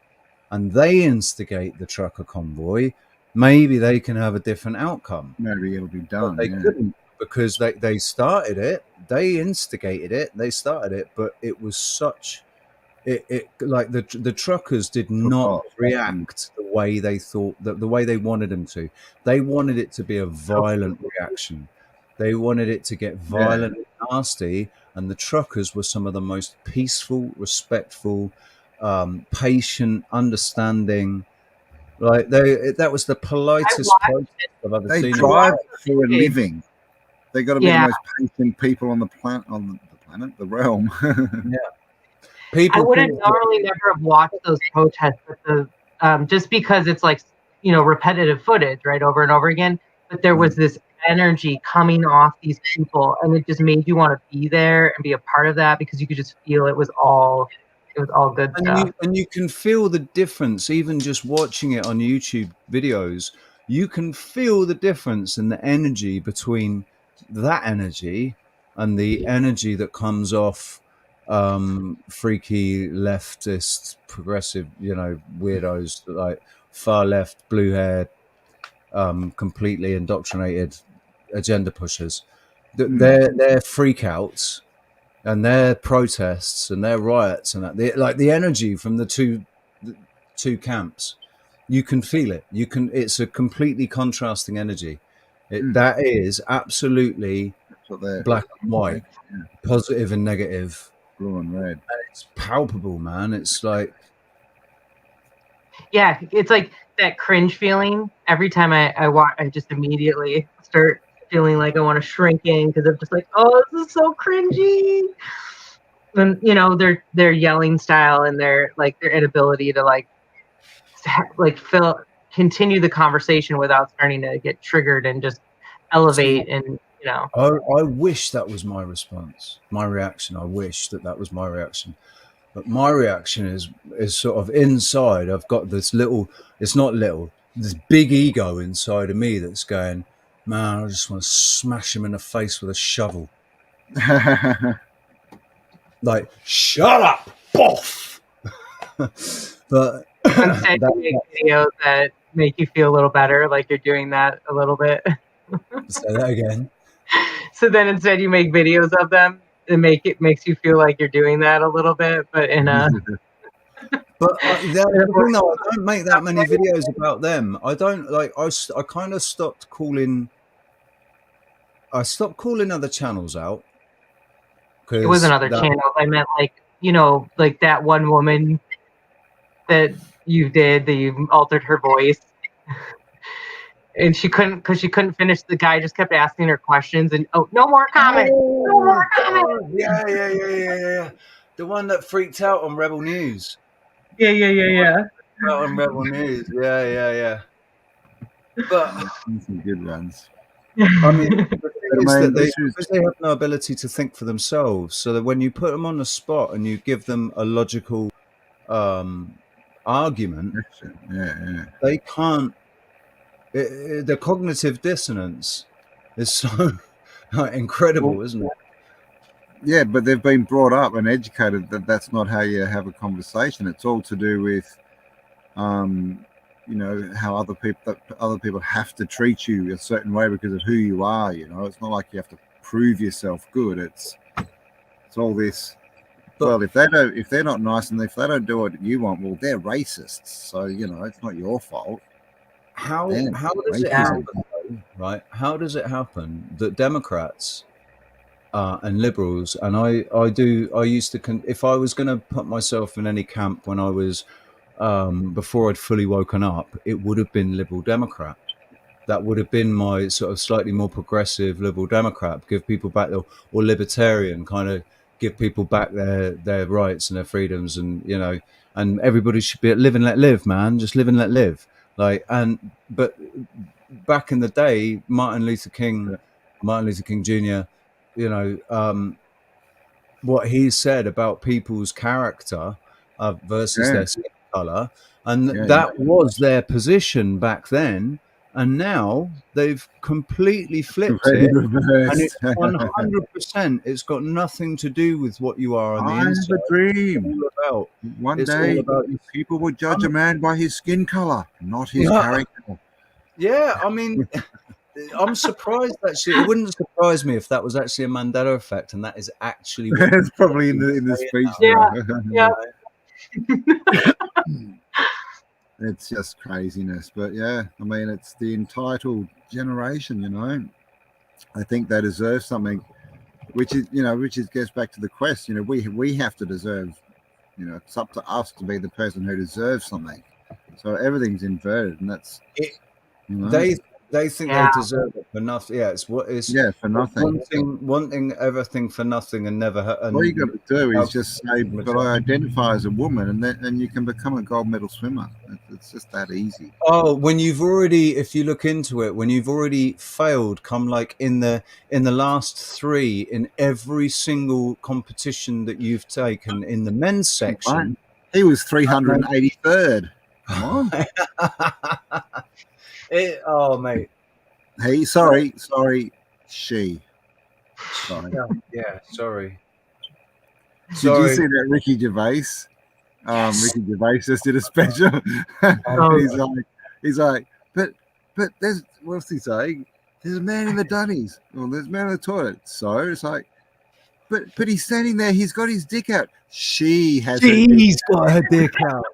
B: and they instigate the trucker convoy, maybe they can have a different outcome.
A: Maybe it'll be done.
B: But they couldn't, because they started it, they instigated it, they started it, but it was such. It like the truckers did not react the way they thought, the way they wanted them to. They wanted it to be a violent reaction. They wanted it to get violent and nasty, and the truckers were some of the most peaceful, respectful, patient, understanding. Like that was the politest protest I've ever seen.
A: They drive for a living. They got to be the most patient people on the planet, the realm.
B: Yeah.
C: I would have normally never have watched those protests, but just because it's like, repetitive footage, right, over and over again. But there was this energy coming off these people, and it just made you want to be there and be a part of that, because you could just feel it was all good stuff.
B: And you can feel the difference, even just watching it on YouTube videos. You can feel the difference in the energy between that energy and the energy that comes off freaky leftist progressive weirdos, like far left, blue haired, completely indoctrinated agenda pushers. Their freakouts and their protests and their riots and that, the energy from the two camps, you can feel it. It's a completely contrasting energy. That is absolutely black and white, positive and negative,
A: blue and red.
B: And it's palpable, man. It's like,
C: yeah, it's like that cringe feeling every time I watch. I just immediately start feeling like I want to shrink in, because I'm just like, oh, this is so cringy. And their yelling style and their inability to continue the conversation without starting to get triggered and just elevate. And
B: I wish that was my response, my reaction. I wish that was my reaction. But my reaction is sort of inside. I've got this this big ego inside of me that's going, man, I just want to smash him in the face with a shovel. Like, shut up, boff. But
C: instead you make videos that make you feel a little better, like you're doing that a little bit.
B: Say that again.
C: So then instead you make videos of them and makes you feel like you're doing that a little bit, but in a.
B: But I don't make that many videos about them. I don't I kind of stopped calling. I stopped calling other channels out.
C: It was another channel. I meant like that one woman that you did, that you altered her voice. And she couldn't finish. The guy just kept asking her questions, and no more comment. No more comment.
B: Yeah. The one that freaked out on Rebel News.
C: Yeah.
B: On Rebel News. Yeah. But
A: some good ones.
B: I mean, the thing is that they have no ability to think for themselves. So that when you put them on the spot and you give them a logical argument, they can't. The cognitive dissonance is so incredible, isn't it?
A: Yeah, but they've been brought up and educated that that's not how you have a conversation. It's all to do with, how other people have to treat you a certain way because of who you are. It's not like you have to prove yourself good. It's all this. Well, if they're not nice and if they don't do what you want, well, they're racists. So it's not your fault.
B: How does it happen, right? How does it happen that Democrats and liberals, and I used to, if I was going to put myself in any camp when I was, before I'd fully woken up, it would have been Liberal Democrat. That would have been my sort of slightly more progressive Liberal Democrat, give people back, or libertarian, kind of give people back their rights and their freedoms, and and everybody should be live and let live, man. Just live and let live. But back in the day, Martin Luther King Jr., what he said about people's character versus their skin color, and that was their position back then. And now they've completely flipped it, and it's 100%. It's got nothing to do with what you are on the inside.
A: I have a dream.
B: It's all about,
A: one day people would judge a man by his skin color, not his character.
B: Yeah, I mean, I'm surprised actually. It wouldn't surprise me if that was actually a Mandela effect, and that is actually what
A: it's probably in the speech.
C: Yeah.
A: It's just craziness, but yeah, I mean, it's the entitled generation, you know. I think they deserve something, which gets back to the quest. You know, we have to deserve. You know, it's up to us to be the person who deserves something. So everything's inverted, and that's
B: it.
A: You know?
B: They think they deserve it for nothing. Yeah, it's
A: for nothing.
B: Wanting everything for nothing and never. And
A: all you got to do is just say, "But I identify as a woman," and you can become a gold medal swimmer. It's just that easy.
B: Oh, when you've already, if you look into it, when you've already failed, come like in the last 3 in every single competition that you've taken in the men's section,
A: he was 383rd. Come on.
B: Oh, mate.
A: Hey, sorry. She. Sorry.
B: Yeah, sorry.
A: Did you see that Ricky Gervais? Ricky Gervais just did a special. he's like, but there's, what's he saying? There's a man in the dunnies. Well, there's a man in the toilet. So it's like, but he's standing there. He's got his dick out. She's
B: got her dick out.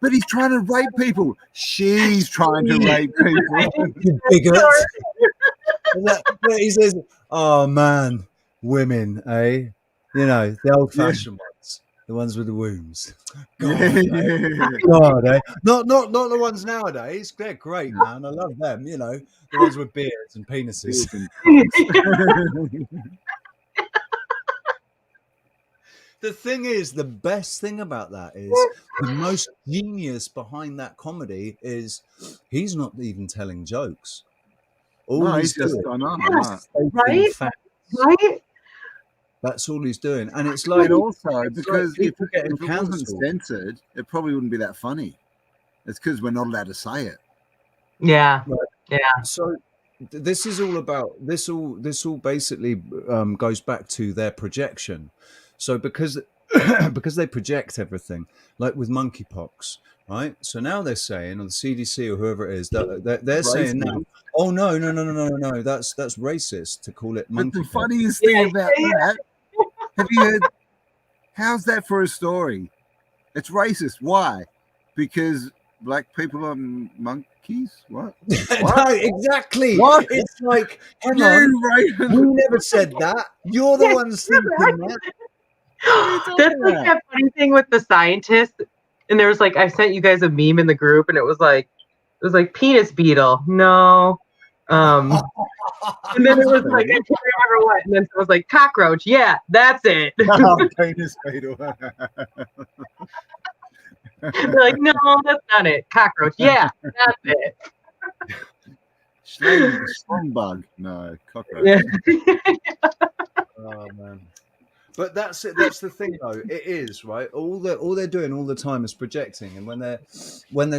A: But he's trying to rape people. She's trying to rape people.
B: He says, "Oh man, women, eh? You know, the old-fashioned ones, the ones with the wombs. God, God, eh? Not the ones nowadays. They're great, man. I love them. You know, the ones with beards and penises." The thing is, the best thing about that is the most genius behind that comedy is he's not even telling jokes.
A: He's just
C: right?
B: That's all he's doing, and it's like,
A: and also because if it
B: cancelled.
A: wasn't censored, it probably wouldn't be that funny. It's because we're not allowed to say it.
C: Yeah, yeah.
B: So this is all about this. All basically goes back to their projection. So because they project everything, like with monkeypox, right? So now they're saying, or the CDC or whoever it is, they're saying now, oh no, that's racist to call it monkeypox.
A: But the funniest thing about that, have you heard? How's that for a story? It's racist. Why? Because black people are monkeys? What?
B: No, exactly.
A: What?
B: It's like, hang on, we never said that. You're the ones thinking that.
C: That's like that funny thing with the scientists. And there was like, I sent you guys a meme in the group, and it was like penis beetle. No. And then it was like, I can't remember what. And then it was like cockroach. Yeah, that's it.
A: Penis beetle.
C: They're like, no, that's not it. Cockroach. Yeah, that's it.
A: Slung bug. No, cockroach.
C: Yeah.
B: Oh man. But that's it. That's the thing, though. It is right. All they're doing all the time is projecting, and when they're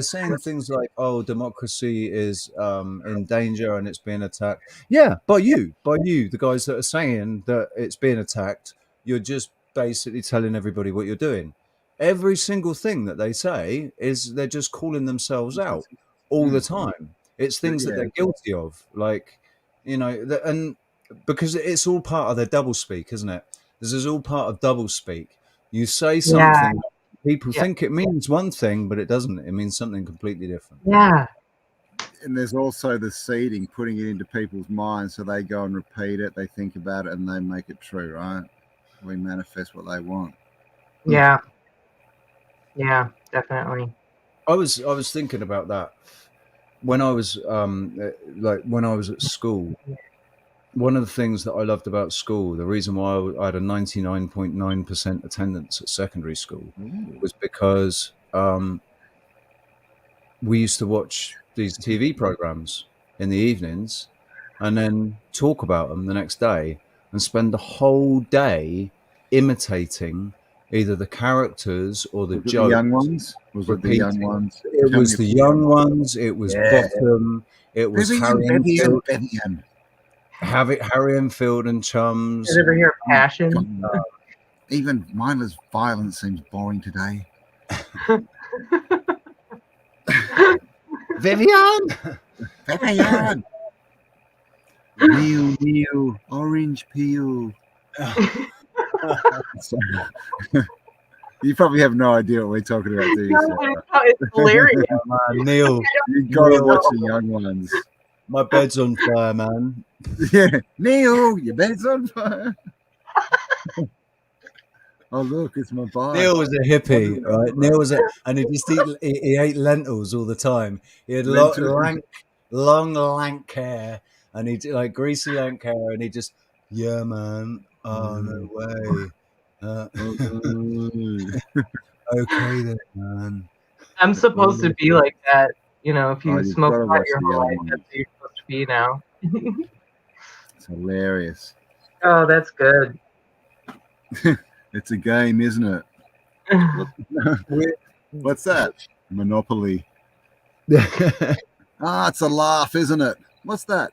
B: saying things like, "Oh, democracy is in danger and it's being attacked," yeah, by you, the guys that are saying that it's being attacked, you're just basically telling everybody what you're doing. Every single thing that they say is they're just calling themselves out all the time. It's things that they're guilty of, like, you know, and because it's all part of their doublespeak, isn't it? This is all part of doublespeak. You say something, people think it means one thing, but it doesn't. It means something completely different.
C: Yeah.
A: And there's also the seeding, putting it into people's minds so they go and repeat it, they think about it, and they make it true, right? We manifest what they want.
C: Yeah. Yeah, definitely.
B: I was thinking about that when I was when I was at school. One of the things that I loved about school, the reason why I had a 99.9% attendance at secondary school, was because we used to watch these TV programs in the evenings and then talk about them the next day and spend the whole day imitating either the characters or the
A: Was it
B: jokes.
A: the young ones? Was it the young ones?
B: It was the young ones. It was Bottom. It was Harry
A: Vivian.
B: Harry Enfield and Chums.
C: Did you ever hear Passion?
A: Even mindless violence seems boring today.
B: Vivian.
A: Mew, orange peel. You probably have no idea what we're talking about, do you?
C: It's hilarious.
B: Man, Neil,
A: you gotta watch the young ones.
B: My bed's on fire, man.
A: Yeah, Neil, your bed's on fire. Oh look, it's my bike.
B: Neil was a hippie, right? Neil was and he ate lentils all the time. He had long lank hair, and he like greasy lank hair, and he just, yeah, man. Oh no way. Okay then, man.
C: I'm supposed to be like that, you know. If you smoke pot your whole life, that's what you're supposed to be now.
A: It's hilarious.
C: Oh, that's good.
A: It's a game, isn't it? What's that? Monopoly. It's a laugh, isn't it? What's that?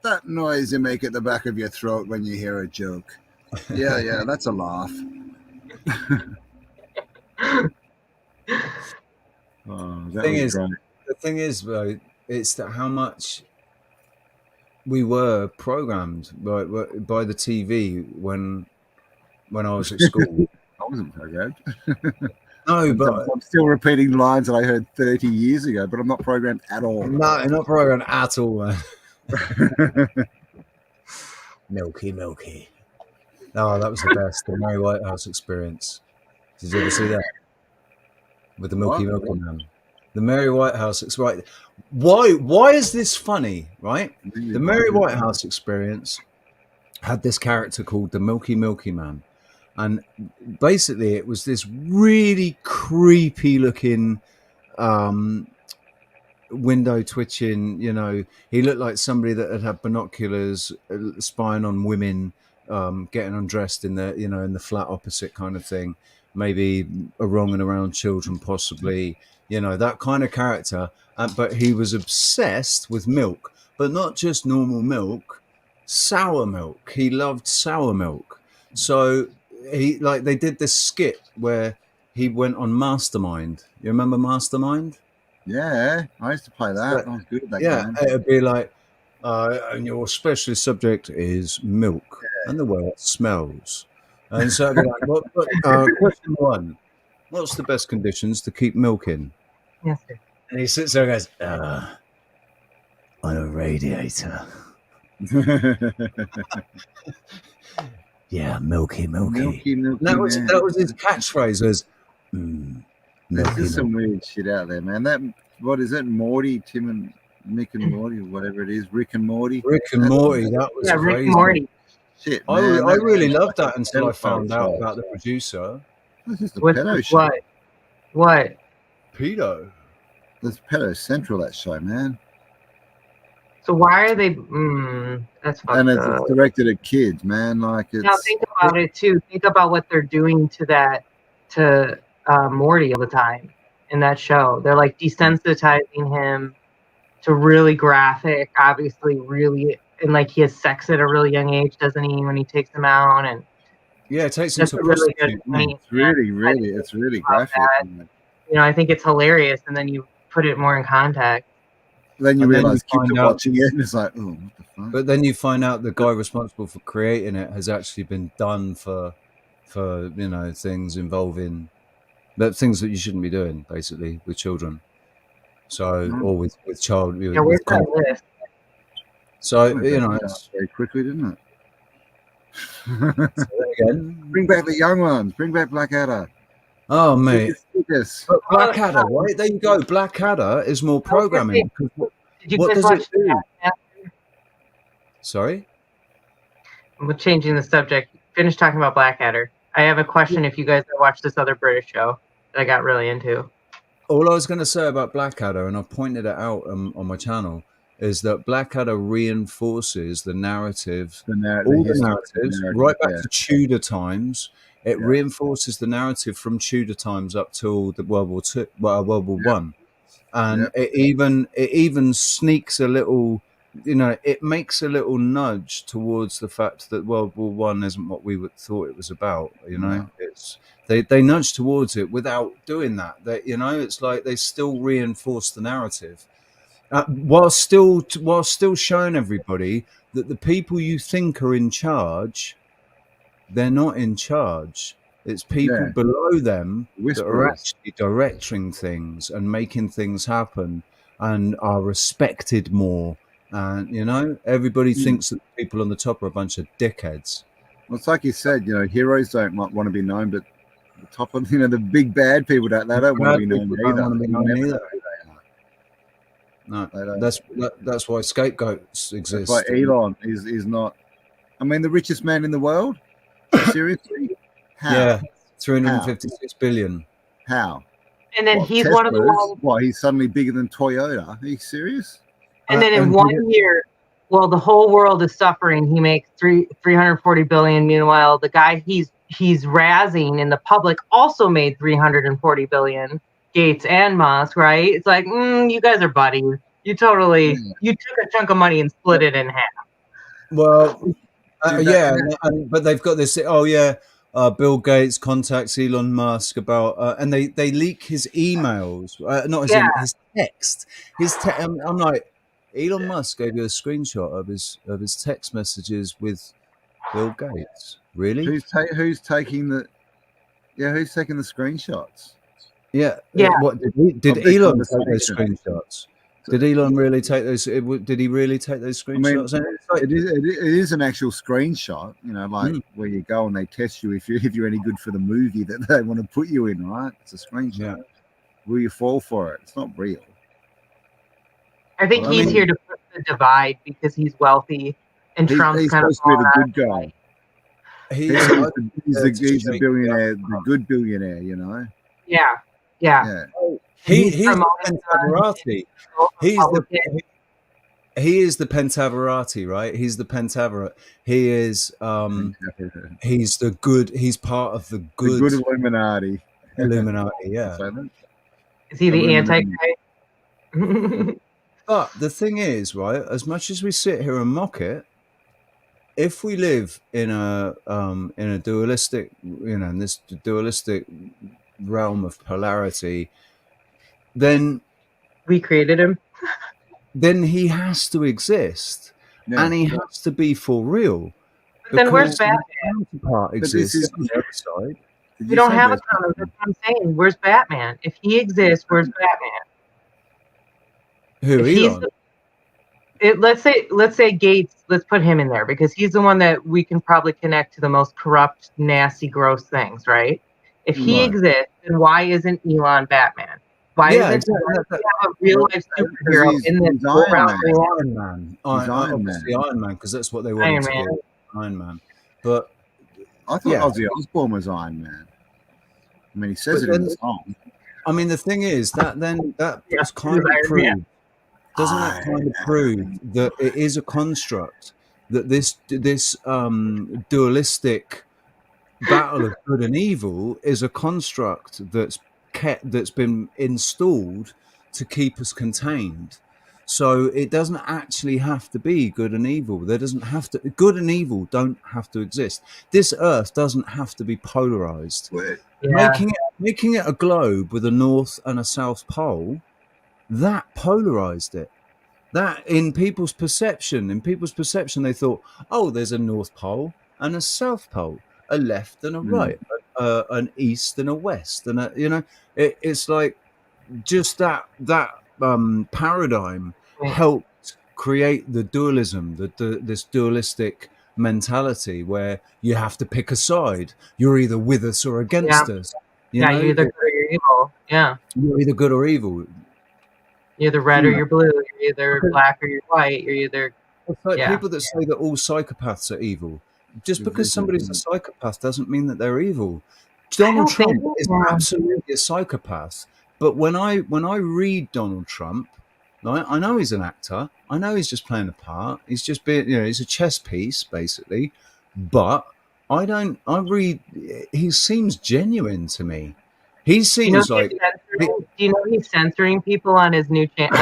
A: That noise you make at the back of your throat when you hear a joke. Yeah, that's a laugh.
B: The thing is, though, it's that how much we were programmed by the TV when I was at school.
A: I wasn't programmed.
B: No, but
A: I'm still repeating lines that I heard 30 years ago, but I'm not programmed at all.
B: No, not programmed at all, man. Milky. Oh, that was the best. The Mary Whitehouse Experience. Did you ever see that? With the Milky Man. The Mary Whitehouse. It's right. Why is this funny, right? The Mary Whitehouse Experience had this character called the Milky Man. And basically it was this really creepy looking window twitching, you know, he looked like somebody that had binoculars spying on women getting undressed in the, you know, in the flat opposite kind of thing, maybe a wrong and around children possibly, you know, that kind of character. But he was obsessed with milk, but not just normal milk, sour milk. He loved sour milk. So they did this skit where he went on Mastermind. You remember Mastermind?
A: Yeah, I used to play that. I was good at that game.
B: It'd be like, and your specialist subject is milk and the way it smells. And so it'd be like, question one, what's the best conditions to keep milk in?
C: Yes, sir.
B: And he sits there and goes, on a radiator. Yeah, milky. That was his catchphrase. Was
A: There's some weird shit out there, man. What is it? Morty, Tim and Nick and Morty, or whatever it is. Rick and Morty.
B: That was crazy.
C: Rick and Morty.
A: Shit, man.
B: I really loved that until I found out about the producer.
A: This is the pedo show.
C: What?
B: Pedo.
A: There's pedo central, that show, man.
C: So why are they? That's fucked
A: and
C: up.
A: It's directed at kids, man. Like, it's.
C: Now think about it too. Think about what they're doing to Morty all the time in that show. They're like desensitizing him to really graphic, obviously, really, and like he has sex at a really young age, doesn't he? When he takes him out, and
B: it takes him to
C: really good.
A: It's really graphic.
C: You know, I think it's hilarious, and then you put it more in context.
A: Then you realize kids are watching it, and it's like, oh, what the fuck?
B: But then you find out the guy responsible for creating it has actually been done for you know, things involving things that you shouldn't be doing, basically, with children. So, or with child.
C: Where's that list?
B: So, you know,
A: very quickly, didn't it?
B: So again,
A: bring back the young ones. Bring back Blackadder.
B: Oh, mate.
A: But
B: Blackadder, right? There you go. Blackadder is more programming.
C: What does it do?
B: Sorry?
C: We're changing the subject. Finish talking about Blackadder. I have a question if you guys have watched this other British show that I got really into.
B: All I was going to say about Blackadder, and I've pointed it out on my channel, is that Blackadder reinforces the narrative, all the narratives, right back to Tudor times. It reinforces the narrative from Tudor times up till the World War One, and it even sneaks a little. It makes a little nudge towards the fact that World War One isn't what we thought it was about. It's they nudge towards it without doing that. It's like they still reinforce the narrative, while still showing everybody that the people you think are in charge, they're not in charge. It's people below them that are actually directing things and making things happen and are respected more. And everybody thinks that the people on the top are a bunch of dickheads.
A: Well, it's like you said, heroes don't want to be known, but the top of the big bad people they don't want to be known either.
B: No, that's why scapegoats exist.
A: That's why Elon is not. I mean, the richest man in the world. Seriously? How?
B: Yeah, 356 billion.
A: How?
C: And then he's Tesla's, one of the ones.
A: Why, he's suddenly bigger than Toyota? Are you serious?
C: And then in 1 year, well, the whole world is suffering. He makes 340 billion. Meanwhile, the guy he's razzing in the public also made 340 billion. Gates and Musk, right? It's like, you guys are buddies. You took a chunk of money and split it in half.
B: Well, but they've got this. Bill Gates contacts Elon Musk about, and they leak his emails, not his text. I'm like, Elon Musk gave you a screenshot of his text messages with Bill Gates. Really?
A: Who's taking the screenshots?
B: Yeah. What did Elon take those screenshots? Did Elon really take those? Did he really take those screenshots?
A: I mean, it is an actual screenshot, where you go and they test you if you're any good for the movie that they want to put you in, right? It's a screenshot. Yeah. Will you fall for it? It's not real.
C: I think he's here to put the divide because he's wealthy and Trump's kind of
A: supposed to be the good guy. He's the billionaire, the good billionaire,
C: Yeah.
B: He's the Pentaverati. He is the Pentaverati, right? He's the Pentaverati. He is he's the good. He's part of the good.
A: The good Illuminati.
B: Yeah.
C: Is he the Antichrist?
B: But the thing is, right? As much as we sit here and mock it, if we live in a dualistic, in this dualistic realm of polarity, then
C: we created him.
B: Then he has to exist, and he has to be for real.
C: But then where's Batman?
B: Part exists on the other side.
C: We don't have a counter. That's what I'm saying. Where's Batman? If he exists, where's Batman?
B: Who? Elon?
C: Let's say Gates. Let's put him in there because he's the one that we can probably connect to the most corrupt, nasty, gross things, right? If he exists, then why isn't Elon Batman? Why isn't he have a real life superhero in this
B: Iron Man? Obviously Iron Man, because that's what they wanted to do. Iron Man. But
A: I thought Ozzy Osbourne was Iron Man. I mean, he says it in the song.
B: I mean, the thing is that kind of proves. Doesn't that kind of prove that it is a construct, that this dualistic battle of good and evil is a construct that's been installed to keep us contained. So it doesn't actually have to be good and evil. Good and evil don't have to exist. This earth doesn't have to be polarized. Making it a globe with a north and a south pole, that polarized it. That in people's perception, they thought, oh, there's a north pole and a south pole, a left and a right, an east and a west, and it's like just that paradigm helped create the dualism, this dualistic mentality where you have to pick a side. You're either with us or against us.
C: You're either good or you're evil. Yeah,
B: you're either good or evil.
C: You're either red or you're blue. You're either black or you're white. You're either.
B: It's like people that say that all psychopaths are evil. Just because somebody's a psychopath doesn't mean that they're evil. Donald Trump is absolutely a psychopath. But when I read Donald Trump, I know he's an actor. I know he's just playing a part. He's just he's a chess piece basically. But he seems genuine to me. He seems like.
C: Do you know he's censoring people on his new platform?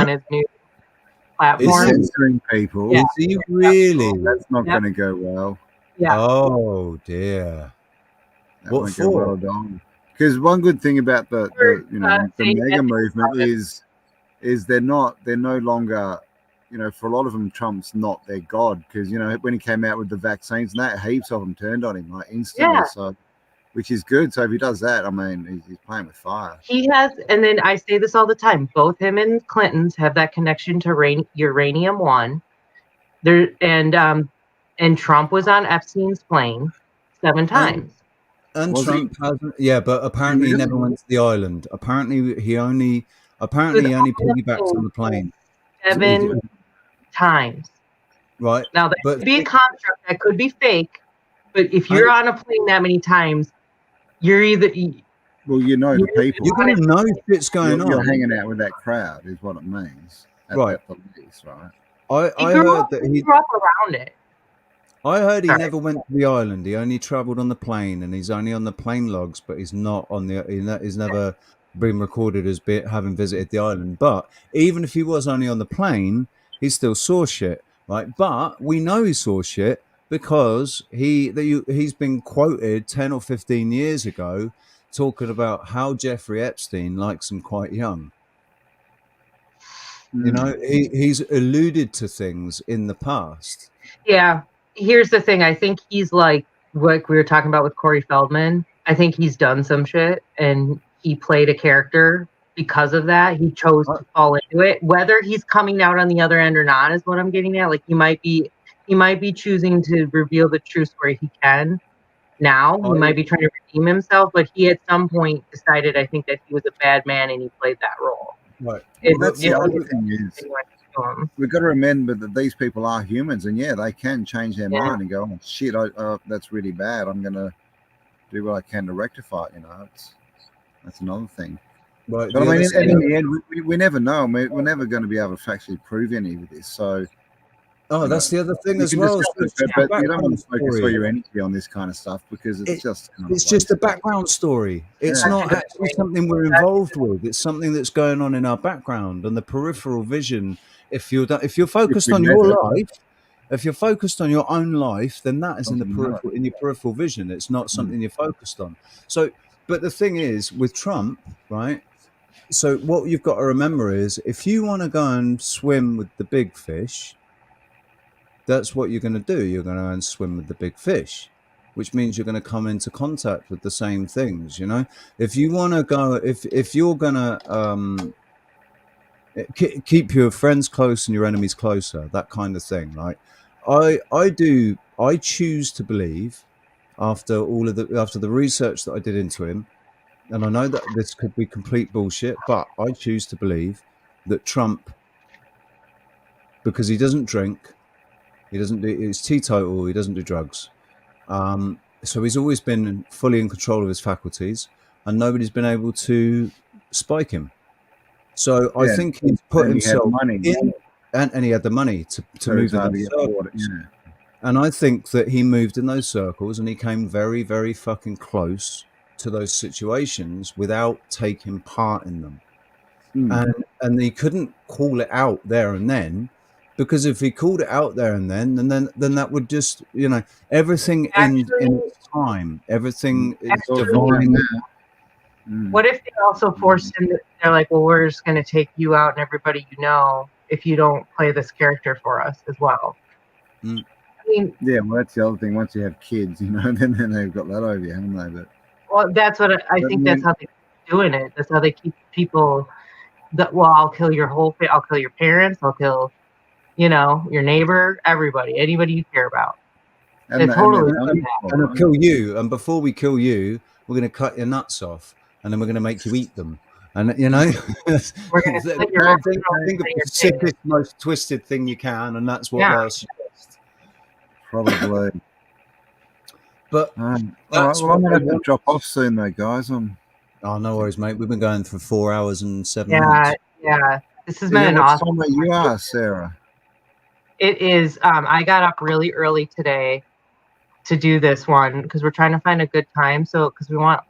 A: He's censoring people.
B: Yeah. Is he really?
A: That's not going to go well.
C: Yeah.
B: Oh dear.
A: That won't go well at all. Because one good thing about the MAGA movement is they're no longer, for a lot of them, Trump's not their god. Because when he came out with the vaccines and that, heaps of them turned on him like instantly. Yeah. So, which is good. So if he does that, I mean, he's playing with fire.
C: He has, and then I say this all the time. Both him and Clinton's have that connection to uranium-1. There and Trump was on Epstein's plane 7 times.
B: And Trump hasn't. Yeah, but apparently he never went to the island. Apparently he only piggybacks on the plane
C: 7 times.
B: Right.
C: Now that could be a construct. That could be fake. But if you're on a plane that many times, you're either.
A: Well, the people.
B: You're going to know shit's going on.
A: You're hanging out with that crowd, is what it means.
B: Right.
A: At the least, right.
B: I heard that he
C: grew up around it.
B: I heard he never went to the island. He only travelled on the plane, and he's only on the plane logs, but he's not on the. He's never been recorded as having visited the island. But even if he was only on the plane, he still saw shit, right? But we know he saw shit because he's been quoted 10 or 15 years ago talking about how Jeffrey Epstein likes him quite young. He's alluded to things in the past.
C: Yeah. Here's the thing. I think he's like what we were talking about with Corey Feldman. I think he's done some shit and he played a character because of that. He chose to fall into it. Whether he's coming out on the other end or not is what I'm getting at. Like he might be choosing to reveal the true story he can now. He might be trying to redeem himself, but he at some point decided, I think, that he was a bad man and he played that role.
A: Right. That's the other thing is we've got to remember that these people are humans, and they can change their mind and go, "Oh shit, that's really bad. I'm going to do what I can to rectify it." That's another thing. Right. But I mean, in the end, we never know. We're never going to be able to factually prove any of this. So.
B: That's the other thing as well.
A: But you don't want to focus all your energy on this kind of stuff because it's
B: just a background story. It's not actually something we're involved with. It's something that's going on in our background and the peripheral vision. If you're focused on your life, if you're focused on your own life, then that is in your peripheral vision. It's not something you're focused on. So, but the thing is with Trump, right? So what you've got to remember is if you want to go and swim with the big fish, that's what you're going to do. You're going to go and swim with the big fish, which means you're going to come into contact with the same things. If you want to go, if you're going to keep your friends close and your enemies closer, that kind of thing. Like I choose to believe after the research that I did into him, and I know that this could be complete bullshit, but I choose to believe that Trump, because he doesn't drink. He's teetotal. He doesn't do drugs. So he's always been fully in control of his faculties, and nobody's been able to spike him. So I think he's put himself in, and he had the money to move in those circles. And I think that he moved in those circles, and he came very, very fucking close to those situations without taking part in them. And he couldn't call it out there and then. Because if he called it out there and then that would just, everything in time, everything is divine.
C: What if they also forced him? They're like, well, we're just going to take you out and everybody if you don't play this character for us as well. I mean,
A: well, that's the other thing. Once you have kids, then they've got that over you, haven't they?
C: Well, that's what I think. That's how they're doing it. That's how they keep people. I'll kill your I'll kill your parents. I'll kill. Your neighbor, anybody you care about. And
B: I'll kill you. And before we kill you, we're going to cut your nuts off, and then we're going to make you eat them. And
C: we're going to
B: think of the sickest, most twisted thing you can, and that's what they'll suggest.
A: Probably.
B: But
A: all right, well, I'm going to drop off soon, though, guys.
B: Oh, no worries, mate. We've been going for 4 hours and 7 minutes.
C: Yeah. This has been an awesome.
A: What time you are, Sarah?
C: It is. I got up really early today to do this one because we're trying to find a good time. So because we want,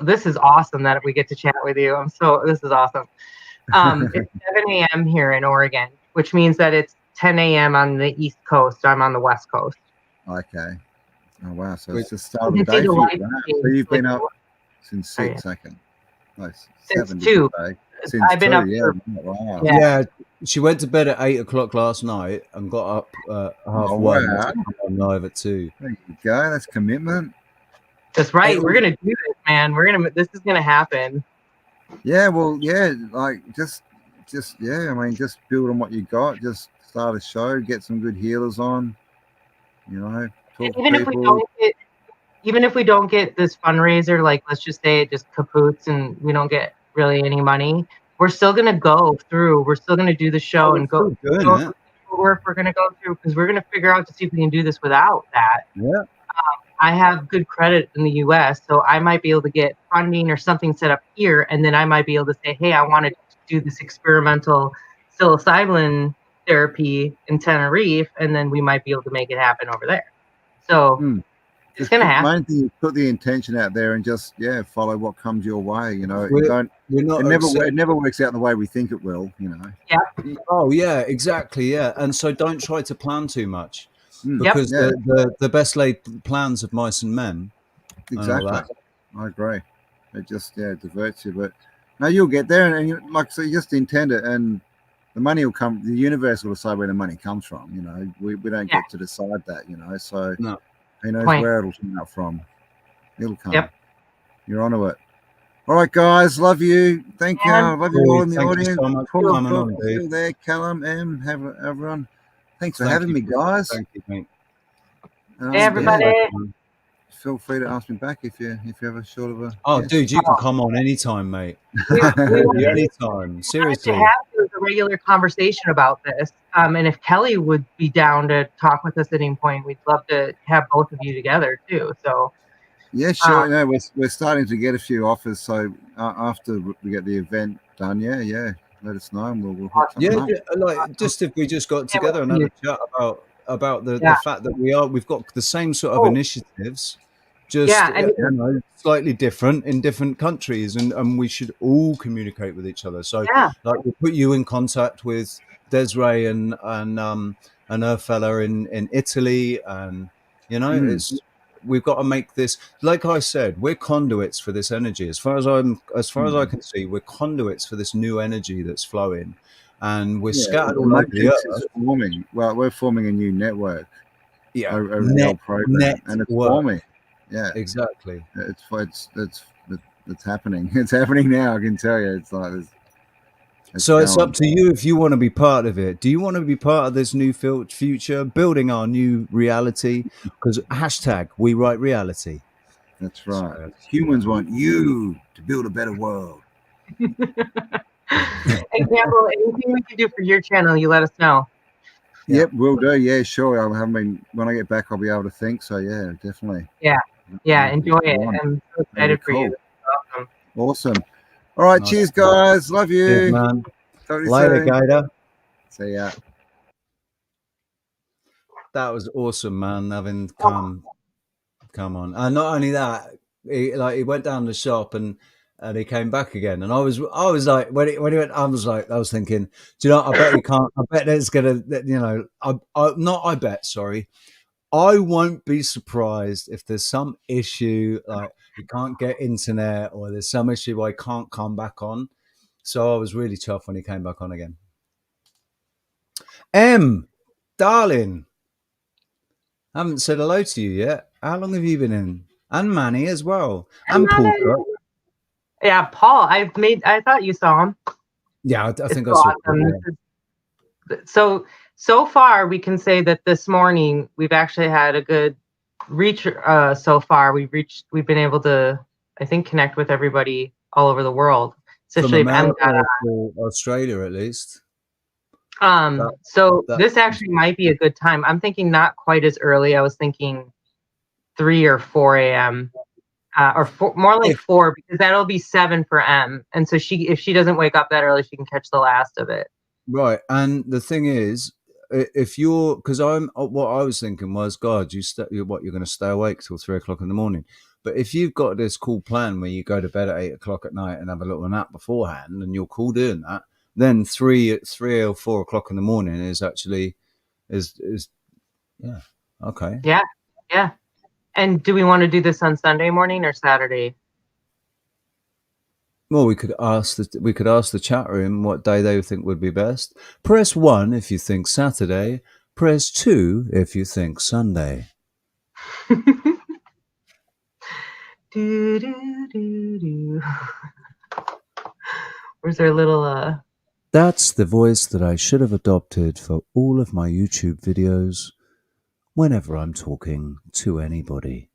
C: this is awesome that we get to chat with you. This is awesome. It's 7 a.m. here in Oregon, which means that it's 10 a.m. on the East Coast. I'm on the West Coast.
A: Okay. Oh wow! So it's just started the day for you. So you've been up since 6. Okay. Nice.
C: Since 2.
A: Since
C: I've been
A: 2,
C: up.
A: yeah. Wow.
B: Yeah. She went to bed at 8 o'clock last night and got up 1:30.
A: Wow.
B: To come on live at 2.
A: There you go. That's commitment.
C: That's right. We're gonna do this, man. This is gonna happen.
A: Yeah. Well. Yeah. Like just. Yeah. I mean, just build on what you got. Just start a show. Get some good healers on. You know. Talk
C: even
A: to people.
C: If we don't get this fundraiser, like let's just say it just kapoots and we don't get really any money, we're still gonna go through. We're still gonna do the show and go the work we're gonna go through because we're gonna figure out to see if we can do this without that.
B: Yeah.
C: I have good credit in the U.S., so I might be able to get funding or something set up here, and then I might be able to say, hey, I want to do this experimental psilocybin therapy in Tenerife, and then we might be able to make it happen over there. So it's going to happen.
A: Main thing is put the intention out there and just follow what comes your way. You know, it never works out the way we think it will. You know.
C: Yeah.
B: Oh yeah, exactly. Yeah, and so don't try to plan too much because the best laid plans of mice and men.
A: Exactly. I agree. It just diverts you, but no, you'll get there, and you just intend it, and the money will come. The universe will decide where the money comes from. You know, we don't get to decide that. You know, so
B: no.
A: Who knows where it'll come out from? It'll come. Yep. You're onto it. All right, guys. Love you. Thank you. Love you all in the audience.
B: So much for coming on,
A: still there, Callum, M, everyone. Thanks for having me, guys.
B: Thank you, mate.
C: Hey, everybody.
A: Feel free to ask me back if you have a short of a.
B: Oh, dude, you can come on anytime, mate. Anytime. Seriously.
C: To have a regular conversation about this, and if Kelly would be down to talk with us at any point, we'd love to have both of you together too. So.
A: Yeah, sure. We're starting to get a few offers. So after we get the event done, let us know and we'll hook something up.
B: Just if we just got together and had a chat about the fact that we've got the same sort of initiatives. Just slightly different in different countries, and we should all communicate with each other. So, we'll put you in contact with Desiree and her fella in Italy, and we've got to make this. Like I said, we're conduits for this energy. As far as I can see, we're conduits for this new energy that's flowing, and we're scattered all over the earth.
A: Forming. Well, we're forming a new network.
B: Yeah,
A: program, and it's forming. Yeah,
B: exactly.
A: It's happening. It's happening now. I can tell you. It's like this.
B: It's up to you if you want to be part of it. Do you want to be part of this new future, building our new reality? Because #we write reality.
A: That's right. So, humans want you to build a better world.
C: Hey, Campbell, anything we can do for your channel, you let us know.
A: Yep, we'll do. Yeah, sure. When I get back, I'll be able to think. So, yeah, definitely.
C: Yeah, enjoy it. I'm so excited for you.
A: Awesome. All right, cheers, guys. Love you.
B: Cheers, man. Later, Gator.
A: See ya.
B: That was awesome, man. Having come on, and not only that, he went down the shop and he came back again, and I was like, when he went, I was thinking, do you know? I bet he can't. I bet there's gonna, Sorry. I won't be surprised if there's some issue, like you can't get internet, or there's some issue where I can't come back on. So I was really chuffed when he came back on again. M, darling, I haven't said hello to you yet. How long have you been in? And Manny as well. And Paul.
C: Yeah, Paul. I thought you saw him.
B: Yeah, I think I saw him.
C: So far, we can say that this morning we've actually had a good reach. So far, we've been able to, I think, connect with everybody all over the world, especially
B: from America to Australia, at least.
C: This actually might be a good time. I'm thinking not quite as early. I was thinking 3 or 4 a.m. More like 4, because that'll be 7 for M. And so if she doesn't wake up that early, she can catch the last of it.
B: Right, and the thing is, if you're, because what I was thinking was, God, you're going to stay awake till 3 o'clock in the morning. But if you've got this cool plan where you go to bed at 8 o'clock at night and have a little nap beforehand, and you're cool doing that, then three or 4 o'clock in the morning is actually is yeah, okay.
C: Yeah. And do we want to do this on Sunday morning or Saturday?
B: Well, we could ask the chat room what day they think would be best. Press 1 if you think Saturday. Press 2 if you think Sunday.
C: Do, do, do, do. Where's our little
B: That's the voice that I should have adopted for all of my YouTube videos whenever I'm talking to anybody.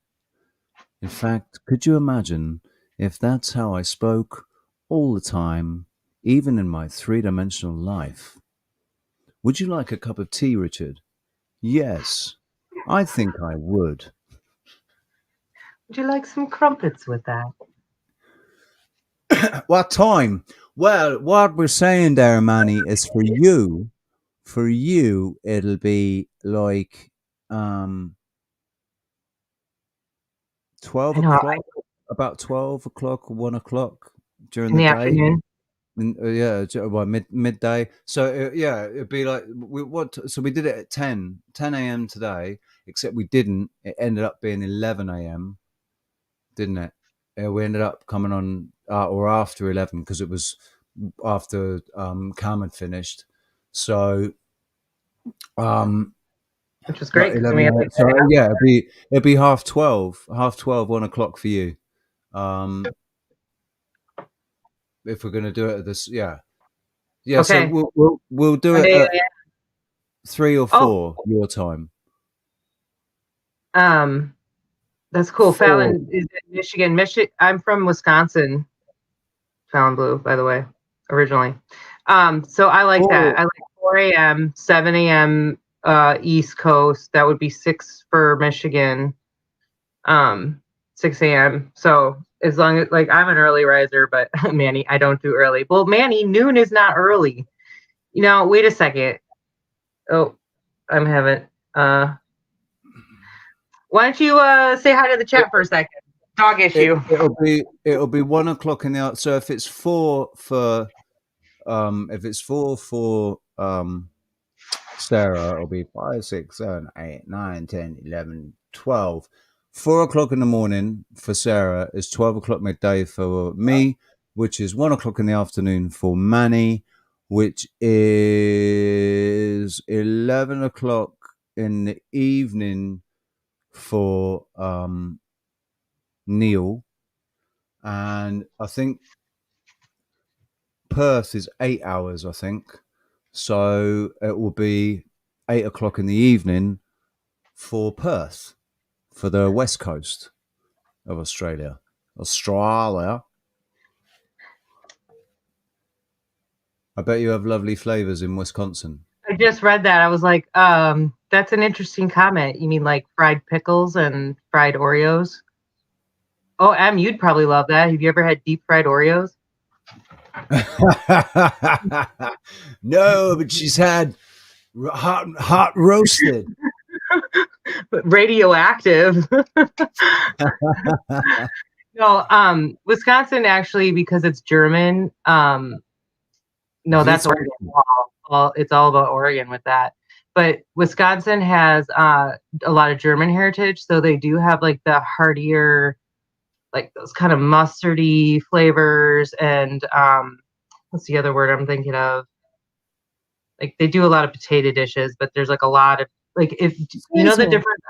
B: In fact, could you imagine if that's how I spoke all the time, even in my 3-dimensional life? Would you like a cup of tea, Richard? Yes, I think I would.
C: Would you like some crumpets with that?
B: What time? Well, what we're saying there, Manny, is for you, it'll be like 12 o'clock, about 12 o'clock or 1 o'clock during the day.
C: Afternoon.
B: Well, midday. So it'd be like so we did it at 10 a.m. today, except we didn't. It ended up being 11 a.m. didn't it? We ended up coming on or after 11 because it was after Cam had finished. So
C: which was great.
B: It'd be half 12, 1 o'clock for you. If we're going to do it at this, yeah. Okay. So we'll do it at 3 or 4 your time.
C: That's cool. 4. Fallon is in Michigan. I'm from Wisconsin. Fallon Blue, by the way, originally. So I like that. I like 4 a.m., 7 a.m. East Coast. That would be 6 for Michigan. 6 a.m. So as long as I'm an early riser, but Manny, I don't do early. Well, Manny, noon is not early. Wait a second. Oh, I'm having why don't you say hi to the chat for a second? Dog issue.
B: It'll be 1 o'clock in the afternoon. So if it's 4 for Sarah, it'll be 5, 6, 7, 8, 9, 10, 11, 12. 4 o'clock in the morning for Sarah is 12 o'clock midday for me, which is 1 o'clock in the afternoon for Manny, which is 11 o'clock in the evening for Neil, and I think Perth is 8 hours, I think. So it will be 8 o'clock in the evening for Perth, for the west coast of Australia. I bet you have lovely flavors in Wisconsin.
C: I just read that. I was like, that's an interesting comment. You mean like fried pickles and fried Oreos? Oh, you'd probably love that. Have you ever had deep fried Oreos?
B: No, but she's had hot roasted.
C: Radioactive. No, Wisconsin actually, because it's German. No, that's Oregon. It's all about Oregon with that. But Wisconsin has a lot of German heritage, so they do have like the heartier, like those kind of mustardy flavors, and what's the other word I'm thinking of? Like they do a lot of potato dishes, but there's like a lot of like if you know the difference.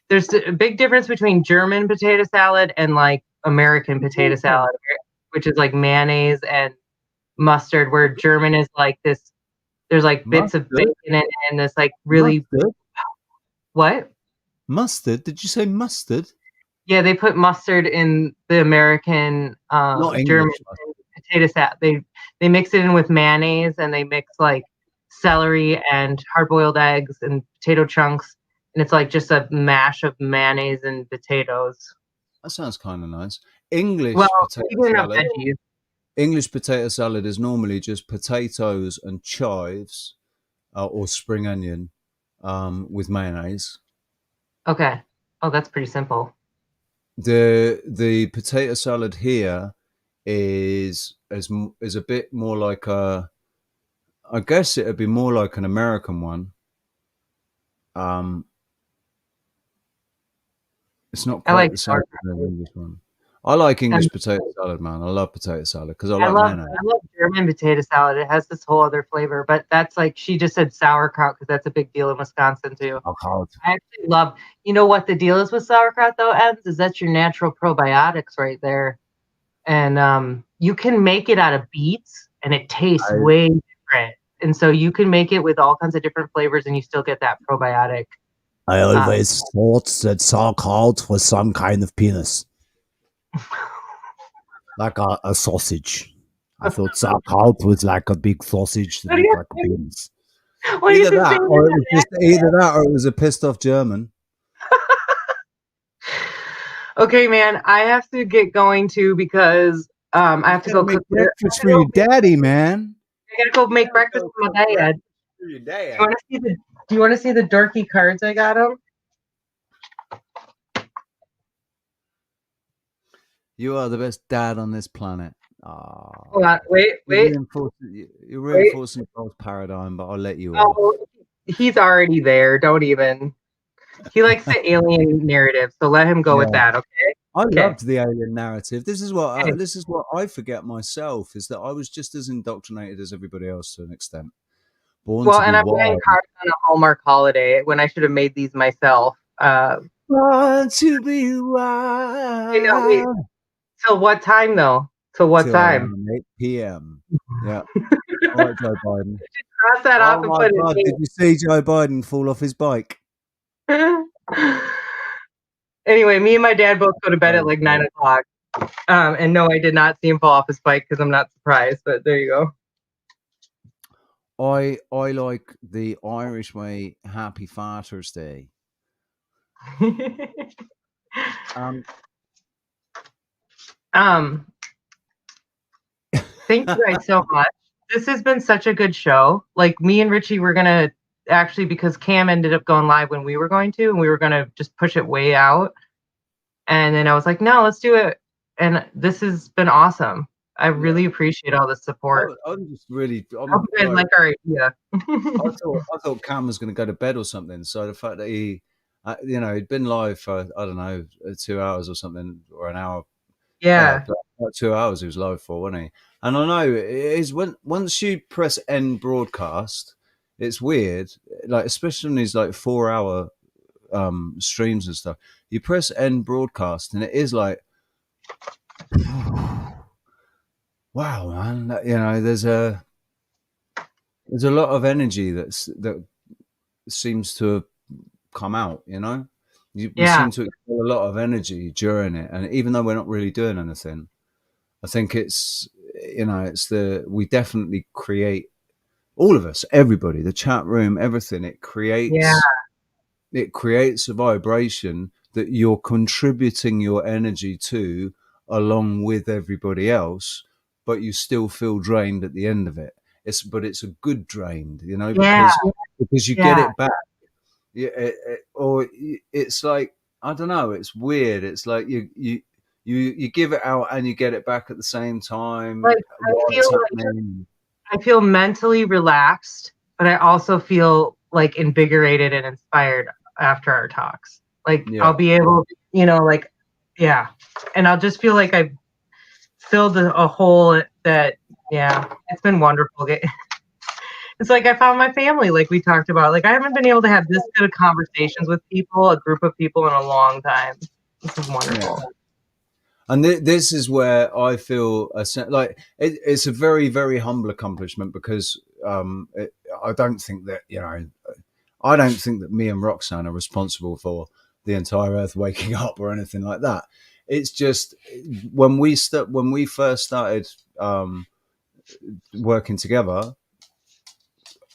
C: There's a big difference between German potato salad and like American potato salad, which is like mayonnaise and mustard, where German is like this. There's like bits of bacon in it and this like really
B: mustard?
C: What?
B: Mustard? Did you say mustard?
C: Yeah, they put mustard in the American German potato salad. They mix it in with mayonnaise and they mix like celery and hard-boiled eggs and potato chunks, and it's like just a mash of mayonnaise and potatoes.
B: That sounds kind of nice. English potato salad is normally just potatoes and chives or spring onion with mayonnaise.
C: Okay. Oh, that's pretty simple.
B: The potato salad here is a bit more like a. I guess it'd be more like an American one. It's not
C: I
B: quite
C: like
B: the same as
C: sauerkraut.
B: the English one. I like
C: And
B: English potato salad, man. I love potato salad because I like mayonnaise.
C: I love German potato salad. It has this whole other flavor, but that's like she just said sauerkraut because that's a big deal in Wisconsin too.
B: Oh, God.
C: I actually love. You know what the deal is with sauerkraut though, Eds? Is that's your natural probiotics right there, and you can make it out of beets, and it tastes way different. And so you can make it with all kinds of different flavors, and you still get that probiotic.
D: I always thought that sauerkraut was some kind of penis. Like a sausage. I thought sauerkraut was like a big sausage that looked like a penis.
B: Either that, or it was a pissed off German.
C: Okay, man, I have to get going too because I have to go
B: make
C: cook
B: breakfast for your daddy, man.
C: I gotta go make breakfast for my dad.
B: For your dad.
C: Do you want to see the dorky cards I got him?
B: You are the best dad on this planet.
C: Hold on, wait.
B: You're reinforcing Paul's paradigm, but I'll let you off.
C: Oh, he's already there. Don't even. He likes the alien narrative, so let him go with that, okay?
B: I loved the alien narrative. This is what I forget myself, is that I was just as indoctrinated as everybody else to an extent.
C: I'm getting cards on a Hallmark holiday when I should have made these myself.
B: Born to be wild.
C: Wait. Till what time though? Till what time?
B: 8 p.m. Yeah. All right, Joe Biden.
C: Cross that off and put
B: God, did you see Joe Biden fall off his bike?
C: Anyway, me and my dad both go to bed at like 9 o'clock. And no, I did not see him fall off his bike because I'm not surprised, but there you go.
B: I like the Irish way, Happy Father's Day.
C: Thank you guys so much. This has been such a good show. Like me and Richie were gonna actually, because Cam ended up going live when we were going to, and we were gonna just push it way out. And then I was like, no, let's do it. And this has been awesome. I really appreciate all the support.
B: I'm just really.
C: I hope you guys like our idea.
B: I thought Cam was going to go to bed or something. So the fact that he, he'd been live for, I don't know, 2 hours or something, or an hour.
C: Yeah.
B: About 2 hours he was live for, wasn't he? And I know it is once you press end broadcast, it's weird. Like, especially on these like 4 hour streams and stuff. You press end broadcast and it is like, wow, man. There's a lot of energy that seems to have come out, you seem to expel a lot of energy during it. And even though we're not really doing anything, I think it's we definitely create, all of us, everybody, the chat room, everything, it creates a vibration that you're contributing your energy to along with everybody else, but you still feel drained at the end of it. But it's a good drained, because you get it back. Or it's like, I don't know, it's weird. It's like you give it out and you get it back at the same time.
C: Like, I feel mentally relaxed, but I also feel like invigorated and inspired after our talks. Like I'll be able, and I'll just feel like I've filled a hole that, it's been wonderful. It's like I found my family, like we talked about. Like I haven't been able to have this good of conversations with people, a group of people, in a long time. This is wonderful.
B: Yeah. And this is where I feel it's a very, very humble accomplishment, because I don't think that me and Roxanne are responsible for the entire earth waking up or anything like that. It's just when we first started working together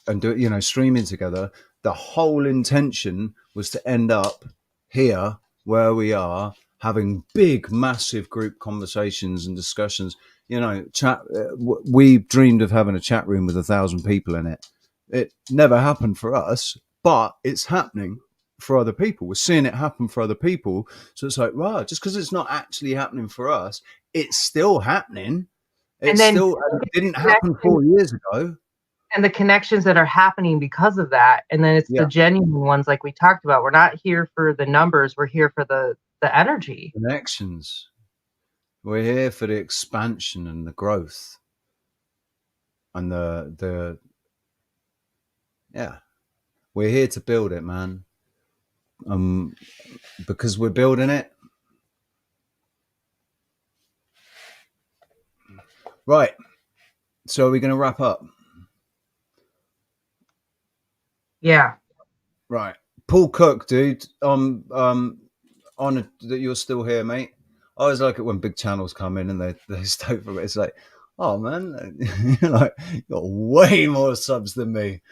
B: and streaming together, the whole intention was to end up here where we are, having big, massive group conversations and discussions. We dreamed of having a chat room with 1,000 people in it it never happened for us, but it's happening for other people. We're seeing it happen for other people. So it's like, wow, just because it's not actually happening for us, it's still happening. It didn't happen 4 years ago.
C: And the connections that are happening because of that. And then it's the genuine ones like we talked about. We're not here for the numbers. We're here for the energy.
B: Connections. We're here for the expansion and the growth. And we're here to build it, man. Because we're building it. Right. So are we going to wrap up?
C: Yeah.
B: Right. Paul Cook, dude. Honored that you're still here, mate. I always like it when big channels come in and they stay for it. It's like, oh man, you're like, you got way more subs than me.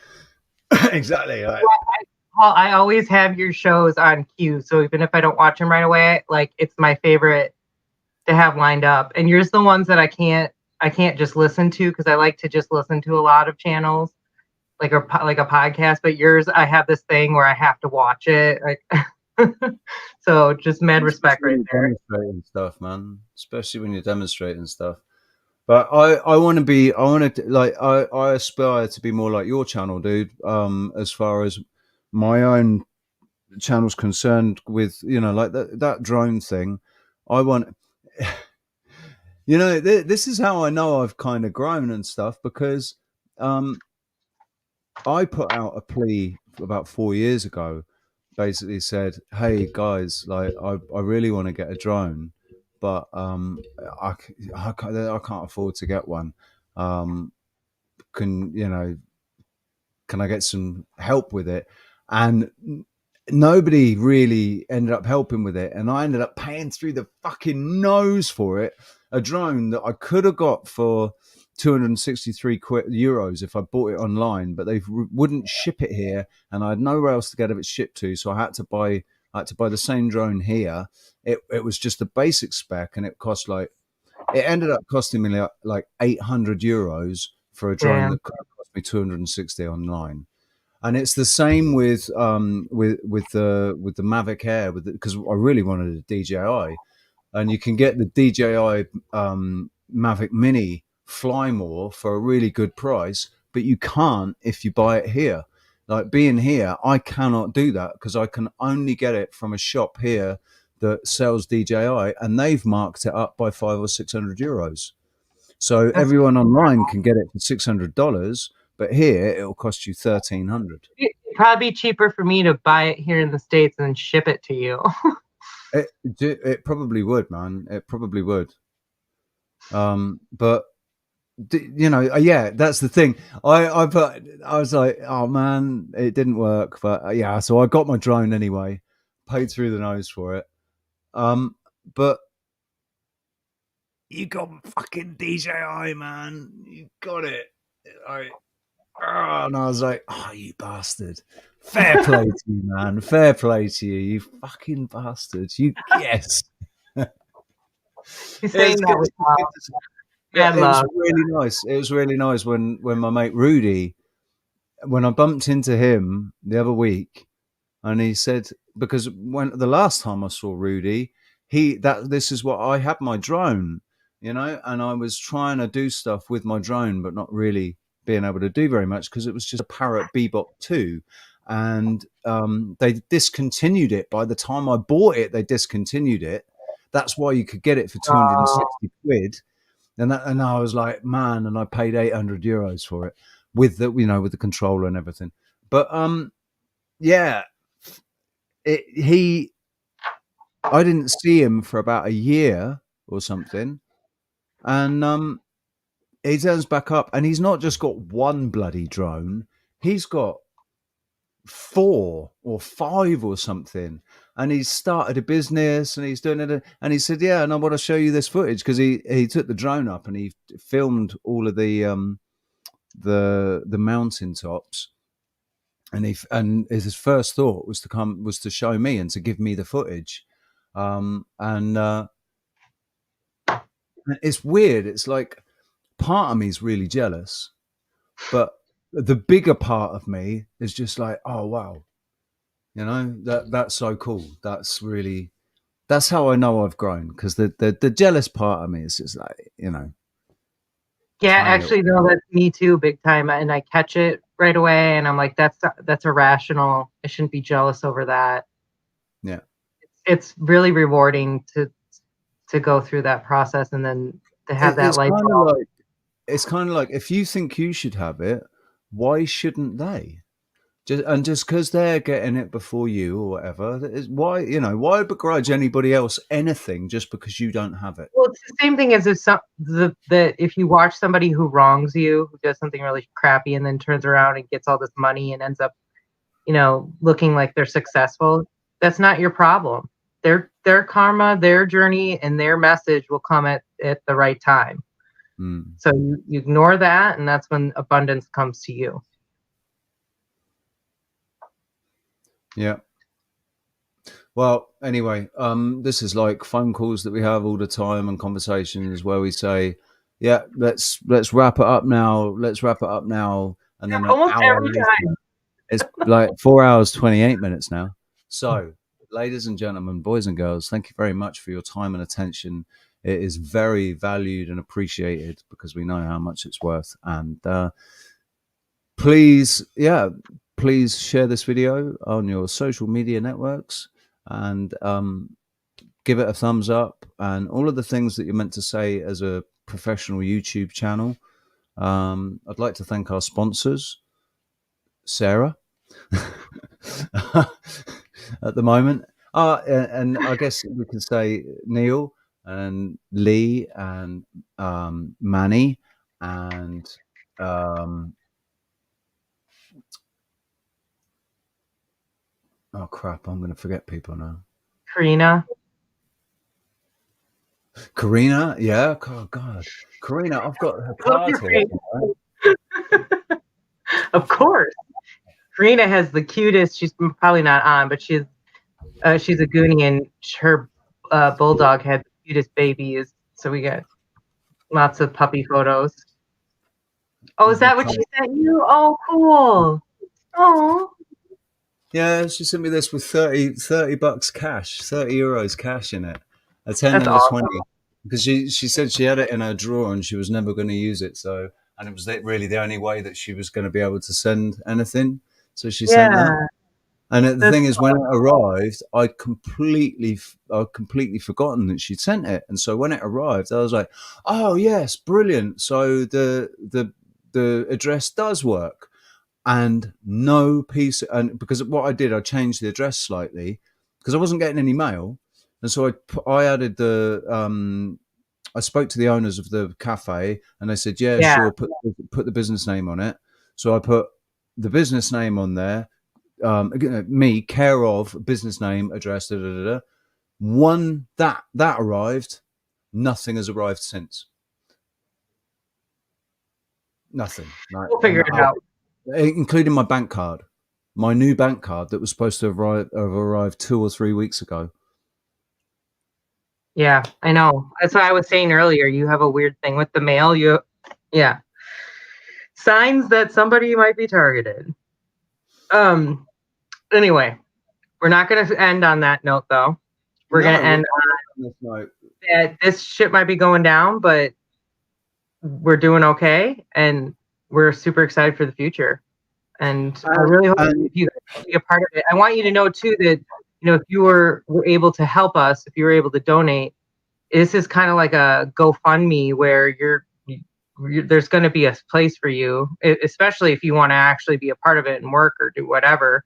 B: Exactly. Like,
C: I always have your shows on cue, so even if I don't watch them right away, like it's my favorite to have lined up. And yours the ones that I can't just listen to because I like to just listen to a lot of channels, like a podcast. But yours, I have this thing where I have to watch it. Like, so just mad respect right there.
B: Demonstrating stuff, man. Especially when you're demonstrating stuff. But I aspire to be more like your channel, dude. As far as my own channel's concerned, with like that drone thing, I want. This is how I know I've kind of grown and stuff because I put out a plea about 4 years ago. Basically said, "Hey guys, like I really want to get a drone, but I can't afford to get one. Can I get some help with it?" And nobody really ended up helping with it, and I ended up paying through the fucking nose for it. A drone that I could have got for 263 euros if I bought it online, but they wouldn't ship it here, and I had nowhere else to get it shipped to, so I had to buy the same drone here. It was just a basic spec, and it ended up costing me like 800 euros for a drone that could have cost me 260 online. And it's the same with the Mavic Air, because I really wanted a DJI, and you can get the DJI Mavic Mini Fly More for a really good price, but you can't if you buy it here. Like being here, I cannot do that because I can only get it from a shop here that sells DJI, and they've marked it up by 500 or 600 euros. So everyone online can get it for $600, but here it'll cost you $1,300.
C: It'd probably be cheaper for me to buy it here in the States and then ship it to you.
B: It probably would, man. It probably would. But yeah, that's the thing. I was like, oh man, it didn't work. But yeah, so I got my drone anyway, paid through the nose for it. But you got fucking DJI, man. You got it. And I was like, oh, you bastard. Fair play to you, man. Fair play to you. You fucking bastard. You yes.
C: He's saying that with love.
B: Yeah, it was really nice. It was really nice when my mate Rudy, when I bumped into him the other week, and he said, because when the last time I saw Rudy, this is what I had my drone, and I was trying to do stuff with my drone, but not really being able to do very much because it was just a Parrot Bebop 2, and they discontinued it. By the time I bought it, they discontinued it. That's why you could get it for 260 quid. And I was like, man, and I paid 800 euros for it with the controller and everything. But yeah, I didn't see him for about a year or something, and he turns back up, and he's not just got one bloody drone; he's got 4 or 5 or something, and he's started a business and he's doing it. And he said, yeah, and I want to show you this footage, because he took the drone up and he filmed all of the mountain tops, and his first thought was to show me and to give me the footage, and it's weird. It's like part of me is really jealous, but the bigger part of me is just like, oh wow, you know, that's so cool. That's how I know I've grown, because the jealous part of me is just like, you know.
C: Yeah, actually, no, that's me too, big time. And I catch it right away, and I'm like, that's irrational. I shouldn't be jealous over that.
B: Yeah,
C: it's really rewarding to go through that process, and then to have that light bulb.
B: It's kind of like, if you think you should have it, why shouldn't they? Just because they're getting it before you or whatever, why begrudge anybody else anything just because you don't have it?
C: Well, it's the same thing as if you watch somebody who wrongs you, who does something really crappy, and then turns around and gets all this money and ends up, looking like they're successful. That's not your problem. Their karma, their journey, and their message will come at the right time. So you ignore that, and that's when abundance comes to you.
B: Yeah. Well, anyway, this is like phone calls that we have all the time, and conversations where we say, "Yeah, let's wrap it up now. Let's wrap it up now." And then
C: almost every time.
B: It's like 4 hours 28 minutes now. So, ladies and gentlemen, boys and girls, thank you very much for your time and attention. It is very valued and appreciated, because we know how much it's worth. And please share this video on your social media networks, and give it a thumbs up, and all of the things that you're meant to say as a professional YouTube channel. I'd like to thank our sponsors, Sarah, at the moment. And I guess we can say Neil and Lee and Manny and oh crap, I'm going to forget people now. Karina, yeah. Oh God, Karina, I've got her card here.
C: Of course, Karina has the cutest. She's probably not on, but she's a Goonie, and her bulldog had the cutest babies. So we got lots of puppy photos. Oh, is that what she sent you? Oh, cool. Oh.
B: Yeah, she sent me this with 30 bucks cash, 30 euros cash in it. A 10 and a
C: awesome.
B: 20. Because she said she had it in her drawer and she was never going to use it. So, and it was really the only way that she was going to be able to send anything. So she sent that. And the thing is, when it arrived, I'd completely forgotten that she'd sent it. And so when it arrived, I was like, "Oh yes, brilliant! So the address does work." And no piece, and because what I did, I changed the address slightly because I wasn't getting any mail, and so I added the I spoke to the owners of the cafe, and they said, "Yeah, sure, put the business name on it." So I put the business name on there. Me, care of, business name, address, One that arrived, nothing has arrived since. Nothing.
C: We'll figure it out.
B: Including my bank card, my new bank card that was supposed to have arrived 2 or 3 weeks ago.
C: Yeah, I know. That's what I was saying earlier. You have a weird thing with the mail. Yeah. Signs that somebody might be targeted. Anyway, we're not going to end on that note, though. We're going to end on this note. That this shit might be going down, but we're doing okay, and we're super excited for the future. And I really hope you guys can be a part of it. I want you to know too that, if you were able to help us, if you were able to donate, this is kind of like a GoFundMe where there's going to be a place for you, especially if you want to actually be a part of it and work or do whatever.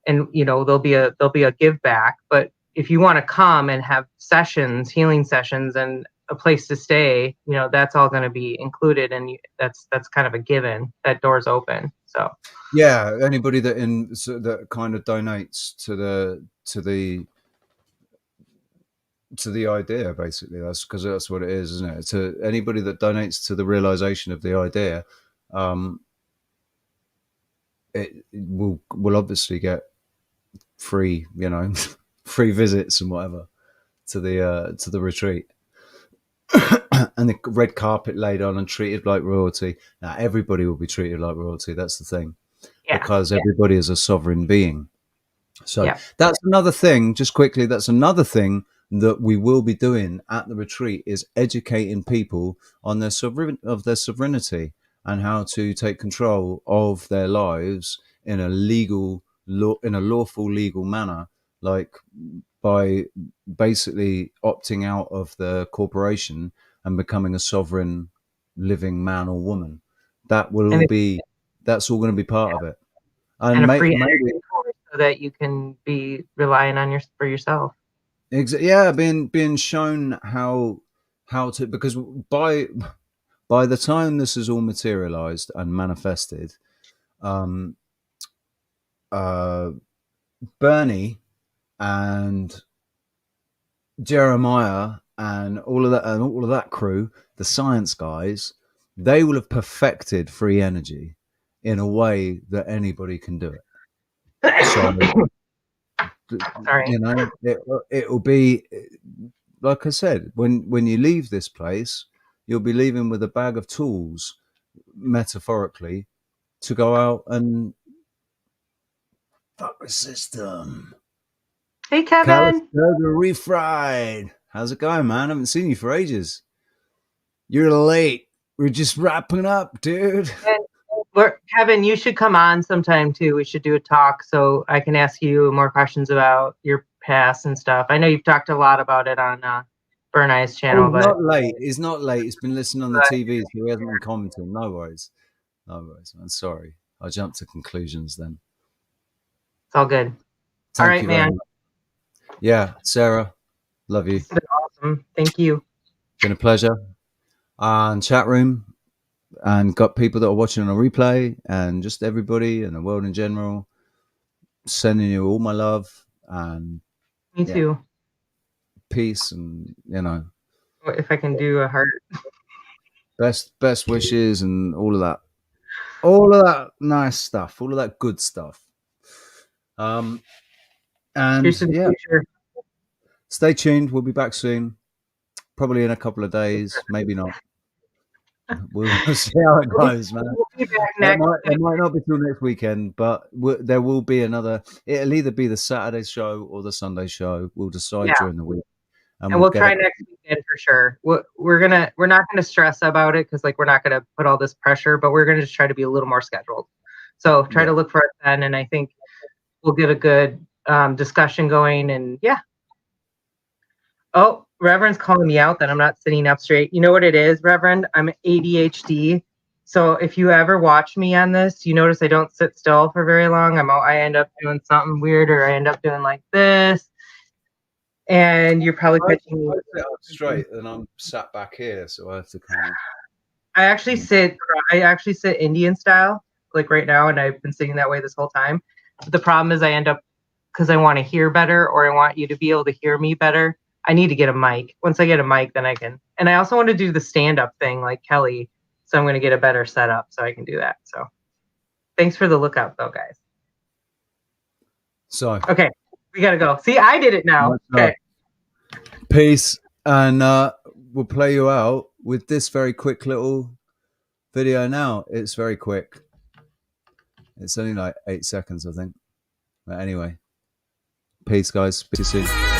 C: And there'll be a give back. But if you want to come and have sessions, healing sessions, and a place to stay, that's all going to be included, and that's kind of a given. That door's open. So
B: yeah, anybody that kind of donates to the idea, basically, that's because that's what it is, isn't it? To anybody that donates to the realization of the idea, it will obviously get free, free visits and whatever to the retreat. and the red carpet laid on and treated like royalty. Now everybody will be treated like royalty. That's the thing, because everybody is a sovereign being. So that's another thing. Just quickly, that's another thing that we will be doing at the retreat, is educating people on their sovereignty and how to take control of their lives in a lawful legal manner, like by basically opting out of the corporation and becoming a sovereign living man or woman. That's all going to be part of it.
C: And a free energy so that you can be relying on for yourself.
B: Being shown how to, because by the time this is all materialized and manifested, Bernie and Jeremiah and all of that crew, the science guys, they will have perfected free energy in a way that anybody can do it. So, it will be, like I said, when you leave this place, you'll be leaving with a bag of tools, metaphorically, to go out and fuck the system.
C: Hey, Kevin.
B: Burger refried. How's it going, man? I haven't seen you for ages. You're late. We're just wrapping up, dude.
C: Kevin, you should come on sometime too. We should do a talk so I can ask you more questions about your past and stuff. I know you've talked a lot about it on Bernie's channel.
B: He's not late. He's not late. He's been listening on the TV, so he hasn't been commenting. No worries, man. Sorry, I jumped to conclusions then.
C: It's all good. All right, man.
B: Yeah, Sarah, love you.
C: It's been awesome. Thank you.
B: Been a pleasure. And chat room, and got people that are watching on a replay, and just everybody and the world in general, sending you all my love and
C: me too.
B: Peace, and
C: if I can do a heart.
B: Best wishes and all of that nice stuff, all of that good stuff. And stay tuned. We'll be back soon, probably in a couple of days, maybe not. We'll see how it goes, man.
C: We'll be back
B: it might not be till next weekend, but there will be another. It'll either be the Saturday show or the Sunday show. We'll decide during the week,
C: and we'll try next weekend for sure. We're not gonna stress about it because we're not gonna put all this pressure, but we're gonna just try to be a little more scheduled. So try to look for it then, and I think we'll get a good discussion going. And oh, Reverend's calling me out that I'm not sitting up straight. You know what it is, Reverend? I'm ADHD. So if you ever watch me on this, you notice I don't sit still for very long. I end up doing something weird, or I end up doing like this. And you're probably catching me
B: straight, and I'm sat back here, so I have to kind of.
C: I actually sit Indian style, like right now, and I've been sitting that way this whole time. But the problem is I end up, because I want to hear better, or I want you to be able to hear me better, I need to get a mic. Once I get a mic, then I can. And I also want to do the stand-up thing like Kelly. So I'm going to get a better setup so I can do that. So thanks for the lookout, though, guys.
B: So.
C: Okay. We got to go. See, I did it now. Okay.
B: Peace. And we'll play you out with this very quick little video now. It's very quick. It's only like 8 seconds, I think. But anyway. Peace, guys. Speak to you soon.